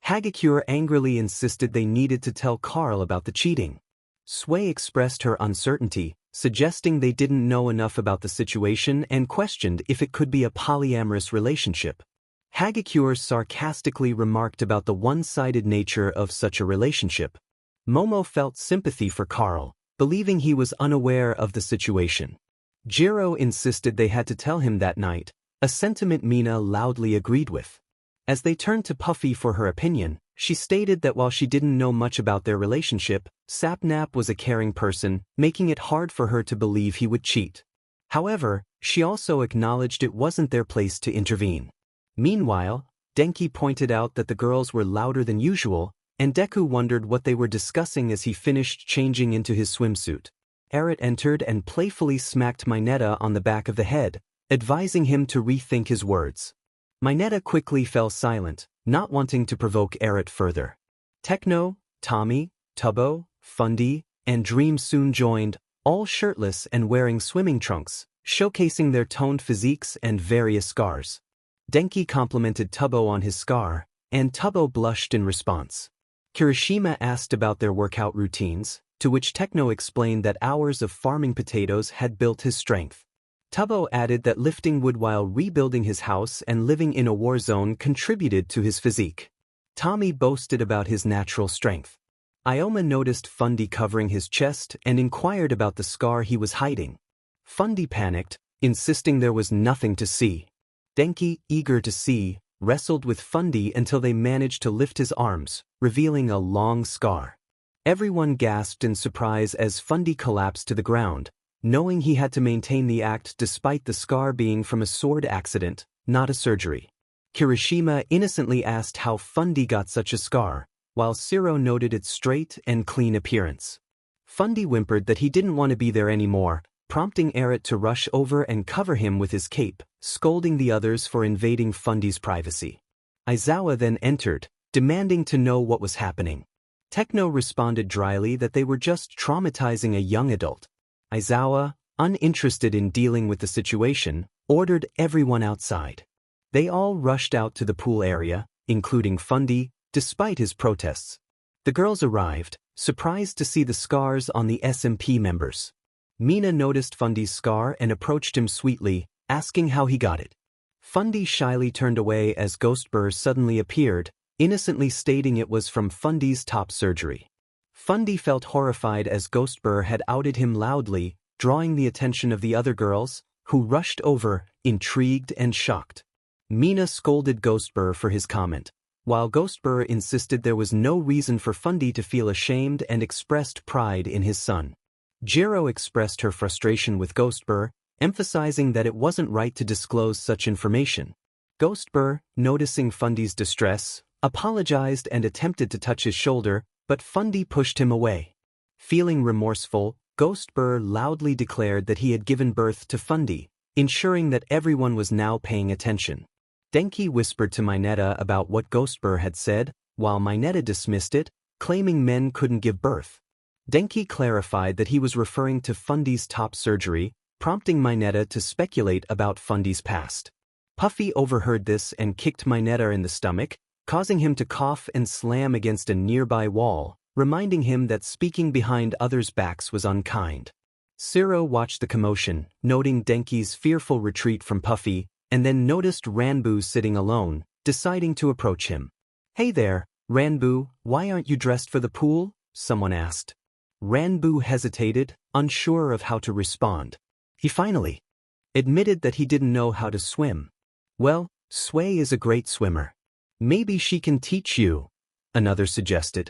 Hagakure angrily insisted they needed to tell Carl about the cheating. Sui expressed her uncertainty, suggesting they didn't know enough about the situation and questioned if it could be a polyamorous relationship. Hagakure sarcastically remarked about the one-sided nature of such a relationship. Momo felt sympathy for Carl, believing he was unaware of the situation. Jiro insisted they had to tell him that night, a sentiment Mina loudly agreed with. As they turned to Puffy for her opinion, she stated that while she didn't know much about their relationship, Sapnap was a caring person, making it hard for her to believe he would cheat. However, she also acknowledged it wasn't their place to intervene. Meanwhile, Denki pointed out that the girls were louder than usual, and Deku wondered what they were discussing as he finished changing into his swimsuit. Eret entered and playfully smacked Mineta on the back of the head, advising him to rethink his words. Mineta quickly fell silent, not wanting to provoke Eret further. Techno, Tommy, Tubbo, Fundy, and Dream soon joined, all shirtless and wearing swimming trunks, showcasing their toned physiques and various scars. Denki complimented Tubbo on his scar, and Tubbo blushed in response. Kirishima asked about their workout routines, to which Techno explained that hours of farming potatoes had built his strength. Tubbo added that lifting wood while rebuilding his house and living in a war zone contributed to his physique. Tommy boasted about his natural strength. Ioma noticed Fundy covering his chest and inquired about the scar he was hiding. Fundy panicked, insisting there was nothing to see. Denki, eager to see, wrestled with Fundy until they managed to lift his arms, revealing a long scar. Everyone gasped in surprise as Fundy collapsed to the ground, knowing he had to maintain the act despite the scar being from a sword accident, not a surgery. Kirishima innocently asked how Fundy got such a scar, while Shiro noted its straight and clean appearance. Fundy whimpered that he didn't want to be there anymore, prompting Eret to rush over and cover him with his cape, scolding the others for invading Fundy's privacy. Aizawa then entered, demanding to know what was happening. Techno responded dryly that they were just traumatizing a young adult. Aizawa, uninterested in dealing with the situation, ordered everyone outside. They all rushed out to the pool area, including Fundy, despite his protests. The girls arrived, surprised to see the scars on the SMP members. Mina noticed Fundy's scar and approached him sweetly, asking how he got it. Fundy shyly turned away as Ghostbur suddenly appeared, innocently stating it was from Fundy's top surgery. Fundy felt horrified as Ghostbur had outed him loudly, drawing the attention of the other girls, who rushed over, intrigued and shocked. Mina scolded Ghostbur for his comment, while Ghostbur insisted there was no reason for Fundy to feel ashamed and expressed pride in his son. Jiro expressed her frustration with Ghostbur, emphasizing that it wasn't right to disclose such information. Ghostbur, noticing Fundy's distress, apologized and attempted to touch his shoulder, but Fundy pushed him away. Feeling remorseful, Ghostbur loudly declared that he had given birth to Fundy, ensuring that everyone was now paying attention. Denki whispered to Mineta about what Ghostbur had said, while Mineta dismissed it, claiming men couldn't give birth. Denki clarified that he was referring to Fundy's top surgery, prompting Mineta to speculate about Fundy's past. Puffy overheard this and kicked Mineta in the stomach, causing him to cough and slam against a nearby wall, reminding him that speaking behind others' backs was unkind. Shiro watched the commotion, noting Denki's fearful retreat from Puffy, and then noticed Ranbu sitting alone, deciding to approach him. "Hey there, Ranbu, why aren't you dressed for the pool?" someone asked. Ranbu hesitated, unsure of how to respond. He finally admitted that he didn't know how to swim. "Well, Sway is a great swimmer. Maybe she can teach you," another suggested.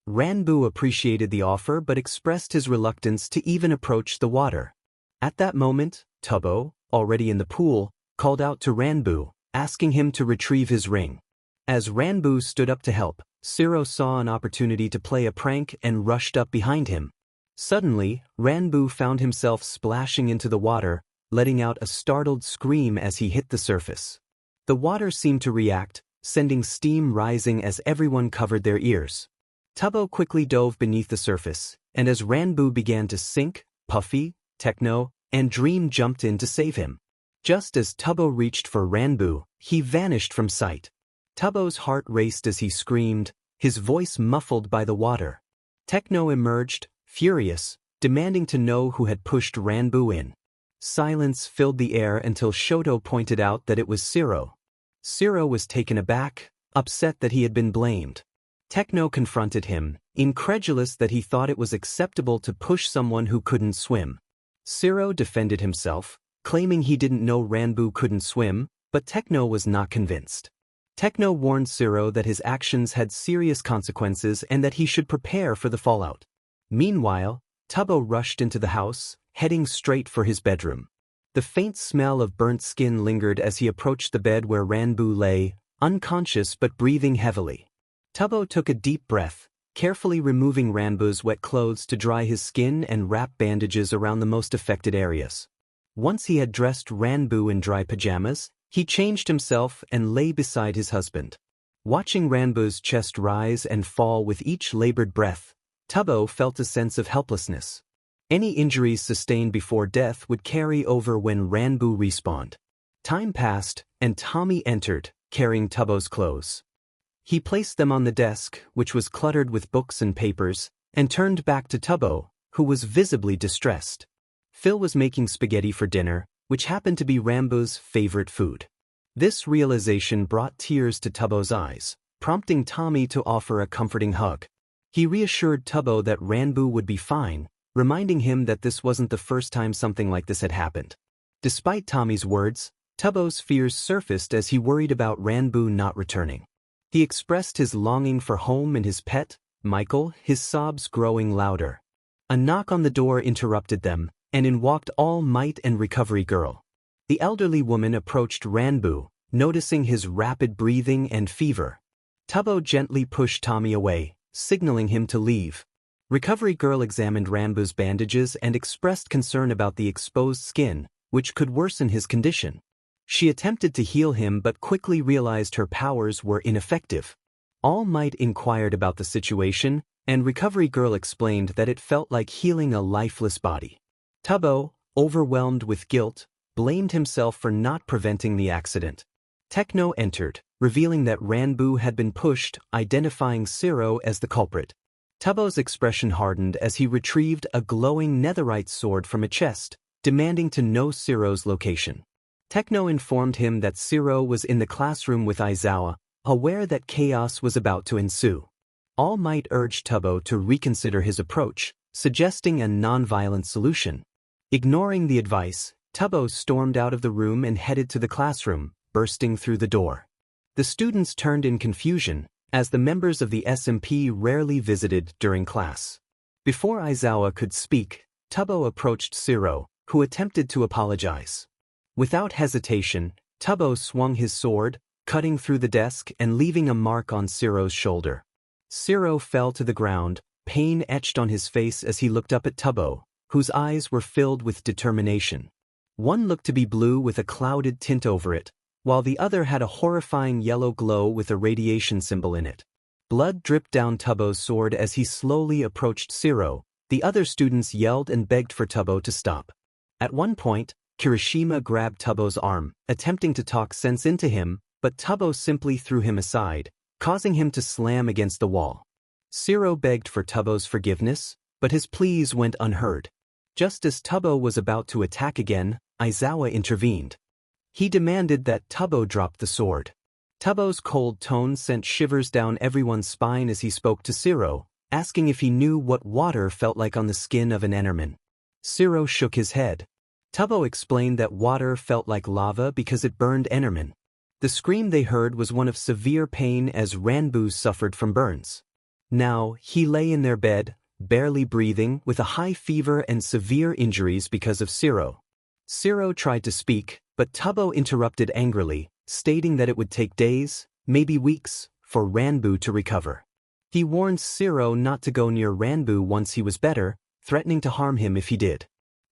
Ranbu appreciated the offer but expressed his reluctance to even approach the water. At that moment, Tubbo, already in the pool, called out to Ranbu, asking him to retrieve his ring. As Ranbu stood up to help, Shiro saw an opportunity to play a prank and rushed up behind him. Suddenly, Ranbu found himself splashing into the water, letting out a startled scream as he hit the surface. The water seemed to react, sending steam rising as everyone covered their ears. Tubbo quickly dove beneath the surface, and as Ranbu began to sink, Puffy, Techno, and Dream jumped in to save him. Just as Tubbo reached for Ranbu, he vanished from sight. Tubbo's heart raced as he screamed, his voice muffled by the water. Techno emerged, furious, demanding to know who had pushed Ranbu in. Silence filled the air until Shoto pointed out that it was Shiro. Shiro was taken aback, upset that he had been blamed. Techno confronted him, incredulous that he thought it was acceptable to push someone who couldn't swim. Shiro defended himself, claiming he didn't know Ranbu couldn't swim, but Techno was not convinced. Techno warned Shiro that his actions had serious consequences and that he should prepare for the fallout. Meanwhile, Tubbo rushed into the house, heading straight for his bedroom. The faint smell of burnt skin lingered as he approached the bed where Ranbu lay, unconscious but breathing heavily. Tubbo took a deep breath, carefully removing Ranbu's wet clothes to dry his skin and wrap bandages around the most affected areas. Once he had dressed Ranbu in dry pajamas, he changed himself and lay beside his husband. Watching Ranbu's chest rise and fall with each labored breath, Tubbo felt a sense of helplessness. Any injuries sustained before death would carry over when Ranbu respawned. Time passed, and Tommy entered, carrying Tubbo's clothes. He placed them on the desk, which was cluttered with books and papers, and turned back to Tubbo, who was visibly distressed. Phil was making spaghetti for dinner, which happened to be Ranbu's favorite food. This realization brought tears to Tubbo's eyes, prompting Tommy to offer a comforting hug. He reassured Tubbo that Ranbu would be fine, reminding him that this wasn't the first time something like this had happened. Despite Tommy's words, Tubbo's fears surfaced as he worried about Ranboo not returning. He expressed his longing for home and his pet, Michael, his sobs growing louder. A knock on the door interrupted them, and in walked All Might and Recovery Girl. The elderly woman approached Ranboo, noticing his rapid breathing and fever. Tubbo gently pushed Tommy away, signaling him to leave. Recovery Girl examined Ranboo's bandages and expressed concern about the exposed skin, which could worsen his condition. She attempted to heal him but quickly realized her powers were ineffective. All Might inquired about the situation, and Recovery Girl explained that it felt like healing a lifeless body. Tubbo, overwhelmed with guilt, blamed himself for not preventing the accident. Techno entered, revealing that Ranboo had been pushed, identifying Zero as the culprit. Tubbo's expression hardened as he retrieved a glowing netherite sword from a chest, demanding to know Zero's location. Techno informed him that Zero was in the classroom with Aizawa, aware that chaos was about to ensue. All Might urged Tubbo to reconsider his approach, suggesting a non-violent solution. Ignoring the advice, Tubbo stormed out of the room and headed to the classroom, bursting through the door. The students turned in confusion, as the members of the SMP rarely visited during class. Before Aizawa could speak, Tubbo approached Zero, who attempted to apologize. Without hesitation, Tubbo swung his sword, cutting through the desk and leaving a mark on Zero's shoulder. Zero fell to the ground, pain etched on his face as he looked up at Tubbo, whose eyes were filled with determination. One looked to be blue with a clouded tint over it, while the other had a horrifying yellow glow with a radiation symbol in it. Blood dripped down Tubbo's sword as he slowly approached Zero. The other students yelled and begged for Tubbo to stop. At one point, Kirishima grabbed Tubbo's arm, attempting to talk sense into him, but Tubbo simply threw him aside, causing him to slam against the wall. Zero begged for Tubbo's forgiveness, but his pleas went unheard. Just as Tubbo was about to attack again, Aizawa intervened. He demanded that Tubbo drop the sword. Tubbo's cold tone sent shivers down everyone's spine as he spoke to Zero, asking if he knew what water felt like on the skin of an Enderman. Zero shook his head. Tubbo explained that water felt like lava because it burned Enderman. The scream they heard was one of severe pain as Ranboo suffered from burns. Now, he lay in their bed, barely breathing, with a high fever and severe injuries because of Zero. Zero tried to speak, but Tubbo interrupted angrily, stating that it would take days, maybe weeks, for Ranboo to recover. He warned Zero not to go near Ranboo once he was better, threatening to harm him if he did.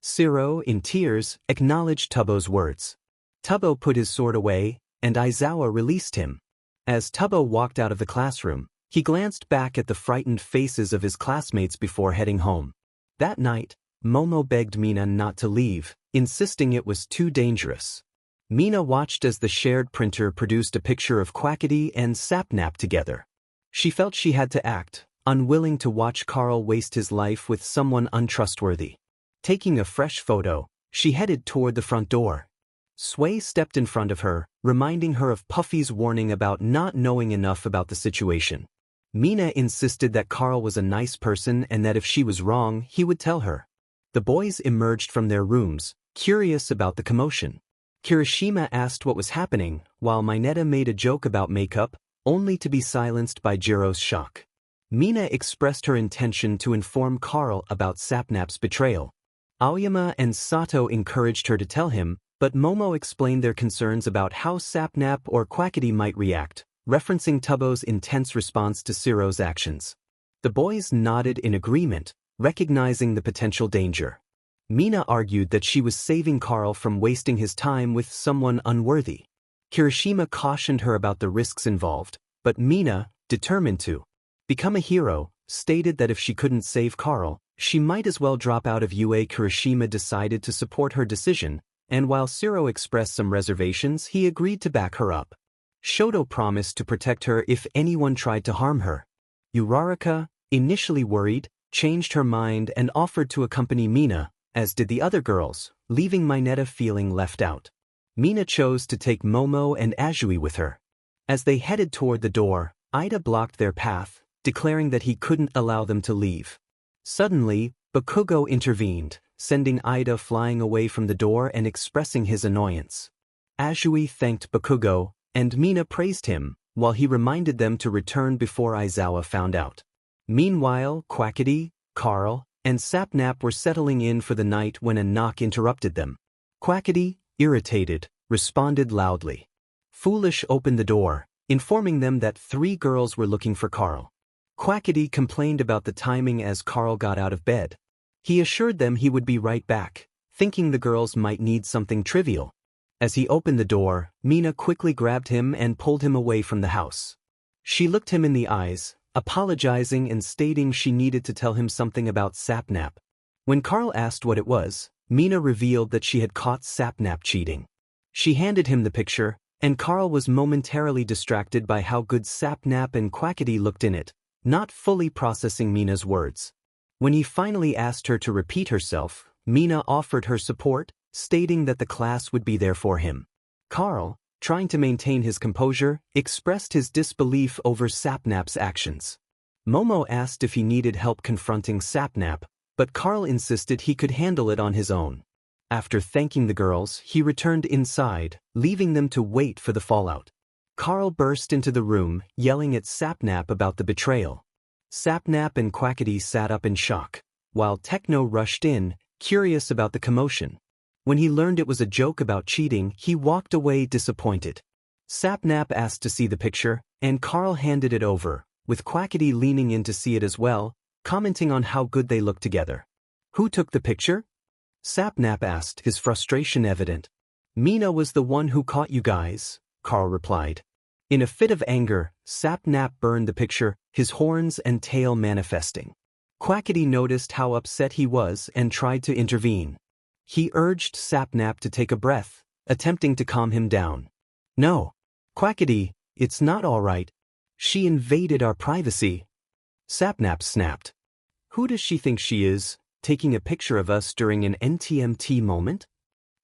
Zero, in tears, acknowledged Tubbo's words. Tubbo put his sword away, and Aizawa released him. As Tubbo walked out of the classroom, he glanced back at the frightened faces of his classmates before heading home. That night, Momo begged Mina not to leave, insisting it was too dangerous. Mina watched as the shared printer produced a picture of Quackity and Sapnap together. She felt she had to act, unwilling to watch Carl waste his life with someone untrustworthy. Taking a fresh photo, she headed toward the front door. Sway stepped in front of her, reminding her of Puffy's warning about not knowing enough about the situation. Mina insisted that Carl was a nice person and that if she was wrong, he would tell her. The boys emerged from their rooms, curious about the commotion. Kirishima asked what was happening, while Mineta made a joke about makeup, only to be silenced by Jiro's shock. Mina expressed her intention to inform Carl about Sapnap's betrayal. Aoyama and Sato encouraged her to tell him, but Momo explained their concerns about how Sapnap or Quackity might react, referencing Tubbo's intense response to Zero's actions. The boys nodded in agreement, recognizing the potential danger. Mina argued that she was saving Carl from wasting his time with someone unworthy. Kirishima cautioned her about the risks involved, but Mina, determined to become a hero, stated that if she couldn't save Carl, she might as well drop out of UA. Kirishima decided to support her decision, and while Zero expressed some reservations, he agreed to back her up. Shoto promised to protect her if anyone tried to harm her. Uraraka, initially worried, changed her mind and offered to accompany Mina, as did the other girls, leaving Mineta feeling left out. Mina chose to take Momo and Azui with her. As they headed toward the door, Ida blocked their path, declaring that he couldn't allow them to leave. Suddenly, Bakugo intervened, sending Ida flying away from the door and expressing his annoyance. Azui thanked Bakugo, and Mina praised him, while he reminded them to return before Aizawa found out. Meanwhile, Quackity, Carl, and Sapnap were settling in for the night when a knock interrupted them. Quackity, irritated, responded loudly. Foolish opened the door, informing them that 3 girls were looking for Carl. Quackity complained about the timing as Carl got out of bed. He assured them he would be right back, thinking the girls might need something trivial. As he opened the door, Mina quickly grabbed him and pulled him away from the house. She looked him in the eyes, apologizing and stating she needed to tell him something about Sapnap. When Carl asked what it was, Mina revealed that she had caught Sapnap cheating. She handed him the picture, and Carl was momentarily distracted by how good Sapnap and Quackity looked in it, not fully processing Mina's words. When he finally asked her to repeat herself, Mina offered her support, stating that the class would be there for him. Carl, trying to maintain his composure, expressed his disbelief over Sapnap's actions. Momo asked if he needed help confronting Sapnap, but Carl insisted he could handle it on his own. After thanking the girls, he returned inside, leaving them to wait for the fallout. Carl burst into the room, yelling at Sapnap about the betrayal. Sapnap and Quackity sat up in shock, while Techno rushed in, curious about the commotion. When he learned it was a joke about cheating, he walked away disappointed. Sapnap asked to see the picture, and Carl handed it over, with Quackity leaning in to see it as well, commenting on how good they looked together. "Who took the picture?" Sapnap asked, his frustration evident. "Mina was the one who caught you guys," Carl replied. In a fit of anger, Sapnap burned the picture, his horns and tail manifesting. Quackity noticed how upset he was and tried to intervene. He urged Sapnap to take a breath, attempting to calm him down. "No. Quackity, it's not all right. She invaded our privacy." Sapnap snapped. "Who does she think she is, taking a picture of us during an NTMT moment?"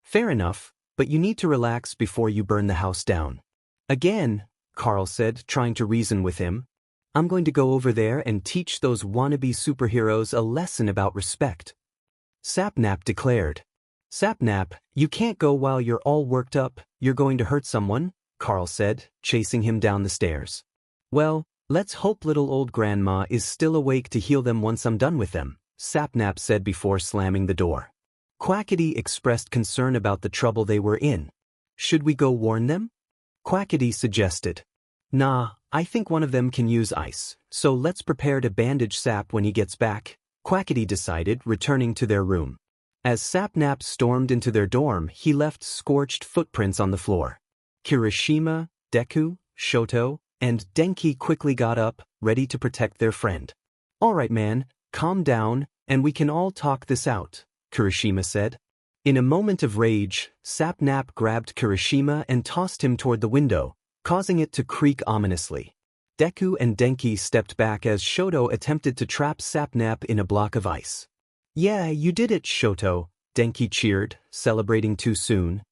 "Fair enough, but you need to relax before you burn the house down." "Again," Carl said, trying to reason with him. "I'm going to go over there and teach those wannabe superheroes a lesson about respect," Sapnap declared. "Sapnap, you can't go while you're all worked up, you're going to hurt someone," Carl said, chasing him down the stairs. "Well, let's hope little old grandma is still awake to heal them once I'm done with them," Sapnap said before slamming the door. Quackity expressed concern about the trouble they were in. "Should we go warn them?" Quackity suggested. "Nah, I think one of them can use ice, so let's prepare to bandage Sap when he gets back," Quackity decided, returning to their room. As Sapnap stormed into their dorm, he left scorched footprints on the floor. Kirishima, Deku, Shoto, and Denki quickly got up, ready to protect their friend. "All right, man, calm down, and we can all talk this out," Kirishima said. In a moment of rage, Sapnap grabbed Kirishima and tossed him toward the window, causing it to creak ominously. Deku and Denki stepped back as Shoto attempted to trap Sapnap in a block of ice. "Yeah, you did it, Shoto," Denki cheered, celebrating too soon.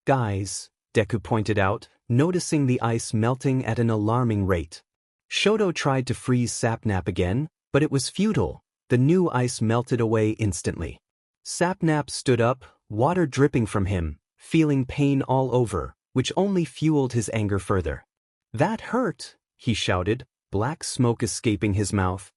"Guys," Deku pointed out, noticing the ice melting at an alarming rate. Shoto tried to freeze Sapnap again, but it was futile. The new ice melted away instantly. Sapnap stood up, water dripping from him, feeling pain all over, which only fueled his anger further. "That hurt," he shouted, black smoke escaping his mouth.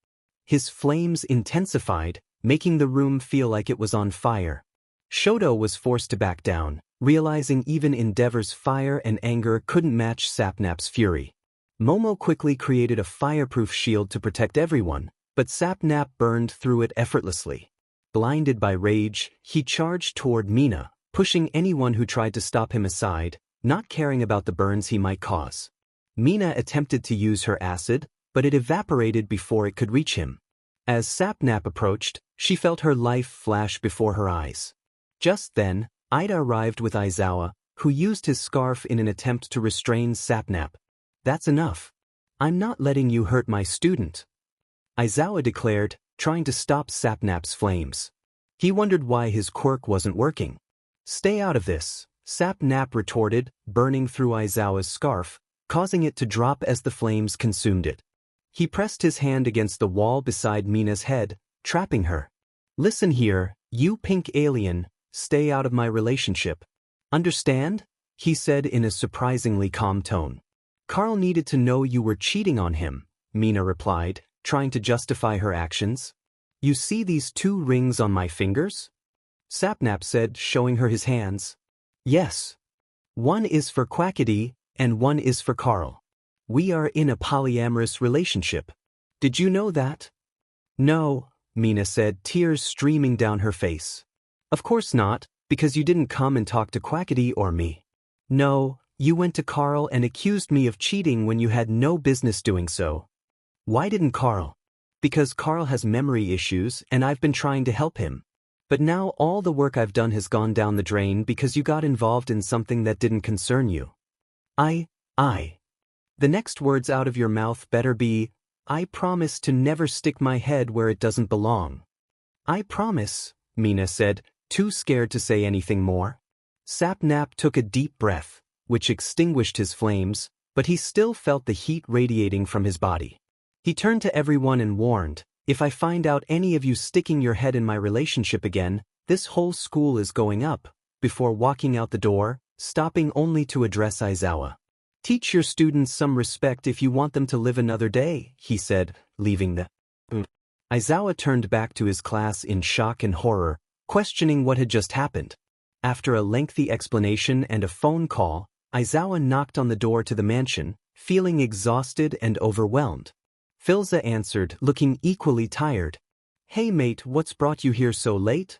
His flames intensified, making the room feel like it was on fire. Shoto was forced to back down, realizing even Endeavor's fire and anger couldn't match Sapnap's fury. Momo quickly created a fireproof shield to protect everyone, but Sapnap burned through it effortlessly. Blinded by rage, he charged toward Mina, pushing anyone who tried to stop him aside, not caring about the burns he might cause. Mina attempted to use her acid, but it evaporated before it could reach him. As Sapnap approached, she felt her life flash before her eyes. Just then, Ida arrived with Aizawa, who used his scarf in an attempt to restrain Sapnap. "That's enough. I'm not letting you hurt my student," Aizawa declared, trying to stop Sapnap's flames. He wondered why his quirk wasn't working. "Stay out of this," Sapnap retorted, burning through Aizawa's scarf, causing it to drop as the flames consumed it. He pressed his hand against the wall beside Mina's head, trapping her. Listen here, you pink alien, stay out of my relationship. Understand? He said in a surprisingly calm tone. Carl needed to know you were cheating on him, Mina replied, trying to justify her actions. You see these 2 rings on my fingers? Sapnap said, showing her his hands. Yes. One is for Quackity, and one is for Carl. We are in a polyamorous relationship. Did you know that? No, Mina said, tears streaming down her face. Of course not, because you didn't come and talk to Quackity or me. No, you went to Carl and accused me of cheating when you had no business doing so. Why didn't Carl? Because Carl has memory issues and I've been trying to help him. But now all the work I've done has gone down the drain because you got involved in something that didn't concern you. The next words out of your mouth better be, I promise to never stick my head where it doesn't belong. I promise, Mina said, too scared to say anything more. Sapnap took a deep breath, which extinguished his flames, but he still felt the heat radiating from his body. He turned to everyone and warned, if I find out any of you sticking your head in my relationship again, this whole school is going up, before walking out the door, stopping only to address Aizawa. Teach your students some respect if you want them to live another day, he said, leaving the Aizawa turned back to his class in shock and horror, questioning what had just happened. After a lengthy explanation and a phone call, Aizawa knocked on the door to the mansion, feeling exhausted and overwhelmed. Philza answered, looking equally tired. Hey mate, what's brought you here so late?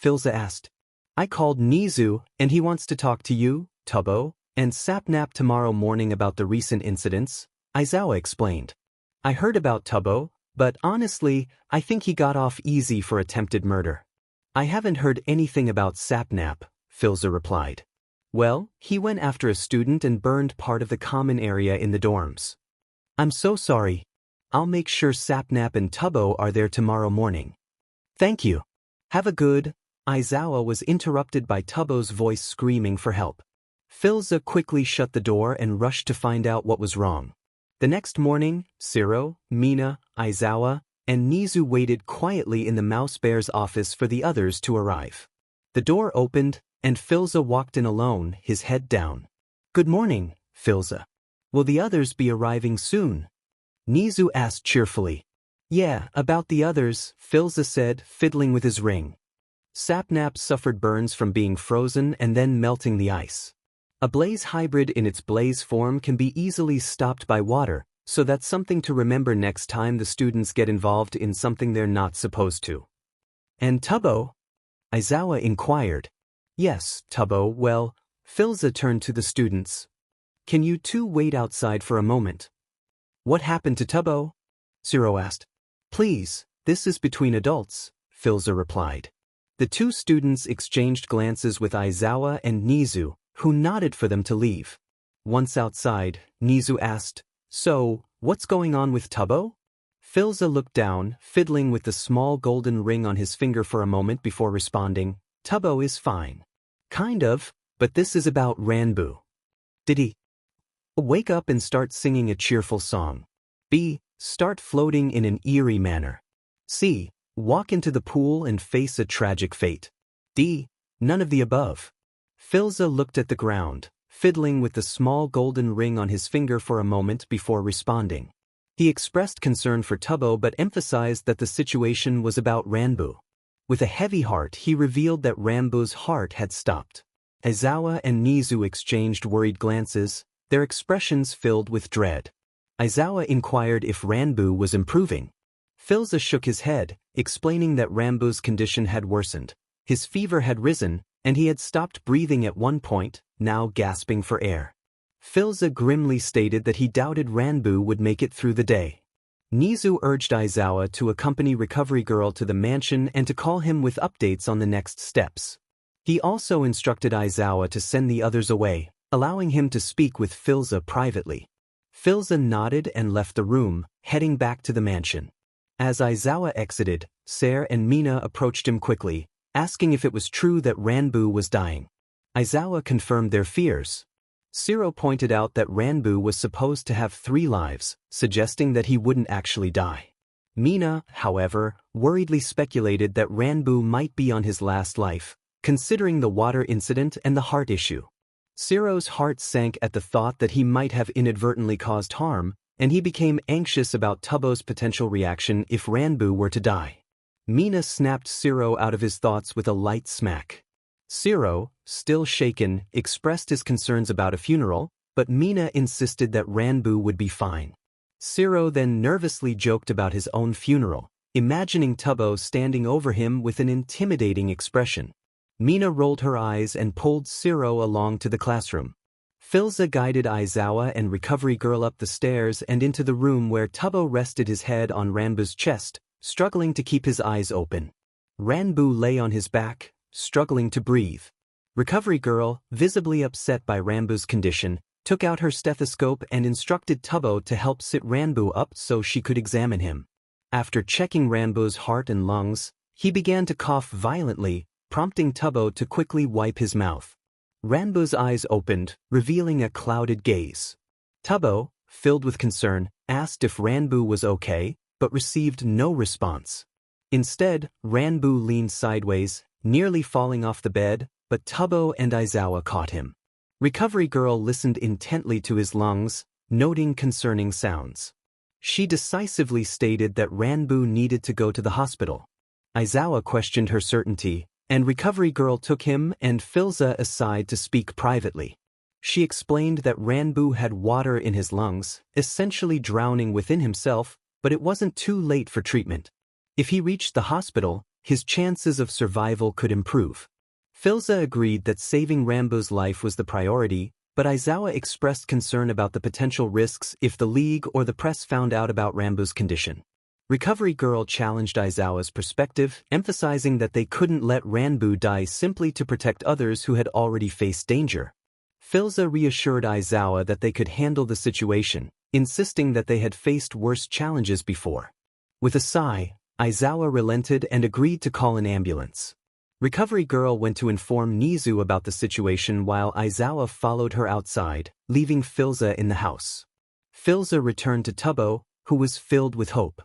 Philza asked. I called Nizu, and he wants to talk to you, Tubbo, and Sapnap tomorrow morning about the recent incidents, Aizawa explained. I heard about Tubbo, but honestly, I think he got off easy for attempted murder. I haven't heard anything about Sapnap, Philza replied. Well, he went after a student and burned part of the common area in the dorms. I'm so sorry. I'll make sure Sapnap and Tubbo are there tomorrow morning. Thank you. Have a good. Aizawa was interrupted by Tubbo's voice screaming for help. Philza quickly shut the door and rushed to find out what was wrong. The next morning, Siro, Mina, Aizawa, and Nizu waited quietly in the mouse bear's office for the others to arrive. The door opened, and Philza walked in alone, his head down. Good morning, Philza. Will the others be arriving soon? Nizu asked cheerfully. Yeah, about the others, Philza said, fiddling with his ring. Sapnap suffered burns from being frozen and then melting the ice. A blaze hybrid in its blaze form can be easily stopped by water, so that's something to remember next time the students get involved in something they're not supposed to. And Tubbo? Aizawa inquired. Yes, Tubbo, well, Philza turned to the students. Can you two wait outside for a moment? What happened to Tubbo? Siro asked. Please, this is between adults, Philza replied. The two students exchanged glances with Aizawa and Nizu, who nodded for them to leave. Once outside, Nizu asked, So, what's going on with Tubbo? Philza looked down, fiddling with the small golden ring on his finger for a moment before responding, Tubbo is fine. Kind of, but this is about Ranbu. Did he wake up and start singing a cheerful song? B. Start floating in an eerie manner? C. Walk into the pool and face a tragic fate? D. None of the above. Philza looked at the ground, fiddling with the small golden ring on his finger for a moment before responding. He expressed concern for Tubbo but emphasized that the situation was about Ranbu. With a heavy heart he revealed that Ranbu's heart had stopped. Aizawa and Nizu exchanged worried glances, their expressions filled with dread. Aizawa inquired if Ranbu was improving. Philza shook his head, explaining that Ranbu's condition had worsened. His fever had risen, and he had stopped breathing at one point, now gasping for air. Philza grimly stated that he doubted Ranbu would make it through the day. Nizu urged Aizawa to accompany Recovery Girl to the mansion and to call him with updates on the next steps. He also instructed Aizawa to send the others away, allowing him to speak with Philza privately. Philza nodded and left the room, heading back to the mansion. As Aizawa exited, Ser and Mina approached him quickly, asking if it was true that Ranbu was dying. Aizawa confirmed their fears. Siro pointed out that Ranbu was supposed to have 3 lives, suggesting that he wouldn't actually die. Mina, however, worriedly speculated that Ranbu might be on his last life, considering the water incident and the heart issue. Siro's heart sank at the thought that he might have inadvertently caused harm, and he became anxious about Tubbo's potential reaction if Ranbu were to die. Mina snapped Siro out of his thoughts with a light smack. Siro, still shaken, expressed his concerns about a funeral, but Mina insisted that Ranbu would be fine. Siro then nervously joked about his own funeral, imagining Tubbo standing over him with an intimidating expression. Mina rolled her eyes and pulled Siro along to the classroom. Filza guided Aizawa and Recovery Girl up the stairs and into the room where Tubbo rested his head on Ranbu's chest, struggling to keep his eyes open. Ranbu lay on his back, struggling to breathe. Recovery Girl, visibly upset by Ranbu's condition, took out her stethoscope and instructed Tubbo to help sit Ranbu up so she could examine him. After checking Ranbu's heart and lungs, he began to cough violently, prompting Tubbo to quickly wipe his mouth. Ranbu's eyes opened, revealing a clouded gaze. Tubbo, filled with concern, asked if Ranbu was okay, but received no response. Instead, Ranbu leaned sideways, nearly falling off the bed, but Tubbo and Aizawa caught him. Recovery Girl listened intently to his lungs, noting concerning sounds. She decisively stated that Ranbu needed to go to the hospital. Aizawa questioned her certainty, and Recovery Girl took him and Filza aside to speak privately. She explained that Ranbu had water in his lungs, essentially drowning within himself, but it wasn't too late for treatment. If he reached the hospital, his chances of survival could improve. Filza agreed that saving Ranbu's life was the priority, but Aizawa expressed concern about the potential risks if the League or the press found out about Ranbu's condition. Recovery Girl challenged Aizawa's perspective, emphasizing that they couldn't let Ranbu die simply to protect others who had already faced danger. Filza reassured Aizawa that they could handle the situation, insisting that they had faced worse challenges before. With a sigh, Aizawa relented and agreed to call an ambulance. Recovery Girl went to inform Nizu about the situation while Aizawa followed her outside, leaving Filza in the house. Filza returned to Tubbo, who was filled with hope.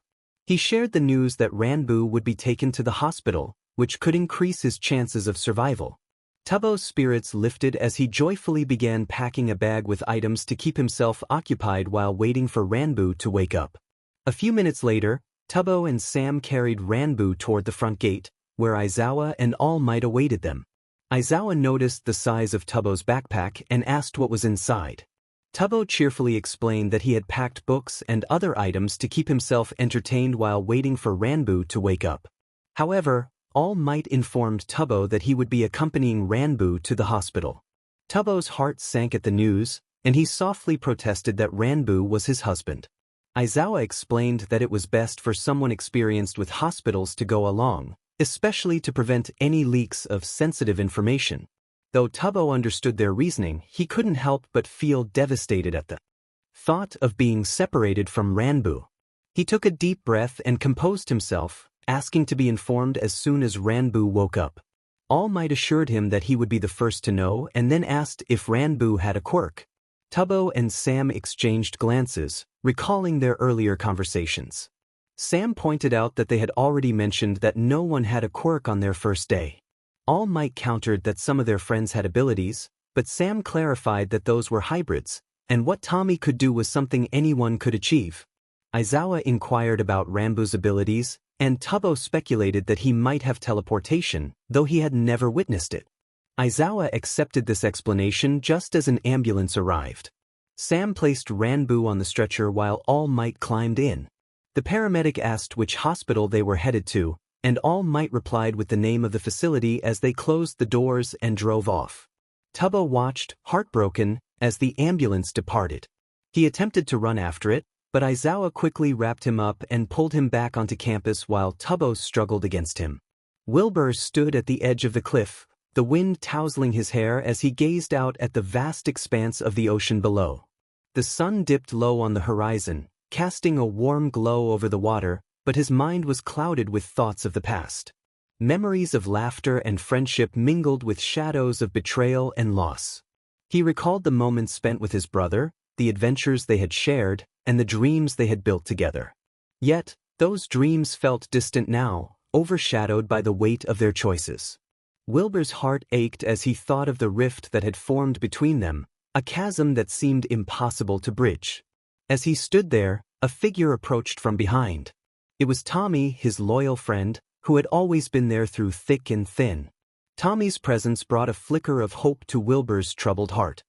He shared the news that Ranbu would be taken to the hospital, which could increase his chances of survival. Tubbo's spirits lifted as he joyfully began packing a bag with items to keep himself occupied while waiting for Ranbu to wake up. A few minutes later, Tubbo and Sam carried Ranbu toward the front gate, where Aizawa and All Might awaited them. Aizawa noticed the size of Tubbo's backpack and asked what was inside. Tubbo cheerfully explained that he had packed books and other items to keep himself entertained while waiting for Ranbu to wake up. However, All Might informed Tubbo that he would be accompanying Ranbu to the hospital. Tubbo's heart sank at the news, and he softly protested that Ranbu was his husband. Aizawa explained that it was best for someone experienced with hospitals to go along, especially to prevent any leaks of sensitive information. Though Tubbo understood their reasoning, he couldn't help but feel devastated at the thought of being separated from Ranbu. He took a deep breath and composed himself, asking to be informed as soon as Ranbu woke up. All Might assured him that he would be the first to know and then asked if Ranbu had a quirk. Tubbo and Sam exchanged glances, recalling their earlier conversations. Sam pointed out that they had already mentioned that no one had a quirk on their first day. All Might countered that some of their friends had abilities, but Sam clarified that those were hybrids, and what Tommy could do was something anyone could achieve. Aizawa inquired about Ranbu's abilities, and Tubbo speculated that he might have teleportation, though he had never witnessed it. Aizawa accepted this explanation just as an ambulance arrived. Sam placed Ranbu on the stretcher while All Might climbed in. The paramedic asked which hospital they were headed to, and All Might replied with the name of the facility as they closed the doors and drove off. Tubbo watched, heartbroken, as the ambulance departed. He attempted to run after it, but Aizawa quickly wrapped him up and pulled him back onto campus while Tubbo struggled against him. Wilbur stood at the edge of the cliff, the wind tousling his hair as he gazed out at the vast expanse of the ocean below. The sun dipped low on the horizon, casting a warm glow over the water, but his mind was clouded with thoughts of the past. Memories of laughter and friendship mingled with shadows of betrayal and loss. He recalled the moments spent with his brother, the adventures they had shared, and the dreams they had built together. Yet, Those dreams felt distant now, overshadowed by the weight of their choices. Wilbur's heart ached as he thought of the rift that had formed between them, a chasm that seemed impossible to bridge. As he stood there, a figure approached from behind. It was Tommy, his loyal friend, who had always been there through thick and thin. Tommy's presence brought a flicker of hope to Wilbur's troubled heart.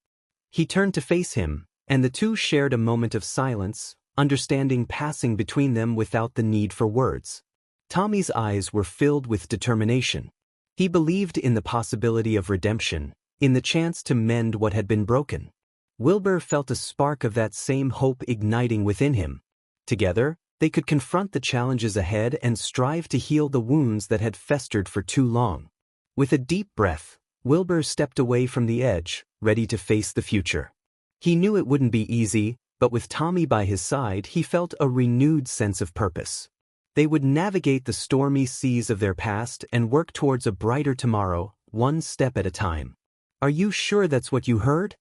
He turned to face him, and the two shared a moment of silence, understanding passing between them without the need for words. Tommy's eyes were filled with determination. He believed in the possibility of redemption, in the chance to mend what had been broken. Wilbur felt a spark of that same hope igniting within him. Together, they could confront the challenges ahead and strive to heal the wounds that had festered for too long. With a deep breath, Wilbur stepped away from the edge, ready to face the future. He knew it wouldn't be easy, but with Tommy by his side, he felt a renewed sense of purpose. They would navigate the stormy seas of their past and work towards a brighter tomorrow, one step at a time. "Are you sure that's what you heard?"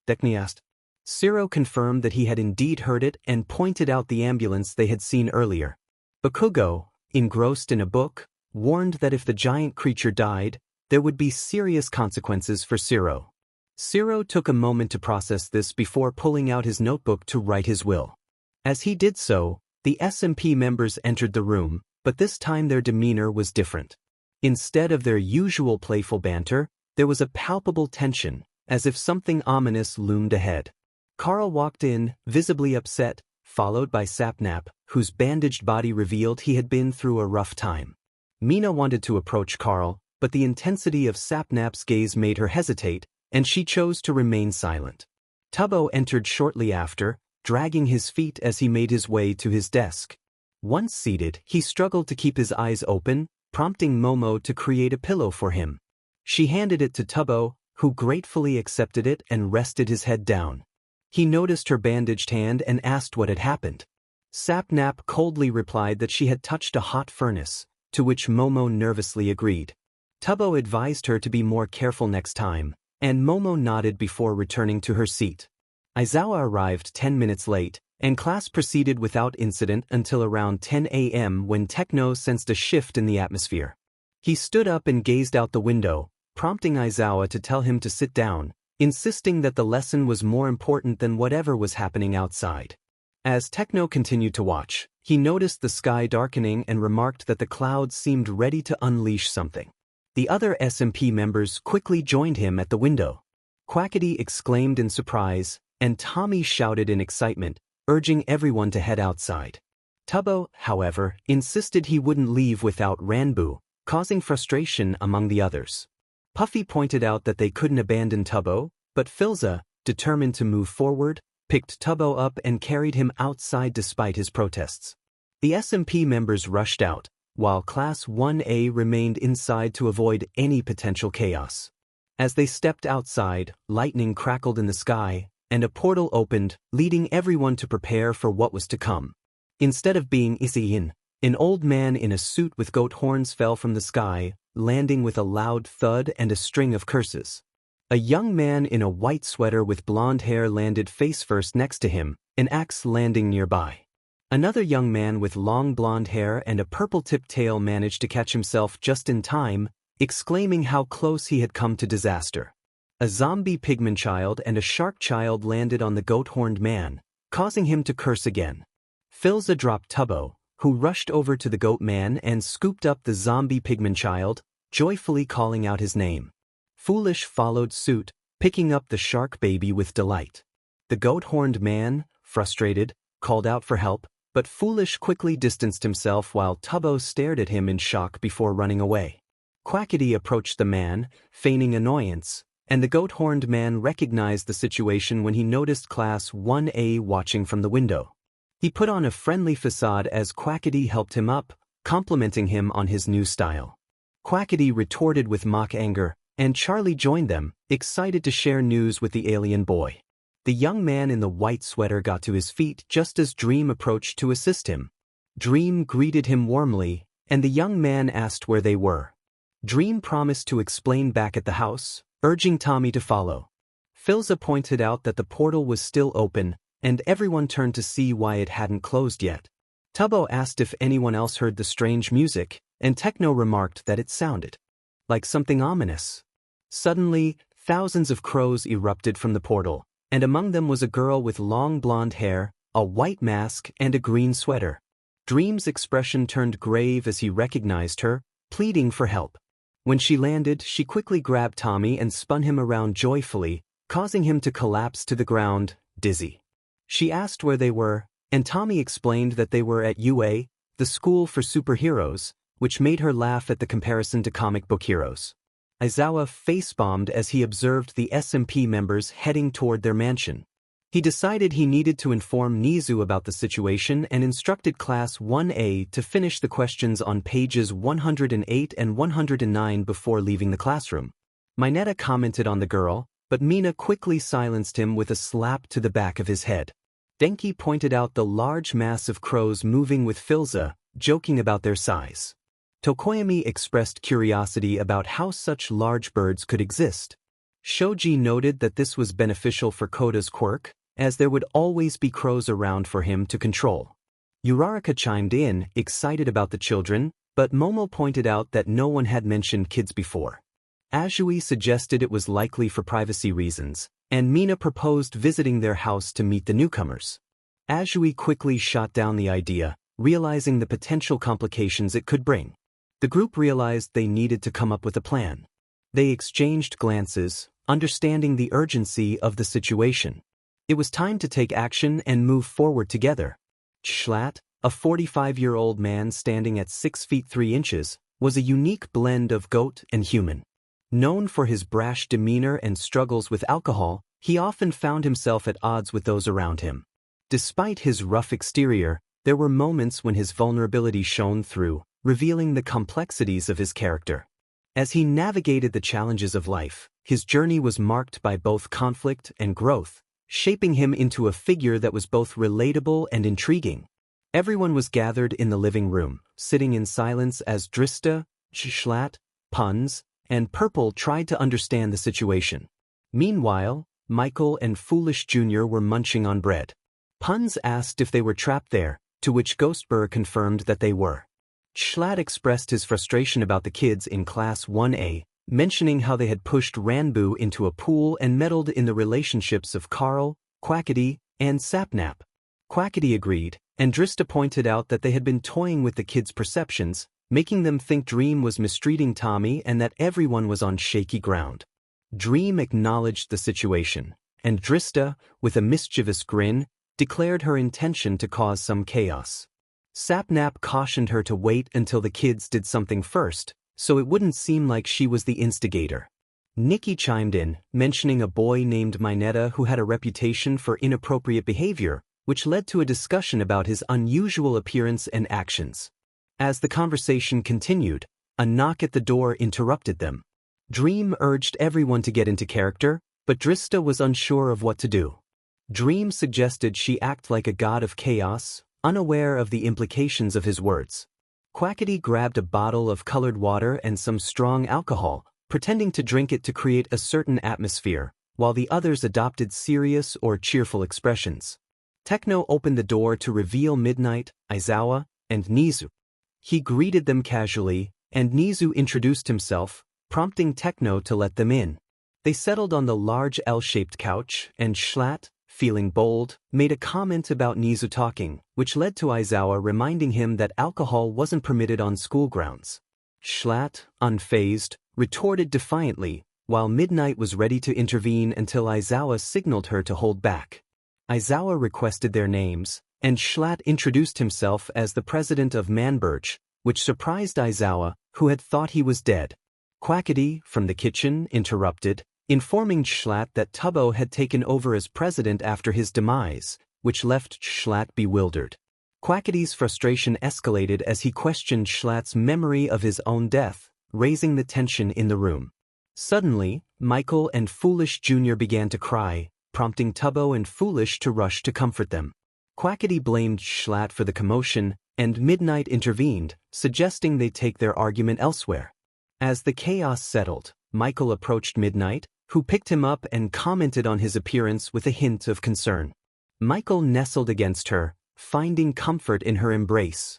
Deku asked. Zero confirmed that he had indeed heard it and pointed out the ambulance they had seen earlier. Bakugo, engrossed in a book, warned that if the giant creature died, there would be serious consequences for Zero. Zero took a moment to process this before pulling out his notebook to write his will. As he did so, the SMP members entered the room, but this time their demeanor was different. Instead of their usual playful banter, there was a palpable tension, as if something ominous loomed ahead. Carl walked in, visibly upset, followed by Sapnap, whose bandaged body revealed he had been through a rough time. Mina wanted to approach Carl, but the intensity of Sapnap's gaze made her hesitate, and she chose to remain silent. Tubbo entered shortly after, dragging his feet as he made his way to his desk. Once seated, he struggled to keep his eyes open, prompting Momo to create a pillow for him. She handed it to Tubbo, who gratefully accepted it and rested his head down. He noticed her bandaged hand and asked what had happened. Sapnap coldly replied that she had touched a hot furnace, to which Momo nervously agreed. Tubbo advised her to be more careful next time, and Momo nodded before returning to her seat. Aizawa arrived 10 minutes late, and class proceeded without incident until around 10 a.m. when Techno sensed a shift in the atmosphere. He stood up and gazed out the window, prompting Aizawa to tell him to sit down, insisting that the lesson was more important than whatever was happening outside. As Techno continued to watch, he noticed the sky darkening and remarked that the clouds seemed ready to unleash something. The other SMP members quickly joined him at the window. Quackity exclaimed in surprise, and Tommy shouted in excitement, urging everyone to head outside. Tubbo, however, insisted he wouldn't leave without Ranbu, causing frustration among the others. Puffy pointed out that they couldn't abandon Tubbo, but Filza, determined to move forward, picked Tubbo up and carried him outside despite his protests. The SMP members rushed out, while Class 1A remained inside to avoid any potential chaos. As they stepped outside, lightning crackled in the sky, and a portal opened, leading everyone to prepare for what was to come. Instead of being Isiin, an old man in a suit with goat horns fell from the sky, landing with a loud thud and a string of curses. A young man in a white sweater with blonde hair landed face first next to him, an axe landing nearby. Another young man with long blonde hair and a purple-tipped tail managed to catch himself just in time, exclaiming how close he had come to disaster. A zombie pigman child and a shark child landed on the goat-horned man, causing him to curse again. Filza dropped Tubbo, who rushed over to the goat man and scooped up the zombie pigman child, joyfully calling out his name. Foolish followed suit, picking up the shark baby with delight. The goat-horned man, frustrated, called out for help, but Foolish quickly distanced himself while Tubbo stared at him in shock before running away. Quackity approached the man, feigning annoyance, and the goat-horned man recognized the situation when he noticed Class 1A watching from the window. He put on a friendly facade as Quackity helped him up, complimenting him on his new style. Quackity retorted with mock anger, and Charlie joined them, excited to share news with the alien boy. The young man in the white sweater got to his feet just as Dream approached to assist him. Dream greeted him warmly, and the young man asked where they were. Dream promised to explain back at the house, urging Tommy to follow. Filza pointed out that the portal was still open, and everyone turned to see why it hadn't closed yet. Tubbo asked if anyone else heard the strange music, and Techno remarked that it sounded like something ominous. Suddenly, thousands of crows erupted from the portal, and among them was a girl with long blonde hair, a white mask, and a green sweater. Dream's expression turned grave as he recognized her, pleading for help. When she landed, she quickly grabbed Tommy and spun him around joyfully, causing him to collapse to the ground, dizzy. She asked where they were, and Tommy explained that they were at UA, the school for superheroes, which made her laugh at the comparison to comic book heroes. Aizawa face-bombed as he observed the SMP members heading toward their mansion. He decided he needed to inform Nizu about the situation and instructed Class 1A to finish the questions on pages 108 and 109 before leaving the classroom. Mineta commented on the girl, but Mina quickly silenced him with a slap to the back of his head. Denki pointed out the large mass of crows moving with Filza, joking about their size. Tokoyami expressed curiosity about how such large birds could exist. Shoji noted that this was beneficial for Koda's quirk, as there would always be crows around for him to control. Uraraka chimed in, excited about the children, but Momo pointed out that no one had mentioned kids before. Azui suggested it was likely for privacy reasons, and Mina proposed visiting their house to meet the newcomers. Azui quickly shot down the idea, realizing the potential complications it could bring. The group realized they needed to come up with a plan. They exchanged glances, understanding the urgency of the situation. It was time to take action and move forward together. Schlatt, a 45-year-old man standing at 6 feet 3 inches, was a unique blend of goat and human. Known for his brash demeanor and struggles with alcohol, he often found himself at odds with those around him. Despite his rough exterior, there were moments when his vulnerability shone through, revealing the complexities of his character. As he navigated the challenges of life, his journey was marked by both conflict and growth, shaping him into a figure that was both relatable and intriguing. Everyone was gathered in the living room, sitting in silence as Drista, Schlatt, Puns, and Purple tried to understand the situation. Meanwhile, Michael and Foolish Jr. were munching on bread. Puns asked if they were trapped there, to which Ghostbur confirmed that they were. Schlatt expressed his frustration about the kids in Class 1A, mentioning how they had pushed Ranbu into a pool and meddled in the relationships of Carl, Quackity, and Sapnap. Quackity agreed, and Drista pointed out that they had been toying with the kids' perceptions, making them think Dream was mistreating Tommy and that everyone was on shaky ground. Dream acknowledged the situation, and Drista, with a mischievous grin, declared her intention to cause some chaos. Sapnap cautioned her to wait until the kids did something first, so it wouldn't seem like she was the instigator. Nikki chimed in, mentioning a boy named Mineta who had a reputation for inappropriate behavior, which led to a discussion about his unusual appearance and actions. As the conversation continued, a knock at the door interrupted them. Dream urged everyone to get into character, but Drista was unsure of what to do. Dream suggested she act like a god of chaos, unaware of the implications of his words. Quackity grabbed a bottle of colored water and some strong alcohol, pretending to drink it to create a certain atmosphere, while the others adopted serious or cheerful expressions. Techno opened the door to reveal Midnight, Aizawa, and Nizu. He greeted them casually, and Nizu introduced himself, prompting Techno to let them in. They settled on the large L-shaped couch, and Schlatt, feeling bold, made a comment about Nizu talking, which led to Aizawa reminding him that alcohol wasn't permitted on school grounds. Schlatt, unfazed, retorted defiantly, while Midnight was ready to intervene until Aizawa signaled her to hold back. Aizawa requested their names, and Schlatt introduced himself as the president of Manbirch, which surprised Aizawa, who had thought he was dead. Quackity, from the kitchen, interrupted, informing Schlatt that Tubbo had taken over as president after his demise, which left Schlatt bewildered. Quackity's frustration escalated as he questioned Schlatt's memory of his own death, raising the tension in the room. Suddenly, Michael and Foolish Jr. began to cry, prompting Tubbo and Foolish to rush to comfort them. Quackity blamed Schlatt for the commotion, and Midnight intervened, suggesting they take their argument elsewhere. As the chaos settled, Michael approached Midnight, who picked him up and commented on his appearance with a hint of concern. Michael nestled against her, finding comfort in her embrace.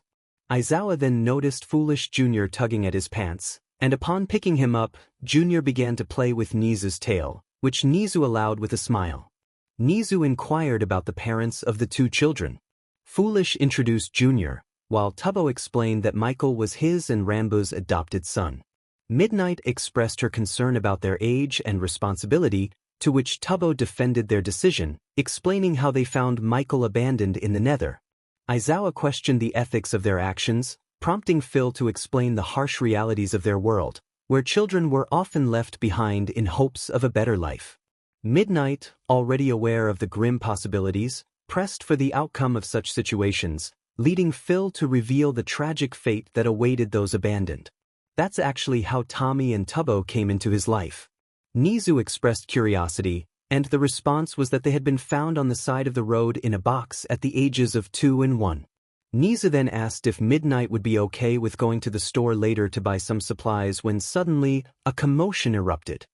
Aizawa then noticed Foolish Jr. tugging at his pants, and upon picking him up, Jr. began to play with Nizu's tail, which Nizu allowed with a smile. Nizu inquired about the parents of the two children. Foolish introduced Jr., while Tubbo explained that Michael was his and Rambo's adopted son. Midnight expressed her concern about their age and responsibility, to which Tubbo defended their decision, explaining how they found Michael abandoned in the Nether. Aizawa questioned the ethics of their actions, prompting Phil to explain the harsh realities of their world, where children were often left behind in hopes of a better life. Midnight, already aware of the grim possibilities, pressed for the outcome of such situations, leading Phil to reveal the tragic fate that awaited those abandoned. That's actually how Tommy and Tubbo came into his life. Nizu expressed curiosity, and the response was that they had been found on the side of the road in a box at the ages of 2 and 1. Nizu then asked if Midnight would be okay with going to the store later to buy some supplies when suddenly, a commotion erupted.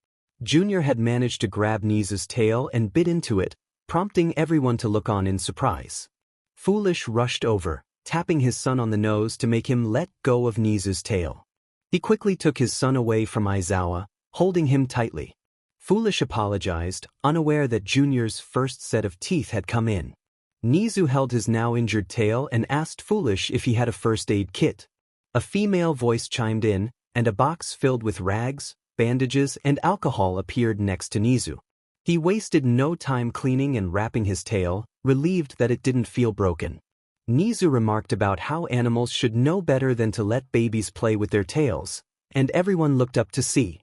Junior had managed to grab Nizu's tail and bit into it, prompting everyone to look on in surprise. Foolish rushed over, tapping his son on the nose to make him let go of Nizu's tail. He quickly took his son away from Aizawa, holding him tightly. Foolish apologized, unaware that Junior's first set of teeth had come in. Nizu held his now injured tail and asked Foolish if he had a first aid kit. A female voice chimed in, and a box filled with rags, bandages, and alcohol appeared next to Nizu. He wasted no time cleaning and wrapping his tail, relieved that it didn't feel broken. Nizu remarked about how animals should know better than to let babies play with their tails, and everyone looked up to see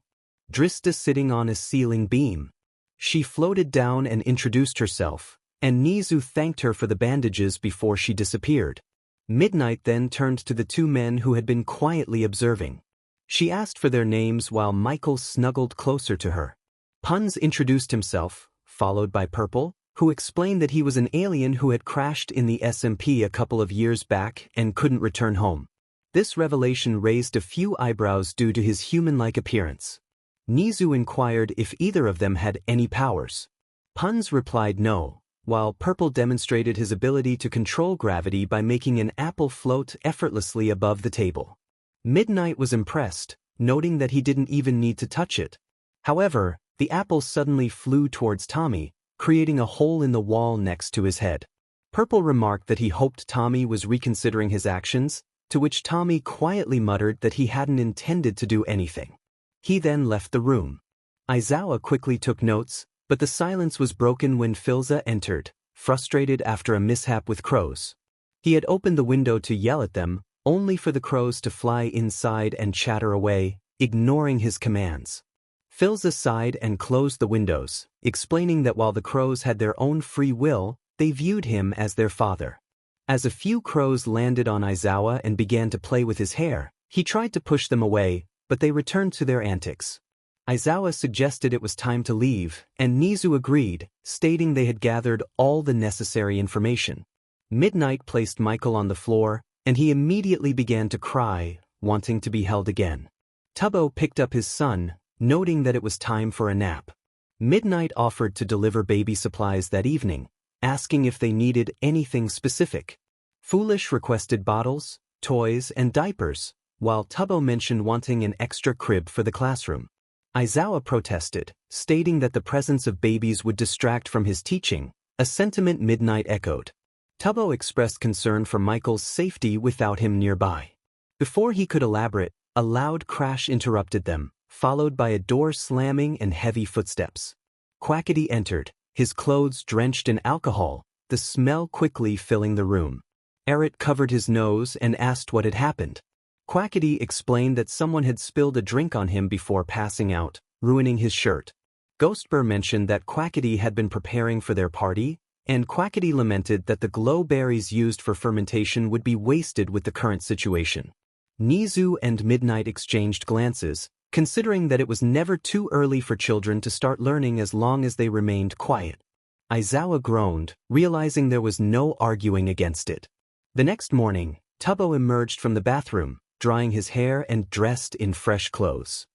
Drista sitting on a ceiling beam. She floated down and introduced herself, and Nizu thanked her for the bandages before she disappeared. Midnight then turned to the two men who had been quietly observing. She asked for their names while Michael snuggled closer to her. Puns introduced himself, followed by Purple, who explained that he was an alien who had crashed in the SMP a couple of years back and couldn't return home. This revelation raised a few eyebrows due to his human-like appearance. Nizu inquired if either of them had any powers. Puns replied no, while Purple demonstrated his ability to control gravity by making an apple float effortlessly above the table. Midnight was impressed, noting that he didn't even need to touch it. However, the apple suddenly flew towards Tommy, creating a hole in the wall next to his head. Purple remarked that he hoped Tommy was reconsidering his actions, to which Tommy quietly muttered that he hadn't intended to do anything. He then left the room. Aizawa quickly took notes, but the silence was broken when Philza entered, frustrated after a mishap with crows. He had opened the window to yell at them, only for the crows to fly inside and chatter away, ignoring his commands. Philza sighed and closed the windows, explaining that while the crows had their own free will, they viewed him as their father. As a few crows landed on Aizawa and began to play with his hair, he tried to push them away, but they returned to their antics. Aizawa suggested it was time to leave, and Nizu agreed, stating they had gathered all the necessary information. Midnight placed Michael on the floor, and he immediately began to cry, wanting to be held again. Tubbo picked up his son, noting that it was time for a nap. Midnight offered to deliver baby supplies that evening, asking if they needed anything specific. Foolish requested bottles, toys, and diapers, while Tubbo mentioned wanting an extra crib for the classroom. Aizawa protested, stating that the presence of babies would distract from his teaching, a sentiment Midnight echoed. Tubbo expressed concern for Michael's safety without him nearby. Before he could elaborate, a loud crash interrupted them, followed by a door slamming and heavy footsteps. Quackity entered, his clothes drenched in alcohol, the smell quickly filling the room. Errett covered his nose and asked what had happened. Quackity explained that someone had spilled a drink on him before passing out, ruining his shirt. Ghostbur mentioned that Quackity had been preparing for their party, and Quackity lamented that the glow berries used for fermentation would be wasted with the current situation. Nizu and Midnight exchanged glances, considering that it was never too early for children to start learning as long as they remained quiet. Aizawa groaned, realizing there was no arguing against it. The next morning, Tubbo emerged from the bathroom, drying his hair and dressed in fresh clothes.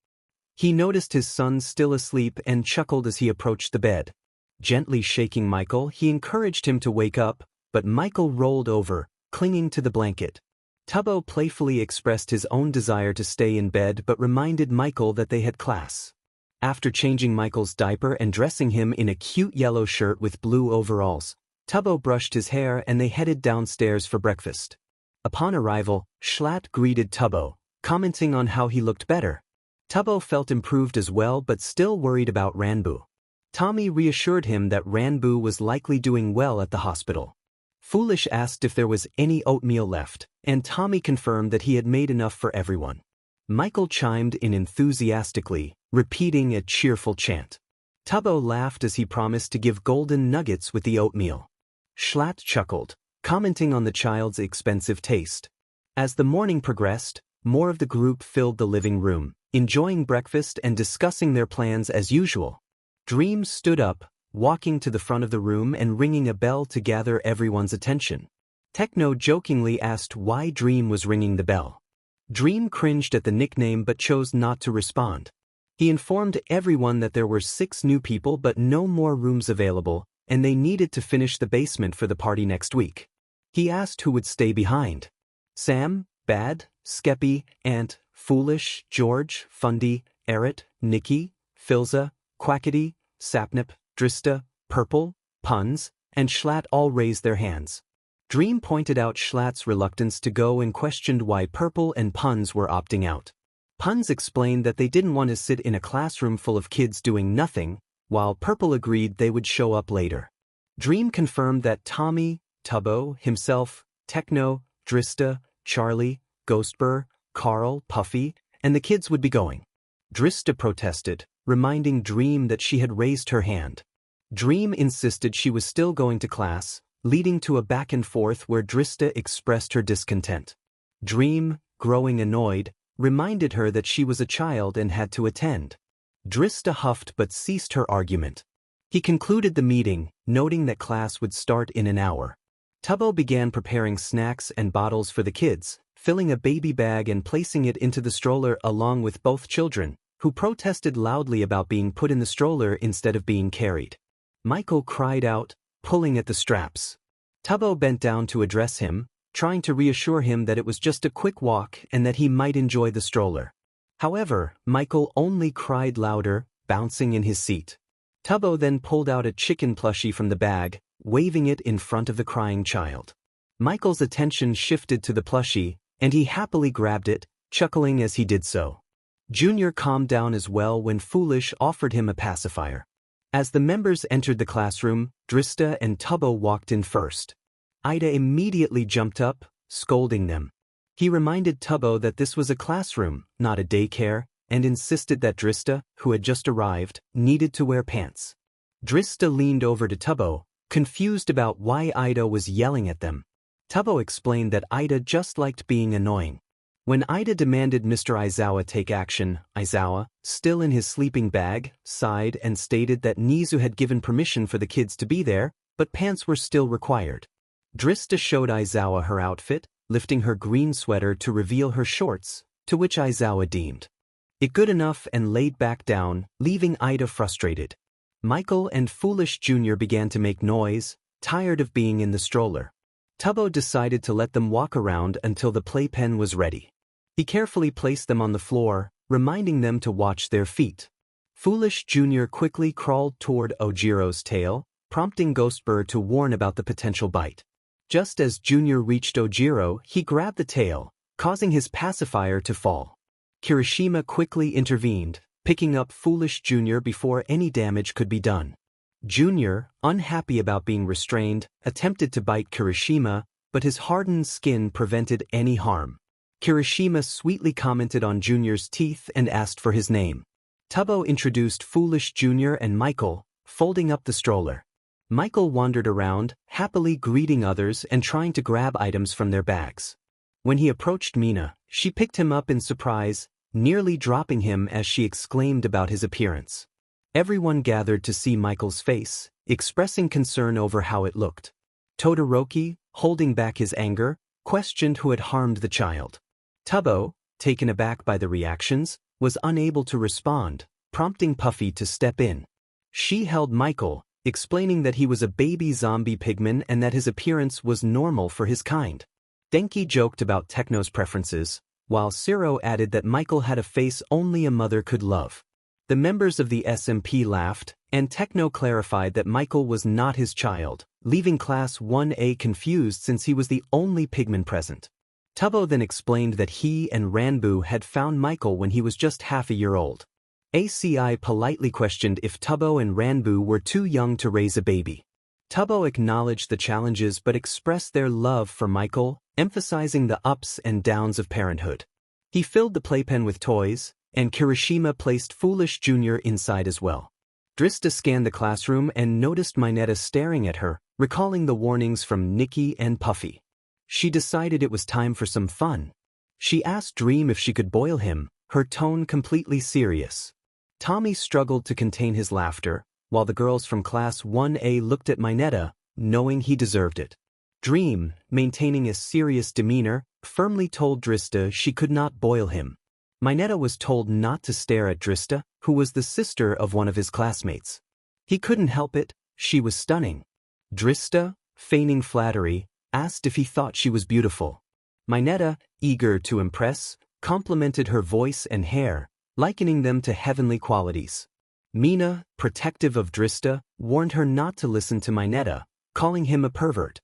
He noticed his son still asleep and chuckled as he approached the bed. Gently shaking Michael, he encouraged him to wake up, but Michael rolled over, clinging to the blanket. Tubbo playfully expressed his own desire to stay in bed but reminded Michael that they had class. After changing Michael's diaper and dressing him in a cute yellow shirt with blue overalls, Tubbo brushed his hair and they headed downstairs for breakfast. Upon arrival, Schlatt greeted Tubbo, commenting on how he looked better. Tubbo felt improved as well but still worried about Ranbu. Tommy reassured him that Ranbu was likely doing well at the hospital. Foolish asked if there was any oatmeal left, and Tommy confirmed that he had made enough for everyone. Michael chimed in enthusiastically, repeating a cheerful chant. Tubbo laughed as he promised to give golden nuggets with the oatmeal. Schlatt chuckled, commenting on the child's expensive taste. As the morning progressed, more of the group filled the living room, enjoying breakfast and discussing their plans as usual. Dream stood up, walking to the front of the room and ringing a bell to gather everyone's attention. Techno jokingly asked why Dream was ringing the bell. Dream cringed at the nickname but chose not to respond. He informed everyone that there were 6 new people but no more rooms available, and they needed to finish the basement for the party next week. He asked who would stay behind. Sam, Bad, Skeppy, Ant, Foolish, George, Fundy, Eret, Nikki, Filza, Quackity, Sapnip, Drista, Purple, Puns, and Schlatt all raised their hands. Dream pointed out Schlatt's reluctance to go and questioned why Purple and Puns were opting out. Puns explained that they didn't want to sit in a classroom full of kids doing nothing, while Purple agreed they would show up later. Dream confirmed that Tommy, Tubbo, himself, Techno, Drista, Charlie, Ghostbur, Carl, Puffy, and the kids would be going. Drista protested, reminding Dream that she had raised her hand. Dream insisted she was still going to class, leading to a back and forth where Drista expressed her discontent. Dream, growing annoyed, reminded her that she was a child and had to attend. Drista huffed but ceased her argument. He concluded the meeting, noting that class would start in an hour. Tubbo began preparing snacks and bottles for the kids, filling a baby bag and placing it into the stroller along with both children, who protested loudly about being put in the stroller instead of being carried. Michael cried out, pulling at the straps. Tubbo bent down to address him, trying to reassure him that it was just a quick walk and that he might enjoy the stroller. However, Michael only cried louder, bouncing in his seat. Tubbo then pulled out a chicken plushie from the bag, waving it in front of the crying child. Michael's attention shifted to the plushie, and he happily grabbed it, chuckling as he did so. Junior calmed down as well when Foolish offered him a pacifier. As the members entered the classroom, Drista and Tubbo walked in first. Ida immediately jumped up, scolding them. He reminded Tubbo that this was a classroom, not a daycare, and insisted that Drista, who had just arrived, needed to wear pants. Drista leaned over to Tubbo, confused about why Ida was yelling at them. Tubbo explained that Ida just liked being annoying. When Ida demanded Mr. Aizawa take action, Aizawa, still in his sleeping bag, sighed and stated that Nizu had given permission for the kids to be there, but pants were still required. Drista showed Aizawa her outfit, lifting her green sweater to reveal her shorts, to which Aizawa deemed it good enough and laid back down, leaving Ida frustrated. Michael and Foolish Jr. began to make noise, tired of being in the stroller. Tubbo decided to let them walk around until the playpen was ready. He carefully placed them on the floor, reminding them to watch their feet. Foolish Jr. quickly crawled toward Ojiro's tail, prompting Ghostbird to warn about the potential bite. Just as Junior reached Ojiro, he grabbed the tail, causing his pacifier to fall. Kirishima quickly intervened, picking up Foolish Jr. before any damage could be done. Junior, unhappy about being restrained, attempted to bite Kirishima, but his hardened skin prevented any harm. Kirishima sweetly commented on Junior's teeth and asked for his name. Tubbo introduced Foolish Jr. and Michael, folding up the stroller. Michael wandered around, happily greeting others and trying to grab items from their bags. When he approached Mina, she picked him up in surprise, nearly dropping him as she exclaimed about his appearance. Everyone gathered to see Michael's face, expressing concern over how it looked. Todoroki, holding back his anger, questioned who had harmed the child. Tubbo, taken aback by the reactions, was unable to respond, prompting Puffy to step in. She held Michael, explaining that he was a baby zombie pigman and that his appearance was normal for his kind. Denki joked about Techno's preferences, while Siro added that Michael had a face only a mother could love. The members of the SMP laughed, and Techno clarified that Michael was not his child, leaving Class 1A confused since he was the only pigman present. Tubbo then explained that he and Ranbu had found Michael when he was just half a year old. ACI politely questioned if Tubbo and Ranbu were too young to raise a baby. Tubbo acknowledged the challenges but expressed their love for Michael, emphasizing the ups and downs of parenthood. He filled the playpen with toys, and Kirishima placed Foolish Jr. inside as well. Drista scanned the classroom and noticed Mineta staring at her, recalling the warnings from Nikki and Puffy. She decided it was time for some fun. She asked Dream if she could boil him, her tone completely serious. Tommy struggled to contain his laughter, while the girls from Class 1A looked at Mineta, knowing he deserved it. Dream, maintaining a serious demeanor, firmly told Drista she could not boil him. Mineta was told not to stare at Drista, who was the sister of one of his classmates. He couldn't help it, she was stunning. Drista, feigning flattery, asked if he thought she was beautiful. Mineta, eager to impress, complimented her voice and hair, likening them to heavenly qualities. Mina, protective of Drista, warned her not to listen to Mineta, calling him a pervert.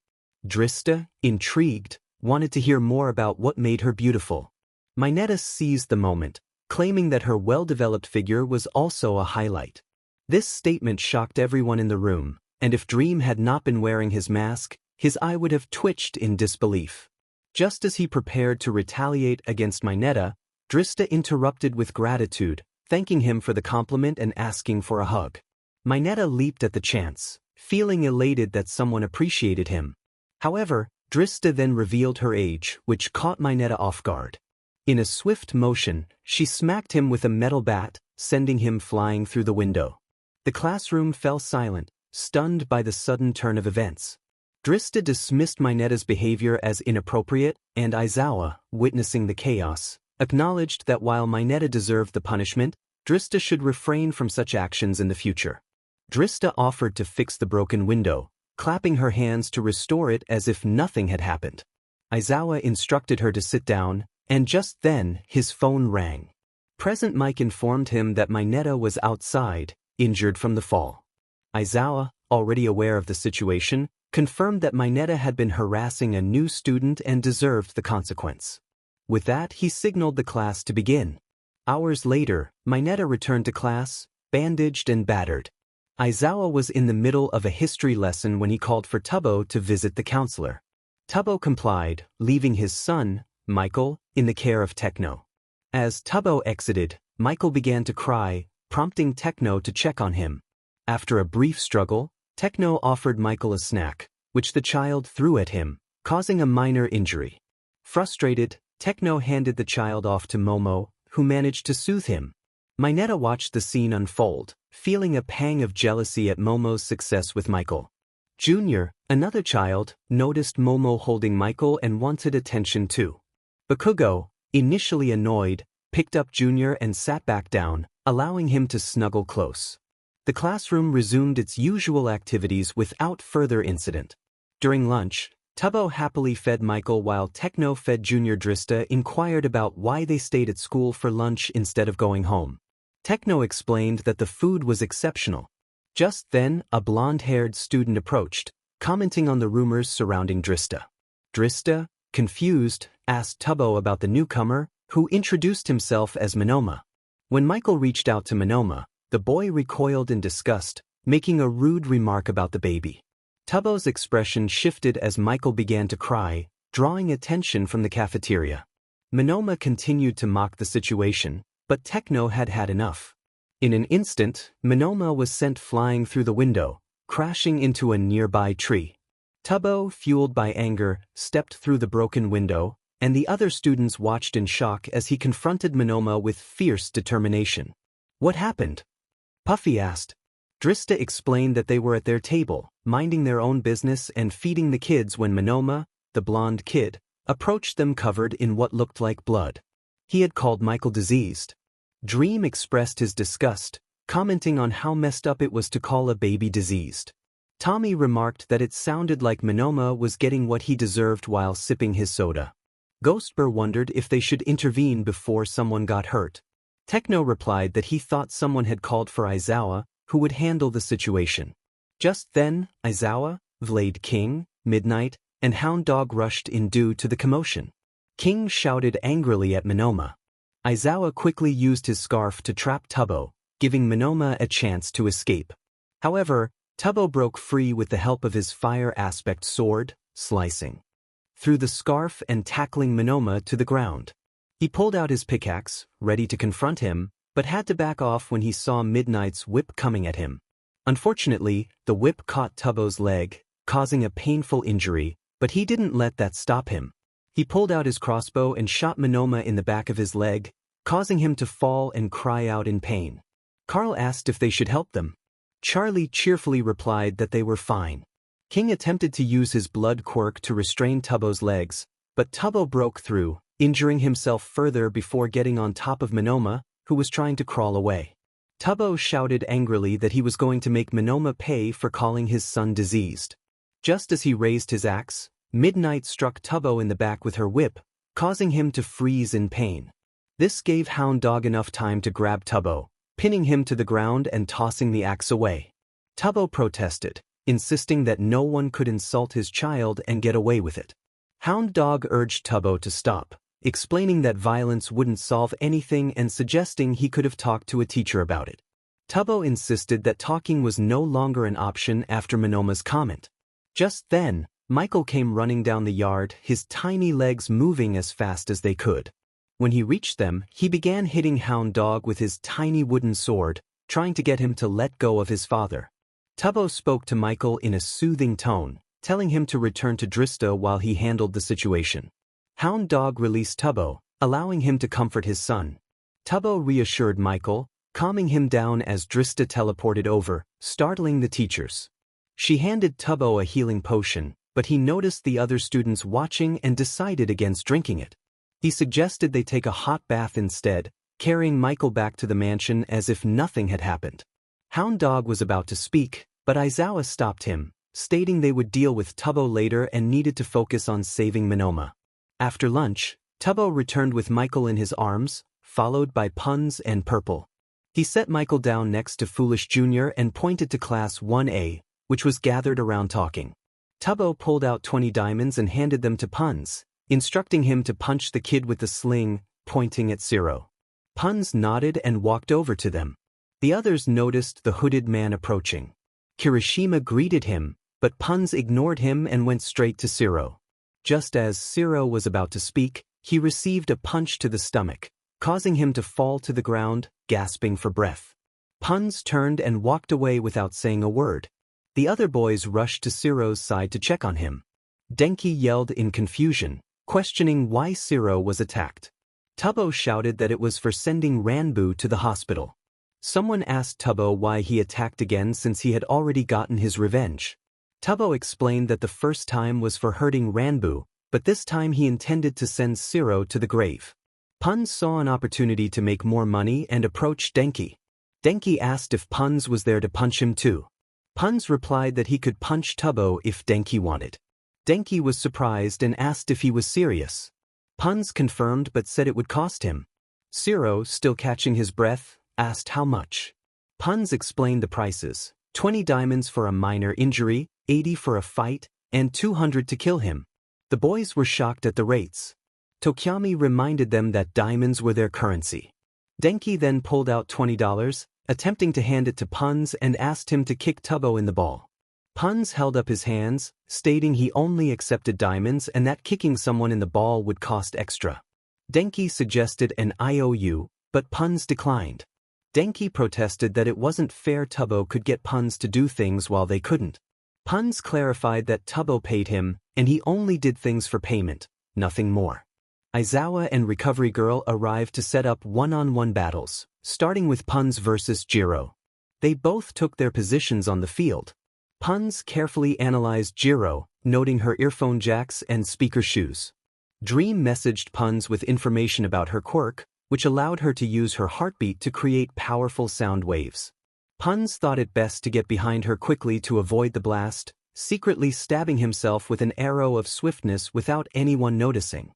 Drista, intrigued, wanted to hear more about what made her beautiful. Mineta seized the moment, claiming that her well-developed figure was also a highlight. This statement shocked everyone in the room, and if Dream had not been wearing his mask, his eye would have twitched in disbelief. Just as he prepared to retaliate against Mineta, Drista interrupted with gratitude, thanking him for the compliment and asking for a hug. Mineta leaped at the chance, feeling elated that someone appreciated him. However, Drista then revealed her age, which caught Mineta off guard. In a swift motion, she smacked him with a metal bat, sending him flying through the window. The classroom fell silent, stunned by the sudden turn of events. Drista dismissed Mineta's behavior as inappropriate, and Aizawa, witnessing the chaos, acknowledged that while Mineta deserved the punishment, Drista should refrain from such actions in the future. Drista offered to fix the broken window, clapping her hands to restore it as if nothing had happened. Aizawa instructed her to sit down, and just then, his phone rang. Present Mike informed him that Mineta was outside, injured from the fall. Aizawa, already aware of the situation, confirmed that Mineta had been harassing a new student and deserved the consequence. With that, he signaled the class to begin. Hours later, Mineta returned to class, bandaged and battered. Aizawa was in the middle of a history lesson when he called for Tubbo to visit the counselor. Tubbo complied, leaving his son, Michael, in the care of Techno. As Tubbo exited, Michael began to cry, prompting Techno to check on him. After a brief struggle, Techno offered Michael a snack, which the child threw at him, causing a minor injury. Frustrated, Techno handed the child off to Momo, who managed to soothe him. Mineta watched the scene unfold, feeling a pang of jealousy at Momo's success with Michael. Junior, another child, noticed Momo holding Michael and wanted attention too. Bakugo, initially annoyed, picked up Junior and sat back down, allowing him to snuggle close. The classroom resumed its usual activities without further incident. During lunch, Tubbo happily fed Michael while Techno fed Junior. Drista inquired about why they stayed at school for lunch instead of going home. Techno explained that the food was exceptional. Just then, a blonde-haired student approached, commenting on the rumors surrounding Drista. Drista, confused, asked Tubbo about the newcomer, who introduced himself as Monoma. When Michael reached out to Monoma, the boy recoiled in disgust, making a rude remark about the baby. Tubbo's expression shifted as Michael began to cry, drawing attention from the cafeteria. Monoma continued to mock the situation, but Techno had had enough. In an instant, Monoma was sent flying through the window, crashing into a nearby tree. Tubbo, fueled by anger, stepped through the broken window, and the other students watched in shock as he confronted Monoma with fierce determination. "What happened?" Puffy asked. Drista explained that they were at their table, minding their own business and feeding the kids when Monoma, the blonde kid, approached them covered in what looked like blood. He had called Michael diseased. Dream expressed his disgust, commenting on how messed up it was to call a baby diseased. Tommy remarked that it sounded like Monoma was getting what he deserved while sipping his soda. Ghostbur wondered if they should intervene before someone got hurt. Techno replied that he thought someone had called for Aizawa, who would handle the situation. Just then, Aizawa, Vlade King, Midnight, and Hound Dog rushed in due to the commotion. King shouted angrily at Monoma. Aizawa quickly used his scarf to trap Tubbo, giving Monoma a chance to escape. However, Tubbo broke free with the help of his fire aspect sword, slicing through the scarf and tackling Monoma to the ground. He pulled out his pickaxe, ready to confront him, but had to back off when he saw Midnight's whip coming at him. Unfortunately, the whip caught Tubbo's leg, causing a painful injury, but he didn't let that stop him. He pulled out his crossbow and shot Monoma in the back of his leg, causing him to fall and cry out in pain. Carl asked if they should help them. Charlie cheerfully replied that they were fine. King attempted to use his blood quirk to restrain Tubbo's legs, but Tubbo broke through, injuring himself further before getting on top of Monoma, who was trying to crawl away. Tubbo shouted angrily that he was going to make Monoma pay for calling his son diseased. Just as he raised his axe, Midnight struck Tubbo in the back with her whip, causing him to freeze in pain. This gave Hound Dog enough time to grab Tubbo, pinning him to the ground and tossing the axe away. Tubbo protested, insisting that no one could insult his child and get away with it. Hound Dog urged Tubbo to stop, explaining that violence wouldn't solve anything and suggesting he could have talked to a teacher about it. Tubbo insisted that talking was no longer an option after Monoma's comment. Just then, Michael came running down the yard, his tiny legs moving as fast as they could. When he reached them, he began hitting Hound Dog with his tiny wooden sword, trying to get him to let go of his father. Tubbo spoke to Michael in a soothing tone, telling him to return to Drista while he handled the situation. Hound Dog released Tubbo, allowing him to comfort his son. Tubbo reassured Michael, calming him down as Drista teleported over, startling the teachers. She handed Tubbo a healing potion, but he noticed the other students watching and decided against drinking it. He suggested they take a hot bath instead, carrying Michael back to the mansion as if nothing had happened. Hound Dog was about to speak, but Aizawa stopped him, stating they would deal with Tubbo later and needed to focus on saving Monoma. After lunch, Tubbo returned with Michael in his arms, followed by Puns and Purple. He set Michael down next to Foolish Jr. and pointed to Class 1A, which was gathered around talking. Tubbo pulled out 20 diamonds and handed them to Puns, instructing him to punch the kid with the sling, pointing at Zero. Puns nodded and walked over to them. The others noticed the hooded man approaching. Kirishima greeted him, but Puns ignored him and went straight to Zero. Just as Zero was about to speak, he received a punch to the stomach, causing him to fall to the ground, gasping for breath. Puns turned and walked away without saying a word. The other boys rushed to Zero's side to check on him. Denki yelled in confusion, questioning why Zero was attacked. Tubbo shouted that it was for sending Ranbu to the hospital. Someone asked Tubbo why he attacked again since he had already gotten his revenge. Tubbo explained that the first time was for hurting Ranbu, but this time he intended to send Zero to the grave. Puns saw an opportunity to make more money and approached Denki. Denki asked if Puns was there to punch him too. Puns replied that he could punch Tubbo if Denki wanted. Denki was surprised and asked if he was serious. Puns confirmed but said it would cost him. Zero, still catching his breath, asked how much. Puns explained the prices: 20 diamonds for a minor injury, 80 for a fight, and 200 to kill him. The boys were shocked at the rates. Tokyami reminded them that diamonds were their currency. Denki then pulled out $20, attempting to hand it to Puns and asked him to kick Tubbo in the ball. Puns held up his hands, stating he only accepted diamonds and that kicking someone in the ball would cost extra. Denki suggested an IOU, but Puns declined. Denki protested that it wasn't fair Tubbo could get Puns to do things while they couldn't. Puns clarified that Tubbo paid him, and he only did things for payment, nothing more. Aizawa and Recovery Girl arrived to set up one-on-one battles, starting with Puns versus Jiro. They both took their positions on the field. Puns carefully analyzed Jiro, noting her earphone jacks and speaker shoes. Dream messaged Puns with information about her quirk, which allowed her to use her heartbeat to create powerful sound waves. Punz thought it best to get behind her quickly to avoid the blast, secretly stabbing himself with an arrow of swiftness without anyone noticing.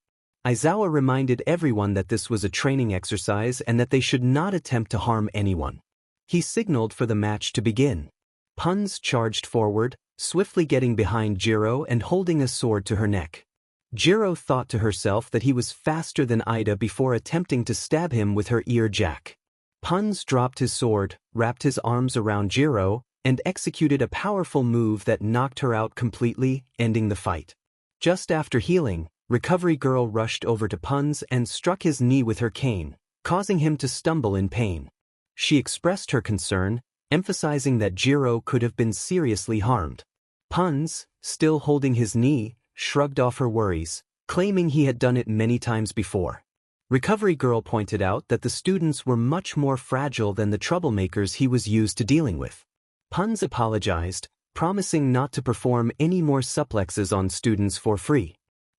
Aizawa reminded everyone that this was a training exercise and that they should not attempt to harm anyone. He signaled for the match to begin. Punz charged forward, swiftly getting behind Jiro and holding a sword to her neck. Jiro thought to herself that he was faster than Ida before attempting to stab him with her ear jack. Punz dropped his sword, wrapped his arms around Jiro, and executed a powerful move that knocked her out completely, ending the fight. Just after healing, Recovery Girl rushed over to Punz and struck his knee with her cane, causing him to stumble in pain. She expressed her concern, emphasizing that Jiro could have been seriously harmed. Punz, still holding his knee, shrugged off her worries, claiming he had done it many times before. Recovery Girl pointed out that the students were much more fragile than the troublemakers he was used to dealing with. Punz apologized, promising not to perform any more suplexes on students for free.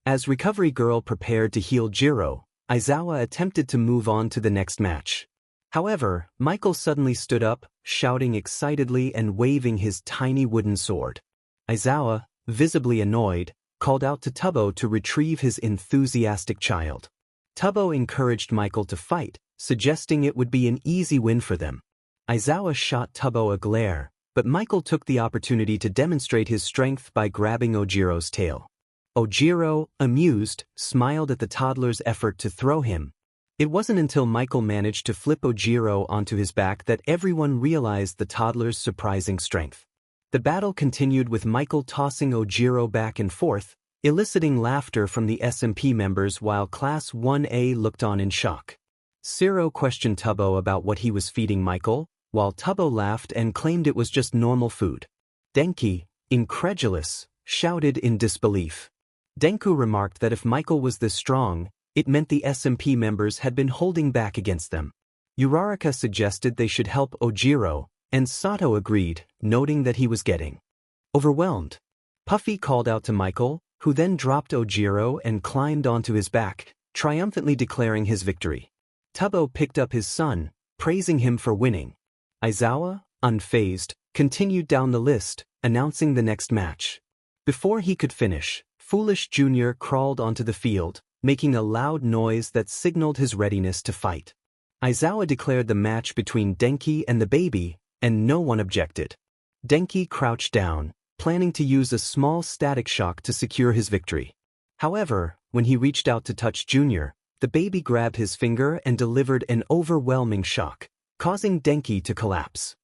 As Recovery Girl prepared to heal Jiro, Aizawa attempted to move on to the next match. However, Michael suddenly stood up, shouting excitedly and waving his tiny wooden sword. Aizawa, visibly annoyed, called out to Tubbo to retrieve his enthusiastic child. Tubbo encouraged Michael to fight, suggesting it would be an easy win for them. Aizawa shot Tubbo a glare, but Michael took the opportunity to demonstrate his strength by grabbing Ojiro's tail. Ojiro, amused, smiled at the toddler's effort to throw him. It wasn't until Michael managed to flip Ojiro onto his back that everyone realized the toddler's surprising strength. The battle continued with Michael tossing Ojiro back and forth, eliciting laughter from the SMP members while Class 1A looked on in shock. Ciro questioned Tubbo about what he was feeding Michael, while Tubbo laughed and claimed it was just normal food. Denki, incredulous, shouted in disbelief. Deku remarked that if Michael was this strong, it meant the SMP members had been holding back against them. Uraraka suggested they should help Ojiro, and Sato agreed, noting that he was getting overwhelmed. Puffy called out to Michael, who then dropped Ojiro and climbed onto his back, triumphantly declaring his victory. Tubbo picked up his son, praising him for winning. Aizawa, unfazed, continued down the list, announcing the next match. Before he could finish, Foolish Jr. crawled onto the field, making a loud noise that signaled his readiness to fight. Aizawa declared the match between Denki and the baby, and no one objected. Denki crouched down, planning to use a small static shock to secure his victory. However, when he reached out to touch Junior, the baby grabbed his finger and delivered an overwhelming shock, causing Denki to collapse.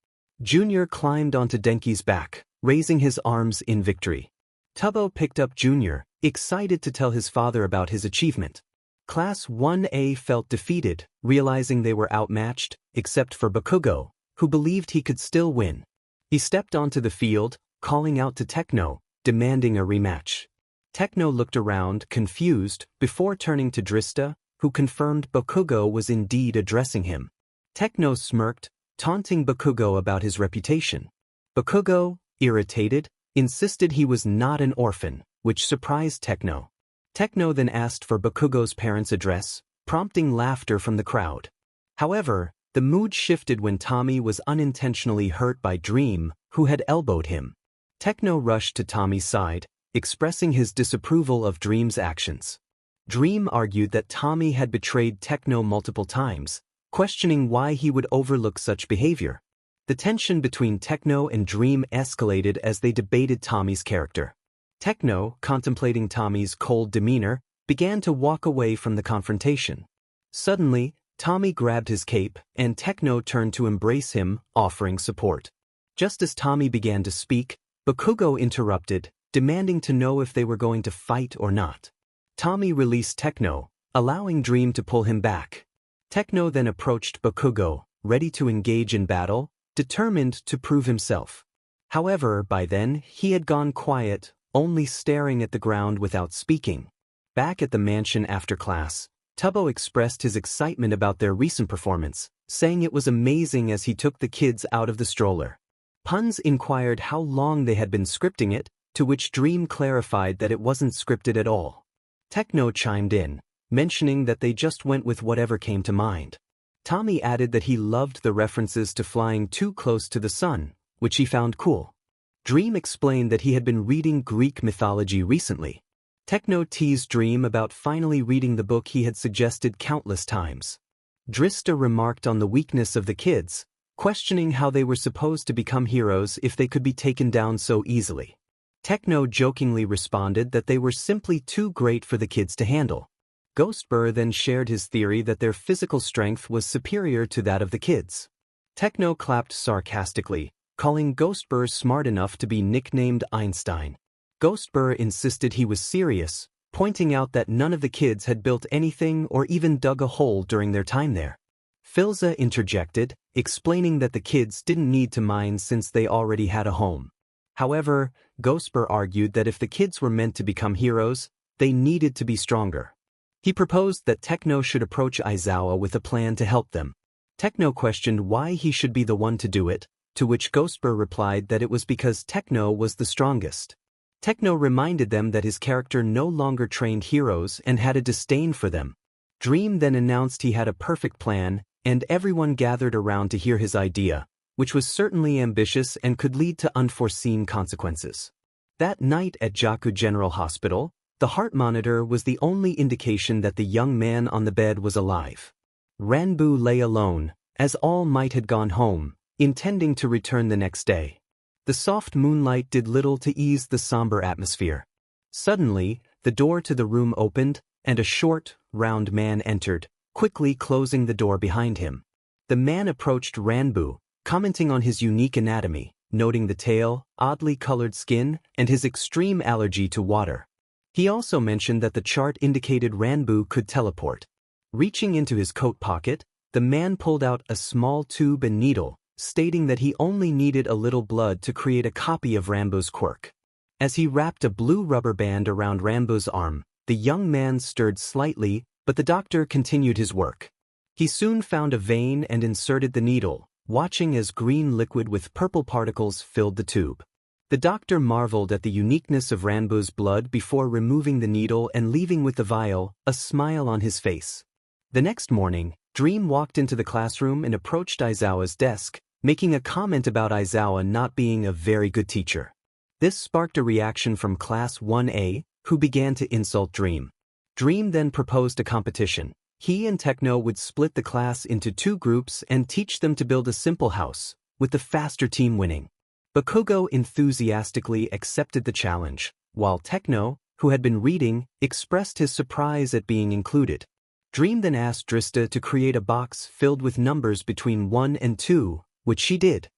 Junior climbed onto Denki's back, raising his arms in victory. Tubbo picked up Junior, excited to tell his father about his achievement. Class 1A felt defeated, realizing they were outmatched, except for Bakugo, who believed he could still win. He stepped onto the field, calling out to Techno, demanding a rematch. Techno looked around, confused, before turning to Drista, who confirmed Bakugo was indeed addressing him. Techno smirked, taunting Bakugo about his reputation. Bakugo, irritated, insisted he was not an orphan, which surprised Techno. Techno then asked for Bakugo's parents' address, prompting laughter from the crowd. However, the mood shifted when Tommy was unintentionally hurt by Dream, who had elbowed him. Techno rushed to Tommy's side, expressing his disapproval of Dream's actions. Dream argued that Tommy had betrayed Techno multiple times, questioning why he would overlook such behavior. The tension between Techno and Dream escalated as they debated Tommy's character. Techno, contemplating Tommy's cold demeanor, began to walk away from the confrontation. Suddenly, Tommy grabbed his cape, and Techno turned to embrace him, offering support. Just as Tommy began to speak, Bakugo interrupted, demanding to know if they were going to fight or not. Tommy released Techno, allowing Dream to pull him back. Techno then approached Bakugo, ready to engage in battle, determined to prove himself. However, by then, he had gone quiet, only staring at the ground without speaking. Back at the mansion after class, Tubbo expressed his excitement about their recent performance, saying it was amazing as he took the kids out of the stroller. Punz inquired how long they had been scripting it, to which Dream clarified that it wasn't scripted at all. Techno chimed in, mentioning that they just went with whatever came to mind. Tommy added that he loved the references to flying too close to the sun, which he found cool. Dream explained that he had been reading Greek mythology recently. Techno teased Dream about finally reading the book he had suggested countless times. Drista remarked on the weakness of the kids, questioning how they were supposed to become heroes if they could be taken down so easily. Techno jokingly responded that they were simply too great for the kids to handle. Ghostbur then shared his theory that their physical strength was superior to that of the kids. Techno clapped sarcastically, calling Ghostbur smart enough to be nicknamed Einstein. Ghostbur insisted he was serious, pointing out that none of the kids had built anything or even dug a hole during their time there. Filza interjected, explaining that the kids didn't need to mine since they already had a home. However, Ghostbur argued that if the kids were meant to become heroes, they needed to be stronger. He proposed that Techno should approach Aizawa with a plan to help them. Techno questioned why he should be the one to do it, to which Ghostbur replied that it was because Techno was the strongest. Techno reminded them that his character no longer trained heroes and had a disdain for them. Dream then announced he had a perfect plan, and everyone gathered around to hear his idea, which was certainly ambitious and could lead to unforeseen consequences. That night at Jaku General Hospital, the heart monitor was the only indication that the young man on the bed was alive. Ranbu lay alone, as All Might had gone home, intending to return the next day. The soft moonlight did little to ease the somber atmosphere. Suddenly, the door to the room opened, and a short, round man entered, quickly closing the door behind him. The man approached Ranbu, commenting on his unique anatomy, noting the tail, oddly colored skin, and his extreme allergy to water. He also mentioned that the chart indicated Ranbu could teleport. Reaching into his coat pocket, the man pulled out a small tube and needle, stating that he only needed a little blood to create a copy of Ranbu's quirk. As he wrapped a blue rubber band around Ranbu's arm, the young man stirred slightly, but the doctor continued his work. He soon found a vein and inserted the needle, watching as green liquid with purple particles filled the tube. The doctor marveled at the uniqueness of Ranbu's blood before removing the needle and leaving with the vial, a smile on his face. The next morning, Dream walked into the classroom and approached Aizawa's desk, making a comment about Aizawa not being a very good teacher. This sparked a reaction from Class 1A, who began to insult Dream. Dream then proposed a competition. He and Techno would split the class into two groups and teach them to build a simple house, with the faster team winning. Bakugo enthusiastically accepted the challenge, while Techno, who had been reading, expressed his surprise at being included. Dream then asked Drista to create a box filled with numbers between 1 and 2, which she did.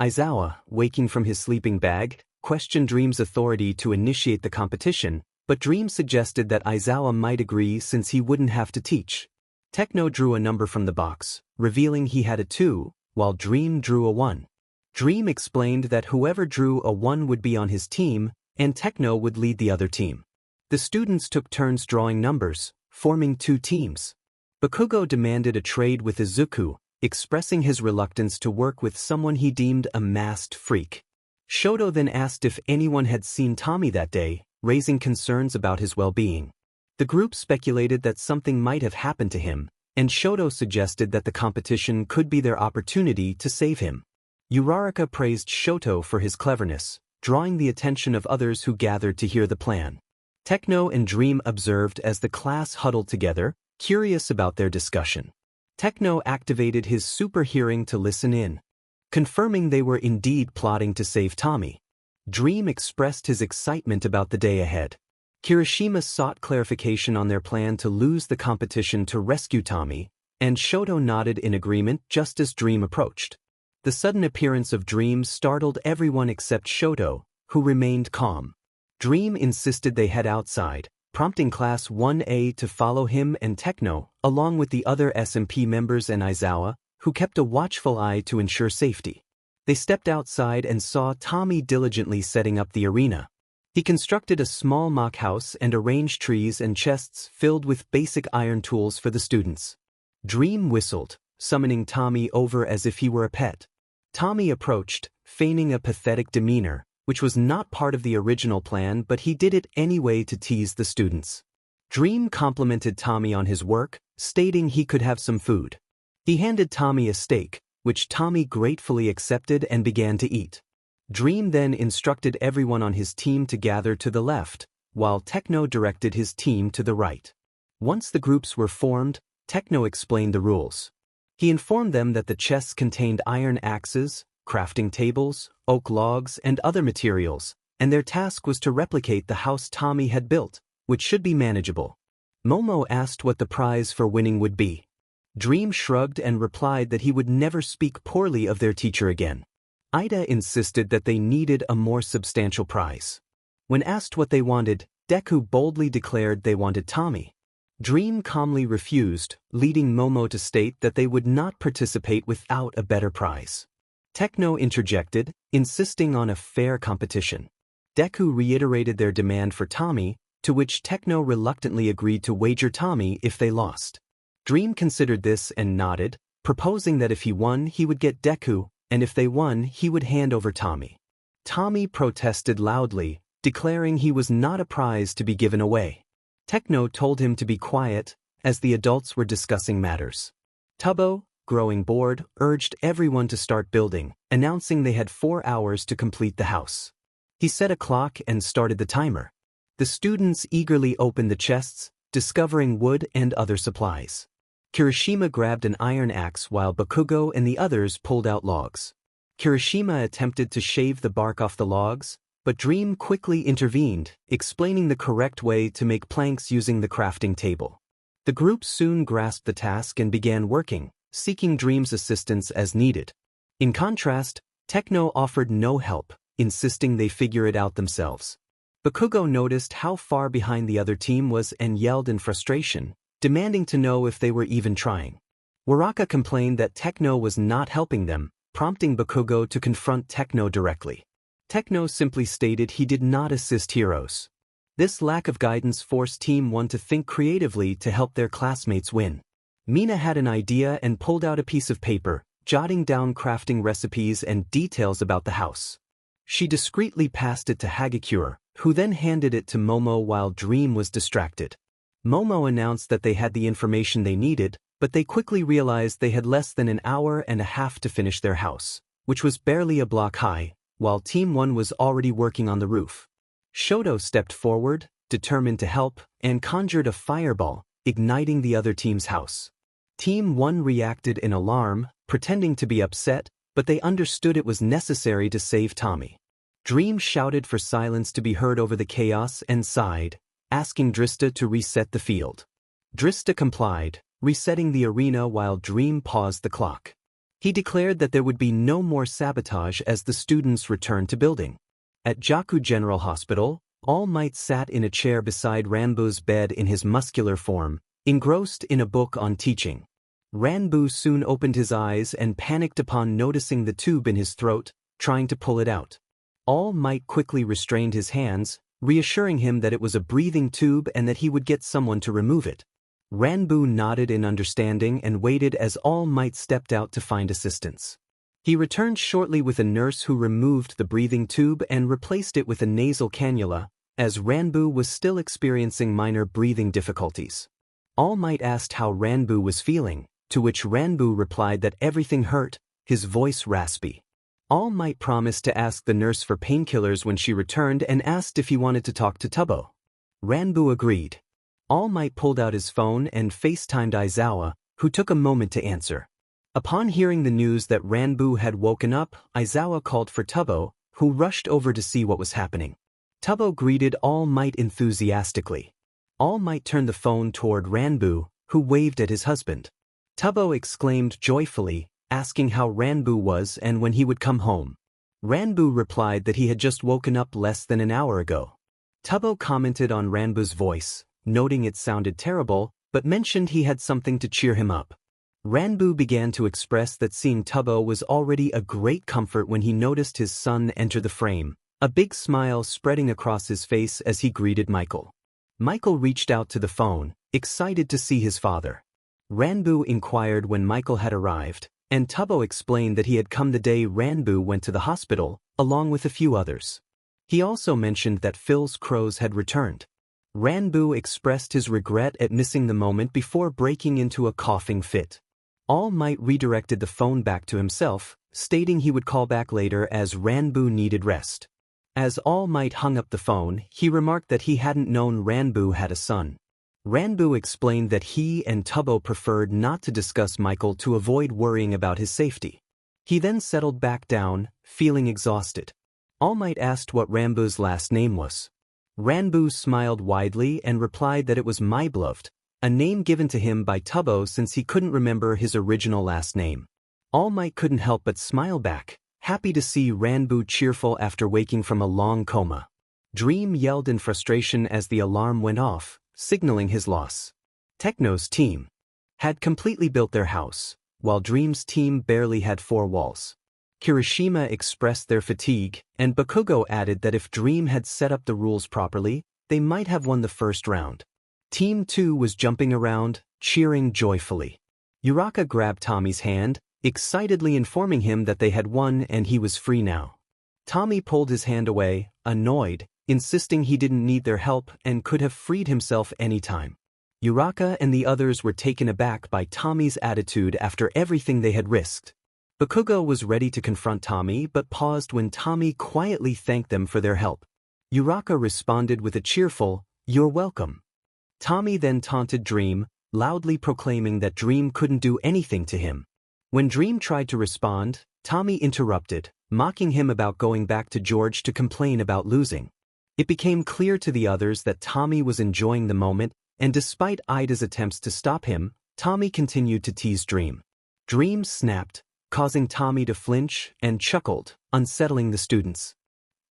Aizawa, waking from his sleeping bag, questioned Dream's authority to initiate the competition, but Dream suggested that Aizawa might agree since he wouldn't have to teach. Techno drew a number from the box, revealing he had a 2, while Dream drew a 1. Dream explained that whoever drew a 1 would be on his team, and Techno would lead the other team. The students took turns drawing numbers, forming two teams. Bakugo demanded a trade with Izuku, expressing his reluctance to work with someone he deemed a masked freak. Shoto then asked if anyone had seen Tommy that day, raising concerns about his well-being. The group speculated that something might have happened to him, and Shoto suggested that the competition could be their opportunity to save him. Uraraka praised Shoto for his cleverness, drawing the attention of others who gathered to hear the plan. Techno and Dream observed as the class huddled together, curious about their discussion. Techno activated his super hearing to listen in, confirming they were indeed plotting to save Tommy. Dream expressed his excitement about the day ahead. Kirishima sought clarification on their plan to lose the competition to rescue Tommy, and Shoto nodded in agreement just as Dream approached. The sudden appearance of Dream startled everyone except Shoto, who remained calm. Dream insisted they head outside, prompting Class 1A to follow him and Techno, along with the other SMP members and Aizawa, who kept a watchful eye to ensure safety. They stepped outside and saw Tommy diligently setting up the arena. He constructed a small mock house and arranged trees and chests filled with basic iron tools for the students. Dream whistled, summoning Tommy over as if he were a pet. Tommy approached, feigning a pathetic demeanor, which was not part of the original plan, but he did it anyway to tease the students. Dream complimented Tommy on his work, stating he could have some food. He handed Tommy a steak, which Tommy gratefully accepted and began to eat. Dream then instructed everyone on his team to gather to the left, while Techno directed his team to the right. Once the groups were formed, Techno explained the rules. He informed them that the chests contained iron axes, crafting tables, oak logs, and other materials, and their task was to replicate the house Tommy had built, which should be manageable. Momo asked what the prize for winning would be. Dream shrugged and replied that he would never speak poorly of their teacher again. Ida insisted that they needed a more substantial prize. When asked what they wanted, Deku boldly declared they wanted Tommy. Dream calmly refused, leading Momo to state that they would not participate without a better prize. Techno interjected, insisting on a fair competition. Deku reiterated their demand for Tommy, to which Techno reluctantly agreed to wager Tommy if they lost. Dream considered this and nodded, proposing that if he won he would get Deku, and if they won he would hand over Tommy. Tommy protested loudly, declaring he was not a prize to be given away. Techno told him to be quiet, as the adults were discussing matters. Tubbo, growing bored, urged everyone to start building, announcing they had 4 hours to complete the house. He set a clock and started the timer. The students eagerly opened the chests, discovering wood and other supplies. Kirishima grabbed an iron axe while Bakugo and the others pulled out logs. Kirishima attempted to shave the bark off the logs, but Dream quickly intervened, explaining the correct way to make planks using the crafting table. The group soon grasped the task and began working, seeking Dream's assistance as needed. In contrast, Techno offered no help, insisting they figure it out themselves. Bakugo noticed how far behind the other team was and yelled in frustration, demanding to know if they were even trying. Waraka complained that Techno was not helping them, prompting Bakugo to confront Techno directly. Techno simply stated he did not assist heroes. This lack of guidance forced Team 1 to think creatively to help their classmates win. Mina had an idea and pulled out a piece of paper, jotting down crafting recipes and details about the house. She discreetly passed it to Hagakure, who then handed it to Momo while Dream was distracted. Momo announced that they had the information they needed, but they quickly realized they had less than an hour and a half to finish their house, which was barely a block high, while Team 1 was already working on the roof. Shoto stepped forward, determined to help, and conjured a fireball, igniting the other team's house. Team 1 reacted in alarm, pretending to be upset, but they understood it was necessary to save Tommy. Dream shouted for silence to be heard over the chaos and sighed, asking Drista to reset the field. Drista complied, resetting the arena while Dream paused the clock. He declared that there would be no more sabotage as the students returned to building. At Jaku General Hospital, All Might sat in a chair beside Ranbu's bed in his muscular form, engrossed in a book on teaching. Ranbu soon opened his eyes and panicked upon noticing the tube in his throat, trying to pull it out. All Might quickly restrained his hands, reassuring him that it was a breathing tube and that he would get someone to remove it. Ranbu nodded in understanding and waited as All Might stepped out to find assistance. He returned shortly with a nurse who removed the breathing tube and replaced it with a nasal cannula, as Ranbu was still experiencing minor breathing difficulties. All Might asked how Ranbu was feeling, to which Ranbu replied that everything hurt, his voice raspy. All Might promised to ask the nurse for painkillers when she returned and asked if he wanted to talk to Tubbo. Ranbu agreed. All Might pulled out his phone and FaceTimed Aizawa, who took a moment to answer. Upon hearing the news that Ranbu had woken up, Aizawa called for Tubbo, who rushed over to see what was happening. Tubbo greeted All Might enthusiastically. All Might turned the phone toward Ranbu, who waved at his husband. Tubbo exclaimed joyfully, asking how Ranbu was and when he would come home. Ranbu replied that he had just woken up less than an hour ago. Tubbo commented on Ranbu's voice, noting it sounded terrible, but mentioned he had something to cheer him up. Ranbu began to express that seeing Tubbo was already a great comfort when he noticed his son enter the frame, a big smile spreading across his face as he greeted Michael. Michael reached out to the phone, excited to see his father. Ranbu inquired when Michael had arrived, and Tubbo explained that he had come the day Ranbu went to the hospital, along with a few others. He also mentioned that Phil's crows had returned. Ranboo expressed his regret at missing the moment before breaking into a coughing fit. All Might redirected the phone back to himself, stating he would call back later as Ranboo needed rest. As All Might hung up the phone, he remarked that he hadn't known Ranboo had a son. Ranboo explained that he and Tubbo preferred not to discuss Michael to avoid worrying about his safety. He then settled back down, feeling exhausted. All Might asked what Ranboo's last name was. Ranboo smiled widely and replied that it was My Beloved, a name given to him by Tubbo since he couldn't remember his original last name. All Might couldn't help but smile back, happy to see Ranboo cheerful after waking from a long coma. Dream yelled in frustration as the alarm went off, signaling his loss. Techno's team had completely built their house, while Dream's team barely had 4 walls. Kirishima expressed their fatigue, and Bakugo added that if Dream had set up the rules properly, they might have won the first round. Team 2 was jumping around, cheering joyfully. Uraka grabbed Tommy's hand, excitedly informing him that they had won and he was free now. Tommy pulled his hand away, annoyed, insisting he didn't need their help and could have freed himself anytime. Uraka and the others were taken aback by Tommy's attitude after everything they had risked. Bakugo was ready to confront Tommy but paused when Tommy quietly thanked them for their help. Uraka responded with a cheerful, "You're welcome." Tommy then taunted Dream, loudly proclaiming that Dream couldn't do anything to him. When Dream tried to respond, Tommy interrupted, mocking him about going back to George to complain about losing. It became clear to the others that Tommy was enjoying the moment, and despite Ida's attempts to stop him, Tommy continued to tease Dream. Dream snapped, causing Tommy to flinch, and chuckled, unsettling the students.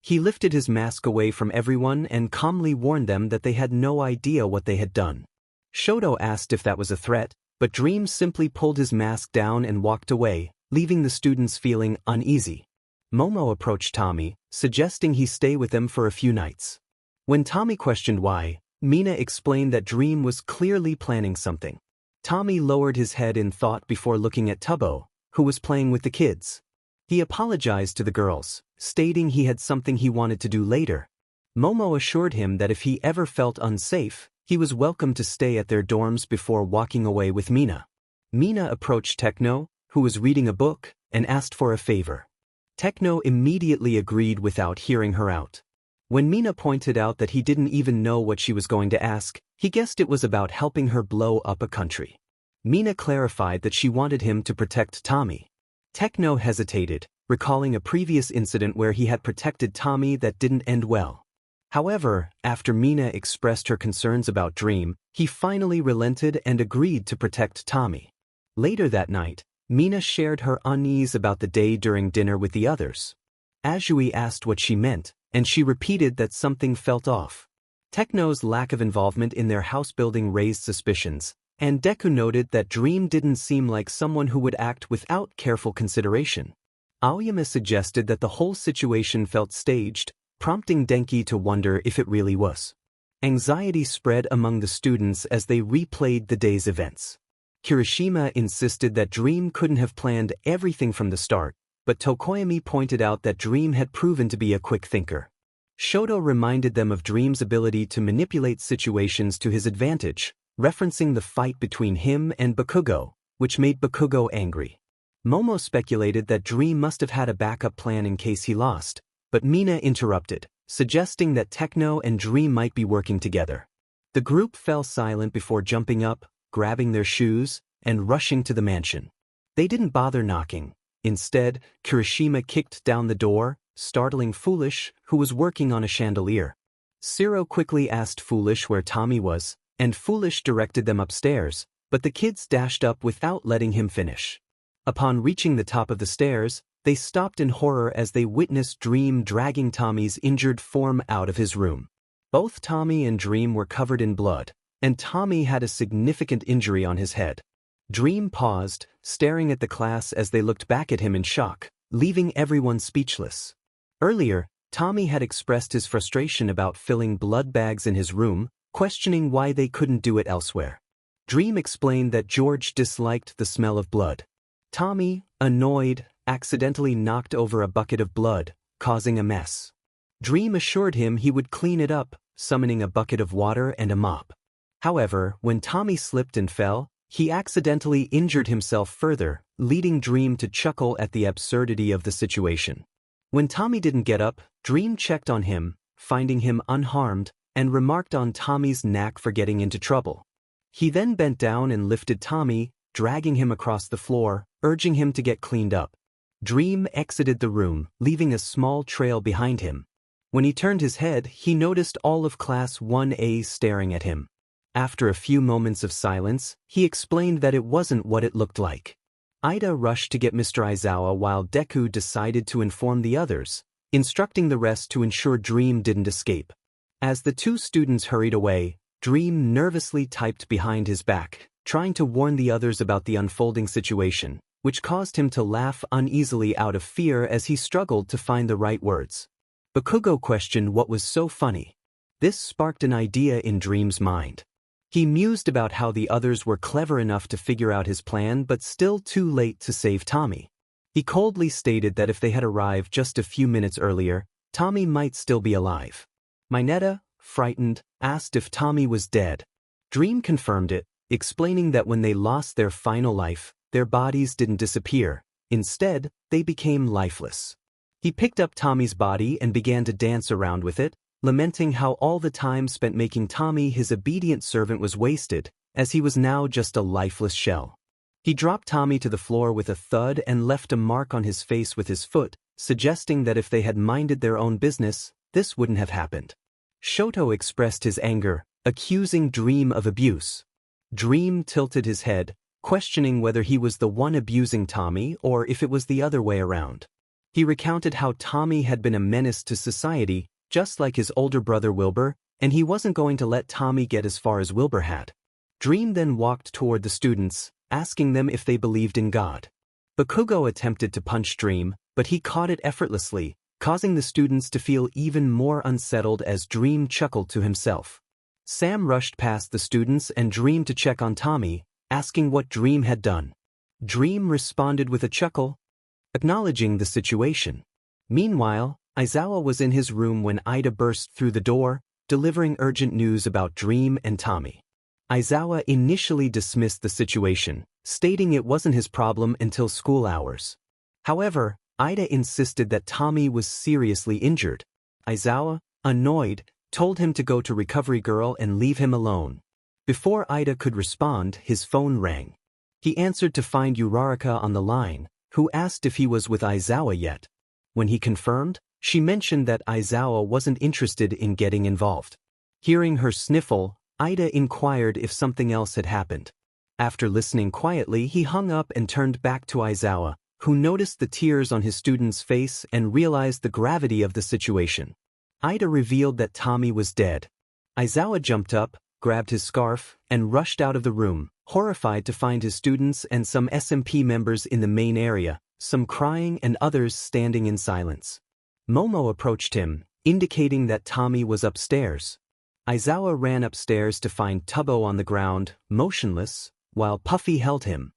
He lifted his mask away from everyone and calmly warned them that they had no idea what they had done. Shoto asked if that was a threat, but Dream simply pulled his mask down and walked away, leaving the students feeling uneasy. Momo approached Tommy, suggesting he stay with them for a few nights. When Tommy questioned why, Mina explained that Dream was clearly planning something. Tommy lowered his head in thought before looking at Tubbo, who was playing with the kids. He apologized to the girls, stating he had something he wanted to do later. Momo assured him that if he ever felt unsafe, he was welcome to stay at their dorms before walking away with Mina. Mina approached Techno, who was reading a book, and asked for a favor. Techno immediately agreed without hearing her out. When Mina pointed out that he didn't even know what she was going to ask, he guessed it was about helping her blow up a country. Mina clarified that she wanted him to protect Tommy. Techno hesitated, recalling a previous incident where he had protected Tommy that didn't end well. However, after Mina expressed her concerns about Dream, he finally relented and agreed to protect Tommy. Later that night, Mina shared her unease about the day during dinner with the others. Azui asked what she meant, and she repeated that something felt off. Techno's lack of involvement in their house building raised suspicions, and Deku noted that Dream didn't seem like someone who would act without careful consideration. Aoyama suggested that the whole situation felt staged, prompting Denki to wonder if it really was. Anxiety spread among the students as they replayed the day's events. Kirishima insisted that Dream couldn't have planned everything from the start, but Tokoyami pointed out that Dream had proven to be a quick thinker. Shoto reminded them of Dream's ability to manipulate situations to his advantage, referencing the fight between him and Bakugo, which made Bakugo angry. Momo speculated that Dream must have had a backup plan in case he lost, but Mina interrupted, suggesting that Techno and Dream might be working together. The group fell silent before jumping up, grabbing their shoes, and rushing to the mansion. They didn't bother knocking. Instead, Kirishima kicked down the door, startling Foolish, who was working on a chandelier. Zero quickly asked Foolish where Tommy was, and Foolish directed them upstairs, but the kids dashed up without letting him finish. Upon reaching the top of the stairs, they stopped in horror as they witnessed Dream dragging Tommy's injured form out of his room. Both Tommy and Dream were covered in blood, and Tommy had a significant injury on his head. Dream paused, staring at the class as they looked back at him in shock, leaving everyone speechless. Earlier, Tommy had expressed his frustration about filling blood bags in his room, questioning why they couldn't do it elsewhere. Dream explained that George disliked the smell of blood. Tommy, annoyed, accidentally knocked over a bucket of blood, causing a mess. Dream assured him he would clean it up, summoning a bucket of water and a mop. However, when Tommy slipped and fell, he accidentally injured himself further, leading Dream to chuckle at the absurdity of the situation. When Tommy didn't get up, Dream checked on him, finding him unharmed, and remarked on Tommy's knack for getting into trouble. He then bent down and lifted Tommy, dragging him across the floor, urging him to get cleaned up. Dream exited the room, leaving a small trail behind him. When he turned his head, he noticed all of Class 1A staring at him. After a few moments of silence, he explained that it wasn't what it looked like. Ida rushed to get Mr. Aizawa while Deku decided to inform the others, instructing the rest to ensure Dream didn't escape. As the two students hurried away, Dream nervously typed behind his back, trying to warn the others about the unfolding situation, which caused him to laugh uneasily out of fear as he struggled to find the right words. Bakugo questioned what was so funny. This sparked an idea in Dream's mind. He mused about how the others were clever enough to figure out his plan but still too late to save Tommy. He coldly stated that if they had arrived just a few minutes earlier, Tommy might still be alive. Mineta, frightened, asked if Tommy was dead. Dream confirmed it, explaining that when they lost their final life, their bodies didn't disappear. Instead, they became lifeless. He picked up Tommy's body and began to dance around with it, lamenting how all the time spent making Tommy his obedient servant was wasted, as he was now just a lifeless shell. He dropped Tommy to the floor with a thud and left a mark on his face with his foot, suggesting that if they had minded their own business, this wouldn't have happened. Shoto expressed his anger, accusing Dream of abuse. Dream tilted his head, questioning whether he was the one abusing Tommy or if it was the other way around. He recounted how Tommy had been a menace to society, just like his older brother Wilbur, and he wasn't going to let Tommy get as far as Wilbur had. Dream then walked toward the students, asking them if they believed in God. Bakugo attempted to punch Dream, but he caught it effortlessly, causing the students to feel even more unsettled as Dream chuckled to himself. Sam rushed past the students and Dream to check on Tommy, asking what Dream had done. Dream responded with a chuckle, acknowledging the situation. Meanwhile, Aizawa was in his room when Ida burst through the door, delivering urgent news about Dream and Tommy. Aizawa initially dismissed the situation, stating it wasn't his problem until school hours. However, Ida insisted that Tommy was seriously injured. Aizawa, annoyed, told him to go to Recovery Girl and leave him alone. Before Ida could respond, his phone rang. He answered to find Uraraka on the line, who asked if he was with Aizawa yet. When he confirmed, she mentioned that Aizawa wasn't interested in getting involved. Hearing her sniffle, Ida inquired if something else had happened. After listening quietly, he hung up and turned back to Aizawa, who noticed the tears on his student's face and realized the gravity of the situation. Ida revealed that Tommy was dead. Aizawa jumped up, grabbed his scarf, and rushed out of the room, horrified to find his students and some SMP members in the main area, some crying and others standing in silence. Momo approached him, indicating that Tommy was upstairs. Aizawa ran upstairs to find Tubbo on the ground, motionless, while Puffy held him.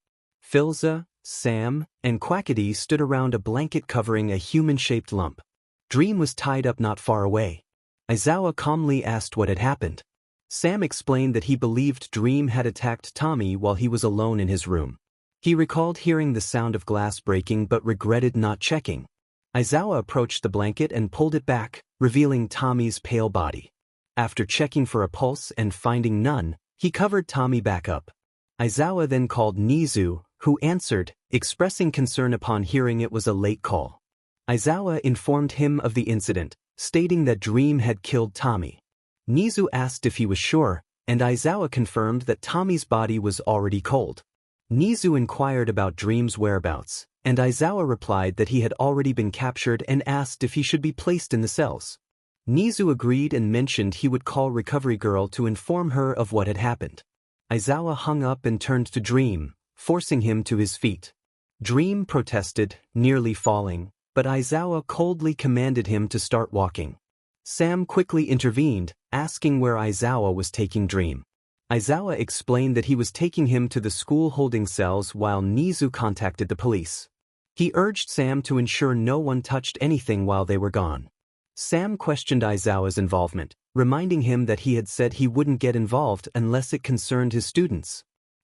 Filza, Sam, and Quackity stood around a blanket covering a human-shaped lump. Dream was tied up not far away. Aizawa calmly asked what had happened. Sam explained that he believed Dream had attacked Tommy while he was alone in his room. He recalled hearing the sound of glass breaking but regretted not checking. Aizawa approached the blanket and pulled it back, revealing Tommy's pale body. After checking for a pulse and finding none, he covered Tommy back up. Aizawa then called Nizu, who answered, expressing concern upon hearing it was a late call. Aizawa informed him of the incident, stating that Dream had killed Tommy. Nizu asked if he was sure, and Aizawa confirmed that Tommy's body was already cold. Nizu inquired about Dream's whereabouts, and Aizawa replied that he had already been captured and asked if he should be placed in the cells. Nizu agreed and mentioned he would call Recovery Girl to inform her of what had happened. Aizawa hung up and turned to Dream, forcing him to his feet. Dream protested, nearly falling, but Aizawa coldly commanded him to start walking. Sam quickly intervened, asking where Aizawa was taking Dream. Aizawa explained that he was taking him to the school holding cells while Nizu contacted the police. He urged Sam to ensure no one touched anything while they were gone. Sam questioned Aizawa's involvement, reminding him that he had said he wouldn't get involved unless it concerned his students.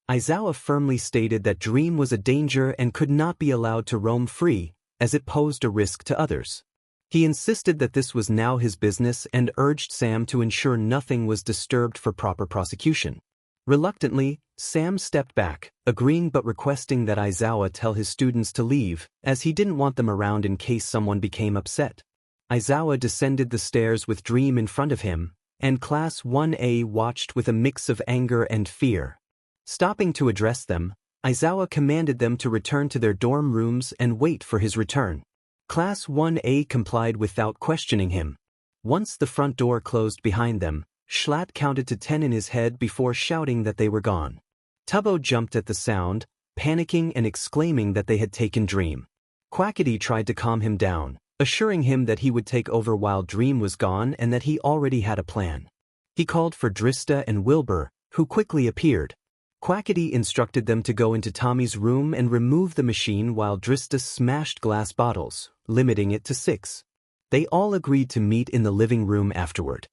Aizawa firmly stated that Dream was a danger and could not be allowed to roam free, as it posed a risk to others. He insisted that this was now his business and urged Sam to ensure nothing was disturbed for proper prosecution. Reluctantly, Sam stepped back, agreeing but requesting that Aizawa tell his students to leave, as he didn't want them around in case someone became upset. Aizawa descended the stairs with Dream in front of him, and Class 1A watched with a mix of anger and fear. Stopping to address them, Aizawa commanded them to return to their dorm rooms and wait for his return. Class 1A complied without questioning him. Once the front door closed behind them, Schlatt counted to 10 in his head before shouting that they were gone. Tubbo jumped at the sound, panicking and exclaiming that they had taken Dream. Quackity tried to calm him down, assuring him that he would take over while Dream was gone and that he already had a plan. He called for Drista and Wilbur, who quickly appeared. Quackity instructed them to go into Tommy's room and remove the machine while Drista smashed glass bottles, limiting it to 6. They all agreed to meet in the living room afterward.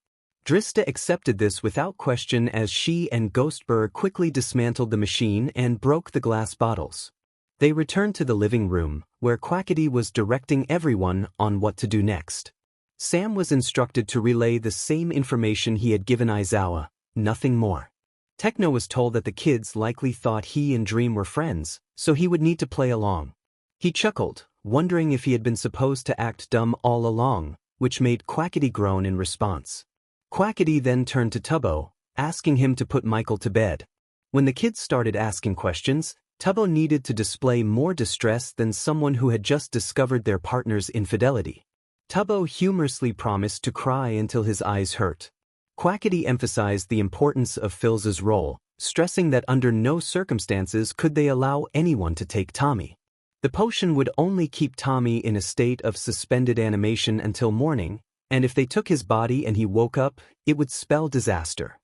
Drista accepted this without question as she and Ghostbur quickly dismantled the machine and broke the glass bottles. They returned to the living room, where Quackity was directing everyone on what to do next. Sam was instructed to relay the same information he had given Aizawa, nothing more. Techno was told that the kids likely thought he and Dream were friends, so he would need to play along. He chuckled, wondering if he had been supposed to act dumb all along, which made Quackity groan in response. Quackity then turned to Tubbo, asking him to put Michael to bed. When the kids started asking questions, Tubbo needed to display more distress than someone who had just discovered their partner's infidelity. Tubbo humorously promised to cry until his eyes hurt. Quackity emphasized the importance of Filza's role, stressing that under no circumstances could they allow anyone to take Tommy. The potion would only keep Tommy in a state of suspended animation until morning, and if they took his body and he woke up, it would spell disaster.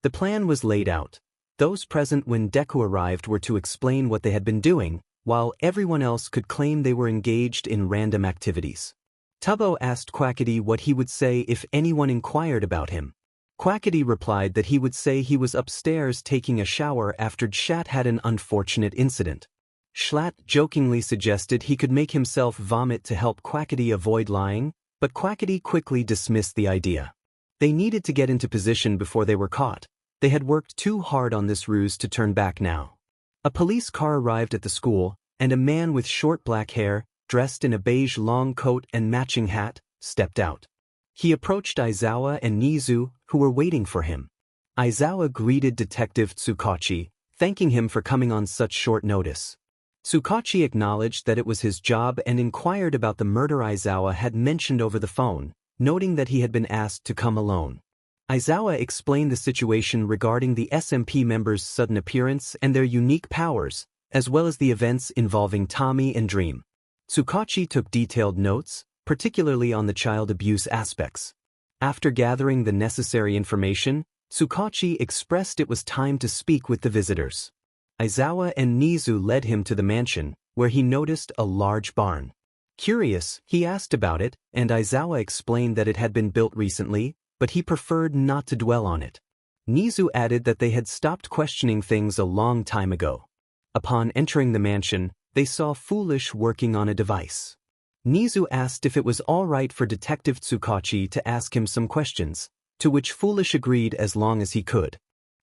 The plan was laid out. Those present when Deku arrived were to explain what they had been doing, while everyone else could claim they were engaged in random activities. Tubbo asked Quackity what he would say if anyone inquired about him. Quackity replied that he would say he was upstairs taking a shower after Schlatt had an unfortunate incident. Schlatt jokingly suggested he could make himself vomit to help Quackity avoid lying, but Quackity quickly dismissed the idea. They needed to get into position before they were caught. They had worked too hard on this ruse to turn back now. A police car arrived at the school, and a man with short black hair, dressed in a beige long coat and matching hat, stepped out. He approached Aizawa and Nizu, who were waiting for him. Aizawa greeted Detective Tsukachi, thanking him for coming on such short notice. Tsukachi acknowledged that it was his job and inquired about the murder Aizawa had mentioned over the phone, noting that he had been asked to come alone. Aizawa explained the situation regarding the SMP members' sudden appearance and their unique powers, as well as the events involving Tommy and Dream. Tsukachi took detailed notes, particularly on the child abuse aspects. After gathering the necessary information, Tsukachi expressed it was time to speak with the visitors. Aizawa and Nizu led him to the mansion, where he noticed a large barn. Curious, he asked about it, and Aizawa explained that it had been built recently, but he preferred not to dwell on it. Nizu added that they had stopped questioning things a long time ago. Upon entering the mansion, they saw Foolish working on a device. Nizu asked if it was all right for Detective Tsukachi to ask him some questions, to which Foolish agreed as long as he could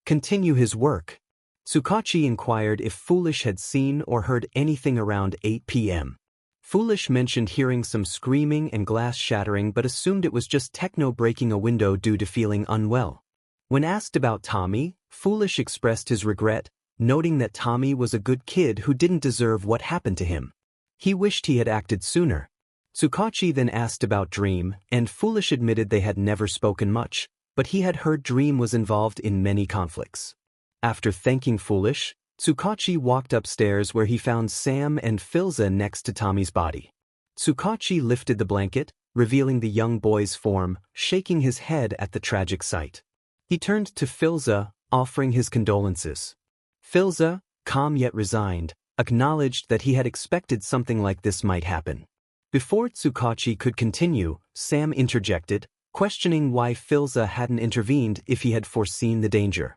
continue his work. Tsukachi inquired if Foolish had seen or heard anything around 8 p.m. Foolish mentioned hearing some screaming and glass shattering but assumed it was just Techno breaking a window due to feeling unwell. When asked about Tommy, Foolish expressed his regret, noting that Tommy was a good kid who didn't deserve what happened to him. He wished he had acted sooner. Tsukachi then asked about Dream, and Foolish admitted they had never spoken much, but he had heard Dream was involved in many conflicts. After thanking Foolish, Tsukachi walked upstairs where he found Sam and Filza next to Tommy's body. Tsukachi lifted the blanket, revealing the young boy's form, shaking his head at the tragic sight. He turned to Filza, offering his condolences. Filza, calm yet resigned, acknowledged that he had expected something like this might happen. Before Tsukachi could continue, Sam interjected, questioning why Filza hadn't intervened if he had foreseen the danger.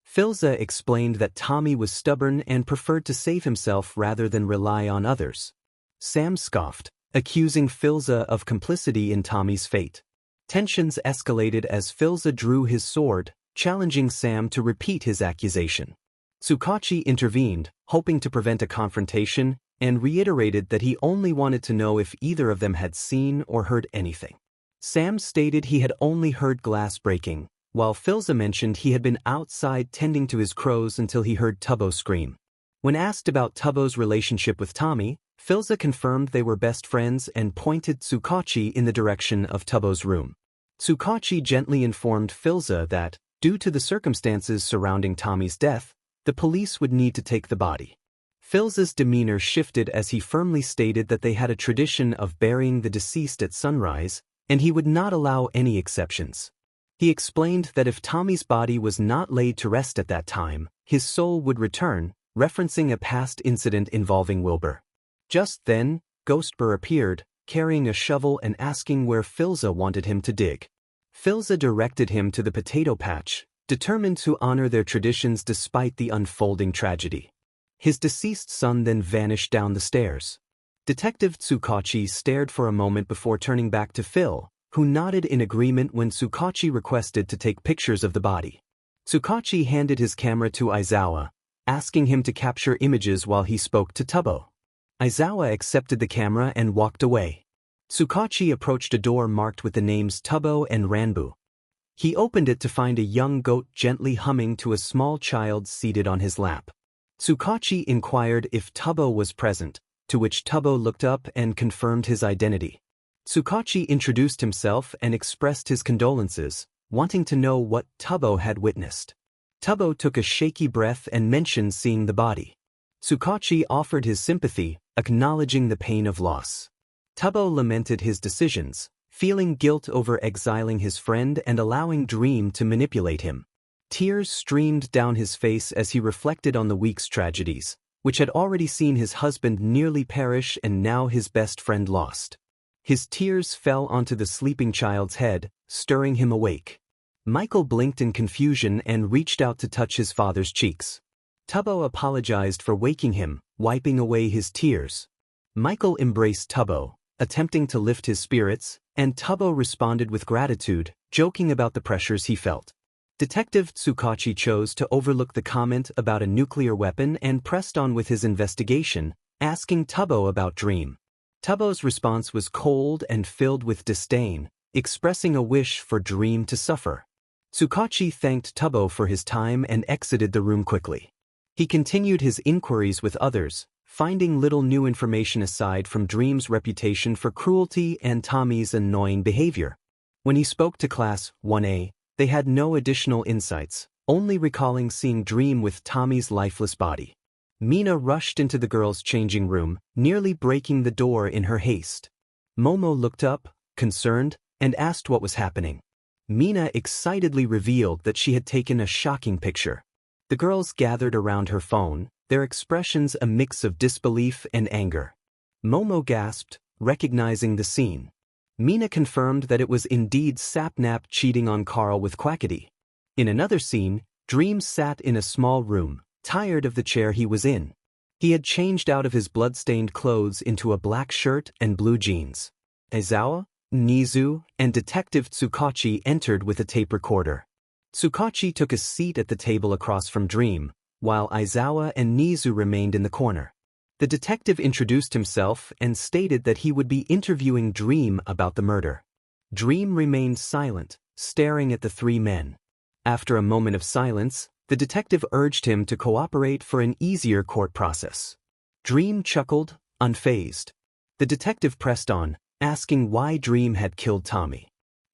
Filza explained that Tommy was stubborn and preferred to save himself rather than rely on others. Sam scoffed, accusing Filza of complicity in Tommy's fate. Tensions escalated as Filza drew his sword, challenging Sam to repeat his accusation. Tsukachi intervened, hoping to prevent a confrontation, and reiterated that he only wanted to know if either of them had seen or heard anything. Sam stated he had only heard glass breaking, while Filza mentioned he had been outside tending to his crows until he heard Tubbo scream. When asked about Tubbo's relationship with Tommy, Filza confirmed they were best friends and pointed Tsukachi in the direction of Tubbo's room. Tsukachi gently informed Filza that, due to the circumstances surrounding Tommy's death, the police would need to take the body. Filza's demeanor shifted as he firmly stated that they had a tradition of burying the deceased at sunrise, and he would not allow any exceptions. He explained that if Tommy's body was not laid to rest at that time, his soul would return, referencing a past incident involving Wilbur. Just then, Ghostbur appeared, carrying a shovel and asking where Filza wanted him to dig. Filza directed him to the potato patch, determined to honor their traditions despite the unfolding tragedy. His deceased son then vanished down the stairs. Detective Tsukachi stared for a moment before turning back to Phil, who nodded in agreement when Tsukachi requested to take pictures of the body. Tsukachi handed his camera to Aizawa, asking him to capture images while he spoke to Tubbo. Aizawa accepted the camera and walked away. Tsukachi approached a door marked with the names Tubbo and Ranbu. He opened it to find a young goat gently humming to a small child seated on his lap. Tsukachi inquired if Tubbo was present, to which Tubbo looked up and confirmed his identity. Tsukachi introduced himself and expressed his condolences, wanting to know what Tubbo had witnessed. Tubbo took a shaky breath and mentioned seeing the body. Tsukachi offered his sympathy, acknowledging the pain of loss. Tubbo lamented his decisions, feeling guilt over exiling his friend and allowing Dream to manipulate him. Tears streamed down his face as he reflected on the week's tragedies, which had already seen his husband nearly perish and now his best friend lost. His tears fell onto the sleeping child's head, stirring him awake. Michael blinked in confusion and reached out to touch his father's cheeks. Tubbo apologized for waking him, wiping away his tears. Michael embraced Tubbo, attempting to lift his spirits, and Tubbo responded with gratitude, joking about the pressures he felt. Detective Tsukachi chose to overlook the comment about a nuclear weapon and pressed on with his investigation, asking Tubbo about Dream. Tubbo's response was cold and filled with disdain, expressing a wish for Dream to suffer. Tsukachi thanked Tubbo for his time and exited the room quickly. He continued his inquiries with others, finding little new information aside from Dream's reputation for cruelty and Tommy's annoying behavior. When he spoke to Class 1A, they had no additional insights, only recalling seeing Dream with Tommy's lifeless body. Mina rushed into the girls' changing room, nearly breaking the door in her haste. Momo looked up, concerned, and asked what was happening. Mina excitedly revealed that she had taken a shocking picture. The girls gathered around her phone, their expressions a mix of disbelief and anger. Momo gasped, recognizing the scene. Mina confirmed that it was indeed Sapnap cheating on Carl with Quackity. In another scene, Dream sat in a small room, tired of the chair he was in. He had changed out of his blood-stained clothes into a black shirt and blue jeans. Aizawa, Nizu, and Detective Tsukachi entered with a tape recorder. Tsukachi took a seat at the table across from Dream, while Aizawa and Nizu remained in the corner. The detective introduced himself and stated that he would be interviewing Dream about the murder. Dream remained silent, staring at the three men. After a moment of silence, the detective urged him to cooperate for an easier court process. Dream chuckled, unfazed. The detective pressed on, asking why Dream had killed Tommy.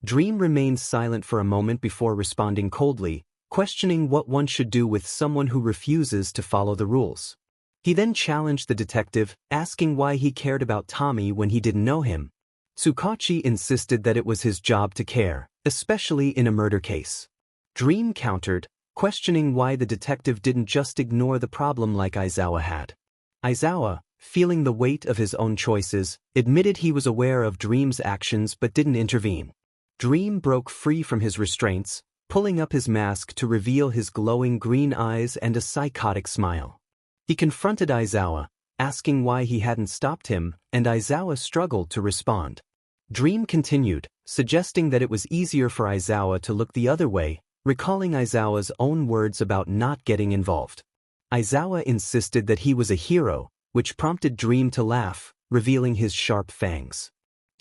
Dream remained silent for a moment before responding coldly, questioning what one should do with someone who refuses to follow the rules. He then challenged the detective, asking why he cared about Tommy when he didn't know him. Tsukachi insisted that it was his job to care, especially in a murder case. Dream countered, questioning why the detective didn't just ignore the problem like Aizawa had. Aizawa, feeling the weight of his own choices, admitted he was aware of Dream's actions but didn't intervene. Dream broke free from his restraints, pulling up his mask to reveal his glowing green eyes and a psychotic smile. He confronted Aizawa, asking why he hadn't stopped him, and Aizawa struggled to respond. Dream continued, suggesting that it was easier for Aizawa to look the other way, recalling Aizawa's own words about not getting involved. Aizawa insisted that he was a hero, which prompted Dream to laugh, revealing his sharp fangs.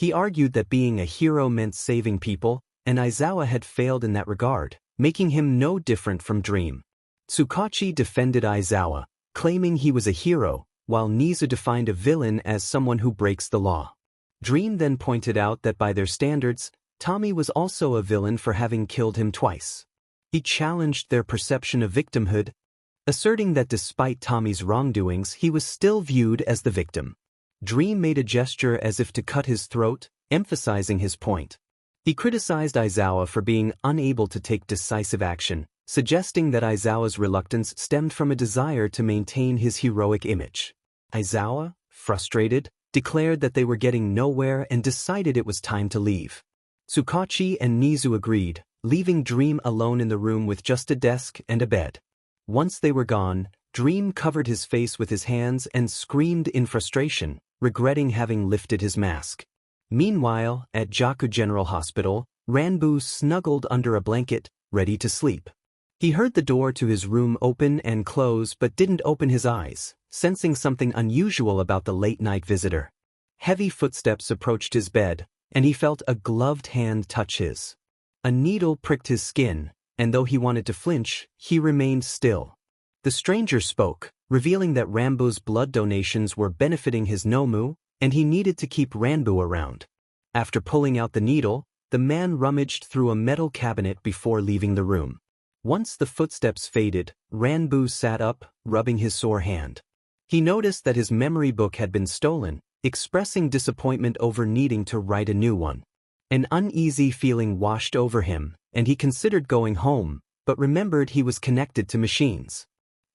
He argued that being a hero meant saving people, and Aizawa had failed in that regard, making him no different from Dream. Tsukachi defended Aizawa, claiming he was a hero, while Nizu defined a villain as someone who breaks the law. Dream then pointed out that by their standards, Tommy was also a villain for having killed him twice. He challenged their perception of victimhood, asserting that despite Tommy's wrongdoings he was still viewed as the victim. Dream made a gesture as if to cut his throat, emphasizing his point. He criticized Aizawa for being unable to take decisive action, suggesting that Aizawa's reluctance stemmed from a desire to maintain his heroic image. Aizawa, frustrated, declared that they were getting nowhere and decided it was time to leave. Tsukachi and Nizu agreed, leaving Dream alone in the room with just a desk and a bed. Once they were gone, Dream covered his face with his hands and screamed in frustration, regretting having lifted his mask. Meanwhile, at Jaku General Hospital, Ranbu snuggled under a blanket, ready to sleep. He heard the door to his room open and close but didn't open his eyes, sensing something unusual about the late-night visitor. Heavy footsteps approached his bed, and he felt a gloved hand touch his. A needle pricked his skin, and though he wanted to flinch, he remained still. The stranger spoke, revealing that Ranbu's blood donations were benefiting his Nomu, and he needed to keep Ranbu around. After pulling out the needle, the man rummaged through a metal cabinet before leaving the room. Once the footsteps faded, Ranbu sat up, rubbing his sore hand. He noticed that his memory book had been stolen, expressing disappointment over needing to write a new one. An uneasy feeling washed over him, and he considered going home, but remembered he was connected to machines.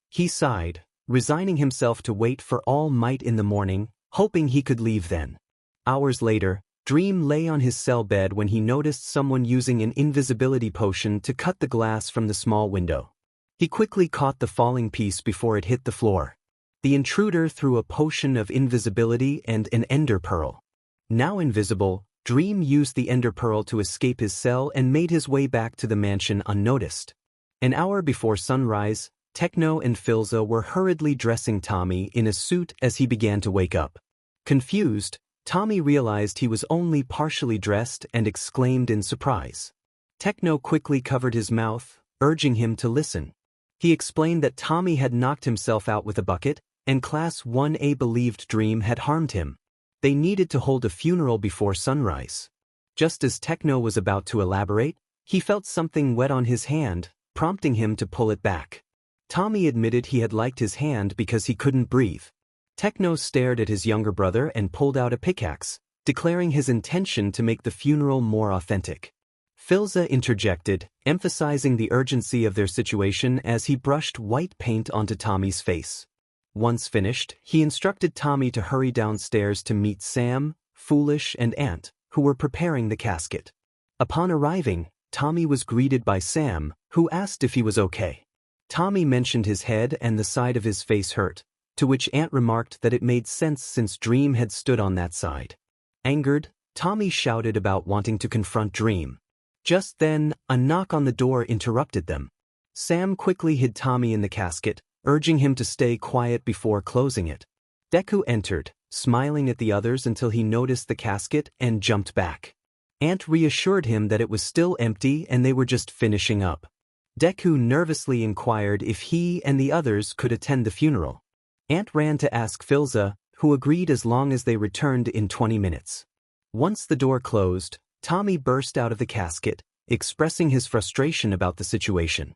He sighed, resigning himself to wait for all might in the morning, hoping he could leave then. Hours later, Dream lay on his cell bed when he noticed someone using an invisibility potion to cut the glass from the small window. He quickly caught the falling piece before it hit the floor. The intruder threw a potion of invisibility and an ender pearl. Now invisible, Dream used the ender pearl to escape his cell and made his way back to the mansion unnoticed. An hour before sunrise, Techno and Filza were hurriedly dressing Tommy in a suit as he began to wake up. Confused, Tommy realized he was only partially dressed and exclaimed in surprise. Techno quickly covered his mouth, urging him to listen. He explained that Tommy had knocked himself out with a bucket, and Class 1A believed Dream had harmed him. They needed to hold a funeral before sunrise. Just as Techno was about to elaborate, he felt something wet on his hand, prompting him to pull it back. Tommy admitted he had liked his hand because he couldn't breathe. Techno stared at his younger brother and pulled out a pickaxe, declaring his intention to make the funeral more authentic. Filza interjected, emphasizing the urgency of their situation as he brushed white paint onto Tommy's face. Once finished, he instructed Tommy to hurry downstairs to meet Sam, Foolish, and Ant, who were preparing the casket. Upon arriving, Tommy was greeted by Sam, who asked if he was okay. Tommy mentioned his head and the side of his face hurt, to which Ant remarked that it made sense since Dream had stood on that side. Angered, Tommy shouted about wanting to confront Dream. Just then, a knock on the door interrupted them. Sam quickly hid Tommy in the casket, urging him to stay quiet before closing it. Deku entered, smiling at the others until he noticed the casket and jumped back. Ant reassured him that it was still empty and they were just finishing up. Deku nervously inquired if he and the others could attend the funeral. Ant ran to ask Filza, who agreed as long as they returned in 20 minutes. Once the door closed, Tommy burst out of the casket, expressing his frustration about the situation.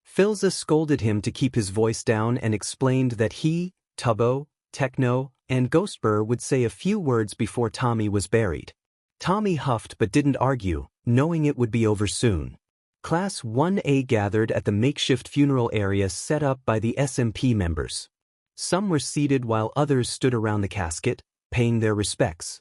Filza scolded him to keep his voice down and explained that he, Tubbo, Techno, and Ghostbur would say a few words before Tommy was buried. Tommy huffed but didn't argue, knowing it would be over soon. Class 1A gathered at the makeshift funeral area set up by the SMP members. Some were seated while others stood around the casket, paying their respects.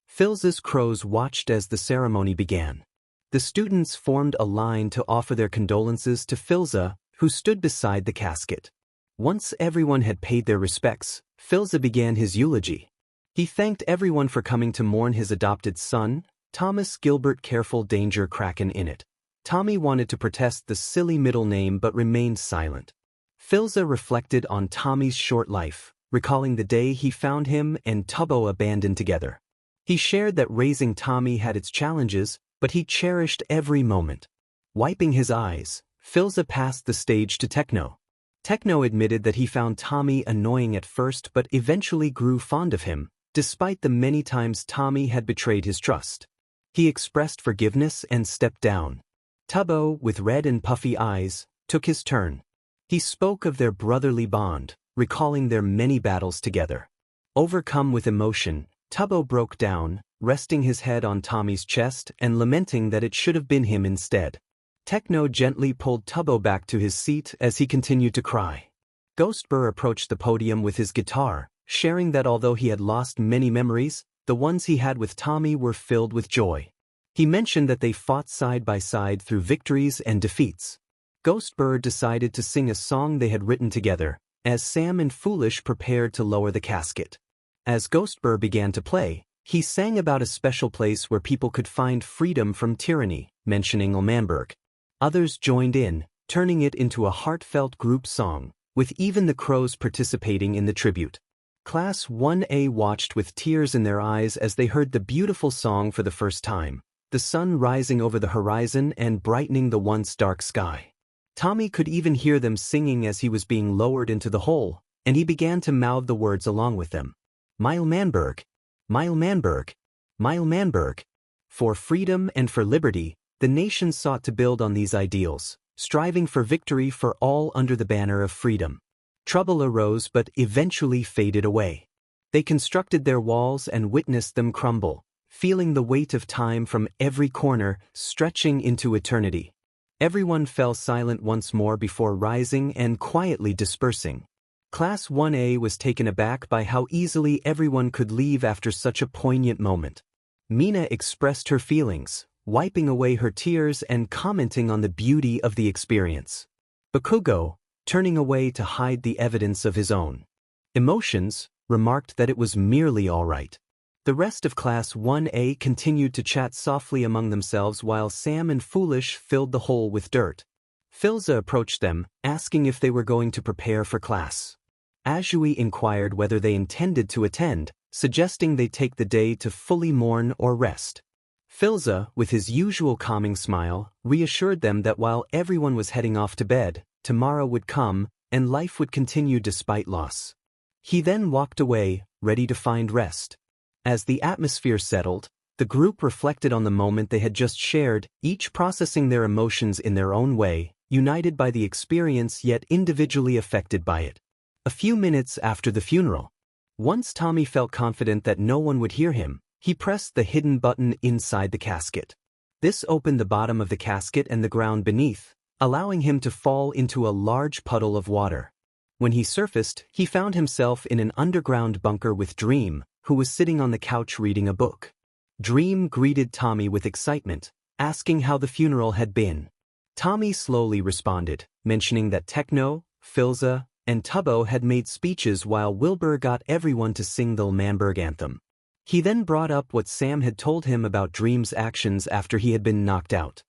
Filza's crows watched as the ceremony began. The students formed a line to offer their condolences to Filza, who stood beside the casket. Once everyone had paid their respects, Filza began his eulogy. He thanked everyone for coming to mourn his adopted son, Thomas Gilbert Careful Danger Kraken in it. Tommy wanted to protest the silly middle name but remained silent. Filza reflected on Tommy's short life, recalling the day he found him and Tubbo abandoned together. He shared that raising Tommy had its challenges, but he cherished every moment. Wiping his eyes, Filza passed the stage to Techno. Techno admitted that he found Tommy annoying at first but eventually grew fond of him, despite the many times Tommy had betrayed his trust. He expressed forgiveness and stepped down. Tubbo, with red and puffy eyes, took his turn. He spoke of their brotherly bond, recalling their many battles together. Overcome with emotion, Tubbo broke down, resting his head on Tommy's chest and lamenting that it should have been him instead. Techno gently pulled Tubbo back to his seat as he continued to cry. Ghostbur approached the podium with his guitar, sharing that although he had lost many memories, the ones he had with Tommy were filled with joy. He mentioned that they fought side by side through victories and defeats. Ghostbur decided to sing a song they had written together, as Sam and Foolish prepared to lower the casket. As Ghostbur began to play, he sang about a special place where people could find freedom from tyranny, mentioning Ulmanberg. Others joined in, turning it into a heartfelt group song, with even the crows participating in the tribute. Class 1A watched with tears in their eyes as they heard the beautiful song for the first time, the sun rising over the horizon and brightening the once dark sky. Tommy could even hear them singing as he was being lowered into the hole, and he began to mouth the words along with them. Mile Manberg, Mile Manberg, Mile Manberg. For freedom and for liberty, the nation sought to build on these ideals, striving for victory for all under the banner of freedom. Trouble arose but eventually faded away. They constructed their walls and witnessed them crumble, feeling the weight of time from every corner stretching into eternity. Everyone fell silent once more before rising and quietly dispersing. Class 1A was taken aback by how easily everyone could leave after such a poignant moment. Mina expressed her feelings, wiping away her tears and commenting on the beauty of the experience. Bakugo, turning away to hide the evidence of his own emotions, remarked that it was merely all right. The rest of Class 1A continued to chat softly among themselves while Sam and Foolish filled the hole with dirt. Filza approached them, asking if they were going to prepare for class. Azui inquired whether they intended to attend, suggesting they take the day to fully mourn or rest. Filza, with his usual calming smile, reassured them that while everyone was heading off to bed, tomorrow would come, and life would continue despite loss. He then walked away, ready to find rest. As the atmosphere settled, the group reflected on the moment they had just shared, each processing their emotions in their own way, united by the experience yet individually affected by it. A few minutes after the funeral, once Tommy felt confident that no one would hear him, he pressed the hidden button inside the casket. This opened the bottom of the casket and the ground beneath, allowing him to fall into a large puddle of water. When he surfaced, he found himself in an underground bunker with Dream, who was sitting on the couch reading a book. Dream greeted Tommy with excitement, asking how the funeral had been. Tommy slowly responded, mentioning that Techno, Filza, and Tubbo had made speeches while Wilbur got everyone to sing the Ulmanberg anthem. He then brought up what Sam had told him about Dream's actions after he had been knocked out.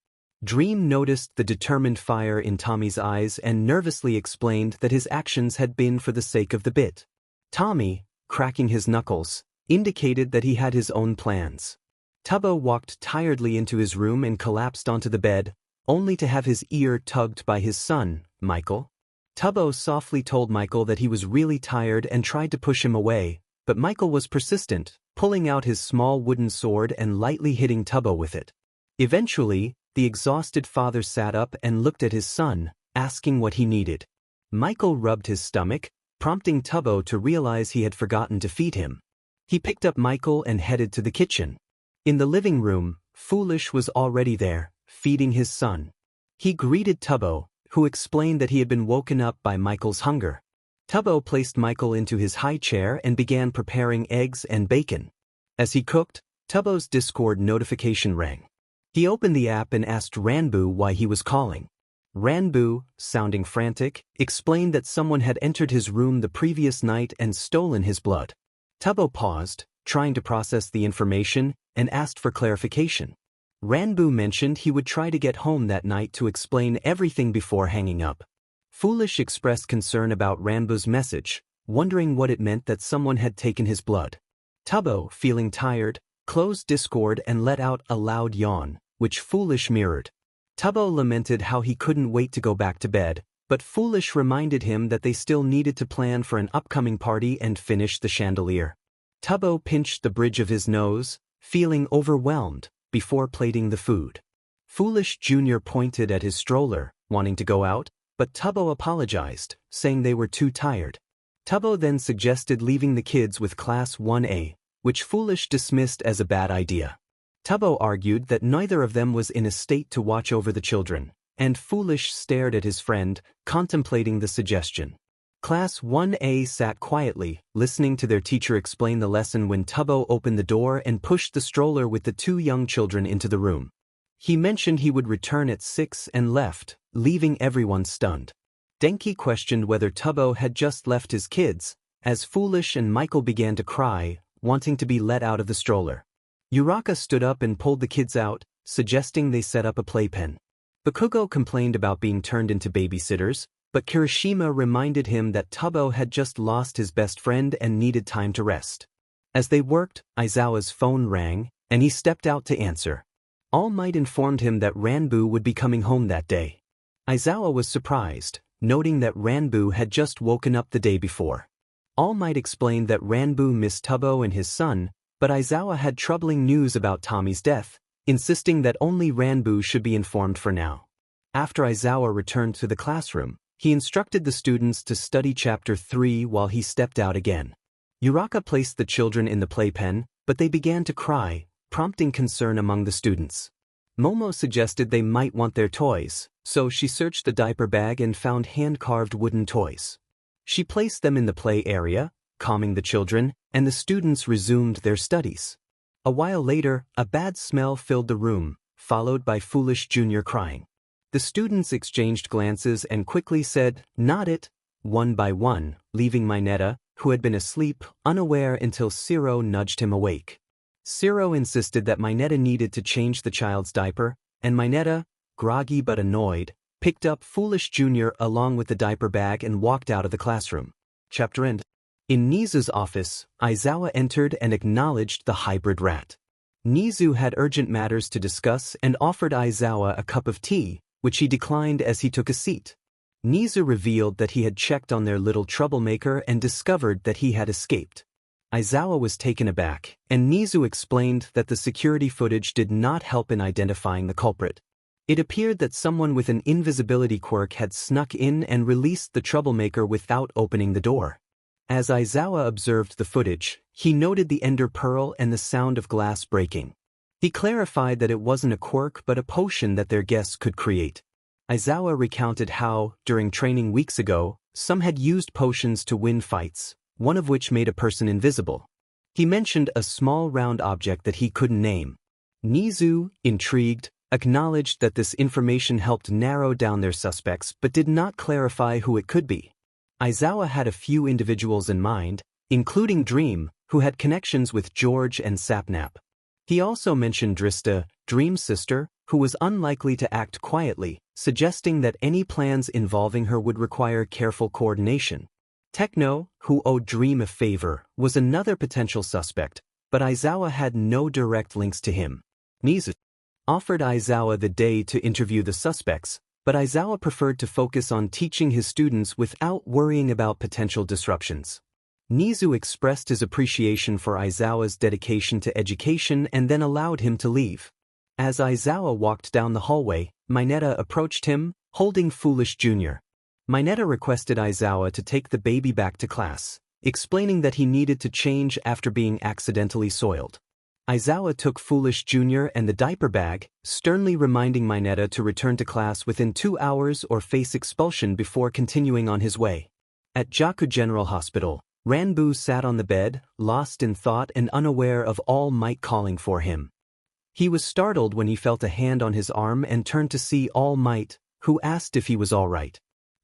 Dream noticed the determined fire in Tommy's eyes and nervously explained that his actions had been for the sake of the bit. Tommy, cracking his knuckles, indicated that he had his own plans. Tubbo walked tiredly into his room and collapsed onto the bed, only to have his ear tugged by his son, Michael. Tubbo softly told Michael that he was really tired and tried to push him away, but Michael was persistent, pulling out his small wooden sword and lightly hitting Tubbo with it. Eventually, the exhausted father sat up and looked at his son, asking what he needed. Michael rubbed his stomach, prompting Tubbo to realize he had forgotten to feed him. He picked up Michael and headed to the kitchen. In the living room, Foolish was already there, feeding his son. He greeted Tubbo, who explained that he had been woken up by Michael's hunger. Tubbo placed Michael into his high chair and began preparing eggs and bacon. As he cooked, Tubbo's Discord notification rang. He opened the app and asked Ranbu why he was calling. Ranbu, sounding frantic, explained that someone had entered his room the previous night and stolen his blood. Tubbo paused, trying to process the information, and asked for clarification. Ranbu mentioned he would try to get home that night to explain everything before hanging up. Foolish expressed concern about Ranbu's message, wondering what it meant that someone had taken his blood. Tubbo, feeling tired, closed Discord and let out a loud yawn, which Foolish mirrored. Tubbo lamented how he couldn't wait to go back to bed, but Foolish reminded him that they still needed to plan for an upcoming party and finish the chandelier. Tubbo pinched the bridge of his nose, feeling overwhelmed, before plating the food. Foolish Jr. pointed at his stroller, wanting to go out, but Tubbo apologized, saying they were too tired. Tubbo then suggested leaving the kids with Class 1A, which Foolish dismissed as a bad idea. Tubbo argued that neither of them was in a state to watch over the children, and Foolish stared at his friend, contemplating the suggestion. Class 1A sat quietly, listening to their teacher explain the lesson when Tubbo opened the door and pushed the stroller with the two young children into the room. He mentioned he would return at 6 and left, leaving everyone stunned. Denki questioned whether Tubbo had just left his kids, as Foolish and Michael began to cry, wanting to be let out of the stroller. Uraka stood up and pulled the kids out, suggesting they set up a playpen. Bakugo complained about being turned into babysitters, but Kirishima reminded him that Tubbo had just lost his best friend and needed time to rest. As they worked, Aizawa's phone rang, and he stepped out to answer. All Might informed him that Ranbu would be coming home that day. Aizawa was surprised, noting that Ranbu had just woken up the day before. All Might explained that Ranbu missed Tubbo and his son, but Aizawa had troubling news about Tommy's death, insisting that only Ranbu should be informed for now. After Aizawa returned to the classroom, he instructed the students to study Chapter 3 while he stepped out again. Uraka placed the children in the playpen, but they began to cry, prompting concern among the students. Momo suggested they might want their toys, so she searched the diaper bag and found hand-carved wooden toys. She placed them in the play area, calming the children, and the students resumed their studies. A while later, a bad smell filled the room, followed by Foolish Jr. crying. The students exchanged glances and quickly said, "Not it," one by one, leaving Mineta, who had been asleep, unaware until Ciro nudged him awake. Ciro insisted that Mineta needed to change the child's diaper, and Mineta, groggy but annoyed, picked up Foolish Jr. along with the diaper bag and walked out of the classroom. Chapter end. In Nizu's office, Aizawa entered and acknowledged the hybrid rat. Nizu had urgent matters to discuss and offered Aizawa a cup of tea, which he declined as he took a seat. Nizu revealed that he had checked on their little troublemaker and discovered that he had escaped. Aizawa was taken aback, and Nizu explained that the security footage did not help in identifying the culprit. It appeared that someone with an invisibility quirk had snuck in and released the troublemaker without opening the door. As Aizawa observed the footage, he noted the ender pearl and the sound of glass breaking. He clarified that it wasn't a quirk but a potion that their guests could create. Aizawa recounted how, during training weeks ago, some had used potions to win fights, one of which made a person invisible. He mentioned a small round object that he couldn't name. Nizu, intrigued, acknowledged that this information helped narrow down their suspects but did not clarify who it could be. Aizawa had a few individuals in mind, including Dream, who had connections with George and Sapnap. He also mentioned Drista, Dream's sister, who was unlikely to act quietly, suggesting that any plans involving her would require careful coordination. Techno, who owed Dream a favor, was another potential suspect, but Aizawa had no direct links to him. Nizu offered Aizawa the day to interview the suspects, but Aizawa preferred to focus on teaching his students without worrying about potential disruptions. Nizu expressed his appreciation for Aizawa's dedication to education and then allowed him to leave. As Aizawa walked down the hallway, Mineta approached him, holding Foolish Jr. Mineta requested Aizawa to take the baby back to class, explaining that he needed to change after being accidentally soiled. Aizawa took Foolish Jr. and the diaper bag, sternly reminding Mineta to return to class within 2 hours or face expulsion before continuing on his way. At Jaku General Hospital, Ranbu sat on the bed, lost in thought and unaware of All Might calling for him. He was startled when he felt a hand on his arm and turned to see All Might, who asked if he was all right.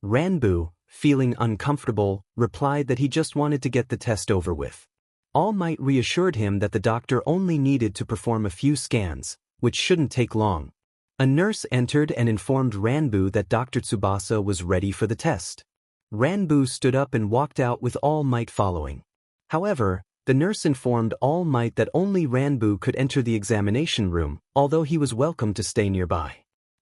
Ranbu, feeling uncomfortable, replied that he just wanted to get the test over with. All Might reassured him that the doctor only needed to perform a few scans, which shouldn't take long. A nurse entered and informed Ranbu that Dr. Tsubasa was ready for the test. Ranbu stood up and walked out with All Might following. However, the nurse informed All Might that only Ranbu could enter the examination room, although he was welcome to stay nearby.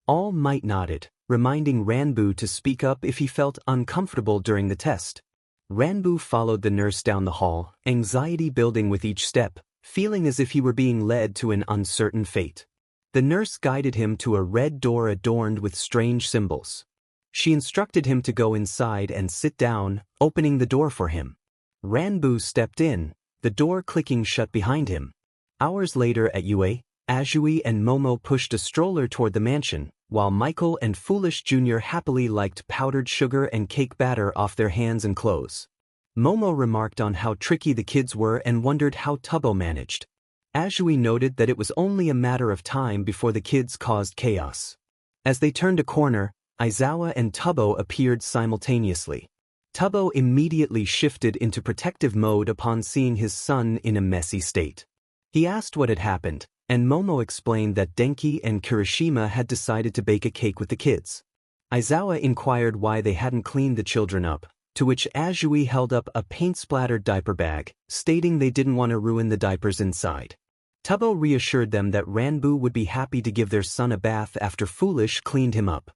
All Might nodded, reminding Ranbu to speak up if he felt uncomfortable during the test. Ranbu followed the nurse down the hall, anxiety building with each step, feeling as if he were being led to an uncertain fate. The nurse guided him to a red door adorned with strange symbols. She instructed him to go inside and sit down, opening the door for him. Ranbu stepped in, the door clicking shut behind him. Hours later at UA, Azui and Momo pushed a stroller toward the mansion, while Michael and Foolish Jr. happily liked powdered sugar and cake batter off their hands and clothes. Momo remarked on how tricky the kids were and wondered how Tubbo managed. Azui noted that it was only a matter of time before the kids caused chaos. As they turned a corner, Aizawa and Tubbo appeared simultaneously. Tubbo immediately shifted into protective mode upon seeing his son in a messy state. He asked what had happened, and Momo explained that Denki and Kirishima had decided to bake a cake with the kids. Aizawa inquired why they hadn't cleaned the children up, to which Azui held up a paint-splattered diaper bag, stating they didn't want to ruin the diapers inside. Tubbo reassured them that Ranbu would be happy to give their son a bath after Foolish cleaned him up.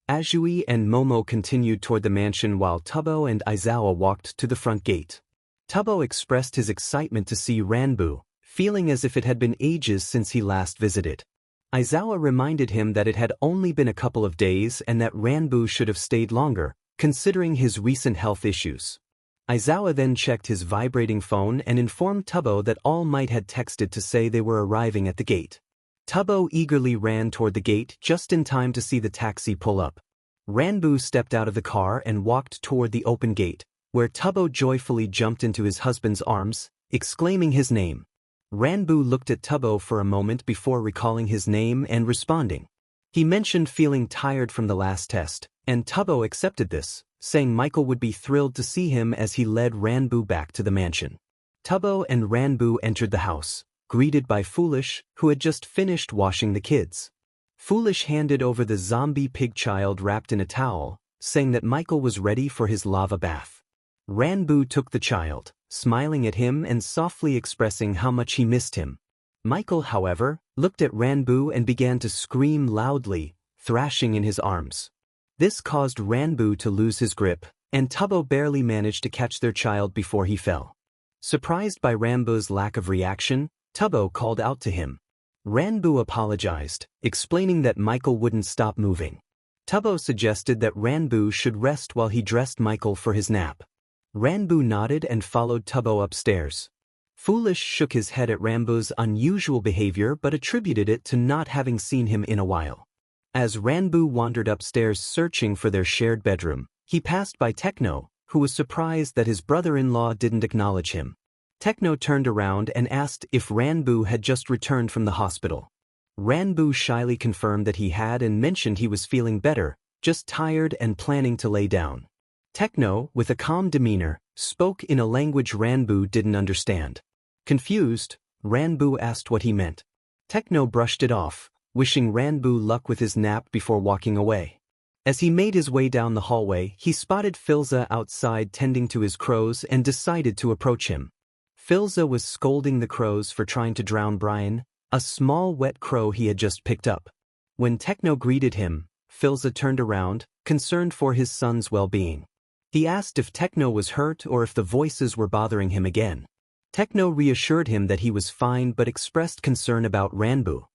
Azui and Momo continued toward the mansion while Tubbo and Aizawa walked to the front gate. Tubbo expressed his excitement to see Ranbu, feeling as if it had been ages since he last visited. Aizawa reminded him that it had only been a couple of days and that Ranbu should have stayed longer, considering his recent health issues. Aizawa then checked his vibrating phone and informed Tubbo that All Might had texted to say they were arriving at the gate. Tubbo eagerly ran toward the gate just in time to see the taxi pull up. Ranbu stepped out of the car and walked toward the open gate, where Tubbo joyfully jumped into his husband's arms, exclaiming his name. Ranbu looked at Tubbo for a moment before recalling his name and responding. He mentioned feeling tired from the last test, and Tubbo accepted this, saying Michael would be thrilled to see him as he led Ranbu back to the mansion. Tubbo and Ranbu entered the house, greeted by Foolish, who had just finished washing the kids. Foolish handed over the zombie pig child wrapped in a towel, saying that Michael was ready for his lava bath. Ranbu took the child, smiling at him and softly expressing how much he missed him. Michael, however, looked at Ranbu and began to scream loudly, thrashing in his arms. This caused Ranbu to lose his grip, and Tubbo barely managed to catch their child before he fell. Surprised by Ranbu's lack of reaction, Tubbo called out to him. Ranbu apologized, explaining that Michael wouldn't stop moving. Tubbo suggested that Ranbu should rest while he dressed Michael for his nap. Ranbu nodded and followed Tubbo upstairs. Foolish shook his head at Ranbu's unusual behavior but attributed it to not having seen him in a while. As Ranbu wandered upstairs searching for their shared bedroom, he passed by Techno, who was surprised that his brother-in-law didn't acknowledge him. Techno turned around and asked if Ranbu had just returned from the hospital. Ranbu shyly confirmed that he had and mentioned he was feeling better, just tired and planning to lay down. Techno, with a calm demeanor, spoke in a language Ranbu didn't understand. Confused, Ranbu asked what he meant. Techno brushed it off, wishing Ranbu luck with his nap before walking away. As he made his way down the hallway, he spotted Filza outside tending to his crows and decided to approach him. Filza was scolding the crows for trying to drown Brian, a small wet crow he had just picked up. When Techno greeted him, Filza turned around, concerned for his son's well-being. He asked if Techno was hurt or if the voices were bothering him again. Techno reassured him that he was fine but expressed concern about Ranbu.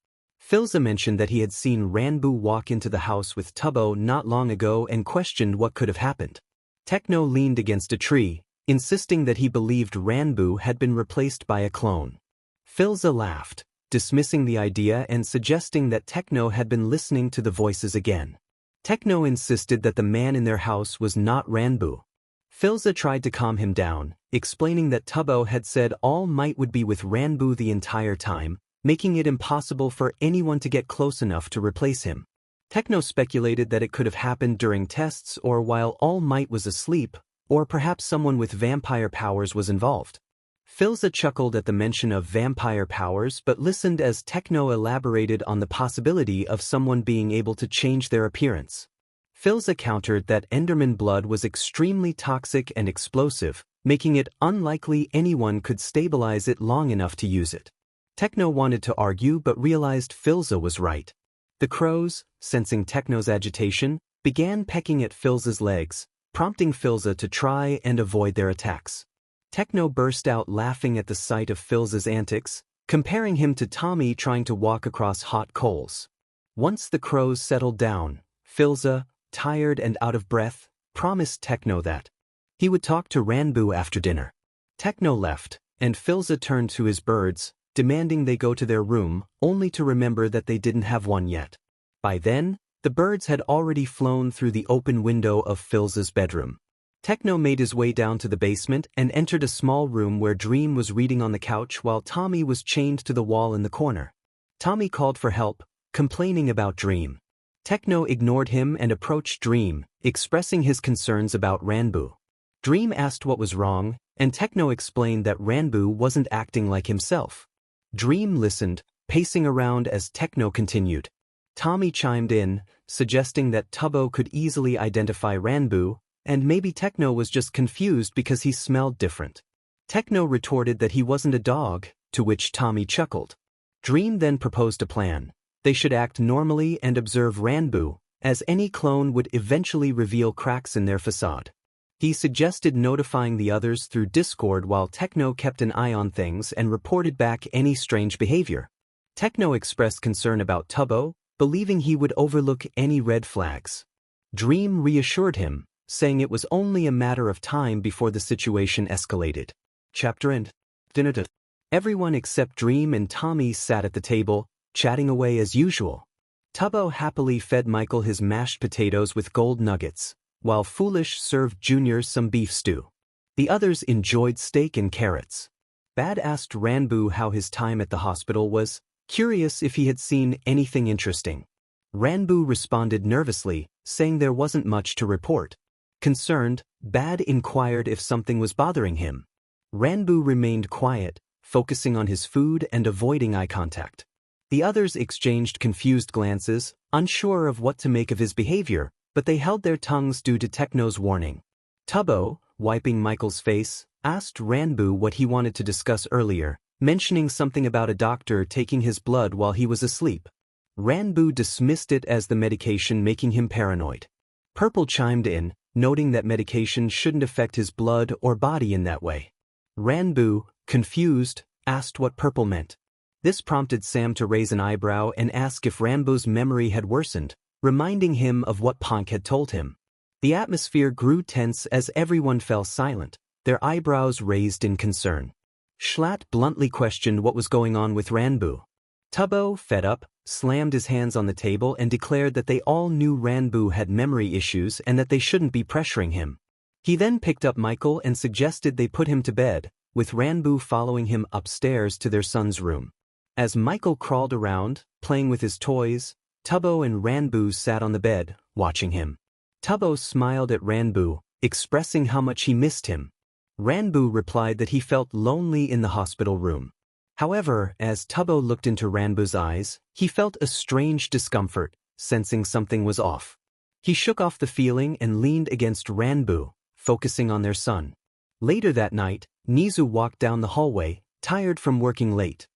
Filza mentioned that he had seen Ranbu walk into the house with Tubbo not long ago and questioned what could have happened. Techno leaned against a tree, insisting that he believed Ranbu had been replaced by a clone. Filza laughed, dismissing the idea and suggesting that Techno had been listening to the voices again. Techno insisted that the man in their house was not Ranbu. Filza tried to calm him down, explaining that Tubbo had said All Might would be with Ranbu the entire time, making it impossible for anyone to get close enough to replace him. Techno speculated that it could have happened during tests or while All Might was asleep, or perhaps someone with vampire powers was involved. Filza chuckled at the mention of vampire powers but listened as Techno elaborated on the possibility of someone being able to change their appearance. Filza countered that Enderman blood was extremely toxic and explosive, making it unlikely anyone could stabilize it long enough to use it. Techno wanted to argue but realized Filza was right. The crows, sensing Techno's agitation, began pecking at Filza's legs, prompting Filza to try and avoid their attacks. Techno burst out laughing at the sight of Filza's antics, comparing him to Tommy trying to walk across hot coals. Once the crows settled down, Filza, tired and out of breath, promised Techno that he would talk to Ranboo after dinner. Techno left, and Filza turned to his birds, demanding they go to their room, only to remember that they didn't have one yet. By then, the birds had already flown through the open window of Filza's bedroom. Techno made his way down to the basement and entered a small room where Dream was reading on the couch while Tommy was chained to the wall in the corner. Tommy called for help, complaining about Dream. Techno ignored him and approached Dream, expressing his concerns about Ranboo. Dream asked what was wrong, and Techno explained that Ranboo wasn't acting like himself. Dream listened, pacing around as Techno continued. Tommy chimed in, suggesting that Tubbo could easily identify Ranboo, and maybe Techno was just confused because he smelled different. Techno retorted that he wasn't a dog, to which Tommy chuckled. Dream then proposed a plan. They should act normally and observe Ranboo, as any clone would eventually reveal cracks in their facade. He suggested notifying the others through Discord while Techno kept an eye on things and reported back any strange behavior. Techno expressed concern about Tubbo, believing he would overlook any red flags. Dream reassured him, saying it was only a matter of time before the situation escalated. Chapter end. Dinner. Everyone except Dream and Tommy sat at the table, chatting away as usual. Tubbo happily fed Michael his mashed potatoes with gold nuggets, while Foolish served Junior some beef stew. The others enjoyed steak and carrots. Bad asked Ranboo how his time at the hospital was, curious if he had seen anything interesting. Ranboo responded nervously, saying there wasn't much to report. Concerned, Bad inquired if something was bothering him. Ranboo remained quiet, focusing on his food and avoiding eye contact. The others exchanged confused glances, unsure of what to make of his behavior, but they held their tongues due to Techno's warning. Tubbo, wiping Michael's face, asked Ranboo what he wanted to discuss earlier, mentioning something about a doctor taking his blood while he was asleep. Ranboo dismissed it as the medication making him paranoid. Purple chimed in, noting that medication shouldn't affect his blood or body in that way. Ranboo, confused, asked what Purple meant. This prompted Sam to raise an eyebrow and ask if Ranboo's memory had worsened, reminding him of what Ponk had told him. The atmosphere grew tense as everyone fell silent, their eyebrows raised in concern. Schlatt bluntly questioned what was going on with Ranboo. Tubbo, fed up, slammed his hands on the table and declared that they all knew Ranboo had memory issues and that they shouldn't be pressuring him. He then picked up Michael and suggested they put him to bed, with Ranboo following him upstairs to their son's room. As Michael crawled around, playing with his toys, Tubbo and Ranboo sat on the bed, watching him. Tubbo smiled at Ranboo, expressing how much he missed him. Ranboo replied that he felt lonely in the hospital room. However, as Tubbo looked into Ranboo's eyes, he felt a strange discomfort, sensing something was off. He shook off the feeling and leaned against Ranboo, focusing on their son. Later that night, Nizu walked down the hallway, tired from working late.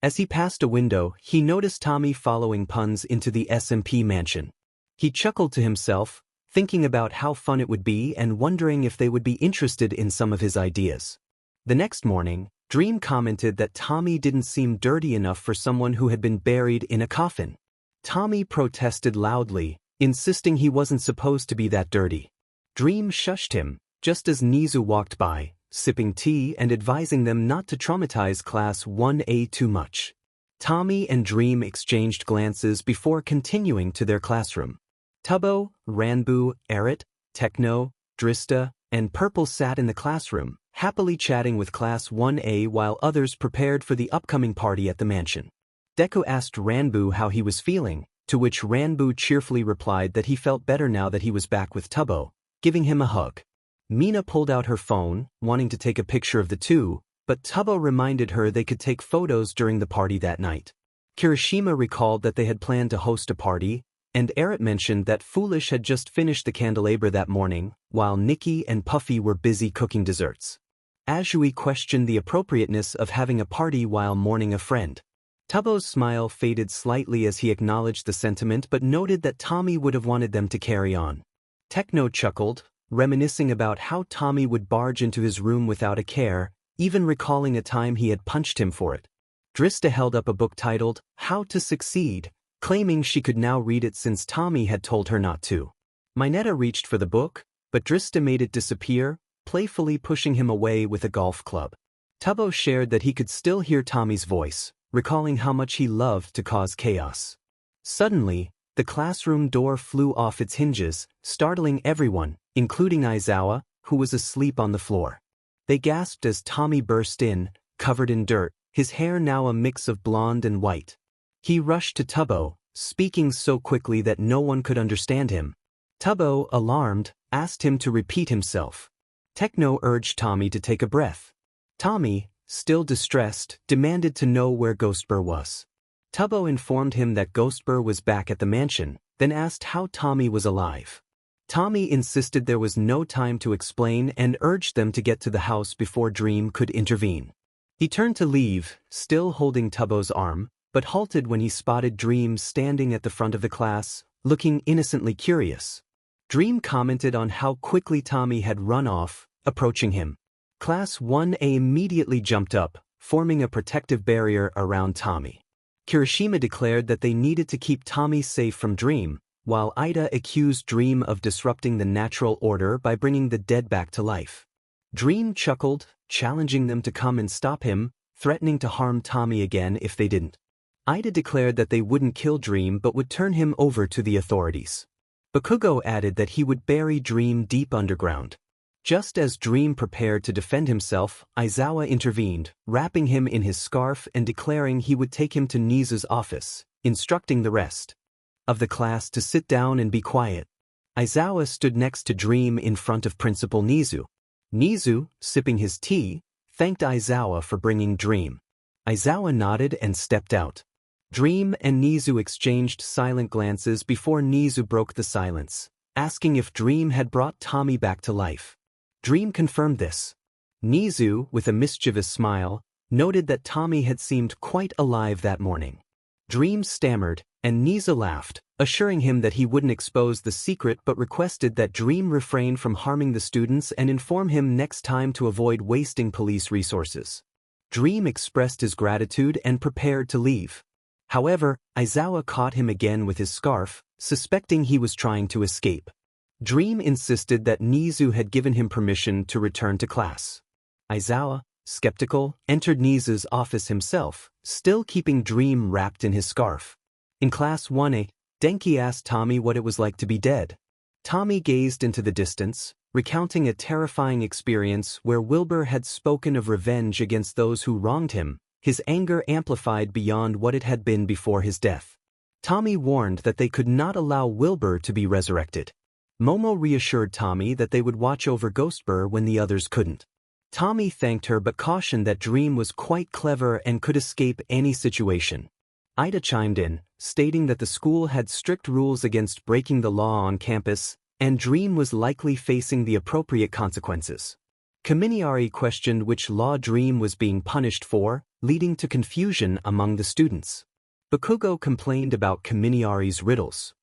As he passed a window, he noticed Tommy following Puns into the SMP mansion. He chuckled to himself, thinking about how fun it would be and wondering if they would be interested in some of his ideas. The next morning, Dream commented that Tommy didn't seem dirty enough for someone who had been buried in a coffin. Tommy protested loudly, insisting he wasn't supposed to be that dirty. Dream shushed him, just as Nizu walked by, sipping tea and advising them not to traumatize Class 1A too much. Tommy and Dream exchanged glances before continuing to their classroom. Tubbo, Ranboo, Eret, Techno, Drista, and Purple sat in the classroom, happily chatting with Class 1A while others prepared for the upcoming party at the mansion. Deku asked Ranbu how he was feeling, to which Ranbu cheerfully replied that he felt better now that he was back with Tubbo, giving him a hug. Mina pulled out her phone, wanting to take a picture of the two, but Tubbo reminded her they could take photos during the party that night. Kirishima recalled that they had planned to host a party, and Eret mentioned that Foolish had just finished the candelabra that morning, while Nikki and Puffy were busy cooking desserts. Azui questioned the appropriateness of having a party while mourning a friend. Tubbo's smile faded slightly as he acknowledged the sentiment but noted that Tommy would have wanted them to carry on. Techno chuckled, reminiscing about how Tommy would barge into his room without a care, even recalling a time he had punched him for it. Drista held up a book titled, How to Succeed, claiming she could now read it since Tommy had told her not to. Mineta reached for the book, but Drista made it disappear, playfully pushing him away with a golf club. Tubbo shared that he could still hear Tommy's voice, recalling how much he loved to cause chaos. Suddenly, the classroom door flew off its hinges, startling everyone, including Aizawa, who was asleep on the floor. They gasped as Tommy burst in, covered in dirt, his hair now a mix of blonde and white. He rushed to Tubbo, speaking so quickly that no one could understand him. Tubbo, alarmed, asked him to repeat himself. Techno urged Tommy to take a breath. Tommy, still distressed, demanded to know where Ghostbur was. Tubbo informed him that Ghostbur was back at the mansion, then asked how Tommy was alive. Tommy insisted there was no time to explain and urged them to get to the house before Dream could intervene. He turned to leave, still holding Tubbo's arm, but halted when he spotted Dream standing at the front of the class, looking innocently curious. Dream commented on how quickly Tommy had run off, approaching him. Class 1A immediately jumped up, forming a protective barrier around Tommy. Kirishima declared that they needed to keep Tommy safe from Dream, while Ida accused Dream of disrupting the natural order by bringing the dead back to life. Dream chuckled, challenging them to come and stop him, threatening to harm Tommy again if they didn't. Ida declared that they wouldn't kill Dream but would turn him over to the authorities. Bakugo added that he would bury Dream deep underground. Just as Dream prepared to defend himself, Aizawa intervened, wrapping him in his scarf and declaring he would take him to Nizu's office, instructing the rest of the class to sit down and be quiet. Aizawa stood next to Dream in front of Principal Nizu. Nizu, sipping his tea, thanked Aizawa for bringing Dream. Aizawa nodded and stepped out. Dream and Nizu exchanged silent glances before Nizu broke the silence, asking if Dream had brought Tommy back to life. Dream confirmed this. Nizu, with a mischievous smile, noted that Tommy had seemed quite alive that morning. Dream stammered, and Nizu laughed, assuring him that he wouldn't expose the secret but requested that Dream refrain from harming the students and inform him next time to avoid wasting police resources. Dream expressed his gratitude and prepared to leave. However, Aizawa caught him again with his scarf, suspecting he was trying to escape. Dream insisted that Nizu had given him permission to return to class. Aizawa, skeptical, entered Nizu's office himself, still keeping Dream wrapped in his scarf. In Class 1A, Denki asked Tommy what it was like to be dead. Tommy gazed into the distance, recounting a terrifying experience where Wilbur had spoken of revenge against those who wronged him, his anger amplified beyond what it had been before his death. Tommy warned that they could not allow Wilbur to be resurrected. Momo reassured Tommy that they would watch over Ghostbur when the others couldn't. Tommy thanked her but cautioned that Dream was quite clever and could escape any situation. Ida chimed in, stating that the school had strict rules against breaking the law on campus, and Dream was likely facing the appropriate consequences. Kaminiari questioned which law Dream was being punished for, leading to confusion among the students. Bakugo complained about Kaminiari's riddles.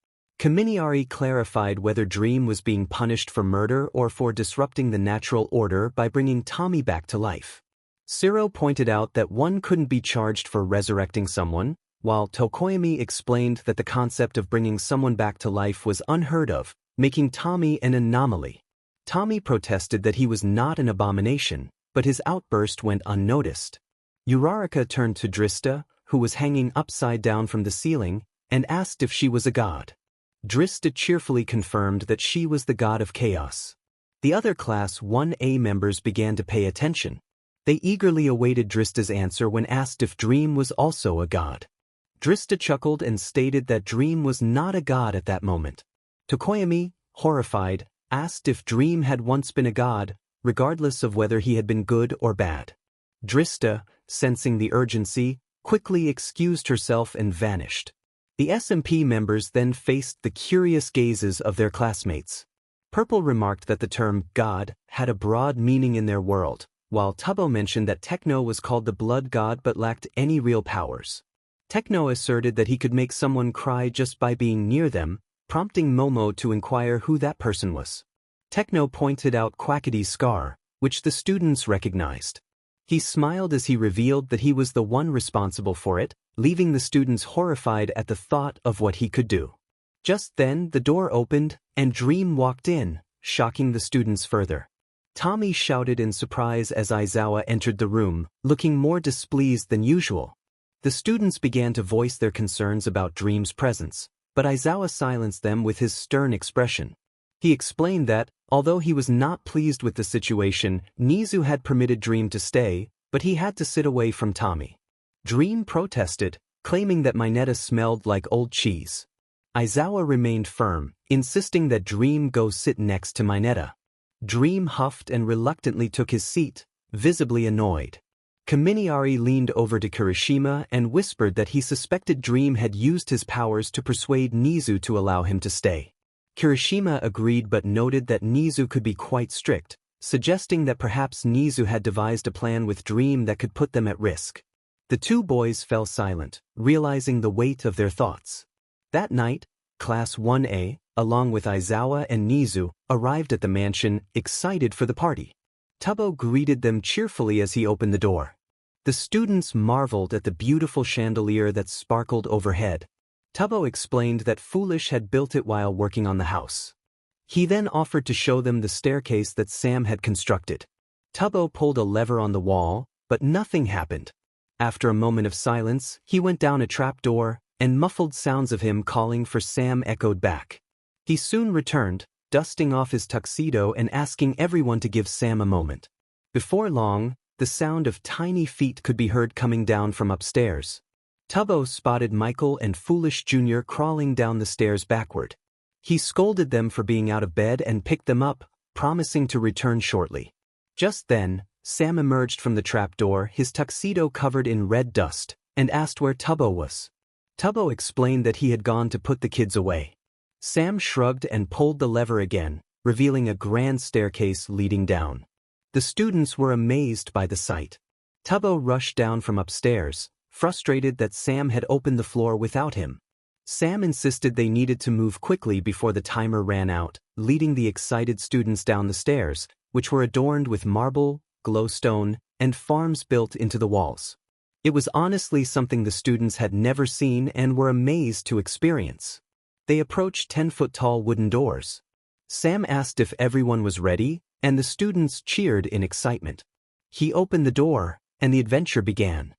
Kaminiari clarified whether Dream was being punished for murder or for disrupting the natural order by bringing Tommy back to life. Siro pointed out that one couldn't be charged for resurrecting someone, while Tokoyami explained that the concept of bringing someone back to life was unheard of, making Tommy an anomaly. Tommy protested that he was not an abomination, but his outburst went unnoticed. Uraraka turned to Drista, who was hanging upside down from the ceiling, and asked if she was a god. Drista cheerfully confirmed that she was the god of chaos. The other Class 1A members began to pay attention. They eagerly awaited Drista's answer when asked if Dream was also a god. Drista chuckled and stated that Dream was not a god at that moment. Tokoyami, horrified, asked if Dream had once been a god, regardless of whether he had been good or bad. Drista, sensing the urgency, quickly excused herself and vanished. The SMP members then faced the curious gazes of their classmates. Purple remarked that the term god had a broad meaning in their world, while Tubbo mentioned that Techno was called the blood god but lacked any real powers. Techno asserted that he could make someone cry just by being near them, prompting Momo to inquire who that person was. Techno pointed out Quackity's scar, which the students recognized. He smiled as he revealed that he was the one responsible for it, leaving the students horrified at the thought of what he could do. Just then, the door opened, and Dream walked in, shocking the students further. Tommy shouted in surprise as Aizawa entered the room, looking more displeased than usual. The students began to voice their concerns about Dream's presence, but Aizawa silenced them with his stern expression. He explained that, although he was not pleased with the situation, Nizu had permitted Dream to stay, but he had to sit away from Tommy. Dream protested, claiming that Mineta smelled like old cheese. Aizawa remained firm, insisting that Dream go sit next to Mineta. Dream huffed and reluctantly took his seat, visibly annoyed. Kaminiari leaned over to Kirishima and whispered that he suspected Dream had used his powers to persuade Nizu to allow him to stay. Kirishima agreed but noted that Nizu could be quite strict, suggesting that perhaps Nizu had devised a plan with Dream that could put them at risk. The two boys fell silent, realizing the weight of their thoughts. That night, Class 1A, along with Aizawa and Nizu, arrived at the mansion, excited for the party. Tubbo greeted them cheerfully as he opened the door. The students marveled at the beautiful chandelier that sparkled overhead. Tubbo explained that Foolish had built it while working on the house. He then offered to show them the staircase that Sam had constructed. Tubbo pulled a lever on the wall, but nothing happened. After a moment of silence, he went down a trapdoor, and muffled sounds of him calling for Sam echoed back. He soon returned, dusting off his tuxedo and asking everyone to give Sam a moment. Before long, the sound of tiny feet could be heard coming down from upstairs. Tubbo spotted Michael and Foolish Jr. crawling down the stairs backward. He scolded them for being out of bed and picked them up, promising to return shortly. Just then, Sam emerged from the trapdoor, his tuxedo covered in red dust, and asked where Tubbo was. Tubbo explained that he had gone to put the kids away. Sam shrugged and pulled the lever again, revealing a grand staircase leading down. The students were amazed by the sight. Tubbo rushed down from upstairs, frustrated that Sam had opened the floor without him. Sam insisted they needed to move quickly before the timer ran out, leading the excited students down the stairs, which were adorned with marble, glowstone, and farms built into the walls. It was honestly something the students had never seen and were amazed to experience. They approached 10-foot-tall wooden doors. Sam asked if everyone was ready, and the students cheered in excitement. He opened the door, and the adventure began.